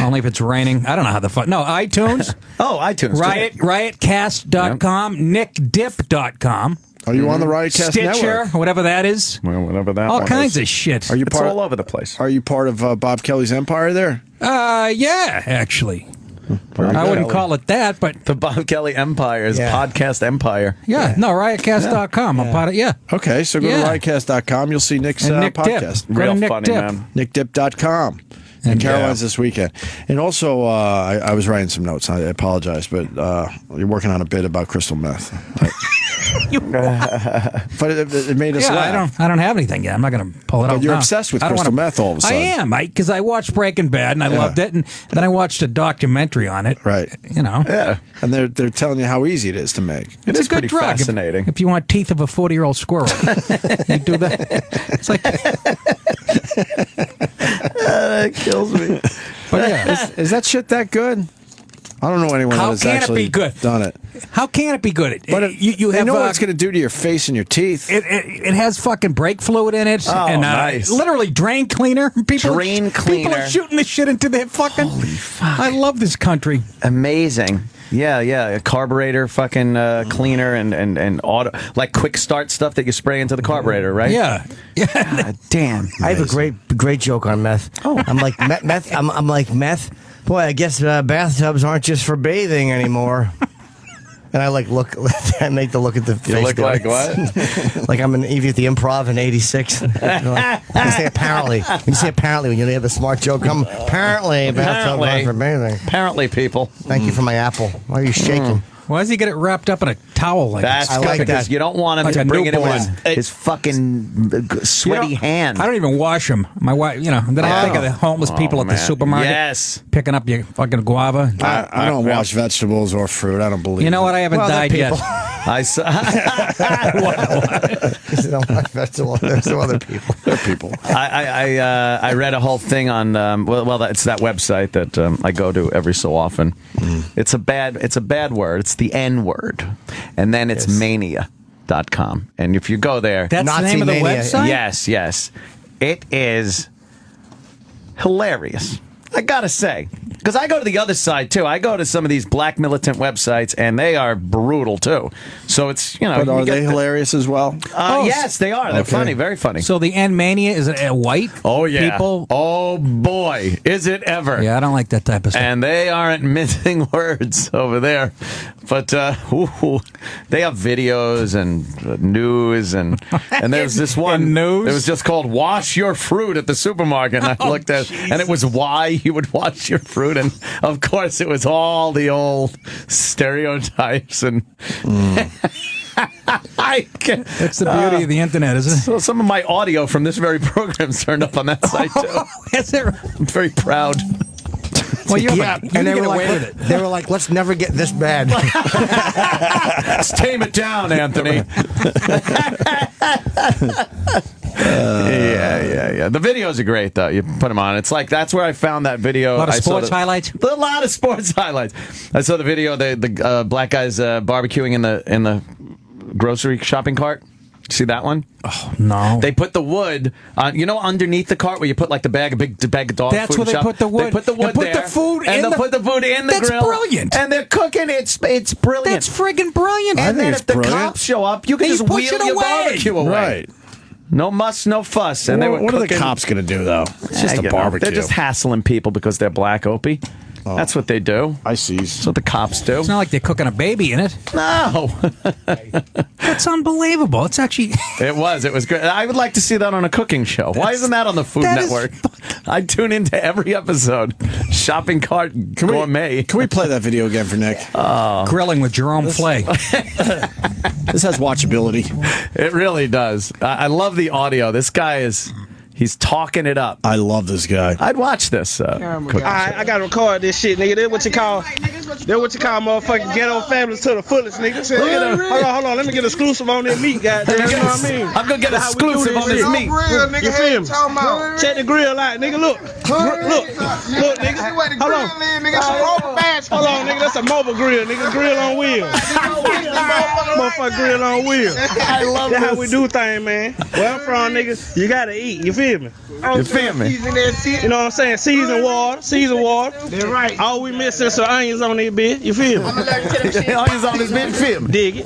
Speaker 17: only if it's raining. I don't know how the fuck. No, iTunes.
Speaker 4: Oh, iTunes.
Speaker 17: Riotcast.com, nickdip.com.
Speaker 3: Are you on the Riotcast
Speaker 17: Stitcher,
Speaker 3: network?
Speaker 17: whatever that is.
Speaker 4: Well, whatever that
Speaker 17: All
Speaker 4: one
Speaker 17: kinds
Speaker 4: is.
Speaker 17: of shit.
Speaker 3: Are you
Speaker 4: It's
Speaker 3: part
Speaker 4: all over the place.
Speaker 3: Are you part of Bob Kelly's empire there?
Speaker 17: Yeah, actually. I wouldn't call it that, but
Speaker 4: The Bob Kelly Empire is podcast empire.
Speaker 17: yeah, no, riotcast.com. I'm part of, yeah.
Speaker 3: Okay, so go to riotcast.com. You'll see Nick's
Speaker 17: And Nick
Speaker 3: podcast.
Speaker 17: Dip. Go to
Speaker 4: Real
Speaker 17: Nick
Speaker 4: funny,
Speaker 17: Dip.
Speaker 4: man.
Speaker 3: NickDip.com. And
Speaker 17: And,
Speaker 3: Caroline's this weekend. And also, I was writing some notes. I apologize, but you're working on a bit about crystal meth. But it made us
Speaker 17: Yeah,
Speaker 3: laugh.
Speaker 17: I don't have anything yet. I'm not going to pull it out.
Speaker 3: But you're
Speaker 17: now.
Speaker 3: obsessed with
Speaker 17: I don't
Speaker 3: crystal
Speaker 17: wanna-
Speaker 3: meth all of a sudden.
Speaker 17: I am, because I watched Breaking Bad and I loved it, and then I watched a documentary on it.
Speaker 3: Right.
Speaker 17: You know.
Speaker 3: Yeah. And they're telling you how easy it is to make.
Speaker 4: It
Speaker 17: It's
Speaker 4: is
Speaker 17: a good
Speaker 4: pretty
Speaker 17: drug.
Speaker 4: fascinating.
Speaker 17: If you want teeth of a 40-year-old squirrel, you do that. It's like,
Speaker 4: That kills me.
Speaker 17: but yeah.
Speaker 3: Is that shit that good? I don't know anyone
Speaker 17: How
Speaker 3: that has
Speaker 17: can it
Speaker 3: actually
Speaker 17: be good?
Speaker 3: done it.
Speaker 17: How can it be good?
Speaker 3: But
Speaker 17: you
Speaker 3: they
Speaker 17: have
Speaker 3: know what it's going to do to your face and your teeth.
Speaker 17: It has fucking brake fluid in it,
Speaker 4: Oh,
Speaker 17: and
Speaker 4: nice.
Speaker 17: literally drain cleaner. People
Speaker 4: Drain
Speaker 17: People are
Speaker 4: cleaner.
Speaker 17: shooting this shit into their fucking. Holy fuck! I love this country.
Speaker 4: Amazing. Yeah, a carburetor fucking cleaner and auto, like quick start stuff that you spray into the carburetor, right?
Speaker 17: Yeah.
Speaker 4: God damn.
Speaker 5: I have a great joke on meth. Oh. I'm like meth. I'm like meth. Boy, I guess bathtubs aren't just for bathing anymore. And I look. I make the look at the face.
Speaker 4: You look
Speaker 5: guy.
Speaker 4: like what?
Speaker 5: Like I'm an Evie at the Improv in '86. You say apparently. You say apparently when you have a smart joke. Come apparently bathtubs aren't for bathing.
Speaker 4: Apparently, people.
Speaker 5: Thank you for my apple. Why are you shaking?
Speaker 17: Why does he get it wrapped up in a towel like
Speaker 4: That's
Speaker 17: this?
Speaker 5: I like
Speaker 4: because
Speaker 5: that.
Speaker 4: you don't want him
Speaker 17: Like
Speaker 4: to
Speaker 17: a
Speaker 4: bring it in
Speaker 17: newborn.
Speaker 4: with his fucking sweaty
Speaker 17: You know,
Speaker 4: hand.
Speaker 17: I don't even wash them. My wife, then I think of the homeless people at the
Speaker 4: man.
Speaker 17: supermarket.
Speaker 4: Yes.
Speaker 17: Picking up your fucking guava.
Speaker 3: I don't wash vegetables or fruit. I don't believe
Speaker 17: You know what? I haven't died yet.
Speaker 4: I saw.
Speaker 5: There's some other people.
Speaker 3: They're people.
Speaker 4: I read a whole thing on it's that website that I go to every so often. It's a bad word. It's the N word, and then it's mania.com. And if you go there,
Speaker 17: That's
Speaker 5: Nazi
Speaker 17: the name of the
Speaker 5: mania.
Speaker 17: website?
Speaker 4: yes, it is hilarious. I gotta say, because I go to the other side too. I go to some of these black militant websites, and they are brutal too. So it's
Speaker 3: But
Speaker 4: you
Speaker 3: are
Speaker 4: get
Speaker 3: they
Speaker 4: the-
Speaker 3: hilarious as well?
Speaker 4: yes, they are. They're
Speaker 3: Okay.
Speaker 4: funny, very funny.
Speaker 17: So the N mania is it white?
Speaker 4: Oh yeah.
Speaker 17: People.
Speaker 4: Oh boy, is it ever?
Speaker 17: Yeah, I don't like that type of stuff.
Speaker 4: And they aren't mincing words over there, but they have videos and news and there's this one.
Speaker 17: news?
Speaker 4: It was just called "Wash Your Fruit" at the supermarket, and I looked at, and it was why you would wash your fruit, and of course it was all the old stereotypes and.
Speaker 17: That's the beauty of the internet, isn't it?
Speaker 4: So some of my audio from this very program is turned up on that site too.
Speaker 17: Is it?
Speaker 4: I'm very proud.
Speaker 5: Well, you
Speaker 3: Yeah,
Speaker 5: and they
Speaker 17: get
Speaker 5: were
Speaker 17: away
Speaker 5: like,
Speaker 17: with it.
Speaker 5: They were like, let's never get this bad.
Speaker 4: Let's tame it down, Anthony. Yeah. The videos are great, though. You put them on. It's like that's where I found that video.
Speaker 17: A lot of
Speaker 4: I saw
Speaker 17: sports highlights.
Speaker 4: A lot of sports highlights. I saw the video. The black guys barbecuing in the grocery shopping cart. See that one?
Speaker 17: Oh no!
Speaker 4: They put the wood on, underneath the cart where you put like the big bag of dog
Speaker 17: That's
Speaker 4: food.
Speaker 17: where they put the wood.
Speaker 4: They put the wood
Speaker 17: They put
Speaker 4: there,
Speaker 17: the food
Speaker 4: and
Speaker 17: in
Speaker 4: they'll
Speaker 17: the-
Speaker 4: put the food in the
Speaker 17: That's
Speaker 4: grill.
Speaker 17: brilliant.
Speaker 4: And they're cooking. It's brilliant.
Speaker 17: That's friggin' brilliant.
Speaker 4: And then if the cops show up, you can
Speaker 17: And
Speaker 4: just
Speaker 17: you push
Speaker 4: wheel
Speaker 17: it
Speaker 4: your
Speaker 17: away.
Speaker 4: barbecue away.
Speaker 3: Right.
Speaker 4: No muss, no fuss. And they were
Speaker 3: What are the
Speaker 4: cooking-
Speaker 3: cops going to do, though? It's just a barbecue.
Speaker 4: They're just hassling people because they're black, Opie. That's what they do.
Speaker 3: I see.
Speaker 4: That's what the cops do.
Speaker 17: It's not like they're cooking a baby in it.
Speaker 4: No.
Speaker 17: That's unbelievable. It's actually.
Speaker 4: It was great. I would like to see that on a cooking show. Why isn't that on the Food
Speaker 17: that is
Speaker 4: Network? I tune into every episode. Shopping cart gourmet.
Speaker 3: Can we play that video again for Nick?
Speaker 17: Grilling with Jerome Flay.
Speaker 3: This has watchability.
Speaker 4: It really does. I love the audio. This guy he's talking it up.
Speaker 3: I love this guy.
Speaker 4: I'd watch this.
Speaker 15: I gotta record this shit, nigga. That's what you call motherfucking ghetto families to the fullest, nigga.
Speaker 4: Look at him.
Speaker 15: Hold on. Let me get exclusive on this meat, goddamn. You know what I mean?
Speaker 4: I'm gonna get
Speaker 15: That's how we do
Speaker 4: exclusive on this
Speaker 15: shit.
Speaker 4: meat.
Speaker 15: You feel me? Check the grill out, nigga. Look, nigga. Hold on. Hold on, nigga. That's a mobile grill, nigga. Grill on wheels. Motherfucker grill on wheels.
Speaker 4: I love
Speaker 15: That's
Speaker 4: this.
Speaker 15: how we do things, man. Where I'm from, nigga, you gotta eat. You feel me?
Speaker 4: You feel me?
Speaker 15: You know what I'm saying? Season water. That's right. All we missing is some onions on this bitch. You feel me?
Speaker 4: Onions on this bitch. Feel me?
Speaker 15: Dig it.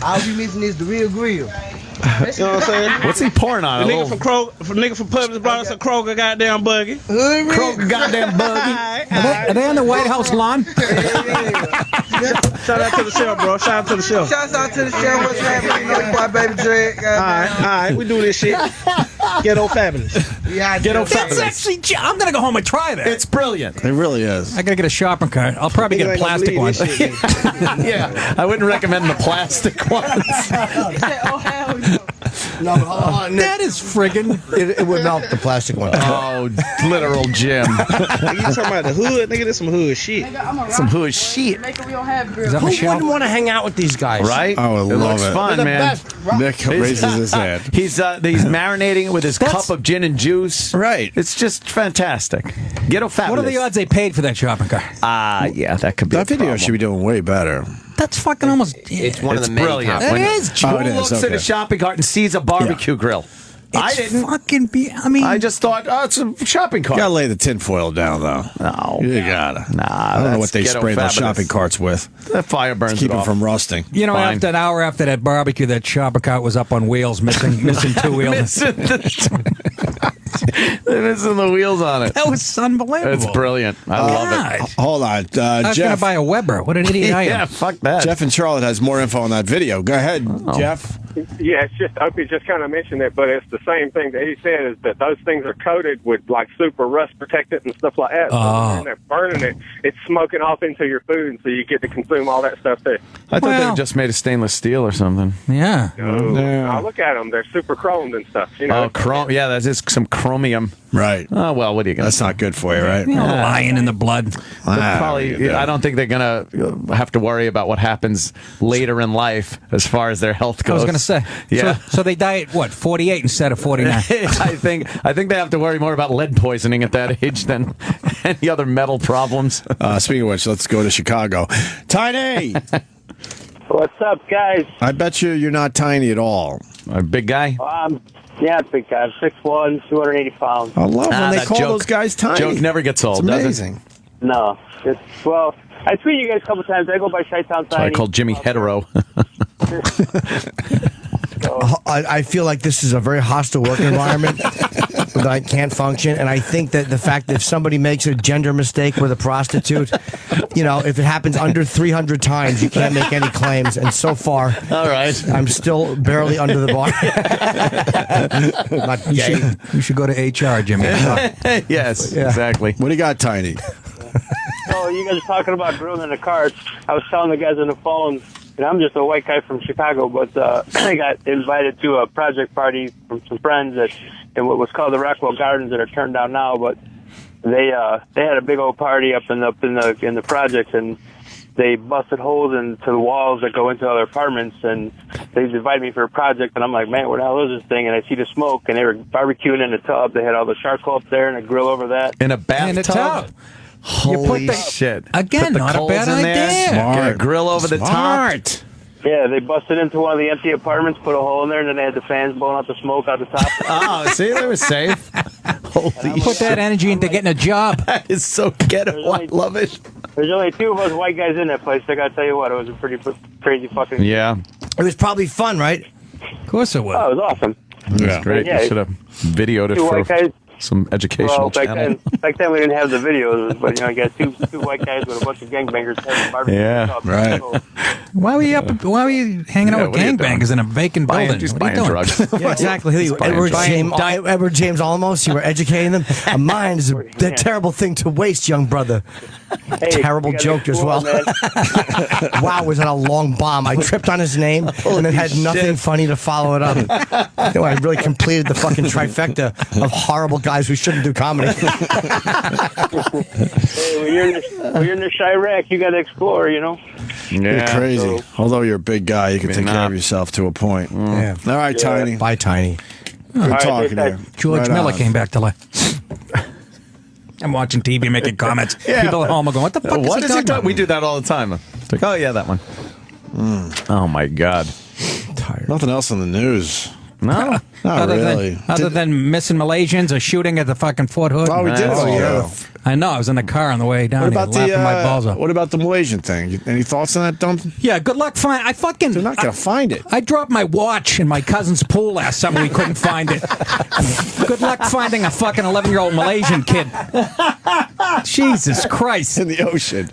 Speaker 19: All we missing is the real grill.
Speaker 15: You know what I'm saying?
Speaker 4: What's he pouring on?
Speaker 15: The nigga from Publix brought us a Kroger goddamn buggy.
Speaker 4: Kroger goddamn buggy.
Speaker 17: Are they on the White House lawn?
Speaker 15: Shout out to the show, bro. Shout out to the show.
Speaker 19: Shout out to the show. What's happening? You know, boy, baby Drake.
Speaker 15: All right. We do this shit. Ghetto fabulous.
Speaker 4: Ghetto fabulous.
Speaker 17: That's actually. I'm gonna go home and try that.
Speaker 4: It's brilliant.
Speaker 3: It really is.
Speaker 17: I gotta get a shopping cart. I'll probably get a plastic one.
Speaker 4: Yeah, I wouldn't recommend the plastic ones.
Speaker 5: No,
Speaker 17: that is friggin'.
Speaker 5: It would melt the plastic one.
Speaker 4: Oh, literal Jim.
Speaker 15: You talking about the hood? Nigga, this some hood shit.
Speaker 4: Some hood shit.
Speaker 17: Is that
Speaker 5: Who
Speaker 17: Michelle?
Speaker 5: wouldn't want to hang out with these guys?
Speaker 4: Right?
Speaker 3: Oh, I love
Speaker 4: looks
Speaker 3: it.
Speaker 4: fun,
Speaker 5: They're the
Speaker 4: man.
Speaker 5: best.
Speaker 3: Nick raises his hand.
Speaker 4: He's marinating it with his cup of gin and juice.
Speaker 3: Right.
Speaker 4: It's just fantastic. Ghetto fabulous.
Speaker 17: What are the odds they paid for that shopping cart?
Speaker 4: Yeah, that could be.
Speaker 3: That video should be doing way better.
Speaker 17: That's fucking almost.
Speaker 2: It's one of
Speaker 4: It's
Speaker 2: the many
Speaker 4: brilliant.
Speaker 2: compliments.
Speaker 17: It is.
Speaker 3: Oh,
Speaker 4: Who
Speaker 3: it is,
Speaker 4: looks at
Speaker 3: okay.
Speaker 4: a shopping cart and sees a barbecue grill? I
Speaker 17: It's
Speaker 4: didn't.
Speaker 17: fucking be. I mean,
Speaker 4: I just thought, it's a shopping cart.
Speaker 3: You gotta lay the tinfoil down, though.
Speaker 4: No.
Speaker 3: You gotta.
Speaker 4: Nah,
Speaker 3: I don't know
Speaker 4: that's
Speaker 3: what they
Speaker 4: ghetto
Speaker 3: spray those
Speaker 4: fabulous.
Speaker 3: shopping carts with.
Speaker 4: The fire burns
Speaker 3: To keep
Speaker 4: it
Speaker 3: them
Speaker 4: off.
Speaker 3: from rusting.
Speaker 17: you know,
Speaker 4: Fine.
Speaker 17: after an hour after that barbecue, that shopping cart was up on wheels, missing two wheels.
Speaker 4: Missing They're missing the wheels on it.
Speaker 17: That was unbelievable.
Speaker 4: It's brilliant. I love it.
Speaker 17: God.
Speaker 3: Hold on.
Speaker 17: I was going to
Speaker 3: Jeff.
Speaker 17: buy a Weber. What an idiot I am.
Speaker 4: Yeah, fuck that.
Speaker 3: Jeff in Charlotte has more info on that video. Go ahead, Jeff.
Speaker 18: Yeah, it's just Opie just kind of mentioned it, but it's the same thing that he said is that those things are coated with like super rust protectant and stuff like that. So when they're burning it, it's smoking off into your food, and so you get to consume all that stuff too.
Speaker 4: I thought they were just made of stainless steel or something.
Speaker 17: Yeah.
Speaker 18: Now look at them; they're super chromed and stuff. You know,
Speaker 4: Oh, chrome. Yeah, that is some chromium.
Speaker 3: Right.
Speaker 4: Oh, well, what are you going to
Speaker 3: That's not good for you, right?
Speaker 17: Lying in the blood.
Speaker 4: Probably, I don't think they're going to have to worry about what happens later in life as far as their health goes.
Speaker 17: I was going to say.
Speaker 4: Yeah.
Speaker 17: So they die at what, 48 instead of 49?
Speaker 4: I think they have to worry more about lead poisoning at that age than any other metal problems.
Speaker 3: Speaking of which, let's go to Chicago. Tiny!
Speaker 20: What's up, guys?
Speaker 3: I bet you're not tiny at all.
Speaker 4: A big guy?
Speaker 20: Yeah, big guy. 6'1", 280 pounds.
Speaker 3: I love when they
Speaker 4: that
Speaker 3: call
Speaker 4: joke-
Speaker 3: those guys tiny.
Speaker 4: Joke never gets old,
Speaker 3: It's
Speaker 4: does it?
Speaker 3: amazing.
Speaker 20: No. Well, I tweet you guys a couple times. I go by Chi-Town
Speaker 4: So I
Speaker 20: Tiny.
Speaker 4: called Jimmy hetero.
Speaker 5: I feel like this is a very hostile work environment that I can't function, and I think that the fact that if somebody makes a gender mistake with a prostitute, if it happens under 300 times, you can't make any claims. And so far,
Speaker 4: all right,
Speaker 5: I'm still barely under the bar. Not gay.
Speaker 17: You should go to HR, Jimmy.
Speaker 4: Yes, exactly.
Speaker 3: What do you got, Tiny?
Speaker 20: Oh, you guys are talking about grilling in the carts. I was telling the guys on the phone, And I'm just a white guy from Chicago, but I got invited to a project party from some friends in what was called the Rockwell Gardens that are turned down now. But they had a big old party up in the projects, and they busted holes into the walls that go into other apartments, and they invited me for a project. And I'm like, man, what the hell is this thing? And I see the smoke, and they were barbecuing in the tub. They had all the charcoal up there and a grill over that.
Speaker 4: In a bathtub?
Speaker 17: In a tub.
Speaker 4: Holy shit.
Speaker 17: Again,
Speaker 4: Put the
Speaker 17: not a
Speaker 4: coals
Speaker 17: bad
Speaker 4: in there,
Speaker 17: idea.
Speaker 4: Get a grill over the top.
Speaker 20: Yeah, they busted into one of the empty apartments, put a hole in there, and then they had the fans blowing out the smoke out the top.
Speaker 4: Oh, see, they were safe. Holy
Speaker 17: Put that energy into getting a job.
Speaker 4: That is so ghetto. I love it.
Speaker 20: There's only 2 of us white guys in that place. I gotta tell you what, it was a pretty crazy fucking.
Speaker 4: Yeah.
Speaker 5: It was probably fun, right?
Speaker 17: Of course it was.
Speaker 20: Oh, it was awesome.
Speaker 4: It was great.
Speaker 20: Yeah.
Speaker 4: You should have videoed it
Speaker 20: 2
Speaker 4: for
Speaker 20: white guys.
Speaker 4: some educational channel.
Speaker 20: Back then we didn't have the videos, but you got two white guys with a bunch of gangbangers having barbecue.
Speaker 4: Yeah, right.
Speaker 17: Why were you hanging out with gangbangers in a vacant building?
Speaker 4: Just
Speaker 17: What are you
Speaker 4: buying
Speaker 17: doing?
Speaker 4: drugs.
Speaker 5: Yeah, exactly. Who you? Edward James Olmos. You were educating them. A mind is a terrible thing to waste, young brother. Terrible joke as well. Wow, was that a long bomb? I tripped on his name and then had nothing funny to follow it up. I really completed the fucking trifecta of horrible guys who shouldn't do comedy.
Speaker 20: Hey, when you're in the Chirac, you got to explore,
Speaker 3: You're crazy. Although you're a big guy, you can take care of yourself to a point.
Speaker 5: Yeah.
Speaker 3: All right, Tiny.
Speaker 5: Bye, Tiny.
Speaker 3: Good talking to you.
Speaker 17: George
Speaker 3: Right
Speaker 17: Miller
Speaker 3: on.
Speaker 17: came back to life. I'm watching TV making comments.
Speaker 4: Yeah.
Speaker 17: People at home are going, what the fuck
Speaker 4: What
Speaker 17: is
Speaker 4: is
Speaker 17: he
Speaker 4: he
Speaker 17: talking
Speaker 4: talking?
Speaker 17: about?
Speaker 4: We do that all the time. It's like, oh, yeah, that one. Oh, my God.
Speaker 3: Nothing else in the news.
Speaker 4: No.
Speaker 3: Not really.
Speaker 17: Other than missing Malaysians or shooting at the fucking Fort Hood.
Speaker 3: Oh, we did.
Speaker 17: I know. I was in the car on the way down
Speaker 3: What
Speaker 17: here
Speaker 3: about
Speaker 17: laughing my balls off.
Speaker 3: what about the Malaysian thing? Any thoughts on that, Dump?
Speaker 17: Yeah, good luck finding.
Speaker 3: They're not going to find it.
Speaker 17: I dropped my watch in my cousin's pool last summer. We couldn't find it. Good luck finding a fucking 11-year-old Malaysian kid. Jesus Christ.
Speaker 3: In the ocean.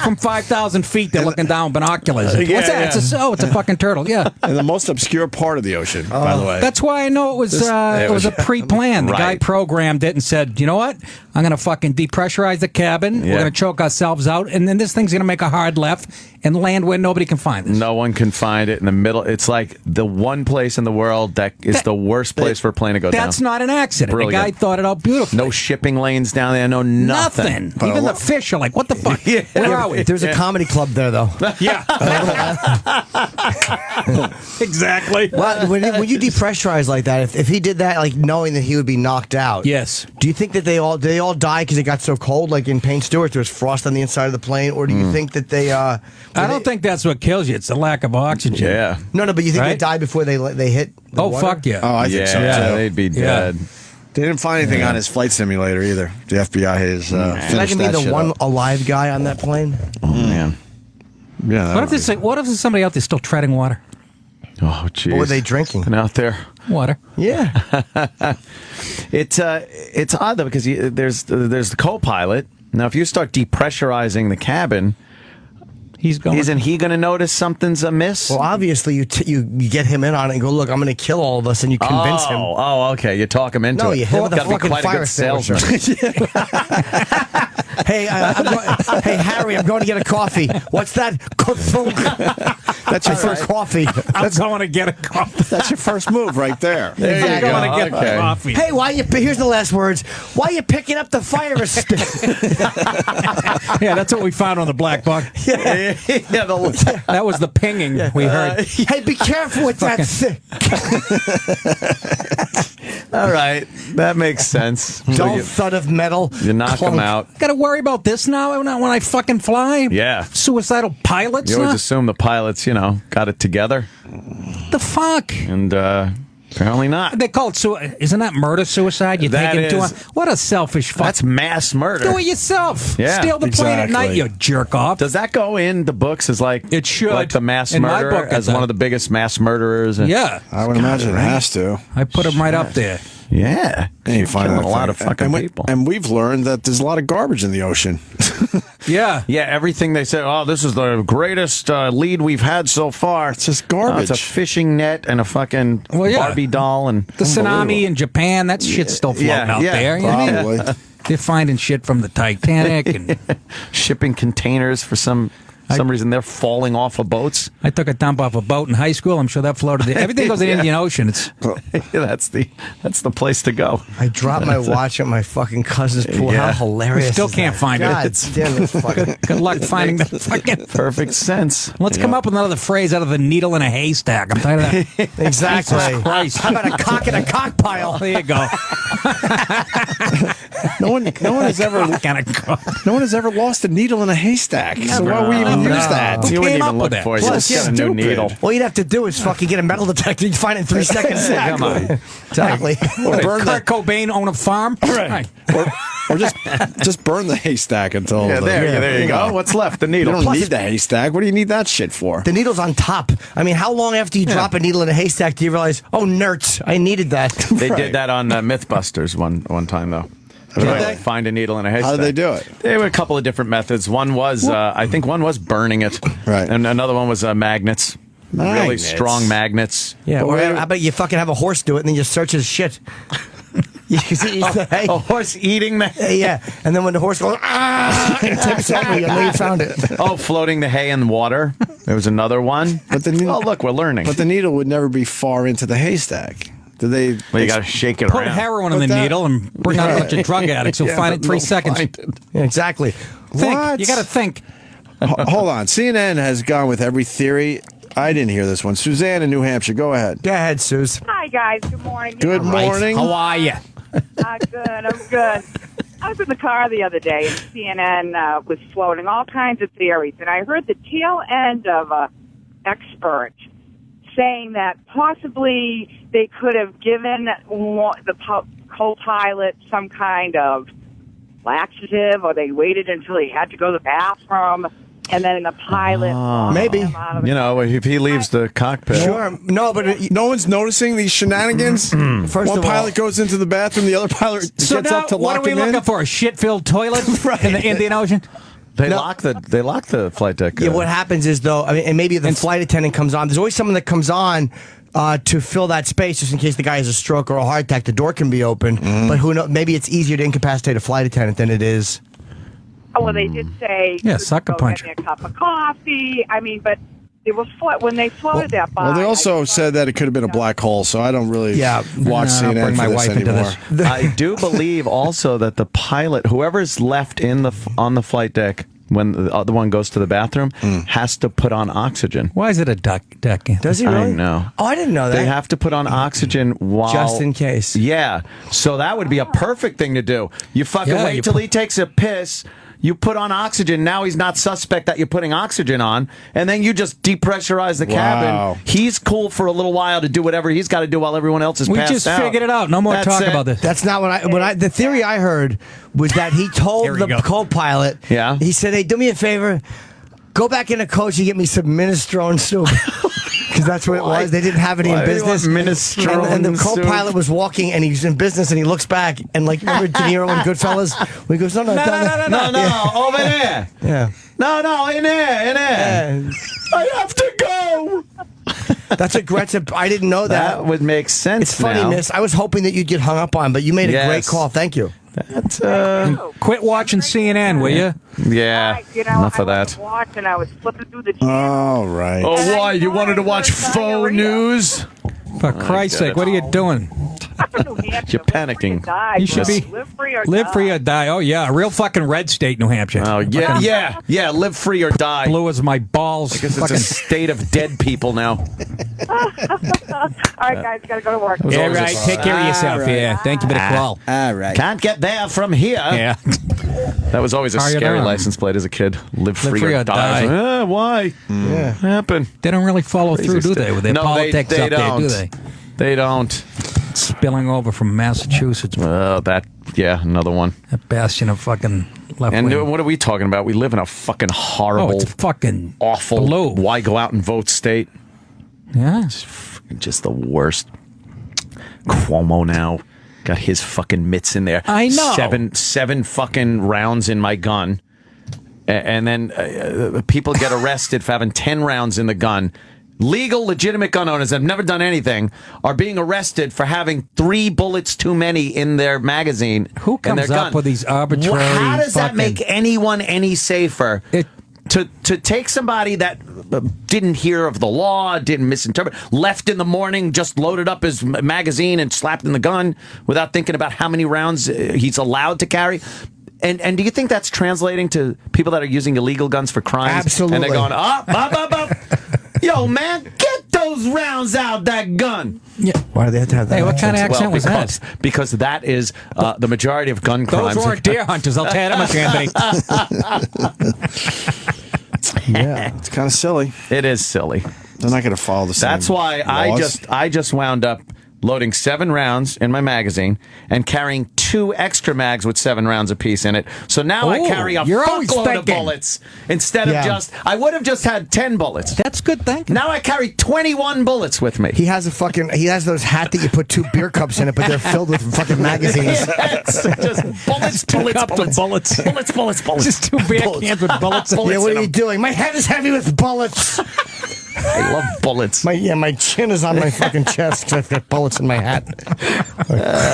Speaker 17: From 5,000 feet, they're looking down with binoculars.
Speaker 3: Yeah,
Speaker 17: What's that?
Speaker 3: yeah.
Speaker 17: It's a fucking turtle. Yeah.
Speaker 3: In the most obscure part of the ocean, by the way.
Speaker 17: That's why I know it was a pre-planned. The guy programmed it and said, you know what? I'm going to fucking depressurize the cabin.
Speaker 4: Yeah.
Speaker 17: We're going to choke ourselves out. And then this thing's going to make a hard left and land where nobody can find us.
Speaker 4: No one can find it in the middle. It's like the one place in the world that is the worst place for a plane to go down.
Speaker 17: That's not an accident.
Speaker 4: Brilliant.
Speaker 17: The guy thought it out beautifully.
Speaker 4: No shipping lanes down there. No nothing.
Speaker 17: Even the fish are like, what the fuck? Where are we?
Speaker 5: There's a comedy club there, though.
Speaker 17: Yeah. Exactly.
Speaker 5: Well, when you depressurize like that, if he did that, like knowing that he would be knocked out.
Speaker 17: Yes.
Speaker 5: Do you think that they all die because it got so cold, like in Payne Stewart, there's frost on the inside of the plane, or do you think that they?
Speaker 17: I don't think that's what kills you. It's the lack of oxygen.
Speaker 4: Yeah.
Speaker 5: No, but you think they
Speaker 17: Right?
Speaker 5: die before they hit? The water?
Speaker 17: Fuck yeah.
Speaker 3: Oh, I think so,
Speaker 4: Yeah,
Speaker 3: too.
Speaker 4: they'd be dead.
Speaker 3: They didn't find anything on his flight simulator either. The FBI has finished
Speaker 5: Imagine being
Speaker 3: that
Speaker 5: the
Speaker 3: shit
Speaker 5: one
Speaker 3: up.
Speaker 5: alive guy on that plane.
Speaker 4: Oh, man.
Speaker 3: Yeah. that
Speaker 17: What if there's somebody out there still treading water?
Speaker 4: Oh, jeez.
Speaker 5: What were they drinking?
Speaker 4: And out there.
Speaker 17: Water.
Speaker 5: Yeah.
Speaker 4: It's odd, though, because there's the co-pilot. Now, if you start depressurizing the cabin, isn't he going to notice something's amiss?
Speaker 5: Well, obviously, you get him in on it and go, look, I'm going to kill all of us, and you convince him.
Speaker 4: Oh, okay. You talk him into it.
Speaker 5: No, you hit him with a
Speaker 4: Gotta be
Speaker 5: fucking
Speaker 4: quite a
Speaker 5: fire
Speaker 4: good salesman.
Speaker 5: Hey, hey, Harry, I'm going to get a coffee. What's that? That's your first coffee.
Speaker 17: I'm going to get a coffee.
Speaker 3: That's your first move right there.
Speaker 5: There you go.
Speaker 17: I'm going to get a coffee.
Speaker 5: Hey, here's the last words. Why are you picking up the fire escape?
Speaker 17: Yeah, that's what we found on the black box.
Speaker 5: Yeah.
Speaker 17: That was the pinging we heard.
Speaker 5: Hey, be careful with that thing.
Speaker 4: All right. That makes sense.
Speaker 5: Dull thud of metal.
Speaker 4: You knock him out.
Speaker 17: Got to worry about this now when I fucking fly?
Speaker 4: Yeah.
Speaker 17: Suicidal pilots?
Speaker 4: You always
Speaker 17: now?
Speaker 4: assume the pilots, got it together.
Speaker 17: The fuck?
Speaker 4: And apparently not.
Speaker 17: They call it isn't that murder-suicide? You
Speaker 4: That
Speaker 17: take him to
Speaker 4: is.
Speaker 17: what a selfish fuck.
Speaker 4: That's mass murder.
Speaker 17: Do it yourself.
Speaker 4: Yeah,
Speaker 17: Steal the plane at night, you jerk off.
Speaker 4: Does that go in the books as like
Speaker 17: it should
Speaker 4: like the mass
Speaker 17: in my
Speaker 4: murderer
Speaker 17: book,
Speaker 4: as one of the biggest mass murderers?
Speaker 17: Yeah,
Speaker 3: I would imagine it has to.
Speaker 17: I put him right up there.
Speaker 4: Yeah,
Speaker 3: And you find
Speaker 4: killing
Speaker 3: that
Speaker 4: a lot
Speaker 3: thing.
Speaker 4: of fucking people.
Speaker 3: And we've learned that there's a lot of garbage in the ocean.
Speaker 17: Yeah.
Speaker 4: Yeah, everything they say, oh, this is the greatest lead we've had so far.
Speaker 3: It's just garbage.
Speaker 4: It's a fishing net and a fucking Barbie doll. And
Speaker 17: The tsunami in Japan, that shit's still floating out there. You know what I mean? They're finding shit from the Titanic and
Speaker 4: shipping containers for some For some reason, they're falling off of boats.
Speaker 17: I took a dump off a boat in high school. I'm sure that floated. Everything goes in the Indian Ocean. It's
Speaker 4: that's the place to go.
Speaker 5: I dropped my watch at my fucking cousin's pool.
Speaker 4: Yeah.
Speaker 5: How hilarious!
Speaker 17: We still
Speaker 5: is
Speaker 17: can't
Speaker 5: that?
Speaker 17: find
Speaker 5: God
Speaker 17: it.
Speaker 5: damn, it's fucking.
Speaker 17: Good luck finding that fucking
Speaker 4: perfect sense.
Speaker 17: Let's come up with another phrase out of the needle in a haystack. I'm tired of that.
Speaker 5: Exactly.
Speaker 17: Jesus Christ.
Speaker 5: How about a cock in a cock pile?
Speaker 17: There you go.
Speaker 3: No one has ever lost a needle in a haystack. So why would we even use that?
Speaker 4: You wouldn't even look for it. You
Speaker 5: Plus,
Speaker 4: just get a new needle.
Speaker 5: All you'd have to do is fucking get a metal detector. You find it in 3 seconds.
Speaker 17: Exactly.
Speaker 5: Exactly.
Speaker 3: Or burn
Speaker 17: Kurt Cobain own a farm?
Speaker 3: Right. Or just burn the haystack until.
Speaker 4: Yeah, there you go. What's left? The needle.
Speaker 3: You don't need the haystack. What do you need that shit for?
Speaker 5: The needle's on top. I mean, how long after you drop a needle in a haystack do you realize, oh, nerds, I needed that?
Speaker 4: They did that on Mythbusters one time, though.
Speaker 3: Really?
Speaker 4: Find a needle in a haystack.
Speaker 3: How did they do it?
Speaker 4: There were a couple of different methods. One was, I think one was burning it.
Speaker 3: Right.
Speaker 4: And another one was magnets. Really
Speaker 3: Magnets?
Speaker 4: strong magnets.
Speaker 5: Yeah, or how about you fucking have a horse do it and then you search his shit? You see the hay.
Speaker 4: A horse eating the hay?
Speaker 5: Yeah, and then when the horse goes, and tips over, you know you found it.
Speaker 4: Oh, floating the hay in water. There was another one.
Speaker 3: But
Speaker 4: look, we're learning.
Speaker 3: But the needle would never be far into the haystack. Do they?
Speaker 4: Well, you got to shake it
Speaker 17: Put
Speaker 4: around.
Speaker 17: heroin in the needle and bring out a bunch of drug addicts. You'll find it in 3 seconds.
Speaker 5: Yeah, exactly.
Speaker 17: Think.
Speaker 3: What?
Speaker 17: You got to think.
Speaker 3: Hold on. CNN has gone with every theory. I didn't hear this one. Suzanne in New Hampshire. Go ahead.
Speaker 5: Go ahead, Suze.
Speaker 13: Hi, guys. Good morning.
Speaker 3: Good morning.
Speaker 17: How are you?
Speaker 13: Good. I'm good. I was in the car the other day, and CNN was floating all kinds of theories, and I heard the tail end of an expert saying that possibly they could have given the co-pilot some kind of laxative, or they waited until he had to go to the bathroom, and then the pilot
Speaker 5: maybe.
Speaker 4: You know, if he leaves the cockpit.
Speaker 5: Sure. No, but
Speaker 3: no one's noticing these shenanigans.
Speaker 5: First
Speaker 3: One
Speaker 5: of all,
Speaker 3: pilot goes into the bathroom, the other pilot
Speaker 17: So
Speaker 3: gets
Speaker 17: now,
Speaker 3: up to
Speaker 17: what
Speaker 3: lock
Speaker 17: are we
Speaker 3: him
Speaker 17: looking
Speaker 3: in.
Speaker 17: for? A shit-filled toilet in the Indian Ocean?
Speaker 4: They lock the flight deck.
Speaker 5: Yeah, what happens is, though, I mean, and maybe the flight attendant comes on. There's always someone that comes on to fill that space, just in case the guy has a stroke or a heart attack. The door can be open, but who knows? Maybe it's easier to incapacitate a flight attendant than it is.
Speaker 13: Oh, well, they did say
Speaker 17: Yeah, sucker
Speaker 13: go
Speaker 17: punch.
Speaker 13: get me a cup of coffee. I mean, but it was when they floated that by.
Speaker 3: Well, they also said that it could have been a black hole, so I don't really watch
Speaker 17: I'll
Speaker 3: CNN
Speaker 17: bring my
Speaker 3: for this
Speaker 17: wife into
Speaker 3: anymore.
Speaker 17: this.
Speaker 4: I do believe also that the pilot, whoever's left on the flight deck when the other one goes to the bathroom, has to put on oxygen.
Speaker 17: Why is it a deck?
Speaker 5: Does he really?
Speaker 4: I know.
Speaker 5: Oh, I didn't know that.
Speaker 4: They have to put on oxygen while...
Speaker 5: Just in case.
Speaker 4: Yeah. So that would be a perfect thing to do. You fucking
Speaker 17: Yeah,
Speaker 4: wait
Speaker 17: you
Speaker 4: till he takes a piss... You put on oxygen. Now he's not suspect that you're putting oxygen on, and then you just depressurize the cabin. He's cool for a little while to do whatever he's got to do while everyone else is
Speaker 17: We
Speaker 4: passed
Speaker 17: just
Speaker 4: out.
Speaker 17: figured it out. No more
Speaker 4: That's
Speaker 17: talk
Speaker 4: it.
Speaker 17: about this.
Speaker 5: That's not what I. The theory I heard was that he told
Speaker 17: Here we
Speaker 5: the
Speaker 17: go.
Speaker 5: co-pilot.
Speaker 4: Yeah.
Speaker 5: He said, "Hey, do me a favor, go back in the coach and get me some minestrone soup." Because that's what it was. They didn't have any in
Speaker 4: Why do you
Speaker 5: business.
Speaker 4: want minestrone
Speaker 5: and the
Speaker 4: soup?
Speaker 5: co-pilot was walking, and he's in business, and he looks back, and like, remember De Niro in Goodfellas? When he goes, no,
Speaker 4: No, over there.
Speaker 5: Yeah.
Speaker 4: No, in there. I have to go.
Speaker 5: That's a great. I didn't know that.
Speaker 4: That would make sense.
Speaker 5: It's funny,
Speaker 4: now.
Speaker 5: Miss. I was hoping that you'd get hung up on, but you made a great
Speaker 4: Yes.
Speaker 5: call. Thank you.
Speaker 4: That's
Speaker 17: Quit watching CNN, will you?
Speaker 4: yeah. Enough of that.
Speaker 13: Watching, I was flipping through the
Speaker 3: All right.
Speaker 4: Oh, why? You wanted to watch faux news?
Speaker 17: For Christ's sake, what are you doing?
Speaker 4: You're panicking.
Speaker 17: You should be
Speaker 13: live free or
Speaker 17: live free or die. Oh yeah, a real fucking red state, New Hampshire.
Speaker 4: Oh yeah, yeah. Live free or die.
Speaker 17: Blue as my balls.
Speaker 4: I guess it's a state of dead people now.
Speaker 13: All right, guys, gotta go to work.
Speaker 17: Yeah, right. Take care of yourself.
Speaker 4: All right.
Speaker 17: Yeah. Thank you for the call.
Speaker 3: All right.
Speaker 4: Can't get there from here.
Speaker 17: Yeah.
Speaker 4: That was always a
Speaker 17: How you
Speaker 4: scary
Speaker 17: doing?
Speaker 4: license plate as a kid. Live free or die. Why?
Speaker 5: Yeah.
Speaker 4: What happened?
Speaker 17: They don't really follow
Speaker 4: Crazy
Speaker 17: through, do
Speaker 4: stuff.
Speaker 17: they, with their
Speaker 4: No,
Speaker 17: politics
Speaker 4: they
Speaker 17: up there,
Speaker 4: don't.
Speaker 17: do they?
Speaker 4: They don't.
Speaker 17: Spilling over from Massachusetts.
Speaker 4: Another one.
Speaker 17: A bastion of fucking left
Speaker 4: And
Speaker 17: wing.
Speaker 4: what are we talking about? We live in a fucking horrible,
Speaker 17: it's fucking
Speaker 4: awful,
Speaker 17: blue.
Speaker 4: why go out and vote state?
Speaker 17: Yeah.
Speaker 4: Just the worst. Cuomo now got his fucking mitts in there.
Speaker 17: I know.
Speaker 4: Seven fucking rounds in my gun. And then people get arrested for having 10 rounds in the gun. Legal, legitimate gun owners that have never done anything are being arrested for having 3 bullets too many in their magazine.
Speaker 17: Who
Speaker 4: in their
Speaker 17: comes up
Speaker 4: gun.
Speaker 17: with these arbitrary?
Speaker 4: How does that
Speaker 17: fucking-
Speaker 4: make anyone any safer? to take somebody that didn't hear of the law, didn't misinterpret, left in the morning, just loaded up his magazine and slapped in the gun without thinking about how many rounds he's allowed to carry. And do you think that's translating to people that are using illegal guns for crimes?
Speaker 5: Absolutely.
Speaker 4: And they're going, up. Yo, man, get those rounds out, that gun.
Speaker 5: Yeah. Why do they have to have that?
Speaker 17: Hey, what kind of accent was that?
Speaker 4: Because that is the majority of gun crimes.
Speaker 17: Those weren't deer hunters, I'll tell you that much, Anthony.
Speaker 3: Yeah, it's kind of silly.
Speaker 4: It is silly.
Speaker 3: They're not going to follow the same
Speaker 4: That's why
Speaker 3: laws.
Speaker 4: I just wound up loading 7 rounds in my magazine and carrying 2 extra mags with 7 rounds apiece in it. So now I carry a fuckload of bullets instead of I would have just had 10 bullets.
Speaker 17: That's good thinking.
Speaker 4: Now I carry 21 bullets with me.
Speaker 5: He has those hat that you put 2 beer cups in it, but they're filled with fucking magazines.
Speaker 4: Yes, just bullets.
Speaker 17: Just 2 beer cans with bullets.
Speaker 5: Yeah, what are you doing? My head is heavy with bullets.
Speaker 4: I love bullets.
Speaker 5: My chin is on my fucking chest because I've got bullets in my hat.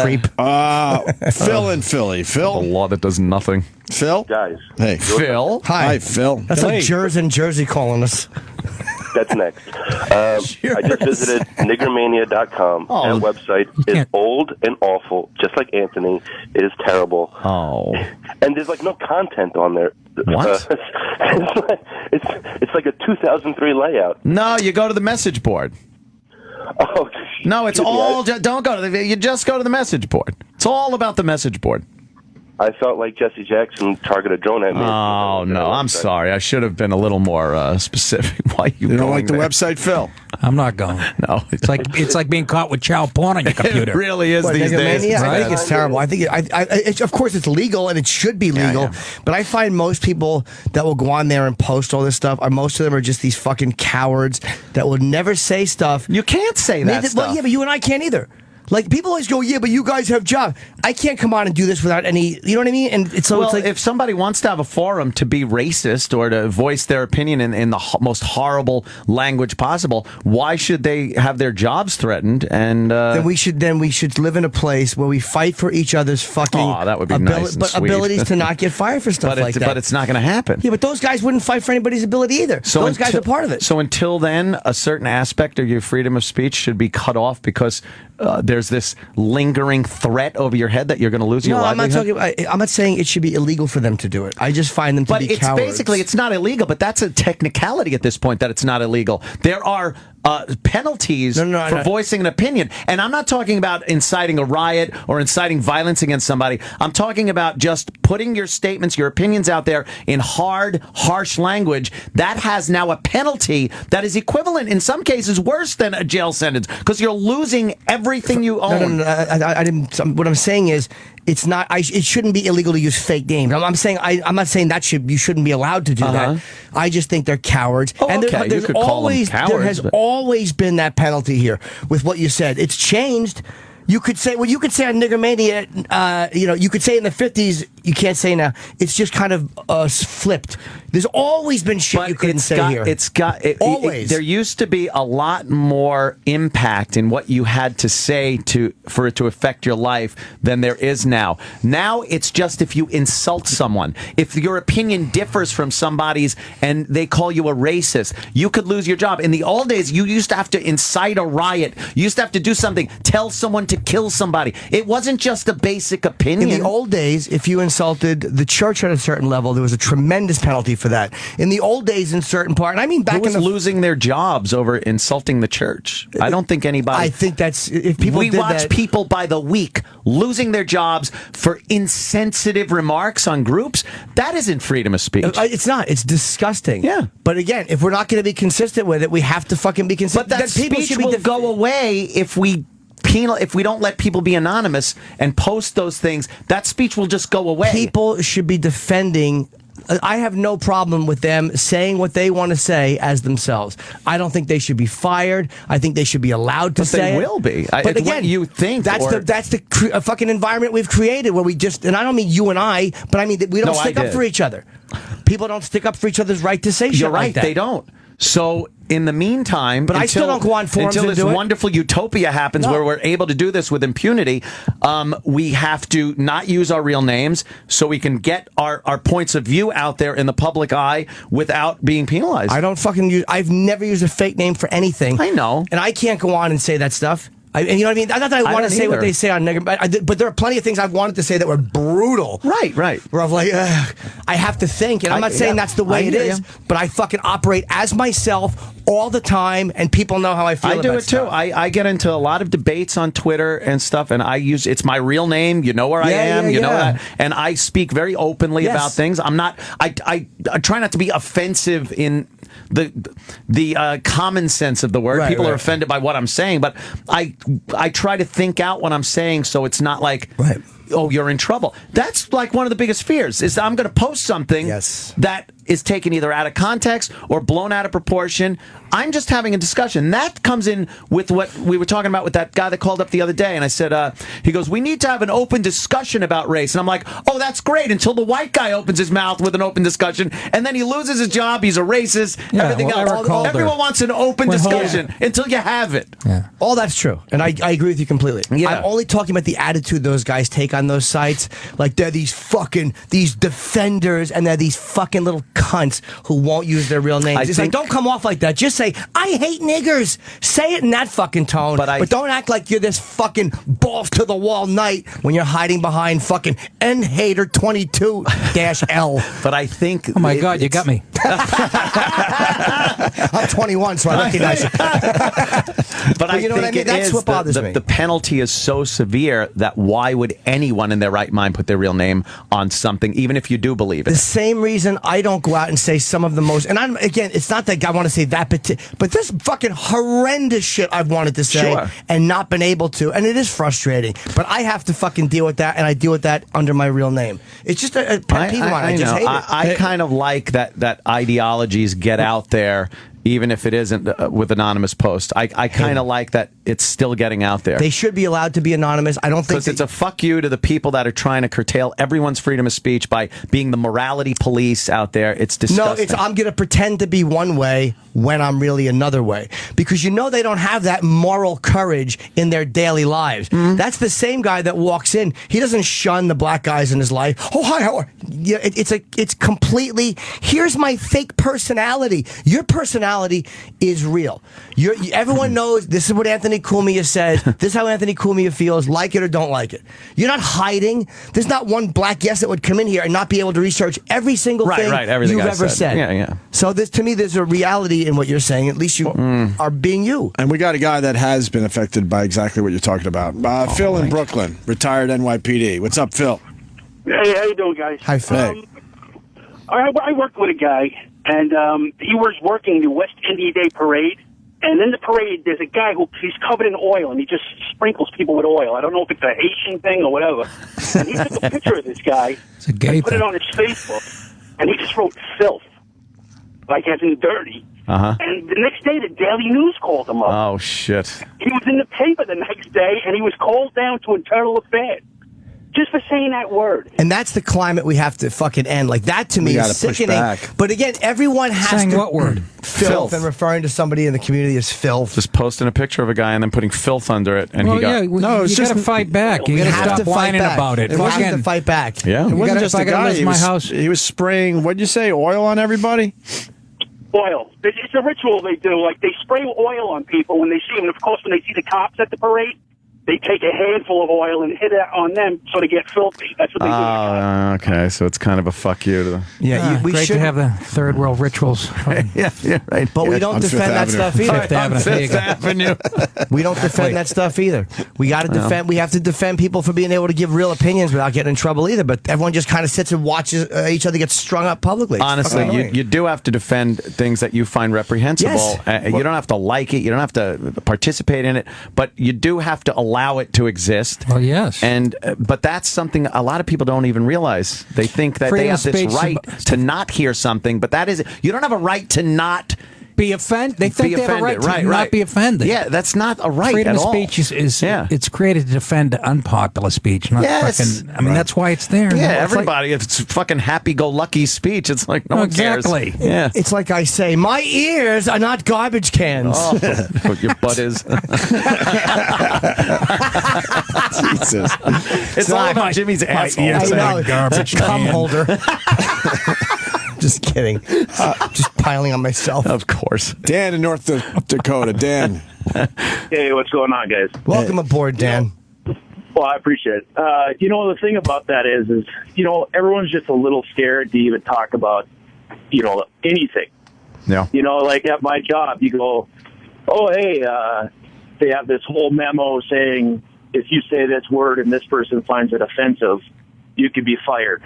Speaker 5: Creep.
Speaker 3: Phil in Philly. Phil?
Speaker 4: A law that does nothing.
Speaker 3: Phil?
Speaker 7: Guys.
Speaker 3: Hey.
Speaker 4: Phil?
Speaker 3: Hi, Phil.
Speaker 5: That's like Jersey and Jersey calling us.
Speaker 7: That's next. I just visited niggermania.com. That website is old and awful, just like Anthony. It is terrible.
Speaker 4: Oh.
Speaker 7: And there's like no content on there.
Speaker 4: What?
Speaker 7: It's like a 2003 layout.
Speaker 4: No, you go to the message board.
Speaker 7: Oh,
Speaker 4: no, it's all. Don't go to you just go to the message board. It's all about the message board.
Speaker 7: I felt like Jesse Jackson targeted a drone at me.
Speaker 4: Oh, no, I'm sorry. I should have been a little more specific. Why you
Speaker 3: don't like the
Speaker 4: there?
Speaker 3: website, Phil?
Speaker 17: I'm not going.
Speaker 4: No.
Speaker 17: It's like being caught with child porn on your computer.
Speaker 4: It really is these days.
Speaker 5: I think it's terrible. I think of course it's legal and it should be legal, but I find most people that will go on there and post all this stuff, most of them are just these fucking cowards that will never say stuff.
Speaker 4: You can't say that stuff.
Speaker 5: Well, yeah, but you and I can't either. Like, people always go, yeah, but you guys have jobs. I can't come on and do this without any, you know what I mean? And it's like,
Speaker 4: if somebody wants to have a forum to be racist or to voice their opinion in the most horrible language possible, why should they have their jobs threatened? And
Speaker 5: then we should live in a place where we fight for each other's fucking
Speaker 4: that would be nice and sweet.
Speaker 5: abilities to not get fired for stuff like that.
Speaker 4: But it's not going to happen.
Speaker 5: Yeah, but those guys wouldn't fight for anybody's ability either. So those guys are part of it.
Speaker 4: So until then, a certain aspect of your freedom of speech should be cut off because there's this lingering threat over your head that you're going to lose your livelihood?
Speaker 5: I'm not saying it should be illegal for them to do it. I just find them to be cowards.
Speaker 4: But basically, it's not illegal, but that's a technicality at this point that it's not illegal. There are penalties for voicing an opinion. And I'm not talking about inciting a riot or inciting violence against somebody. I'm talking about just putting your statements, your opinions out there in hard, harsh language. That has now a penalty that is equivalent, in some cases, worse than a jail sentence because you're losing everything you own.
Speaker 5: No, I didn't. What I'm saying is, it's not. It shouldn't be illegal to use fake names. I'm saying. I'm not saying that you shouldn't be allowed to do that. I just think they're cowards.
Speaker 4: And you could call them cowards.
Speaker 5: There has always been that penalty here with what you said. It's changed. You could say on Niggermania, you could say in the 50s, you can't say now. It's just kind of flipped. There's always been shit you couldn't say here. Always.
Speaker 4: There used to be a lot more impact in what you had to say for it to affect your life than there is now. Now it's just if you insult someone, if your opinion differs from somebody's and they call you a racist, you could lose your job. In the old days, you used to have to incite a riot. You used to have to do something, tell someone to kill somebody. It wasn't just a basic opinion.
Speaker 5: In the old days, if you insulted the church at a certain level, there was a tremendous penalty for that. In the old days, in certain part, and I mean back
Speaker 4: in losing their jobs over insulting the church. I don't think anybody.
Speaker 5: I think that's if people.
Speaker 4: We watch people by the week losing their jobs for insensitive remarks on groups. That isn't freedom of speech.
Speaker 5: It's not. It's disgusting.
Speaker 4: Yeah.
Speaker 5: But again, if we're not going to be consistent with it, we have to fucking be consistent.
Speaker 4: But that speech will go away if we don't let people be anonymous and post those things. That speech will just go away.
Speaker 5: People should be defending. I have no problem with them saying what they want to say as themselves. I don't think they should be fired. I think they should be allowed to say it.
Speaker 4: But they will be.
Speaker 5: But again,
Speaker 4: you think
Speaker 5: that's the fucking environment we've created where we just, and I don't mean you and I, but I mean that we don't stick up for each other. People don't stick up for each other's right to say shit
Speaker 4: You're right.
Speaker 5: like that.
Speaker 4: They don't. So in the meantime,
Speaker 5: but I still don't go on forums
Speaker 4: until
Speaker 5: and
Speaker 4: this
Speaker 5: do it.
Speaker 4: wonderful utopia happens where we're able to do this with impunity. We have to not use our real names so we can get our points of view out there in the public eye without being penalized.
Speaker 5: I don't fucking use. I've never used a fake name for anything.
Speaker 4: I know,
Speaker 5: and I can't go on and say that stuff. And you know what I mean? Not that I want to say what they say on nigger, but there are plenty of things I've wanted to say that were brutal.
Speaker 4: Right.
Speaker 5: Where I'm like, I have to think, and I'm not saying that's the way it is, but I fucking operate as myself all the time, and people know how I feel.
Speaker 4: I do it too. I get into a lot of debates on Twitter and stuff, and it's my real name. You know where I am. You know that, and I speak very openly about things. I'm not. I try not to be offensive in the common sense of the word. People are offended by what I'm saying, but I try to think out what I'm saying, so it's not like, oh, you're in trouble. That's like one of the biggest fears is that I'm going to post something that is taken either out of context or blown out of proportion. I'm just having a discussion. That comes in with what we were talking about with that guy that called up the other day. And I said, he goes, we need to have an open discussion about race. And I'm like, oh, that's great until the white guy opens his mouth with an open discussion. And then he loses his job. He's a racist. Everything else. Everyone wants an open discussion until you have it.
Speaker 5: Yeah. All that's true. And I agree with you completely. Yeah. I'm only talking about the attitude those guys take on those sites. Like they're these defenders and they're these fucking little cunts who won't use their real names. It's like, don't come off like that. Just say, I hate niggers. Say it in that fucking tone. But don't act like you're this fucking balls to the wall knight when you're hiding behind fucking N-Hater 22-L.
Speaker 4: But I think...
Speaker 17: Oh my God, you got me.
Speaker 5: I'm 21, so I recognize it.
Speaker 4: But I
Speaker 5: you know
Speaker 4: think
Speaker 5: what I mean? That's what bothers me.
Speaker 4: The penalty is so severe that why would anyone in their right mind put their real name on something, even if you do believe it?
Speaker 5: The same reason I don't go out and say some of the most, and again, it's not that I want to say that, but this fucking horrendous shit I've wanted to say and not been able to, and it is frustrating. But I have to fucking deal with that, and I deal with that under my real name. It's just a pet peeve of mine. I just hate it.
Speaker 4: I kind of like that ideologies get out there. Even if it isn't with anonymous posts, I kind of like that it's still getting out there.
Speaker 5: They should be allowed to be anonymous. I don't think
Speaker 4: because it's a fuck you to the people that are trying to curtail everyone's freedom of speech by being the morality police out there. It's disgusting.
Speaker 5: No, I'm going to pretend to be one way when I'm really another way, because you know they don't have that moral courage in their daily lives. That's the same guy that walks in. He doesn't shun the black guys in his life. Oh, hi, how are you? It's completely. Here's my fake personality. Your personality is real. Everyone knows this is what Anthony Cumia says. This is how Anthony Cumia feels. Like it or don't like it. You're not hiding. There's not one black guest that would come in here and not be able to research every single thing you've ever said.
Speaker 4: Yeah.
Speaker 5: So to me, there's a reality in what you're saying. At least you are being you.
Speaker 3: And we got a guy that has been affected by exactly what you're talking about. Phil in Brooklyn, retired NYPD. What's up, Phil?
Speaker 10: Hey, how you doing, guys?
Speaker 5: Hi, Phil.
Speaker 10: I worked with a guy, and he was working the West India Day Parade. And in the parade, there's a guy he's covered in oil, and he just sprinkles people with oil. I don't know if it's a Haitian thing or whatever. And he took a picture of this guy, and put it on his Facebook, and he just wrote filth, like as in dirty. And the next day, the Daily News called him up.
Speaker 4: Oh, shit.
Speaker 10: He was in the paper the next day, and he was called down to internal affairs. Just for saying that word.
Speaker 5: And that's the climate we have to fucking end. Like, that to me is sickening. But again, everyone has
Speaker 17: saying
Speaker 5: to...
Speaker 17: what word?
Speaker 5: Filth. And referring to somebody in the community as filth.
Speaker 4: Just posting a picture of a guy and then putting filth under it. And
Speaker 17: you got to fight back. You got to stop whining about it.
Speaker 5: We have to fight back.
Speaker 3: Yeah. It wasn't just a guy. He was spraying, what'd you say, oil on everybody?
Speaker 10: Oil. It's a ritual they do. Like, they spray oil on people when they see them. And, of course, when they see the cops at the parade, they take a handful of oil and hit it on them so they get filthy. That's what they do.
Speaker 4: Oh, okay. So it's kind of a fuck you to the...
Speaker 17: we should have the third world rituals.
Speaker 4: yeah, right.
Speaker 5: But we don't defend that stuff either.
Speaker 4: Fifth Avenue.
Speaker 5: We don't defend that stuff either. We got to defend. We have to defend people for being able to give real opinions without getting in trouble either. But everyone just kind of sits and watches each other get strung up publicly.
Speaker 4: Honestly, you do have to defend things that you find reprehensible.
Speaker 5: Yes.
Speaker 4: You don't have to like it. You don't have to participate in it. But you do have to allow it to exist.
Speaker 17: Well, yes.
Speaker 4: And but that's something a lot of people don't even realize. They think that they have this right to not hear something, but that is, you don't have a right to not
Speaker 17: be offended. They think they have a right to not be offended.
Speaker 4: Yeah, that's not a right
Speaker 17: Freedom
Speaker 4: at
Speaker 17: of
Speaker 4: all.
Speaker 17: speech is it's created to defend unpopular speech. Not fucking. I mean, that's why it's there.
Speaker 4: Yeah,
Speaker 17: It's
Speaker 4: everybody. If it's fucking happy-go-lucky speech, it's like no one cares.
Speaker 17: Exactly.
Speaker 4: Yeah.
Speaker 5: It's like I say, my ears are not garbage cans.
Speaker 4: Oh, what your butt is.
Speaker 3: Jesus.
Speaker 4: It's all about Jimmy's asshole.
Speaker 5: I know.
Speaker 17: Garbage
Speaker 5: Cum
Speaker 17: can.
Speaker 5: holder. Just kidding. Just piling on myself.
Speaker 4: Of course.
Speaker 3: Dan in North Dakota. Dan.
Speaker 9: Hey, what's going on, guys?
Speaker 5: Welcome aboard, Dan.
Speaker 9: Well, I appreciate it. The thing about that is everyone's just a little scared to even talk about, anything.
Speaker 4: Yeah.
Speaker 9: Like at my job, you go, oh, hey, they have this whole memo saying if you say this word and this person finds it offensive, you could be fired.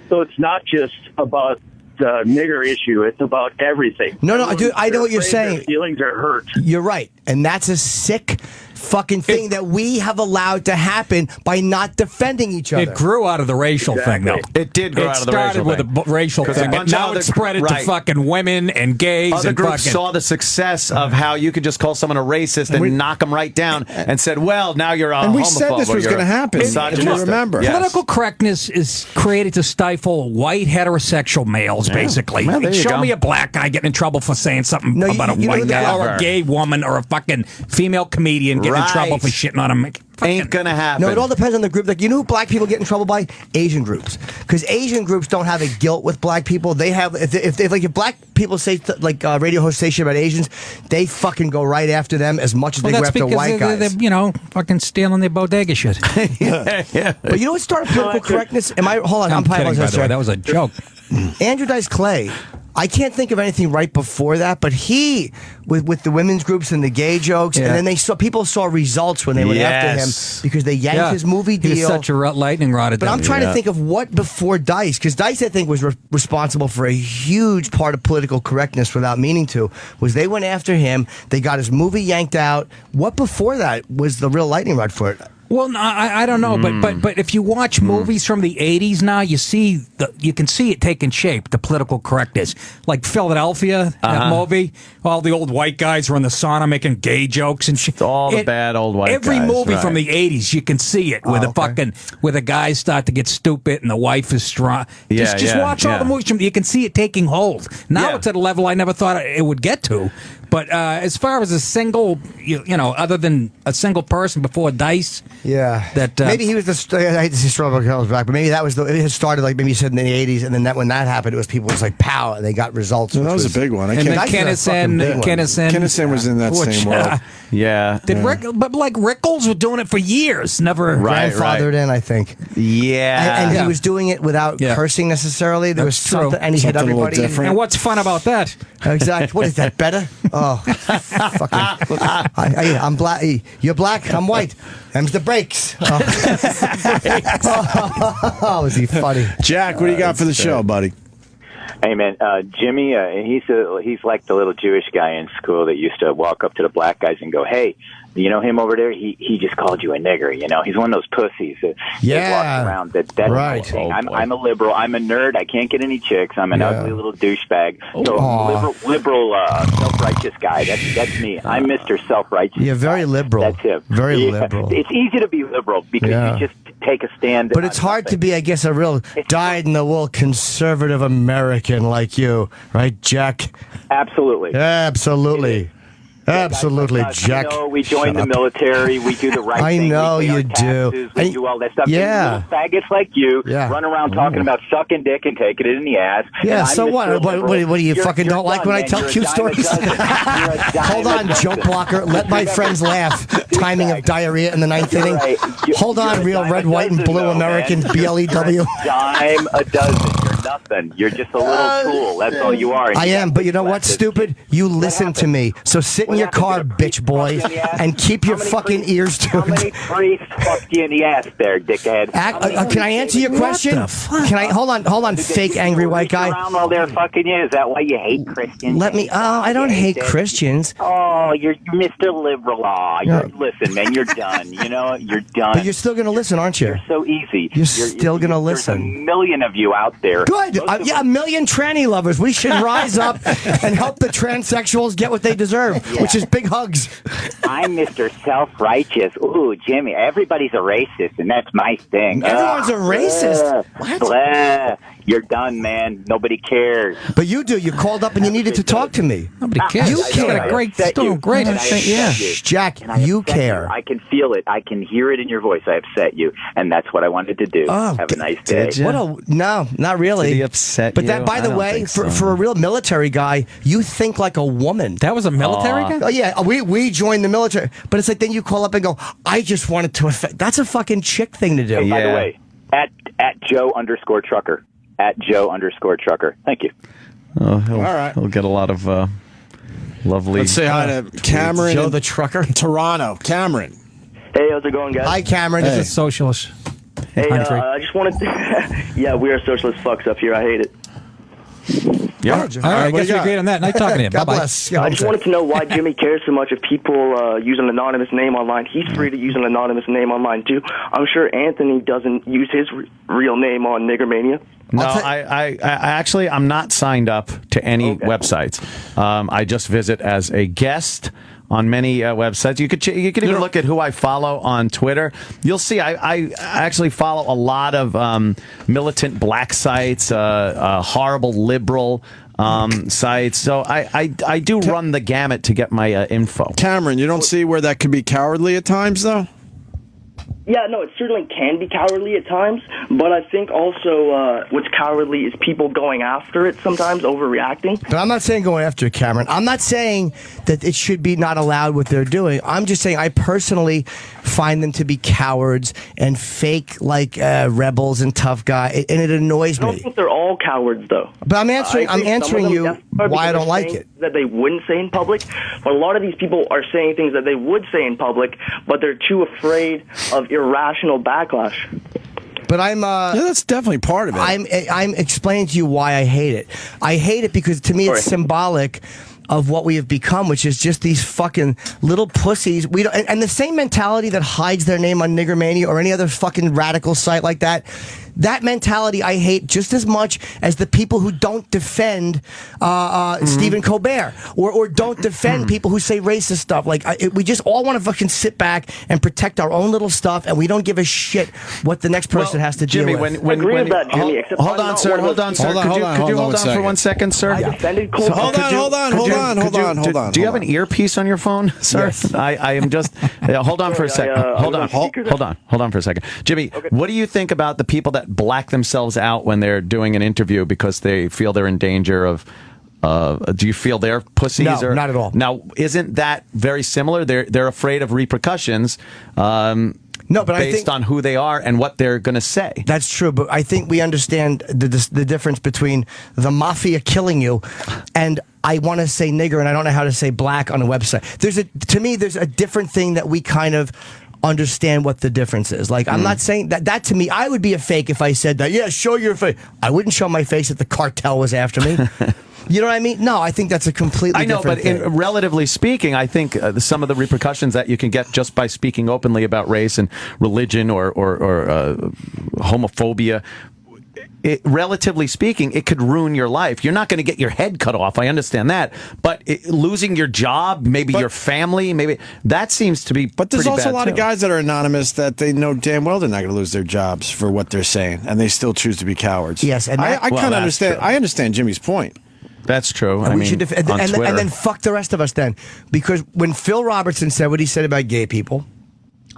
Speaker 9: So it's not just about the nigger issue. It's about everything.
Speaker 5: No, dude, I know what you're saying.
Speaker 9: Their feelings are hurt.
Speaker 5: You're right. And that's a sick fucking thing that we have allowed to happen by not defending each other.
Speaker 17: It grew out of the racial thing, though.
Speaker 4: It did grow out of the racial thing.
Speaker 17: It started with a racial thing. And now it's spread it to fucking women and gays.
Speaker 4: Other
Speaker 17: and
Speaker 4: groups
Speaker 17: fucking
Speaker 4: saw the success of how you could just call someone a racist and knock them right down and said, well, now you're a homophobe.
Speaker 3: And we said this was going to happen. Do you
Speaker 4: Misogynistic.
Speaker 3: remember?
Speaker 4: Yes.
Speaker 17: Political correctness is created to stifle white heterosexual males, basically.
Speaker 4: Well, there you
Speaker 17: Show
Speaker 4: go.
Speaker 17: me a black guy getting in trouble for saying something about a white guy or a gay woman or a fucking female comedian getting in trouble for shitting on him.
Speaker 4: Ain't gonna happen.
Speaker 5: No, it all depends on the group. Like, you know who black people get in trouble by? Asian groups. Because Asian groups don't have a guilt with black people. They have, if black people say, radio hosts say shit about Asians, they fucking go right after them as much as they go after white guys.
Speaker 17: They're, fucking stealing their bodega shit.
Speaker 5: yeah. But you know what started political correctness? Hold on, I'm
Speaker 17: kidding, by the way. That was a joke.
Speaker 5: Andrew Dice Clay. I can't think of anything right before that, but he, with the women's groups and the gay jokes, and then people saw results when they went after him because they yanked his movie deal.
Speaker 17: He was such a lightning rod at
Speaker 5: But I'm trying to think of what before Dice, because Dice, I think, was responsible for a huge part of political correctness without meaning to, was they went after him, they got his movie yanked out. What before that was the real lightning rod for it?
Speaker 17: Well, no, I don't know, but if you watch movies from the 80s now, you can see it taking shape, the political correctness. Like Philadelphia, that movie, all the old white guys were in the sauna making gay jokes and shit.
Speaker 4: All the bad old white guys.
Speaker 17: Every movie from the 80s, you can see it where where the guys start to get stupid and the wife is strong. Just watch all the movies. You can see it taking hold. Now it's at a level I never thought it would get to. But as far as a single, other than a single person before Dice, that
Speaker 5: maybe he was I hate to see Strawberry Comes back, but maybe that was it had started like maybe you said in the 80s, and then when that happened, it was people was like pow, and they got results.
Speaker 3: That was a big one.
Speaker 17: Kennison
Speaker 3: was in that same world.
Speaker 4: Yeah.
Speaker 17: But like Rickles were doing it for years, never
Speaker 5: grandfathered in, I think.
Speaker 4: Yeah.
Speaker 5: And he was doing it without cursing necessarily. There was something, and he hit everybody.
Speaker 17: And what's fun about that?
Speaker 5: Exactly. What is that, better? Oh, fucking. I'm black. You're black. I'm white. Them's the breaks. Oh, was he funny?
Speaker 3: Jack, what do you got for the show, buddy?
Speaker 21: Hey man, Jimmy, he's like the little Jewish guy in school that used to walk up to the black guys and go, "Hey, you know him over there? He just called you a nigger. He's one of those pussies that walks around. That's right. My thing. I'm a liberal. I'm a nerd. I can't get any chicks. I'm an ugly little douchebag. So liberal, self-righteous guy. That's me. I'm Mr. Self-righteous.
Speaker 5: Yeah, very liberal.
Speaker 21: That's him.
Speaker 5: Very liberal.
Speaker 21: It's easy to be liberal because you just take a stand.
Speaker 5: But it's hard to be, I guess, a real dyed-in-the-wool conservative American like you, right, Jack?
Speaker 21: Absolutely.
Speaker 5: Absolutely. Absolutely, Jack.
Speaker 21: We join the military. We do the right thing.
Speaker 5: I know you
Speaker 21: do. We do all that stuff.
Speaker 5: Yeah.
Speaker 21: Little faggots like you run around talking about sucking dick and taking it in the ass.
Speaker 5: Yeah, so what? What do you fucking don't like when I tell cute stories? Hold on, joke blocker. Let my friends laugh. Timing of diarrhea in the ninth inning. Hold on, real red, white, and blue American BLEW.
Speaker 21: Dime a dozen. You're nothing. You're just a little tool. That's all you are.
Speaker 5: I am, but you know what, stupid? You listen to me. So sit in your car, bitch boy, and keep your fucking ears tuned.
Speaker 21: How many priests fucked you in the ass there, dickhead?
Speaker 5: Can I answer your question? Can I hold on, fake angry white guy?
Speaker 21: Around while they're fucking you. Is that why you hate Christians?
Speaker 5: I don't hate Christians.
Speaker 21: Oh, you're Mr. Liberal. Listen, man, you're done. You're done.
Speaker 5: But you're still going to listen, aren't you?
Speaker 21: You're so easy.
Speaker 5: You're still going to listen.
Speaker 21: There's a million of you out there.
Speaker 5: Good. should. A million tranny lovers. We should rise up and help the transsexuals get what they deserve, which is big hugs.
Speaker 21: I'm Mr. Self-Righteous. Ooh, Jimmy, everybody's a racist, and that's my thing.
Speaker 5: Everyone's a racist. What?
Speaker 21: Blah. You're done, man. Nobody cares.
Speaker 5: But you do. You called up and you needed to talk to me.
Speaker 17: Nobody cares.
Speaker 5: You care.
Speaker 21: Got a great story.
Speaker 17: Great.
Speaker 5: Yeah. Jack, you care.
Speaker 21: I can feel it. I can hear it in your voice. I upset you, and that's what I wanted to do. Have a nice day.
Speaker 5: No, not really.
Speaker 4: Did he upset
Speaker 5: but
Speaker 4: you?
Speaker 5: that, by the way, for a real military guy, you think like a woman.
Speaker 17: That was a military guy?
Speaker 5: Oh, yeah. We joined the military. But it's like then you call up and go, I just wanted to affect. That's a fucking chick thing to do.
Speaker 21: By the way, at Joe_Trucker. At Joe_Trucker. Thank you.
Speaker 4: Oh, he'll get a lot of lovely.
Speaker 3: Let's say hi to Cameron.
Speaker 5: Joe the Trucker.
Speaker 3: Toronto. Cameron.
Speaker 8: Hey, how's it going, guys?
Speaker 5: Hi, Cameron.
Speaker 17: This is socialist.
Speaker 8: Hey, I just wanted to... yeah, we are socialist fucks up here. I hate it.
Speaker 17: Yeah. All right, I guess we agree on that. Nice talking to you.
Speaker 5: God
Speaker 17: Bye-bye.
Speaker 5: bless.
Speaker 8: I just wanted to know why Jimmy cares so much if people use an anonymous name online. He's free to use an anonymous name online, too. I'm sure Anthony doesn't use his real name on Niggermania.
Speaker 4: No, I actually, I'm not signed up to any websites. I just visit as a guest on many websites. You could even look at who I follow on Twitter. You'll see I actually follow a lot of militant black sites, horrible liberal sites. So I do run the gamut to get my info.
Speaker 3: Cameron, you don't see where that could be cowardly at times, though?
Speaker 8: Yeah, no, it certainly can be cowardly at times, but I think also what's cowardly is people going after it sometimes, overreacting.
Speaker 5: But I'm not saying going after it, Cameron. I'm not saying that it should be not allowed what they're doing. I'm just saying I personally find them to be cowards and fake like rebels and tough guy, and it annoys me.
Speaker 8: I don't think they're all cowards, though.
Speaker 5: But I'm answering you why I don't like it.
Speaker 8: That they wouldn't say in public, but a lot of these people are saying things that they would say in public, but they're too afraid of irrational backlash.
Speaker 5: But I'm
Speaker 3: yeah, that's definitely part of it.
Speaker 5: I'm explaining to you why I hate it. I hate it because to me it's symbolic of what we have become, which is just these fucking little pussies. We don't, and the same mentality that hides their name on Niggermania or any other fucking radical site like that. That mentality I hate just as much as the people who don't defend Stephen Colbert or don't defend people who say racist stuff. Like we just all want to fucking sit back and protect our own little stuff, and we don't give a shit what the next person has to
Speaker 4: Jimmy,
Speaker 5: deal with.
Speaker 4: when hold on, sir. Hold on. Could you hold on for 1 second, sir?
Speaker 8: I defended
Speaker 3: Hold on.
Speaker 4: Do you have an earpiece on your phone, sir?
Speaker 8: Yes.
Speaker 4: I am just. Hold on for a second. Hold on for a second, Jimmy. Okay. What do you think about the people that black themselves out when they're doing an interview because they feel they're in danger of? Do you feel they're pussies?
Speaker 5: No, not at all.
Speaker 4: Now, isn't that very similar? They're afraid of repercussions.
Speaker 5: No, but
Speaker 4: based
Speaker 5: I think
Speaker 4: on who they are and what they're going to say.
Speaker 5: That's true, but I think we understand the difference between the mafia killing you and I want to say nigger and I don't know how to say black on a website. To me, there's a different thing that we kind of understand what the difference is. Like, I'm not saying that to me, I would be a fake if I said that. Yeah, show your face. I wouldn't show my face if the cartel was after me. You know what I mean? No, I think that's a completely different thing.
Speaker 4: But relatively speaking, I think some of the repercussions that you can get just by speaking openly about race and religion or homophobia, relatively speaking, it could ruin your life. You're not going to get your head cut off. I understand that. But losing your job, maybe your family, maybe that seems to be
Speaker 3: But there's
Speaker 4: pretty
Speaker 3: also
Speaker 4: bad
Speaker 3: a lot
Speaker 4: too.
Speaker 3: of guys that are anonymous that they know damn well they're not going to lose their jobs for what they're saying, and they still choose to be cowards.
Speaker 5: Yes, and
Speaker 3: I kind of understand.
Speaker 5: True.
Speaker 3: I understand Jimmy's point.
Speaker 4: That's true.
Speaker 5: And then fuck the rest of us then. Because when Phil Robertson said what he said about gay people,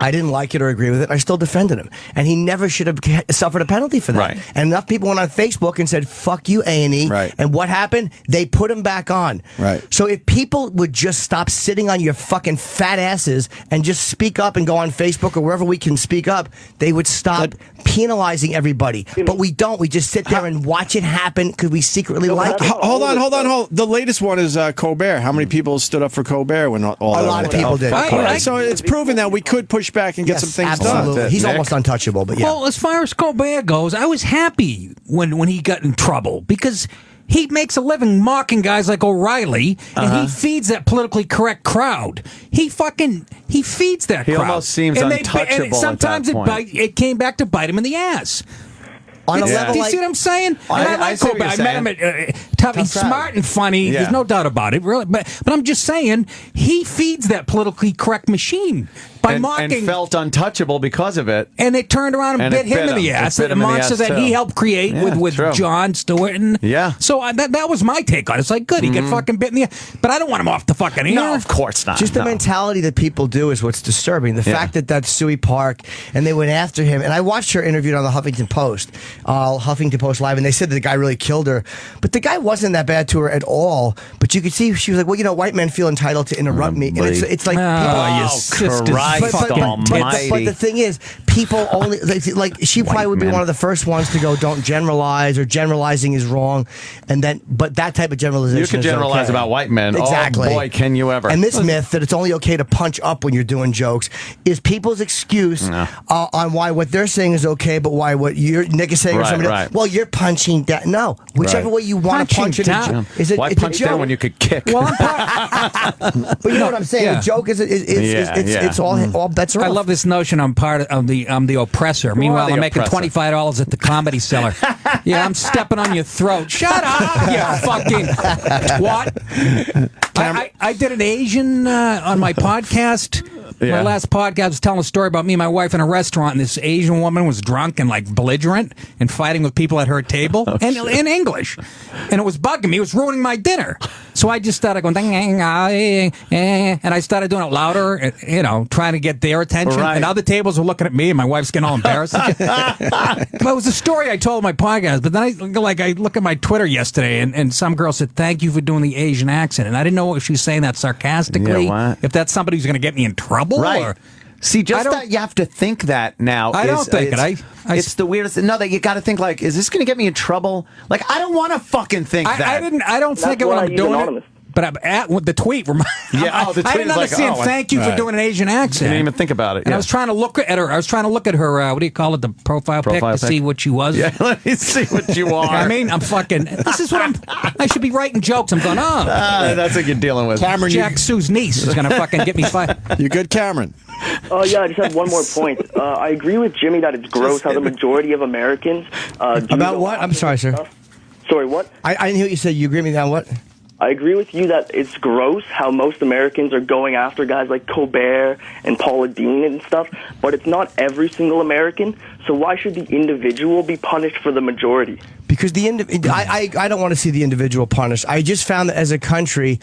Speaker 5: I didn't like it or agree with it. I still defended him. And he never should have suffered a penalty for that.
Speaker 4: Right.
Speaker 5: And enough people went on Facebook and said, fuck you, A&E.
Speaker 3: Right.
Speaker 5: And what happened? They put him back on.
Speaker 3: Right.
Speaker 5: So if people would just stop sitting on your fucking fat asses and just speak up and go on Facebook or wherever we can speak up, they would stop penalizing everybody. But we don't. We just sit there and watch it happen because we secretly like it.
Speaker 3: Hold on. The latest one is Colbert. How many people stood up for Colbert when all
Speaker 5: a lot of people did.
Speaker 3: So it's proven that we could push back and get some things done.
Speaker 5: He's almost untouchable, but yeah.
Speaker 17: Well, as far as Colbert goes, I was happy when he got in trouble because he makes a living mocking guys like O'Reilly, and he feeds that politically correct crowd. He feeds that crowd.
Speaker 4: He almost seems untouchable
Speaker 17: and sometimes
Speaker 4: at that point.
Speaker 17: it came back to bite him in the ass.
Speaker 5: On a level
Speaker 17: do you
Speaker 5: like,
Speaker 17: see what I'm saying?
Speaker 4: I
Speaker 17: like
Speaker 4: see what
Speaker 17: Kobe.
Speaker 4: you're
Speaker 17: I met him at Tough. He's
Speaker 4: Crowd.
Speaker 17: smart and funny.
Speaker 4: Yeah.
Speaker 17: There's no doubt about it, really. But I'm just saying, he feeds that politically correct machine by mocking.
Speaker 4: And felt untouchable because of it.
Speaker 17: And it turned around and bit him in the ass. The monster that he helped create with Jon Stewart. And so that was my take on it. It's like, good, he get fucking bit in the ass. But I don't want him off the fucking air.
Speaker 4: No, of course not.
Speaker 5: Just the mentality that people do is what's disturbing. The fact that that's Suey Park, and they went after him. And I watched her interviewed on the Huffington Post Live, and they said that the guy really killed her. But the guy wasn't that bad to her at all. But you could see she was like, well, white men feel entitled to interrupt me. And it's like, but the thing is, people only like she probably would be one of the first ones to go, don't generalize, or generalizing is wrong. And then, but that type of generalization,
Speaker 4: you can generalize
Speaker 5: okay.
Speaker 4: about white men.
Speaker 5: Exactly.
Speaker 4: Oh boy, can you ever?
Speaker 5: And this myth that it's only okay to punch up when you're doing jokes is people's excuse on why what they're saying is okay, but why what Nick is saying or somebody else. Well, you're punching down. No, whichever way you want to punch it. Is it?
Speaker 4: Why
Speaker 5: It's
Speaker 4: punch
Speaker 5: a joke.
Speaker 4: down when you could kick?
Speaker 5: Well, but you know what I'm saying. A joke is it's all bets are off.
Speaker 17: I love this notion I'm part of the oppressor. Meanwhile, I'm making $25 at the Comedy Cellar. Yeah, I'm stepping on your throat. Shut up, you fucking what? I did an Asian on my podcast. My last podcast was telling a story about me and my wife in a restaurant, and this Asian woman was drunk and like belligerent and fighting with people at her table and in English. And it was bugging me. It was ruining my dinner. So I just started going, and I started doing it louder, trying to get their attention.
Speaker 4: Right.
Speaker 17: And other tables were looking at me, and my wife's getting all embarrassed. But it was a story I told on my podcast. But then I look at my Twitter yesterday, and some girl said, thank you for doing the Asian accent. And I didn't know if she was saying that sarcastically, if that's somebody who's going to get me in trouble.
Speaker 4: Right.
Speaker 17: Or,
Speaker 4: See, just that you have to think that now.
Speaker 17: I don't think it.
Speaker 4: It's the weirdest. No, that you got to think like, is this going to get me in trouble? Like, I don't want to fucking think that.
Speaker 17: I don't think it when I'm doing
Speaker 8: anonymous.
Speaker 17: it. But I'm at the tweet. The tweet I didn't understand. Thank you for doing an Asian accent.
Speaker 4: I didn't even think about it.
Speaker 17: And I was trying to look at her. I was trying to look at her. What do you call it? The profile pic to see what she was.
Speaker 4: Yeah, let me see what you are.
Speaker 17: I mean, I'm fucking. This is what I should be writing jokes. I'm going.
Speaker 4: That's what you're dealing with.
Speaker 5: Cameron,
Speaker 17: Jack Sue's niece is going to fucking get me fired.
Speaker 3: You good, Cameron?
Speaker 8: Oh, yeah, I just have one more point. I agree with Jimmy that it's gross how the majority of Americans...
Speaker 5: About what? I'm sorry, sir.
Speaker 8: Sorry, what?
Speaker 5: I didn't hear what you said. You agree with me on what?
Speaker 8: I agree with you that it's gross how most Americans are going after guys like Colbert and Paula Deen and stuff, but it's not every single American, so why should the individual be punished for the majority?
Speaker 5: Because I don't want to see the individual punished. I just found that as a country...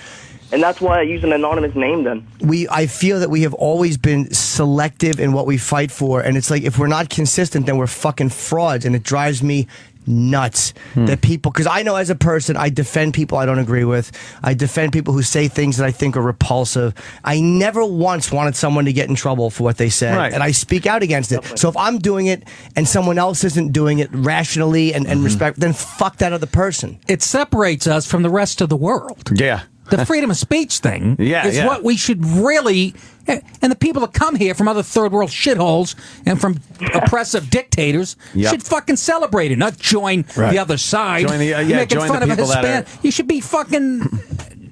Speaker 8: And that's why I use an anonymous name then.
Speaker 5: I feel that we have always been selective in what we fight for, and it's like if we're not consistent, then we're fucking frauds, and it drives me nuts that people, because I know as a person, I defend people I don't agree with. I defend people who say things that I think are repulsive. I never once wanted someone to get in trouble for what they said, and I speak out against it. So if I'm doing it and someone else isn't doing it rationally and respect, then fuck that other person.
Speaker 17: It separates us from the rest of the world.
Speaker 4: Yeah.
Speaker 17: The freedom of speech thing is what we should really... And the people that come here from other third world shitholes and from oppressive dictators should fucking celebrate it, not join the other side. Making fun of a Hispanic. You should be fucking...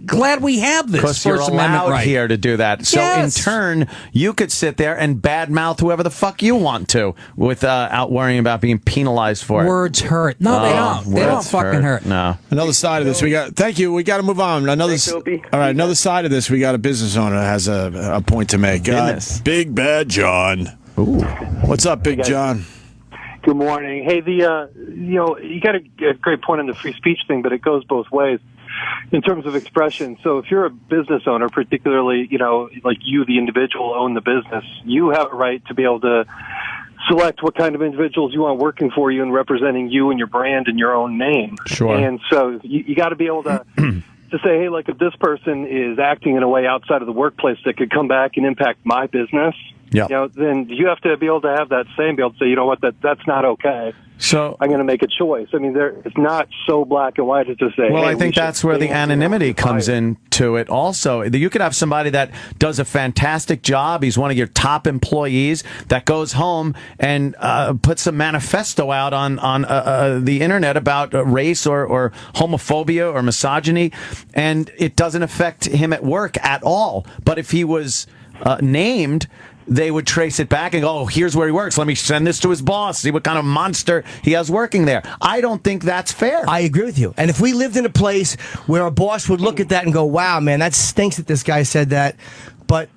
Speaker 17: glad we have this
Speaker 4: because you're
Speaker 17: First Amendment
Speaker 4: allowed
Speaker 17: right
Speaker 4: here to do that. So in turn, you could sit there and badmouth whoever the fuck you want to without worrying about being penalized for it.
Speaker 17: Words hurt. No, they don't. They don't fucking hurt.
Speaker 4: No.
Speaker 3: Another side of this, thank you. We got to move on. Another side of this, we got a business owner that has a point to make. Big Bad John. Ooh. What's up, Big John?
Speaker 16: Good morning. Hey, you got a great point on the free speech thing, but it goes both ways in terms of expression. So if you're a business owner, particularly, like you, the individual, own the business, you have a right to be able to select what kind of individuals you want working for you and representing you and your brand and your own name.
Speaker 4: Sure.
Speaker 16: And so you got to be able to say, hey, like if this person is acting in a way outside of the workplace that could come back and impact my business, then you have to be able to have that same, be able to say, you know what, that's not okay.
Speaker 4: So
Speaker 16: I'm going to make a choice. I mean, it's not so black and white to just say.
Speaker 4: Well,
Speaker 16: hey,
Speaker 4: I think that's where the anonymity comes into it also. You could have somebody that does a fantastic job. He's one of your top employees that goes home and puts a manifesto out on the internet about race or homophobia or misogyny, and it doesn't affect him at work at all. But if he was named, they would trace it back and go, oh, here's where he works. Let me send this to his boss, see what kind of monster he has working there. I don't think that's fair.
Speaker 5: I agree with you. And if we lived in a place where a boss would look at that and go, wow, man, that stinks that this guy said that, but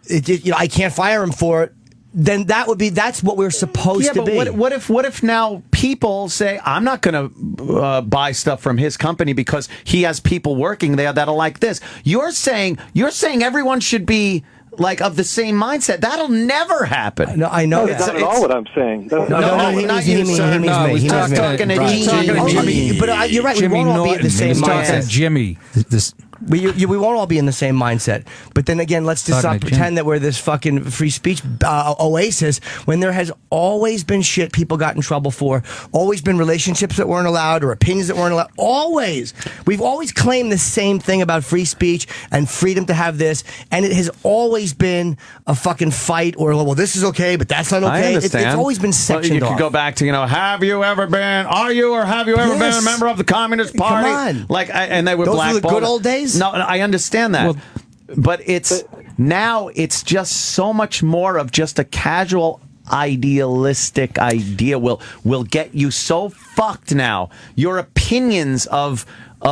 Speaker 5: I can't fire him for it, then that's what we're supposed to be.
Speaker 4: What if now people say, I'm not going to buy stuff from his company because he has people working there that'll like this. You're saying everyone should be like of the same mindset. That'll never happen.
Speaker 5: No, I know.
Speaker 16: That's not at all what I'm saying.
Speaker 5: No, not you, sir. He's
Speaker 4: talking to Jimmy.
Speaker 5: But you're right.
Speaker 17: Jimmy
Speaker 5: we won't all be at the same mindset.
Speaker 17: Jimmy.
Speaker 5: We won't all be in the same mindset. But then again, let's just not pretend that we're this fucking free speech oasis when there has always been shit people got in trouble for, always been relationships that weren't allowed or opinions that weren't allowed. Always. We've always claimed the same thing about free speech and freedom to have this, and it has always been a fucking fight or, well, this is okay, but that's not okay.
Speaker 4: I understand.
Speaker 5: It's always been sectioned off.
Speaker 4: You could go back to, have you ever been a member of the Communist Party?
Speaker 5: Come on.
Speaker 4: And they were
Speaker 5: Those
Speaker 4: blackballed.
Speaker 5: were the good old days?
Speaker 4: No, I understand that.
Speaker 17: Well,
Speaker 4: but now it's just so much more of just a casual idealistic idea will get you so fucked now. Your opinions of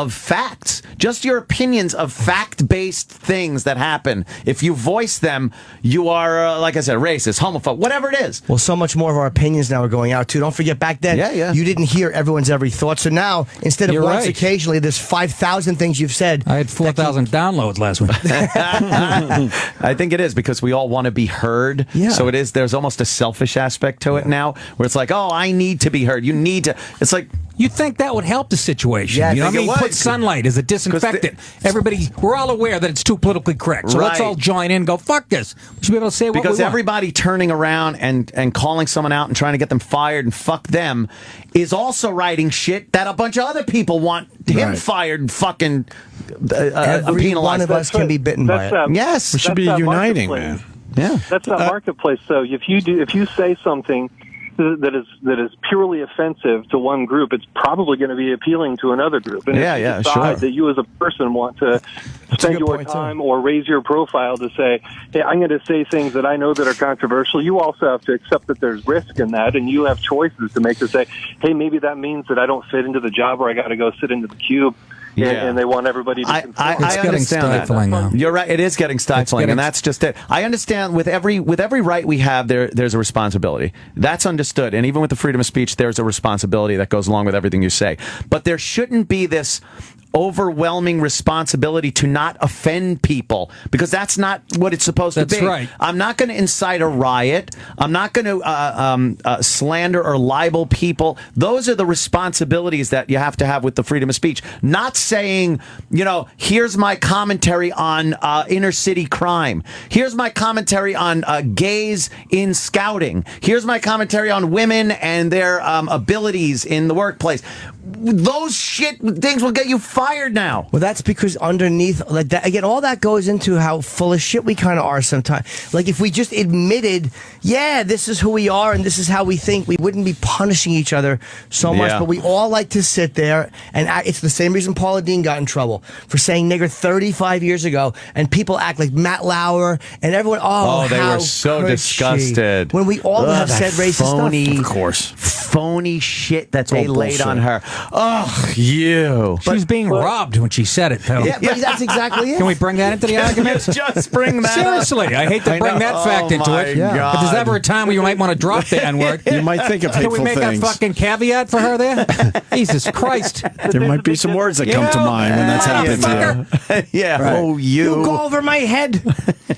Speaker 4: facts, just your opinions of fact-based things that happen. If you voice them, you are, like I said, racist, homophobe, whatever it is.
Speaker 5: Well, so much more of our opinions now are going out, too. Don't forget, back then, you didn't hear everyone's every thought. So now, instead of once occasionally, there's 5,000 things you've said.
Speaker 17: I had 4,000 downloads last week.
Speaker 4: I think it is because we all want to be heard.
Speaker 5: Yeah.
Speaker 4: So it is. There's almost a selfish aspect to it now where it's like, oh, I need to be heard. You need to. It's like,
Speaker 17: you'd think that would help the situation.
Speaker 5: Yeah,
Speaker 17: you know what I mean? Put sunlight as a disinfectant. We're all aware that it's too politically correct. So let's all join in and go, fuck this. We should be able to say what we want.
Speaker 4: Because everybody turning around and calling someone out and trying to get them fired and fuck them is also writing shit that a bunch of other people want him fired and fucking
Speaker 5: Every
Speaker 4: penalized.
Speaker 5: one of us can be bitten by it.
Speaker 4: Yes.
Speaker 3: We should be uniting, man.
Speaker 4: Yeah.
Speaker 16: That's that marketplace. So if you say something that is purely offensive to one group, it's probably going to be appealing to another group. And if you decide that you as a person want to spend your time or raise your profile to say, hey, I'm going to say things that I know that are controversial, you also have to accept that there's risk in that, and you have choices to make to say, hey, maybe that means that I don't fit into the job or I got to go sit into the cube. And they want everybody to
Speaker 4: I understand that. You're right. It is getting stifling, and that's just it. I understand with every right we have, there's a responsibility. That's understood. And even with the freedom of speech, there's a responsibility that goes along with everything you say. But there shouldn't be this overwhelming responsibility to not offend people, because that's not what it's supposed to be.
Speaker 17: That's right.
Speaker 4: I'm not going to incite a riot. I'm not going to slander or libel people. Those are the responsibilities that you have to have with the freedom of speech. Not saying, here's my commentary on inner city crime. Here's my commentary on gays in scouting. Here's my commentary on women and their abilities in the workplace. Those things will get you fired now.
Speaker 5: Well, that's because underneath, like that, again, all that goes into how full of shit we kind of are sometimes. Like if we just admitted, this is who we are and this is how we think, we wouldn't be punishing each other so much. But we all like to sit there, and it's the same reason Paula Deen got in trouble for saying nigger 35 years ago, and people act like Matt Lauer and everyone.
Speaker 4: They were so disgusted
Speaker 5: when we all have said racist
Speaker 4: phony,
Speaker 5: stuff.
Speaker 4: Of course, phony shit that they laid on her. Oh, you.
Speaker 17: She was being robbed when she said it, though.
Speaker 5: Yeah, but that's exactly it.
Speaker 17: Can we bring that into the argument?
Speaker 4: Just bring that
Speaker 17: Seriously, I hate to bring that fact into it.
Speaker 4: God.
Speaker 17: But there's ever a time where you might want to drop the N-word.
Speaker 3: You might think of hateful
Speaker 17: things. Can we make a fucking caveat for her there? Jesus Christ.
Speaker 3: There might be some words that come to mind when that's happened to you.
Speaker 4: Yeah. Right. Oh,
Speaker 5: You go over my head.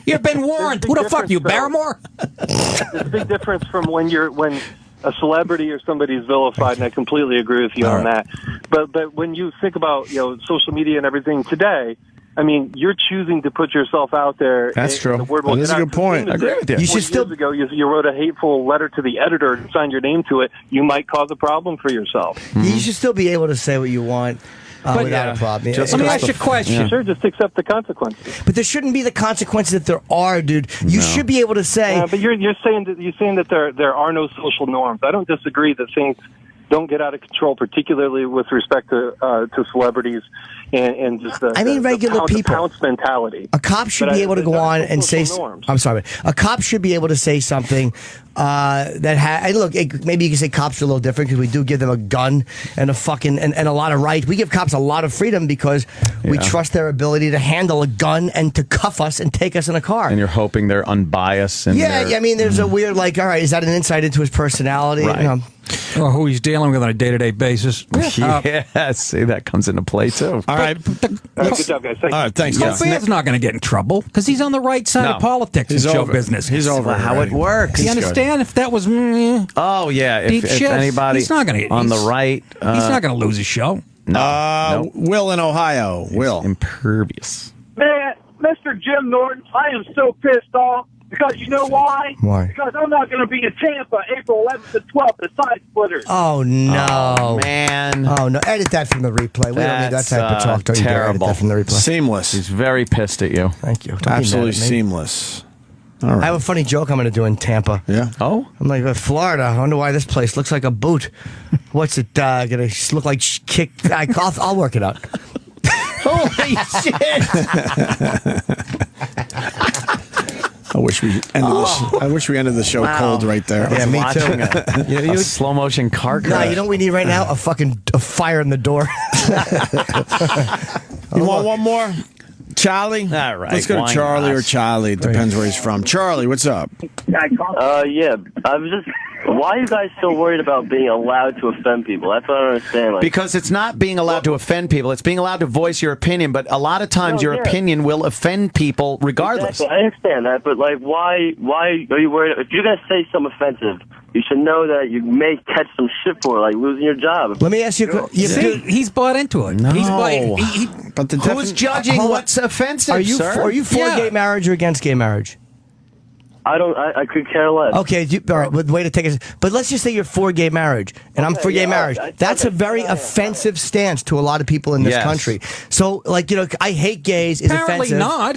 Speaker 17: You've been warned. Who the fuck, you, Barrymore?
Speaker 16: There's a big difference from when a celebrity or somebody's vilified, and I completely agree with you on that. But when you think about social media and everything today, I mean, you're choosing to put yourself out there.
Speaker 4: That's true.
Speaker 3: That is a good point.
Speaker 4: I agree with you.
Speaker 16: You should still. Years ago, you wrote a hateful letter to the editor and signed your name to it. You might cause a problem for yourself.
Speaker 5: You should still be able to say what you want. Without a problem.
Speaker 17: Let me ask you a question.
Speaker 16: Sure, just accept the consequences.
Speaker 5: But there shouldn't be the consequences that there are, dude. You should be able to say.
Speaker 16: But you're saying that there are no social norms. I don't disagree that things don't get out of control, particularly with respect to celebrities and just the
Speaker 5: regular
Speaker 16: the
Speaker 5: people.
Speaker 16: pounce mentality.
Speaker 5: A cop should be able to go on and say. I'm sorry. A cop should be able to say something look. Maybe you can say cops are a little different because we do give them a gun and and a lot of rights. We give cops a lot of freedom because we trust their ability to handle a gun and to cuff us and take us in a car.
Speaker 4: And you're hoping they're unbiased. And
Speaker 5: I mean, there's a weird all right, is that an insight into his personality?
Speaker 4: Right.
Speaker 17: Or who he's dealing with on a day-to-day basis.
Speaker 4: See, that comes into play too.
Speaker 16: All right. Good job, guys. All
Speaker 3: right, thanks.
Speaker 17: Colbert's not going to get in trouble because he's on the right side of politics and show business.
Speaker 3: He's over
Speaker 4: how it works.
Speaker 17: You understand? If that was
Speaker 4: oh yeah, if anybody
Speaker 17: he's not gonna,
Speaker 4: on the right,
Speaker 17: he's not going to lose his show.
Speaker 3: No. Will in Ohio. Will.
Speaker 4: Impervious.
Speaker 10: Man, Mr. Jim Norton, I am so pissed off because you know why?
Speaker 5: Why?
Speaker 10: Because I'm not going to be in Tampa April 11th and 12th at Side Splitters.
Speaker 5: Oh, no.
Speaker 4: Oh, man.
Speaker 5: Oh, no. Edit that from the replay. We don't need that type of talk. Don't you dare edit
Speaker 4: terrible.
Speaker 5: that from the replay.
Speaker 3: Seamless.
Speaker 4: He's very pissed at you.
Speaker 5: Thank you. Don't be
Speaker 3: Absolutely
Speaker 5: mad at me.
Speaker 3: seamless. All right.
Speaker 5: I have a funny joke I'm going to do in Tampa.
Speaker 3: Yeah.
Speaker 4: Oh?
Speaker 5: I'm like, Florida. I wonder why this place looks like a boot. What's it going to look like? I'll work it out.
Speaker 3: Holy shit! I wish we ended the show cold right there.
Speaker 5: Yeah, me too.
Speaker 4: A slow motion car crash.
Speaker 5: Nah, you know what we need right now? A fire in the door.
Speaker 3: You want one more? Charlie?
Speaker 4: All right.
Speaker 3: Let's go to Charlie or Charlie. It depends where he's from. Charlie, what's up?
Speaker 12: Yeah, I was just. Why are you guys so worried about being allowed to offend people? That's what I don't understand.
Speaker 4: Because it's not being allowed to offend people. It's being allowed to voice your opinion. But a lot of times your opinion will offend people regardless.
Speaker 12: Exactly. I understand that. But, why are you worried? If you're going to say something offensive, you should know that you may catch some shit for it, like losing your job.
Speaker 5: Let me ask you.
Speaker 17: He's bought into it.
Speaker 4: No.
Speaker 3: But
Speaker 4: who's judging what's offensive,
Speaker 5: Are you
Speaker 4: sir?
Speaker 5: are you for gay marriage or against gay marriage?
Speaker 12: I could care less.
Speaker 5: Okay, all right. Way to take it. But let's just say you're for gay marriage, and I'm for gay marriage. That's a very offensive stance to a lot of people in this country. So, I hate gays is
Speaker 17: Apparently
Speaker 5: offensive.
Speaker 17: not.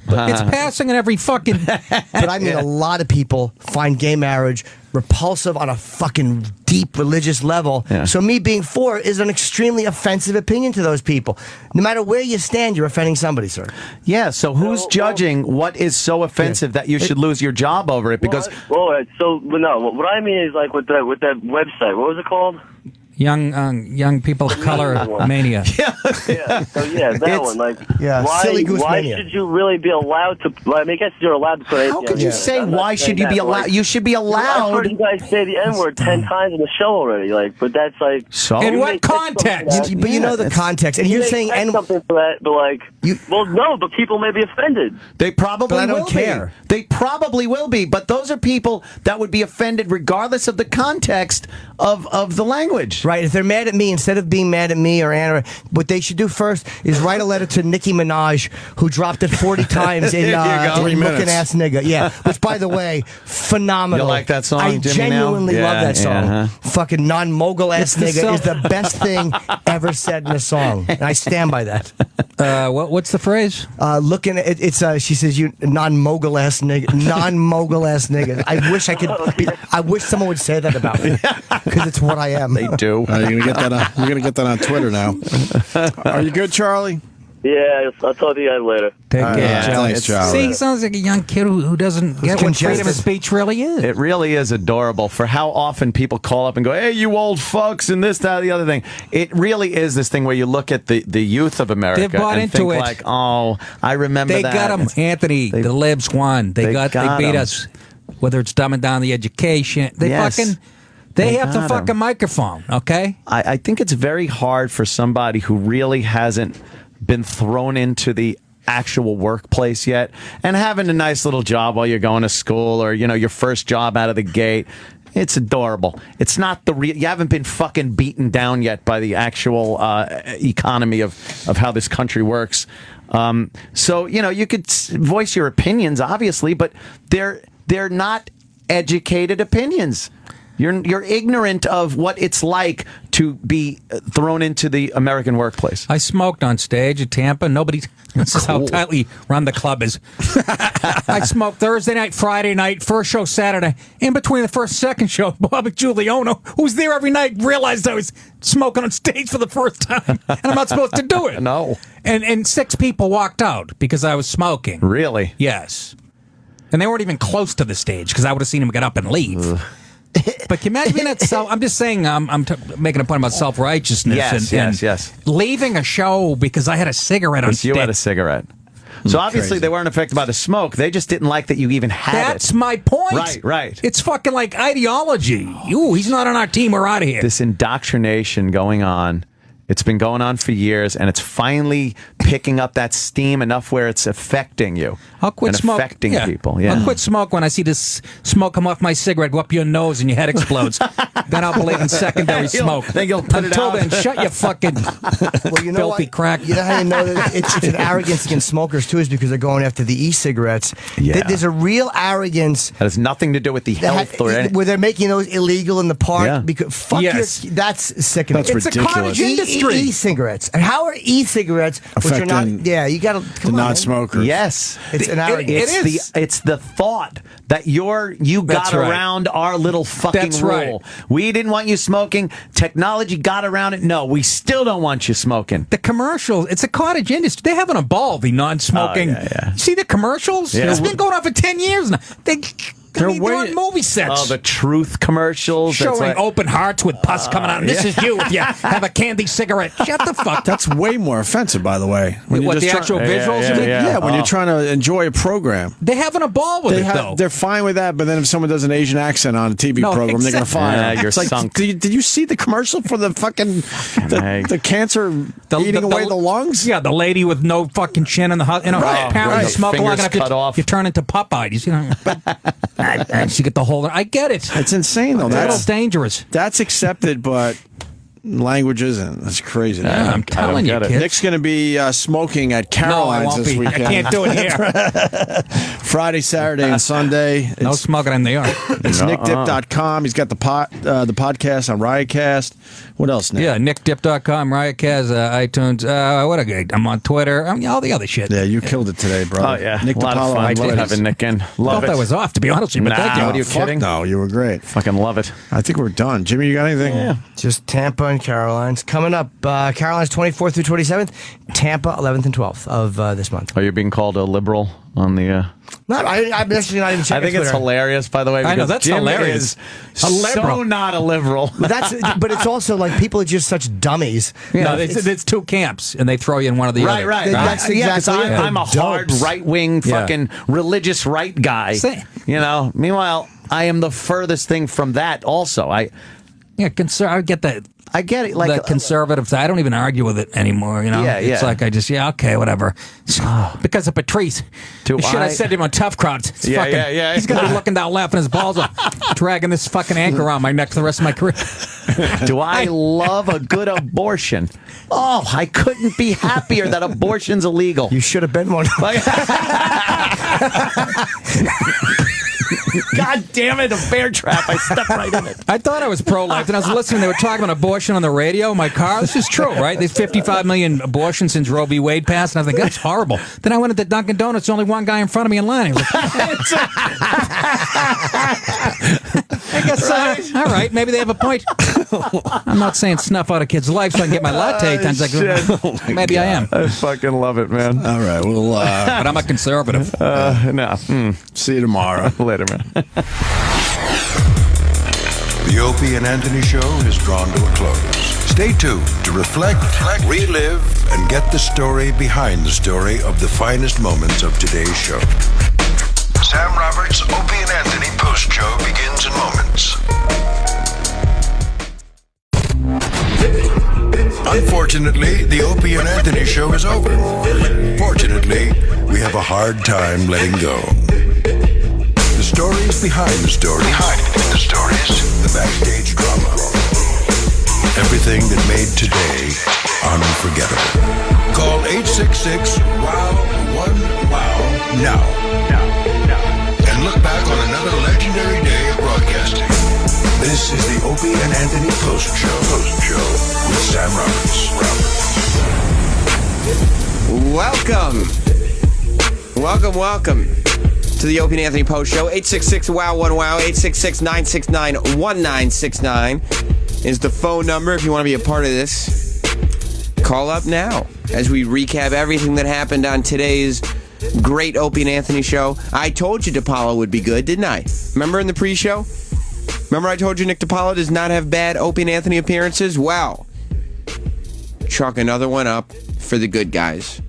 Speaker 17: It's passing in every fucking.
Speaker 5: But I mean, a lot of people find gay marriage repulsive on a fucking deep religious level.
Speaker 4: Yeah.
Speaker 5: So me being for is an extremely offensive opinion to those people. No matter where you stand, you're offending somebody, sir.
Speaker 4: Yeah, so who's judging what is so offensive that you should lose your job over it? Because
Speaker 12: what I mean is with that website. What was it called?
Speaker 17: Young people of color mania.
Speaker 12: That one.
Speaker 5: Silly Goose
Speaker 12: why
Speaker 5: Mania.
Speaker 12: should you really be allowed to? I guess you're allowed to put.
Speaker 4: How could you say why should you be allowed? You should be
Speaker 12: I've
Speaker 4: allowed.
Speaker 12: heard you guys say the N-word 10 times in the show already. But that's
Speaker 4: So
Speaker 17: in what context?
Speaker 5: But you know the context, and you're saying
Speaker 12: something for that. But no, but people may be offended.
Speaker 4: They probably
Speaker 5: But I don't
Speaker 4: will
Speaker 5: care.
Speaker 4: be. They probably will be. But those are people that would be offended regardless of the context of the language.
Speaker 5: Right, if they're mad at me, instead of being mad at me or Anna, what they should do first is write a letter to Nicki Minaj, who dropped it 40 times in Looking Ass Nigga. Yeah, which, by the way, phenomenal.
Speaker 4: You like that song,
Speaker 5: I
Speaker 4: Jimmy,
Speaker 5: genuinely
Speaker 4: now?
Speaker 5: love that song.
Speaker 4: Yeah,
Speaker 5: Fucking non-mogul ass nigga is the best thing ever said in a song. And I stand by that.
Speaker 17: What's the phrase?
Speaker 5: Looking at she says, you non-mogul ass nigga. Non-mogul ass nigga. I wish someone would say that about me. Because it's what I am.
Speaker 4: They do.
Speaker 3: You're gonna get that on Twitter now. Are you good, Charlie?
Speaker 12: Yeah, I'll talk to you guys later.
Speaker 17: Take care, Charlie.
Speaker 3: Thanks, Charlie.
Speaker 17: See, he sounds like a young kid who doesn't get what freedom of speech really is.
Speaker 4: It really is adorable for how often people call up and go, hey, you old fucks, and this, that, the other thing. It really is this thing where you look at the youth of America
Speaker 17: They've bought
Speaker 4: and
Speaker 17: into
Speaker 4: think
Speaker 17: it.
Speaker 4: like, oh, I remember
Speaker 17: They
Speaker 4: that.
Speaker 17: got him, Anthony. The libs won. They beat us. Whether it's dumbing down the education, they have the fucking microphone. Okay.
Speaker 4: I think it's very hard for somebody who really hasn't been thrown into the actual workplace yet and having a nice little job while you're going to school or your first job out of the gate. It's adorable. It's not the real. You haven't been fucking beaten down yet by the actual economy of how this country works. So you could voice your opinions, obviously, but they're not educated opinions. You're ignorant of what it's like to be thrown into the American workplace.
Speaker 17: I smoked on stage at Tampa. This is how tightly run the club is. I smoked Thursday night, Friday night, first show Saturday. In between the first, second show, Bobby Giuliano, who's there every night, realized I was smoking on stage for the first time. And I'm not supposed to do it.
Speaker 4: No.
Speaker 17: And 6 people walked out because I was smoking.
Speaker 4: Really?
Speaker 17: Yes. And they weren't even close to the stage because I would have seen them get up and leave. But can you imagine being that I'm just saying, I'm making a point about self-righteousness.
Speaker 4: Yes.
Speaker 17: Leaving a show because I had a cigarette on stage.
Speaker 4: You had a cigarette. So obviously
Speaker 3: crazy.
Speaker 4: They weren't affected by the smoke. They just didn't like that you even had it.
Speaker 17: That's my point.
Speaker 4: Right.
Speaker 17: It's fucking like ideology. Ooh, he's not on our team. We're out of here.
Speaker 4: This indoctrination going on. It's been going on for years, and it's finally picking up that steam enough where it's affecting you.
Speaker 17: I'll quit
Speaker 4: and
Speaker 17: smoke.
Speaker 4: affecting people. Yeah.
Speaker 17: I'll quit smoke when I see this smoke come off my cigarette, go up your nose, and your head explodes. Then I'll believe in secondary smoke.
Speaker 4: Then you'll put
Speaker 17: Until
Speaker 4: it out.
Speaker 17: then, shut your fucking filthy crack.
Speaker 5: You know how you know that it's an arrogance against smokers too is because they're going after the e-cigarettes.
Speaker 4: Yeah.
Speaker 5: There's a real arrogance.
Speaker 4: That has nothing to do with the health or anything.
Speaker 5: Where they're making those illegal in the park.
Speaker 4: Yeah.
Speaker 5: Because fuck
Speaker 17: Yes.
Speaker 5: that's sickening.
Speaker 3: That's
Speaker 5: It's
Speaker 3: ridiculous.
Speaker 5: a cottage industry. E-cigarettes. And how are e-cigarettes, which are not?
Speaker 3: Affecting
Speaker 5: Yeah, you got to
Speaker 3: The
Speaker 5: come on.
Speaker 3: non-smokers.
Speaker 4: Yes,
Speaker 5: It's an arrogance.
Speaker 4: It's the thought that you
Speaker 17: That's
Speaker 4: got
Speaker 17: right.
Speaker 4: around our little fucking
Speaker 17: That's
Speaker 4: rule.
Speaker 17: right.
Speaker 4: We didn't want you smoking. Technology got around it. No, we still don't want you smoking.
Speaker 17: The commercials, it's a cottage industry. They haven't evolved, the non-smoking.
Speaker 4: Oh, yeah.
Speaker 17: See the commercials?
Speaker 4: Yeah.
Speaker 17: It's been going on for 10 years now. They're on movie sets.
Speaker 4: Oh, the truth commercials. That's
Speaker 17: Showing
Speaker 4: like-
Speaker 17: open hearts with pus coming out. And this is you if you have a candy cigarette. Shut the fuck.
Speaker 3: That's way more offensive, by the way. When
Speaker 17: What,
Speaker 3: you're
Speaker 17: the
Speaker 3: just
Speaker 17: actual
Speaker 3: try-
Speaker 17: visuals? you mean?
Speaker 3: Yeah, when you're trying to enjoy a program.
Speaker 17: They haven't a ball with it, though.
Speaker 3: They're fine with that, but then if someone does an Asian accent on a TV
Speaker 17: No,
Speaker 3: program, they're going to
Speaker 17: exactly.
Speaker 3: fire
Speaker 4: Yeah,
Speaker 3: them.
Speaker 4: you're
Speaker 3: It's like,
Speaker 4: sunk.
Speaker 3: did you see the commercial for the fucking the cancer eating away the lungs?
Speaker 17: Yeah, the lady with no fucking chin in the house. You know,
Speaker 3: Right,
Speaker 17: apparently
Speaker 3: right.
Speaker 17: you smoke long
Speaker 4: Fingers
Speaker 17: enough,
Speaker 4: cut off.
Speaker 17: you turn into Popeye. You see, and you get the whole. I get it.
Speaker 3: It's insane, though.
Speaker 17: That's dangerous.
Speaker 3: That's accepted, but language isn't. That's crazy.
Speaker 17: Yeah, I'm telling you,
Speaker 3: get it.
Speaker 17: kids.
Speaker 3: Nick's going to be smoking at Caroline's
Speaker 17: won't
Speaker 3: this
Speaker 17: be.
Speaker 3: weekend.
Speaker 17: I can't do it here.
Speaker 3: Friday, Saturday, and Sunday.
Speaker 17: No smoking in the yard.
Speaker 3: It's nickdip.com. He's got the podcast on Riotcast. What else, Nick?
Speaker 17: Yeah, nickdip.com, Riotcast, iTunes. What a good. I'm on Twitter. All the other shit.
Speaker 3: Yeah, you killed it today, bro.
Speaker 4: Oh, yeah.
Speaker 3: Nick
Speaker 4: a lot of
Speaker 3: DiPaolo
Speaker 4: fun.
Speaker 3: on Twitter.
Speaker 4: Having Nick in. Love
Speaker 17: Thought
Speaker 4: it.
Speaker 17: that was off, to be honest with you, but thank you.
Speaker 4: What are you
Speaker 3: Fuck
Speaker 4: kidding?
Speaker 3: no, you were great.
Speaker 4: Fucking love it.
Speaker 3: I think we're done. Jimmy, you got anything?
Speaker 4: Yeah.
Speaker 5: Just Tampa and Caroline's. Coming up, Caroline's 24th through 27th, Tampa 11th and 12th of this month.
Speaker 4: Are you being called a liberal on the...
Speaker 5: I'm actually not even checking
Speaker 4: I think it's
Speaker 5: Twitter.
Speaker 4: hilarious, by the way.
Speaker 17: I know,
Speaker 4: because
Speaker 17: that's
Speaker 4: Jim
Speaker 17: hilarious.
Speaker 4: Is
Speaker 17: A liberal.
Speaker 4: so not a liberal.
Speaker 5: But it's also like people are just such dummies.
Speaker 17: No, it's two camps, and they throw you in one of the other.
Speaker 4: Right.
Speaker 5: That's exactly it.
Speaker 4: I'm a hard
Speaker 5: Dopes.
Speaker 4: right-wing fucking religious right guy.
Speaker 17: Say-
Speaker 4: Meanwhile, I am the furthest thing from that also. I
Speaker 17: get that.
Speaker 4: I get it. Like
Speaker 17: the conservative side. I don't even argue with it anymore. You know,
Speaker 4: Yeah,
Speaker 17: it's
Speaker 4: yeah.
Speaker 17: like I just okay, whatever. Because of Patrice,
Speaker 4: Do
Speaker 17: the shit I said to him on Tough Crowds. It's
Speaker 4: Yeah,
Speaker 17: fucking,
Speaker 4: yeah.
Speaker 17: He's gonna be looking down, laughing his balls off, dragging this fucking anchor around my neck for the rest of my career.
Speaker 4: Do I love a good abortion? Oh, I couldn't be happier that abortion's illegal.
Speaker 5: You should have been one.
Speaker 4: God damn it, a bear trap. I stepped right in it.
Speaker 17: I thought I was pro-life, and I was listening. They were talking about abortion on the radio in my car. This is true, right? There's 55 million abortions since Roe v. Wade passed, and I was like, that's horrible. Then I went into Dunkin' Donuts, only one guy in front of me in line. He was like, I guess, all right, maybe they have a point. I'm not saying snuff out a kid's life so I can get my latte. Times like, maybe I am.
Speaker 4: I fucking love it, man.
Speaker 3: All right, well,
Speaker 17: But I'm a conservative.
Speaker 4: No.
Speaker 3: see you tomorrow.
Speaker 4: Later, man.
Speaker 1: The Opie and Anthony Show is drawn to a close. Stay tuned to reflect, relive, and get the story behind the story of the finest moments of today's show. Sam Roberts' Opie and Anthony Post Show begins in moments. Unfortunately, the Opie and Anthony Show is over. Fortunately, we have a hard time letting go. The stories behind the stories. The backstage drama. Everything that made today unforgettable. Call 866-WOW-1-WOW now. And look back on another legendary day of broadcasting. This is Opie and Anthony Post Show with Sam Roberts.
Speaker 2: Welcome to the Opie and Anthony Post Show. 866-WOW-1-WOW, 866-969-1969 is the phone number if you want to be a part of this. Call up now as we recap everything that happened on today's great Opie and Anthony show. I told you DiPaolo would be good, didn't I? Remember in the pre-show? Remember I told you Nick DiPaolo does not have bad Opie and Anthony appearances? Well, chalk another one up for the good guys.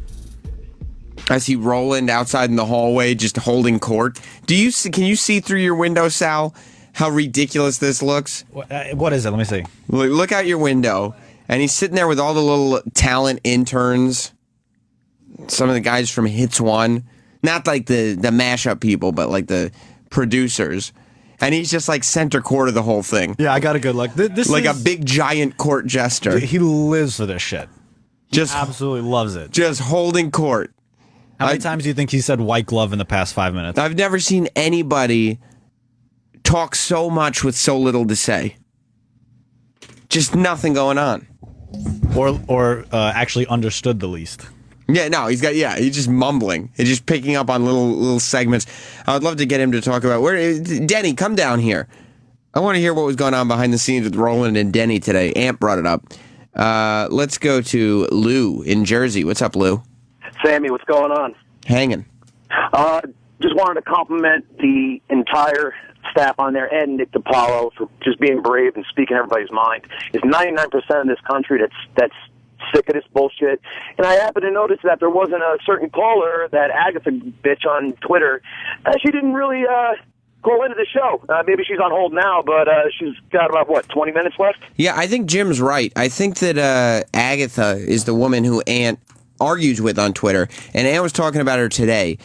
Speaker 2: I see Roland outside in the hallway just holding court. Can you see through your window, Sal, how ridiculous this looks?
Speaker 6: What is it? Let me see.
Speaker 2: Look out your window, and he's sitting there with all the little talent interns. Some of the guys from Hits One. Not like the mashup people, but like the producers. And he's just like center court of the whole thing.
Speaker 6: Yeah, I got a good look. This
Speaker 2: like
Speaker 6: is,
Speaker 2: a big giant court jester.
Speaker 6: He lives for this shit. He absolutely loves it.
Speaker 2: Just holding court.
Speaker 6: How many times do you think he said white glove in the past 5 minutes?
Speaker 2: I've never seen anybody talk so much with so little to say. Just nothing going on.
Speaker 6: Or actually understood the least.
Speaker 2: Yeah, no, he's just mumbling. He's just picking up on little segments. I would love to get him to talk about Denny, come down here. I want to hear what was going on behind the scenes with Roland and Denny today. Amp brought it up. Let's go to Lou in Jersey. What's up, Lou?
Speaker 22: Sammy, what's going on?
Speaker 2: Hanging.
Speaker 22: Just wanted to compliment the entire staff on there and Nick DiPaolo for just being brave and speaking everybody's mind. There's 99% of this country that's sick of this bullshit. And I happened to notice that there wasn't a certain caller, that Agatha bitch on Twitter. She didn't really call into the show. Maybe she's on hold now, but she's got about, 20 minutes left?
Speaker 2: Yeah, I think Jim's right. I think that Agatha is the woman who Ant argues with on Twitter, and Ant was talking about her today.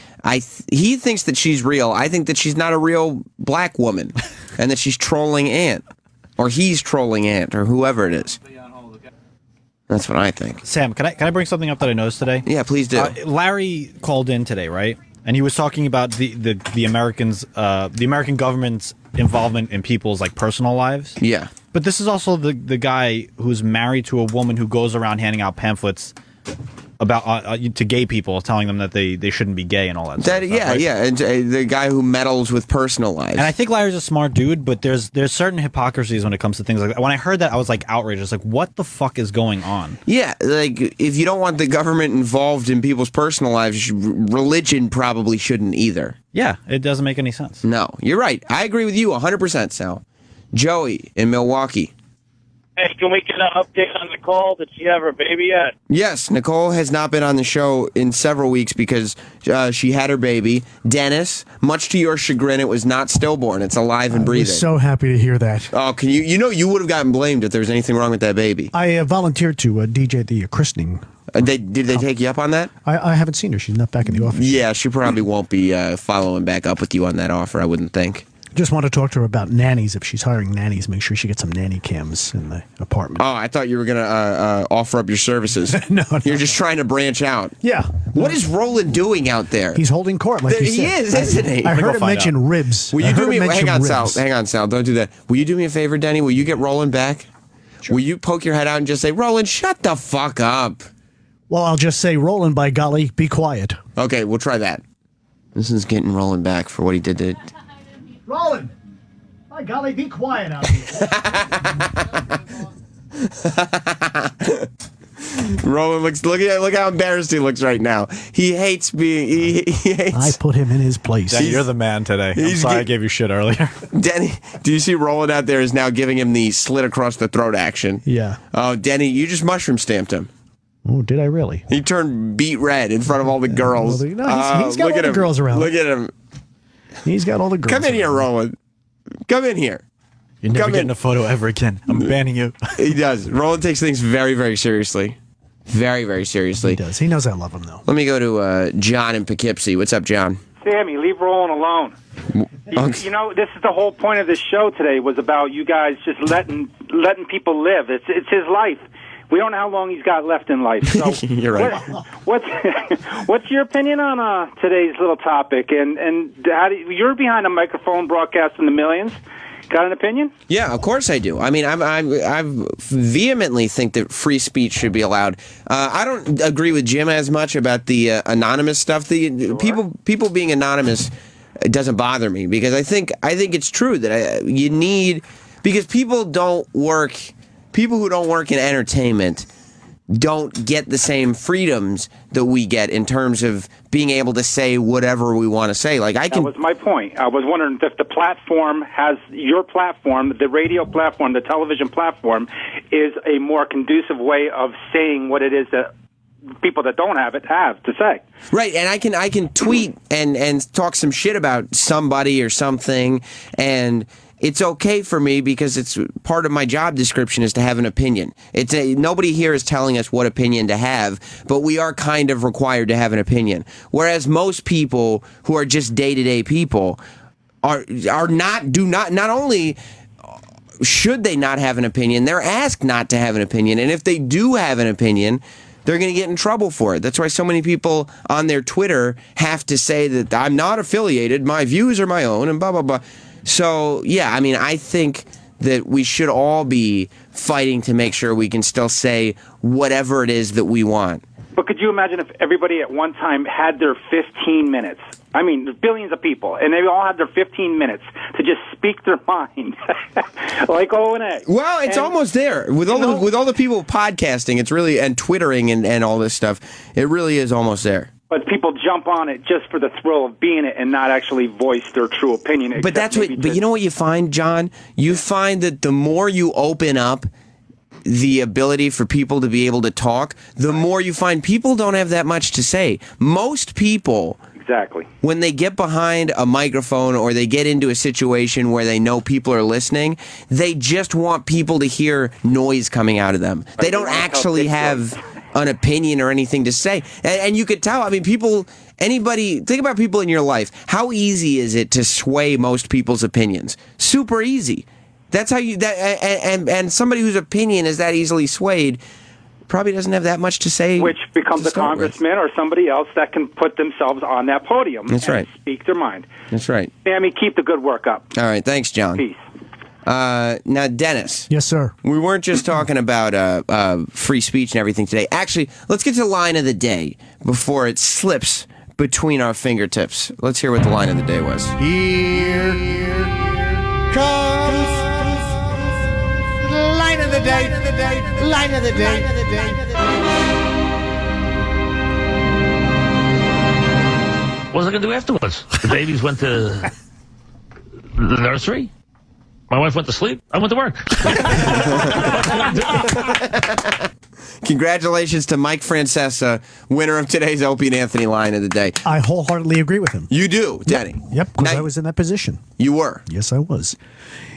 Speaker 2: He thinks that she's real. I think that she's not a real black woman, and that she's trolling Ant, or he's trolling Ant, or whoever it is. That's what I think.
Speaker 6: Sam, can I bring something up that I noticed today?
Speaker 2: Yeah, please do.
Speaker 6: Larry called in today, right? And he was talking about the Americans, the American government's involvement in people's personal lives.
Speaker 2: Yeah.
Speaker 6: But this is also the guy who's married to a woman who goes around handing out pamphlets about to gay people, telling them that they shouldn't be gay and all that stuff.
Speaker 2: Yeah,
Speaker 6: right?
Speaker 2: yeah, and the guy who meddles with personal lives.
Speaker 6: And I think Larry's a smart dude, but there's certain hypocrisies when it comes to things like that. When I heard that, I was outraged. It's what the fuck is going on?
Speaker 2: Yeah, if you don't want the government involved in people's personal lives, religion probably shouldn't either.
Speaker 6: Yeah, it doesn't make any sense.
Speaker 2: No, you're right. I agree with you 100%, Sal. Joey in Milwaukee.
Speaker 23: Hey, can we get an update on Nicole? Did she have her baby yet?
Speaker 2: Yes, Nicole has not been on the show in several weeks because she had her baby. Dennis, much to your chagrin, it was not stillborn. It's alive and breathing.
Speaker 24: I was so happy to hear that.
Speaker 2: Oh, can you would have gotten blamed if there was anything wrong with that baby.
Speaker 24: I volunteered to DJ the christening.
Speaker 2: Did they take you up on that?
Speaker 24: I haven't seen her. She's not back in the office.
Speaker 2: Yeah, she probably won't be following back up with you on that offer, I wouldn't think.
Speaker 24: Just want to talk to her about nannies. If she's hiring nannies, make sure she gets some nanny cams in the apartment.
Speaker 2: Oh, I thought you were going to offer up your services.
Speaker 24: No,
Speaker 2: you're just trying to branch out.
Speaker 24: Yeah.
Speaker 2: What is Roland doing out there?
Speaker 24: He's holding court, like you said.
Speaker 2: He is, isn't he?
Speaker 24: I heard him mention ribs.
Speaker 2: Will you do me? Hang on, Sal. Hang on, Sal. Don't do that. Will you do me a favor, Denny? Will you get Roland back? Sure. Will you poke your head out and just say, Roland, shut the fuck up?
Speaker 24: Well, I'll just say, Roland, by golly, be quiet.
Speaker 2: Okay, we'll try that. This is getting Roland back for what he did to...
Speaker 24: Roland! By golly, be quiet out here.
Speaker 2: Roland look how embarrassed he looks right now. He hates being he hates.
Speaker 24: I put him in his place.
Speaker 6: Denny, you're the man today. I'm sorry I gave you shit earlier.
Speaker 2: Denny, do you see Roland out there is now giving him the slit across the throat action?
Speaker 24: Yeah.
Speaker 2: Oh, Denny, you just mushroom stamped him.
Speaker 24: Oh, did I really?
Speaker 2: He turned beet red in front of all the girls.
Speaker 24: Well, no, he's got all the girls around.
Speaker 2: Look at him.
Speaker 24: He's got all the girls.
Speaker 2: Come in here, Roland. Come in here.
Speaker 6: You're never getting a photo ever again. I'm banning you.
Speaker 2: He does. Roland takes things very, very seriously. Very, very seriously.
Speaker 24: He does. He knows I love him, though.
Speaker 2: Let me go to John in Poughkeepsie. What's up, John?
Speaker 25: Sammy, leave Roland alone. You know, this is the whole point of this show today was about you guys just letting people live. It's his life. We don't know how long he's got left in life. So
Speaker 2: you're right.
Speaker 25: What's your opinion on today's little topic? And how you're behind a microphone broadcasting the millions. Got an opinion?
Speaker 2: Yeah, of course I do. I mean, I vehemently think that free speech should be allowed. I don't agree with Jim as much about the anonymous stuff. The people being anonymous doesn't bother me because I think it's true that you need, because people who don't work in entertainment don't get the same freedoms that we get in terms of being able to say whatever we want to say.
Speaker 25: That was my point. I was wondering if the platform has, your platform, the radio platform, the television platform, is a more conducive way of saying what it is that people that don't have it have to say.
Speaker 2: Right, and I can tweet and talk some shit about somebody or something, and it's okay for me because it's part of my job description is to have an opinion. Nobody here is telling us what opinion to have, but we are kind of required to have an opinion. Whereas most people who are just day-to-day people not only should they not have an opinion, they're asked not to have an opinion. And if they do have an opinion, they're going to get in trouble for it. That's why so many people on their Twitter have to say that I'm not affiliated, my views are my own, and blah, blah, blah. So, yeah, I mean, I think that we should all be fighting to make sure we can still say whatever it is that we want.
Speaker 25: But could you imagine if everybody at one time had their 15 minutes? I mean, there's billions of people, and they all had their 15 minutes to just speak their mind, like O&A.
Speaker 2: Well, it's almost there. With all the people podcasting, it's really, and Twittering and all this stuff, it really is almost there.
Speaker 25: But people jump on it just for the thrill of being it and not actually voice their true opinion.
Speaker 2: But you know what you find, John? You find that the more you open up the ability for people to be able to talk, the more you find people don't have that much to say. Most people,
Speaker 25: exactly,
Speaker 2: when they get behind a microphone or they get into a situation where they know people are listening, they just want people to hear noise coming out of them. They don't actually have an opinion or anything to say. And you could tell, I mean, think about people in your life. How easy is it to sway most people's opinions? Super easy. That's how and somebody whose opinion is that easily swayed probably doesn't have that much to say.
Speaker 25: Which becomes a congressman or somebody else that can put themselves on that podium and speak their mind.
Speaker 2: That's right.
Speaker 25: Sammy, keep the good work up.
Speaker 2: All right. Thanks, John.
Speaker 25: Peace.
Speaker 2: Now, Dennis.
Speaker 24: Yes, sir.
Speaker 2: We weren't just talking about free speech and everything today. Actually, let's get to the line of the day before it slips between our fingertips. Let's hear what the line of the day was.
Speaker 11: Here comes the line of the day. Line of the day.
Speaker 14: What was I going to do afterwards? The babies went to the nursery. My wife went to sleep. I went to work.
Speaker 2: Congratulations to Mike Francesa, winner of today's Opie and Anthony line of the day.
Speaker 24: I wholeheartedly agree with him.
Speaker 2: You do, Denny?
Speaker 24: Yep, because I was in that position.
Speaker 2: You were?
Speaker 24: Yes, I was.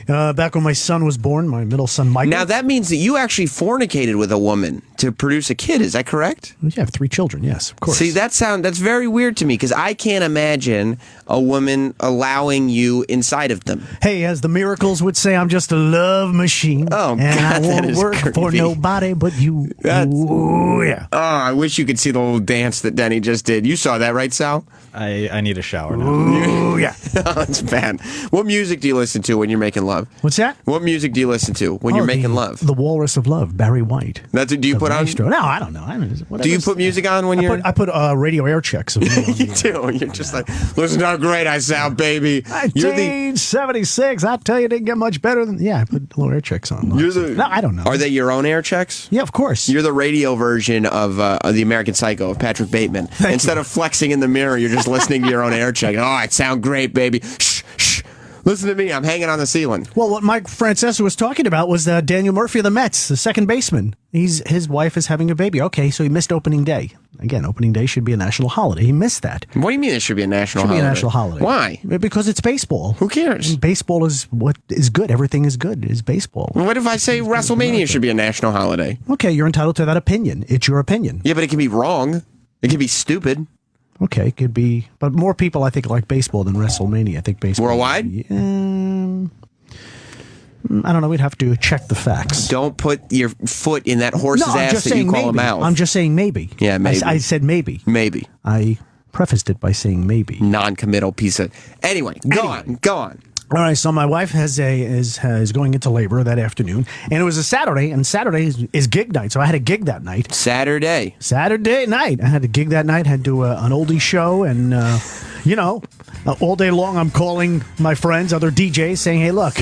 Speaker 24: Back when my son was born, my middle son, Michael.
Speaker 2: Now, that means that you actually fornicated with a woman to produce a kid. Is that correct?
Speaker 24: Yeah, I have 3 children, yes, of course.
Speaker 2: See, that's very weird to me, because I can't imagine a woman allowing you inside of them.
Speaker 24: Hey, as the Miracles would say, I'm just a love machine.
Speaker 2: Oh,
Speaker 24: and
Speaker 2: God,
Speaker 24: I won't work for nobody but you. Ooh, yeah.
Speaker 2: Oh, I wish you could see the little dance that Denny just did. You saw that, right, Sal?
Speaker 6: I need a shower now.
Speaker 24: Ooh, yeah.
Speaker 2: Oh, it's bad. What music do you listen to when you're making love?
Speaker 24: What's that?
Speaker 2: What music do you listen to when you're making love?
Speaker 24: The Walrus of Love, Barry White.
Speaker 2: Do you put
Speaker 24: maestro.
Speaker 2: on?
Speaker 24: No, I don't know.
Speaker 2: Do you put music on when you're?
Speaker 24: I put radio air checks.
Speaker 2: You do. You're just like, listen to how great I sound, baby.
Speaker 24: 1976. I tell you, it didn't get much better than. Yeah, I put little air checks on. No, I don't know.
Speaker 2: Are they your own air checks?
Speaker 24: Yeah, of course.
Speaker 2: You're the radio version of the American Psycho of Patrick Bateman. Instead of flexing in the mirror, you're just listening to your own air check. Oh, I sound great, baby. Shh, shh. Listen to me. I'm hanging on the ceiling.
Speaker 24: Well, what Mike Francesa was talking about was Daniel Murphy of the Mets, the second baseman. His wife is having a baby. Okay, so he missed opening day. Again, opening day should be a national holiday. He missed that.
Speaker 2: What do you mean it should be a national holiday?
Speaker 24: It should be a national holiday.
Speaker 2: Why?
Speaker 24: Because it's baseball.
Speaker 2: Who cares?
Speaker 24: And baseball is what is good. Everything is good. Is baseball.
Speaker 2: What if I say WrestleMania should be a national holiday?
Speaker 24: Okay, you're entitled to that opinion. It's your opinion.
Speaker 2: Yeah, but it can be wrong. It can be stupid.
Speaker 24: Okay, it could be, but more people I think like baseball than WrestleMania. I think baseball
Speaker 2: worldwide.
Speaker 24: I don't know. We'd have to check the facts.
Speaker 2: Don't put your foot in that horse's ass that you call a mouth.
Speaker 24: I'm just saying maybe.
Speaker 2: Yeah, maybe.
Speaker 24: I said maybe.
Speaker 2: Maybe.
Speaker 24: I prefaced it by saying maybe.
Speaker 2: Non-committal piece of. Anyway, go on.
Speaker 24: All right, so my wife is going into labor that afternoon, and it was a Saturday, and Saturday is gig night, so I had a gig that night.
Speaker 2: Saturday
Speaker 24: night. I had a gig that night, had to do an oldie show, and, all day long I'm calling my friends, other DJs, saying, hey, look,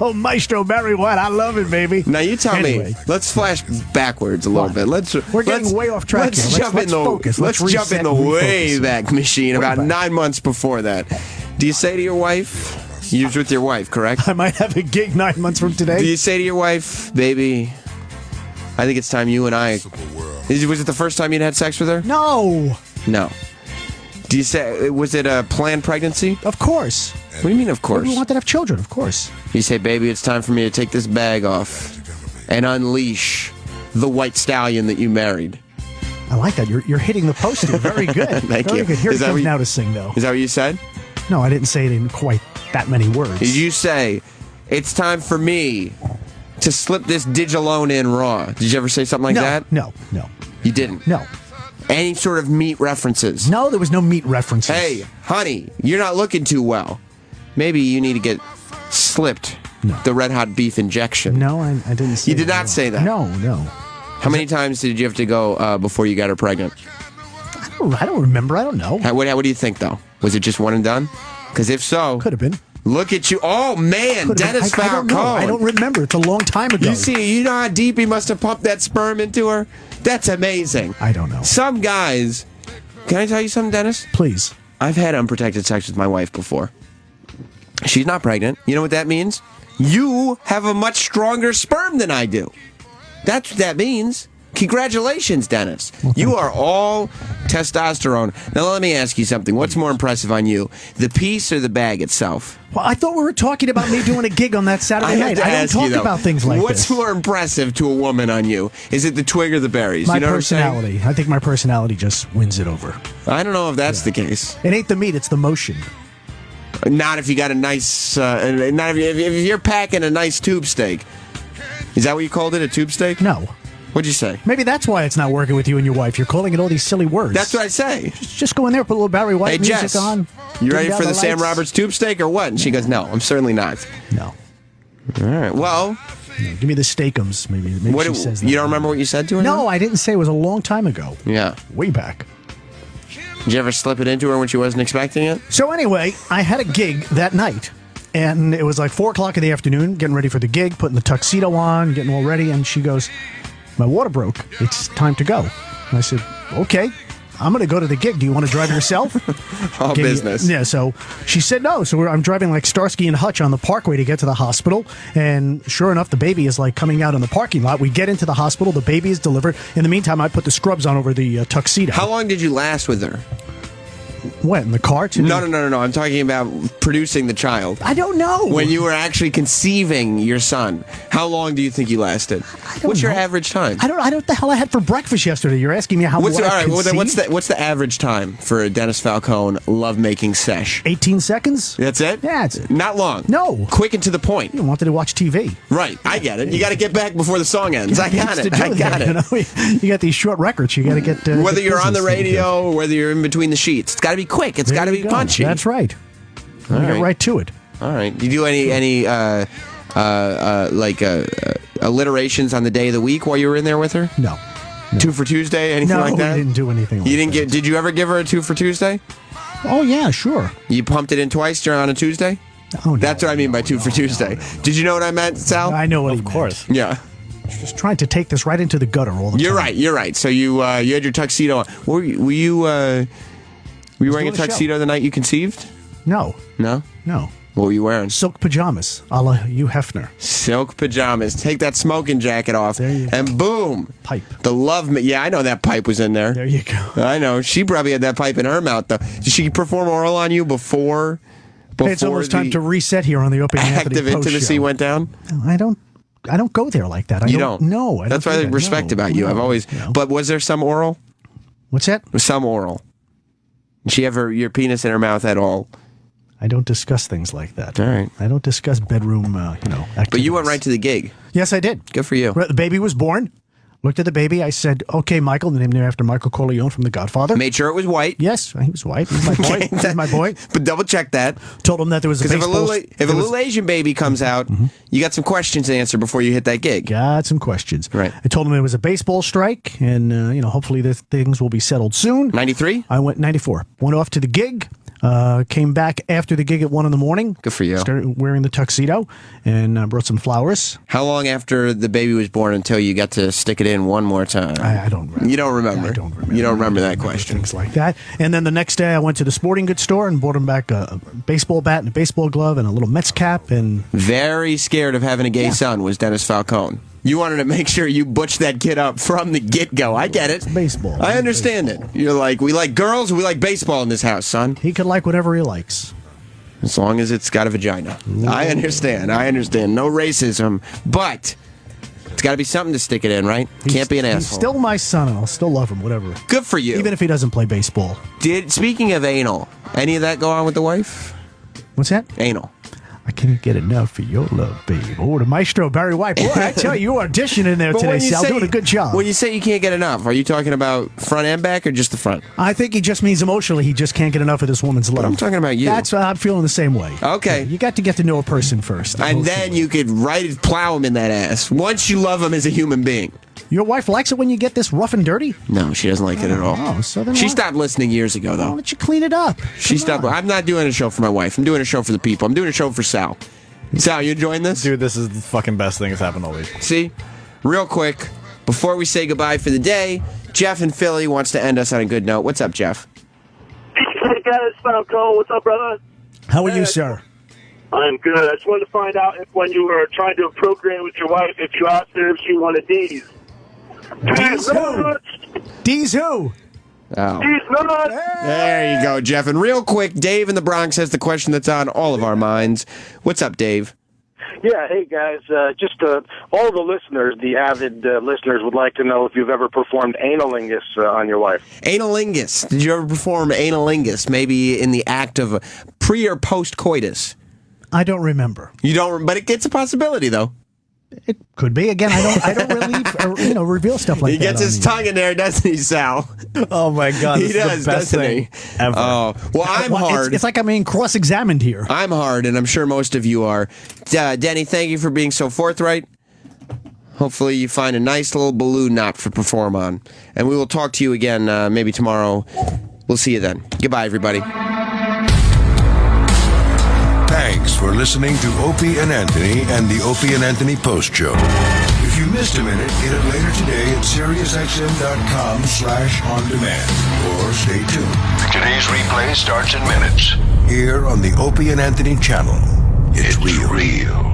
Speaker 24: oh, Maestro Barry White, I love it, baby.
Speaker 2: Now, you tell me, let's flash backwards a little bit.
Speaker 24: We're getting way off track
Speaker 2: Let's
Speaker 24: here.
Speaker 2: jump in the Wayback Machine about 9 months before that. Do you say to your wife... You're with your wife, correct?
Speaker 24: I might have a gig 9 months from today.
Speaker 2: Do you say to your wife, baby, I think it's time you and I... Was it the first time you'd had sex with her?
Speaker 24: No.
Speaker 2: No. Do you say... Was it a planned pregnancy?
Speaker 24: Of course.
Speaker 2: What do you mean, of course?
Speaker 24: We want to have children, of course.
Speaker 2: You say, baby, it's time for me to take this bag off and unleash the white stallion that you married.
Speaker 24: I like that. You're hitting the post here. Very good.
Speaker 2: Thank
Speaker 24: Very
Speaker 2: you.
Speaker 24: good. Here it comes now to sing, though.
Speaker 2: Is that what you said?
Speaker 24: No, I didn't say it in quite that many words.
Speaker 2: Did you say, it's time for me to slip this Digilone in raw? Did you ever say something like that?
Speaker 24: No.
Speaker 2: You didn't?
Speaker 24: No.
Speaker 2: Any sort of meat references?
Speaker 24: No, there was no meat references.
Speaker 2: Hey, honey, you're not looking too well. Maybe you need to get slipped the red hot beef injection.
Speaker 24: No, I didn't say
Speaker 2: You did not say that?
Speaker 24: No.
Speaker 2: How many times did you have to go before you got her pregnant?
Speaker 24: I don't remember. I don't know.
Speaker 2: What do you think, though? Was it just one and done? Because if so...
Speaker 24: Could have been.
Speaker 2: Look at you. Oh, man. Dennis Falcone.
Speaker 24: I don't remember. It's a long time ago.
Speaker 2: You know how deep he must have pumped that sperm into her? That's amazing.
Speaker 24: I don't know.
Speaker 2: Some guys... Can I tell you something, Dennis?
Speaker 24: Please.
Speaker 2: I've had unprotected sex with my wife before. She's not pregnant. You know what that means? You have a much stronger sperm than I do. That's what that means. Congratulations, Dennis. You are all testosterone. Now, let me ask you something. What's more impressive on you, the piece or the bag itself?
Speaker 24: Well, I thought we were talking about me doing a gig on that Saturday night. I don't talk about things like
Speaker 2: What's
Speaker 24: this.
Speaker 2: more impressive to a woman on you? Is it the twig or the berries?
Speaker 24: My
Speaker 2: you know
Speaker 24: personality.
Speaker 2: What I'm saying?
Speaker 24: I think my personality just wins it over.
Speaker 2: I don't know if that's the case.
Speaker 24: It ain't the meat, it's the motion.
Speaker 2: Not if you got a nice, not if you're packing a nice tube steak. Is that what you called it, a tube steak?
Speaker 24: No.
Speaker 2: What'd you say?
Speaker 24: Maybe that's why it's not working with you and your wife. You're calling it all these silly words.
Speaker 2: That's what I say.
Speaker 24: Just go in there, put a little Barry White music
Speaker 2: Jess,
Speaker 24: on.
Speaker 2: You ready for the Sam
Speaker 24: lights.
Speaker 2: Roberts tube steak or what? And she goes, no, I'm certainly not.
Speaker 24: No.
Speaker 2: All right. Well,
Speaker 24: give me the steakums. Maybe she says that.
Speaker 2: You don't remember what you said to her?
Speaker 24: No, I didn't say. It was a long time ago.
Speaker 2: Yeah.
Speaker 24: Way back.
Speaker 2: Did you ever slip it into her when she wasn't expecting it?
Speaker 24: So anyway, I had a gig that night. And it was like 4 o'clock in the afternoon, getting ready for the gig, putting the tuxedo on, getting all ready. And she goes, my water broke. It's time to go. And I said, okay, I'm going to go to the gig. Do you want to drive yourself?
Speaker 2: All business.
Speaker 24: Yeah, so she said no. So I'm driving like Starsky and Hutch on the parkway to get to the hospital. And sure enough, the baby is like coming out in the parking lot. We get into the hospital. The baby is delivered. In the meantime, I put the scrubs on over the tuxedo.
Speaker 2: How long did you last with her?
Speaker 24: What, in the car?
Speaker 2: No. I'm talking about producing the child.
Speaker 24: I don't know.
Speaker 2: When you were actually conceiving your son, how long do you think you lasted? What's your average time?
Speaker 24: I don't know what the hell I had for breakfast yesterday. You're asking me how long I conceived?
Speaker 2: What's the average time for a Dennis Falcone lovemaking sesh?
Speaker 24: 18 seconds?
Speaker 2: That's it?
Speaker 24: Yeah, that's it.
Speaker 2: Not long.
Speaker 24: No.
Speaker 2: Quick and to the point.
Speaker 24: You wanted to watch TV.
Speaker 2: Right. I get it. You got to get back before the song ends. I got it.
Speaker 24: You got these short records. You got to get...
Speaker 2: whether you're on the radio or whether you're in between the sheets. It's got to be quick. It's got to be punchy.
Speaker 24: That's right.
Speaker 2: All right.
Speaker 24: Get right to it.
Speaker 2: All right. Do you do any alliterations on the day of the week while you were in there with her?
Speaker 24: No.
Speaker 2: 2 for Tuesday, anything like that?
Speaker 24: No, we didn't do anything like that.
Speaker 2: Did you ever give her a 2 for Tuesday?
Speaker 24: Oh, yeah, sure.
Speaker 2: You pumped it in twice during on a Tuesday?
Speaker 24: Oh, no.
Speaker 2: That's what I mean by 2 for Tuesday. Did you know what I meant, Sal?
Speaker 24: I know what he meant. Of course.
Speaker 2: Yeah.
Speaker 24: Just trying to take this right into the gutter all the time.
Speaker 2: You're right. So you had your tuxedo on. Were you wearing a tuxedo the night you conceived?
Speaker 24: No.
Speaker 2: No?
Speaker 24: No.
Speaker 2: What were you wearing?
Speaker 24: Silk pajamas, a la Hugh Hefner.
Speaker 2: Silk pajamas. Take that smoking jacket off, and boom.
Speaker 24: Pipe.
Speaker 2: Yeah, I know that pipe was in there.
Speaker 24: There you go.
Speaker 2: I know. She probably had that pipe in her mouth, though. Did she perform oral on you before
Speaker 24: it's almost time to reset here on the Opie and Anthony
Speaker 2: active intimacy went down?
Speaker 24: I don't go there like that.
Speaker 2: You don't?
Speaker 24: No.
Speaker 2: That's what I respect about you. I've always... But was there some oral?
Speaker 24: What's that?
Speaker 2: Some oral. Did she have your penis in her mouth at all?
Speaker 24: I don't discuss things like that.
Speaker 2: All right.
Speaker 24: I don't discuss bedroom, activities.
Speaker 2: But you went right to the gig.
Speaker 24: Yes, I did.
Speaker 2: Good for you.
Speaker 24: The baby was born. Looked at the baby. I said, "Okay, Michael." The name named after Michael Corleone from The Godfather.
Speaker 2: Made sure it was white.
Speaker 24: Yes, he was white. He's my boy. He's my boy.
Speaker 2: But double check that.
Speaker 24: Told him that there was a baseball.
Speaker 2: If a little Asian baby comes out, you got some questions to answer before you hit that gig.
Speaker 24: Got some questions.
Speaker 2: Right.
Speaker 24: I told him it was a baseball strike, and hopefully the things will be settled soon.
Speaker 2: 93?
Speaker 24: I went 94. Went off to the gig. Came back after the gig at 1 a.m.
Speaker 2: Good for you.
Speaker 24: Started wearing the tuxedo and brought some flowers.
Speaker 2: How long after the baby was born until you got to stick it in one more time?
Speaker 24: I don't remember.
Speaker 2: You don't remember?
Speaker 24: I don't remember.
Speaker 2: You don't remember that question.
Speaker 24: Things like that. And then the next day I went to the sporting goods store and bought him back a baseball bat and a baseball glove and a little Mets cap. And
Speaker 2: very scared of having a gay son was Dennis Falcone. You wanted to make sure you butched that kid up from the get-go. I get it.
Speaker 24: It's baseball.
Speaker 2: I understand it. You're like, we like girls, we like baseball in this house, son.
Speaker 24: He could like whatever he likes.
Speaker 2: As long as it's got a vagina. Ooh. I understand. No racism. But it's got to be something to stick it in, right? Can't be an asshole.
Speaker 24: He's still my son, and I'll still love him, whatever.
Speaker 2: Good for you.
Speaker 24: Even if he doesn't play baseball.
Speaker 2: Speaking of anal, any of that go on with the wife?
Speaker 24: What's that?
Speaker 2: Anal.
Speaker 24: I can't get enough of your love, babe. Oh, the maestro, Barry White. Boy, I tell you, you auditioning there today, Sal. Doing a good job.
Speaker 2: When you say you can't get enough, are you talking about front and back or just the front?
Speaker 24: I think he just means emotionally he just can't get enough of this woman's love.
Speaker 2: But I'm talking about you.
Speaker 24: That's why I'm feeling the same way.
Speaker 2: Okay.
Speaker 24: You got to get to know a person first.
Speaker 2: And then you could plow him in that ass once you love him as a human being.
Speaker 24: Your wife likes it when you get this rough and dirty?
Speaker 2: No, she doesn't like it at all.
Speaker 24: Oh, so then
Speaker 2: she stopped listening years ago, though.
Speaker 24: Why don't you clean it up?
Speaker 2: She stopped. I'm not doing a show for my wife. I'm doing a show for the people. I'm doing a show for Sal. Sal, you enjoying this?
Speaker 6: Dude, this is the fucking best thing that's happened all week.
Speaker 2: See? Real quick, before we say goodbye for the day, Jeff in Philly wants to end us on a good note. What's up, Jeff?
Speaker 10: Hey, guys. Falco. What's up, brother?
Speaker 24: How are you, sir?
Speaker 10: I'm good. I just wanted to find out if when you were trying to procreate with your wife, if you asked her if she wanted D's.
Speaker 24: D's who? D's who?
Speaker 2: Oh. There you go, Jeff. And real quick, Dave in the Bronx has the question that's on all of our minds. What's up, Dave?
Speaker 9: Yeah, hey guys, all the listeners, the avid listeners, would like to know if you've ever performed analingus on your wife.
Speaker 2: Analingus. Did you ever perform analingus, maybe in the act of pre or post coitus?
Speaker 24: I don't remember.
Speaker 2: You don't, but it's a possibility, though.
Speaker 24: It could be. Again, I don't really, reveal stuff like that.
Speaker 2: He gets his tongue in there, doesn't he, Sal?
Speaker 24: Oh my God,
Speaker 2: he does, doesn't he?
Speaker 24: Ever.
Speaker 2: Oh, well, I'm hard.
Speaker 24: It's like I'm being cross-examined here.
Speaker 2: I'm hard, and I'm sure most of you are. Denny, thank you for being so forthright. Hopefully, you find a nice little balloon knot to perform on, and we will talk to you again maybe tomorrow. We'll see you then. Goodbye, everybody.
Speaker 1: Thanks for listening to Opie and Anthony and the Opie and Anthony Post Show. If you missed a minute, get it later today at SiriusXM.com/on-demand. Or stay tuned. Today's replay starts in minutes. Here on the Opie and Anthony channel. It's real.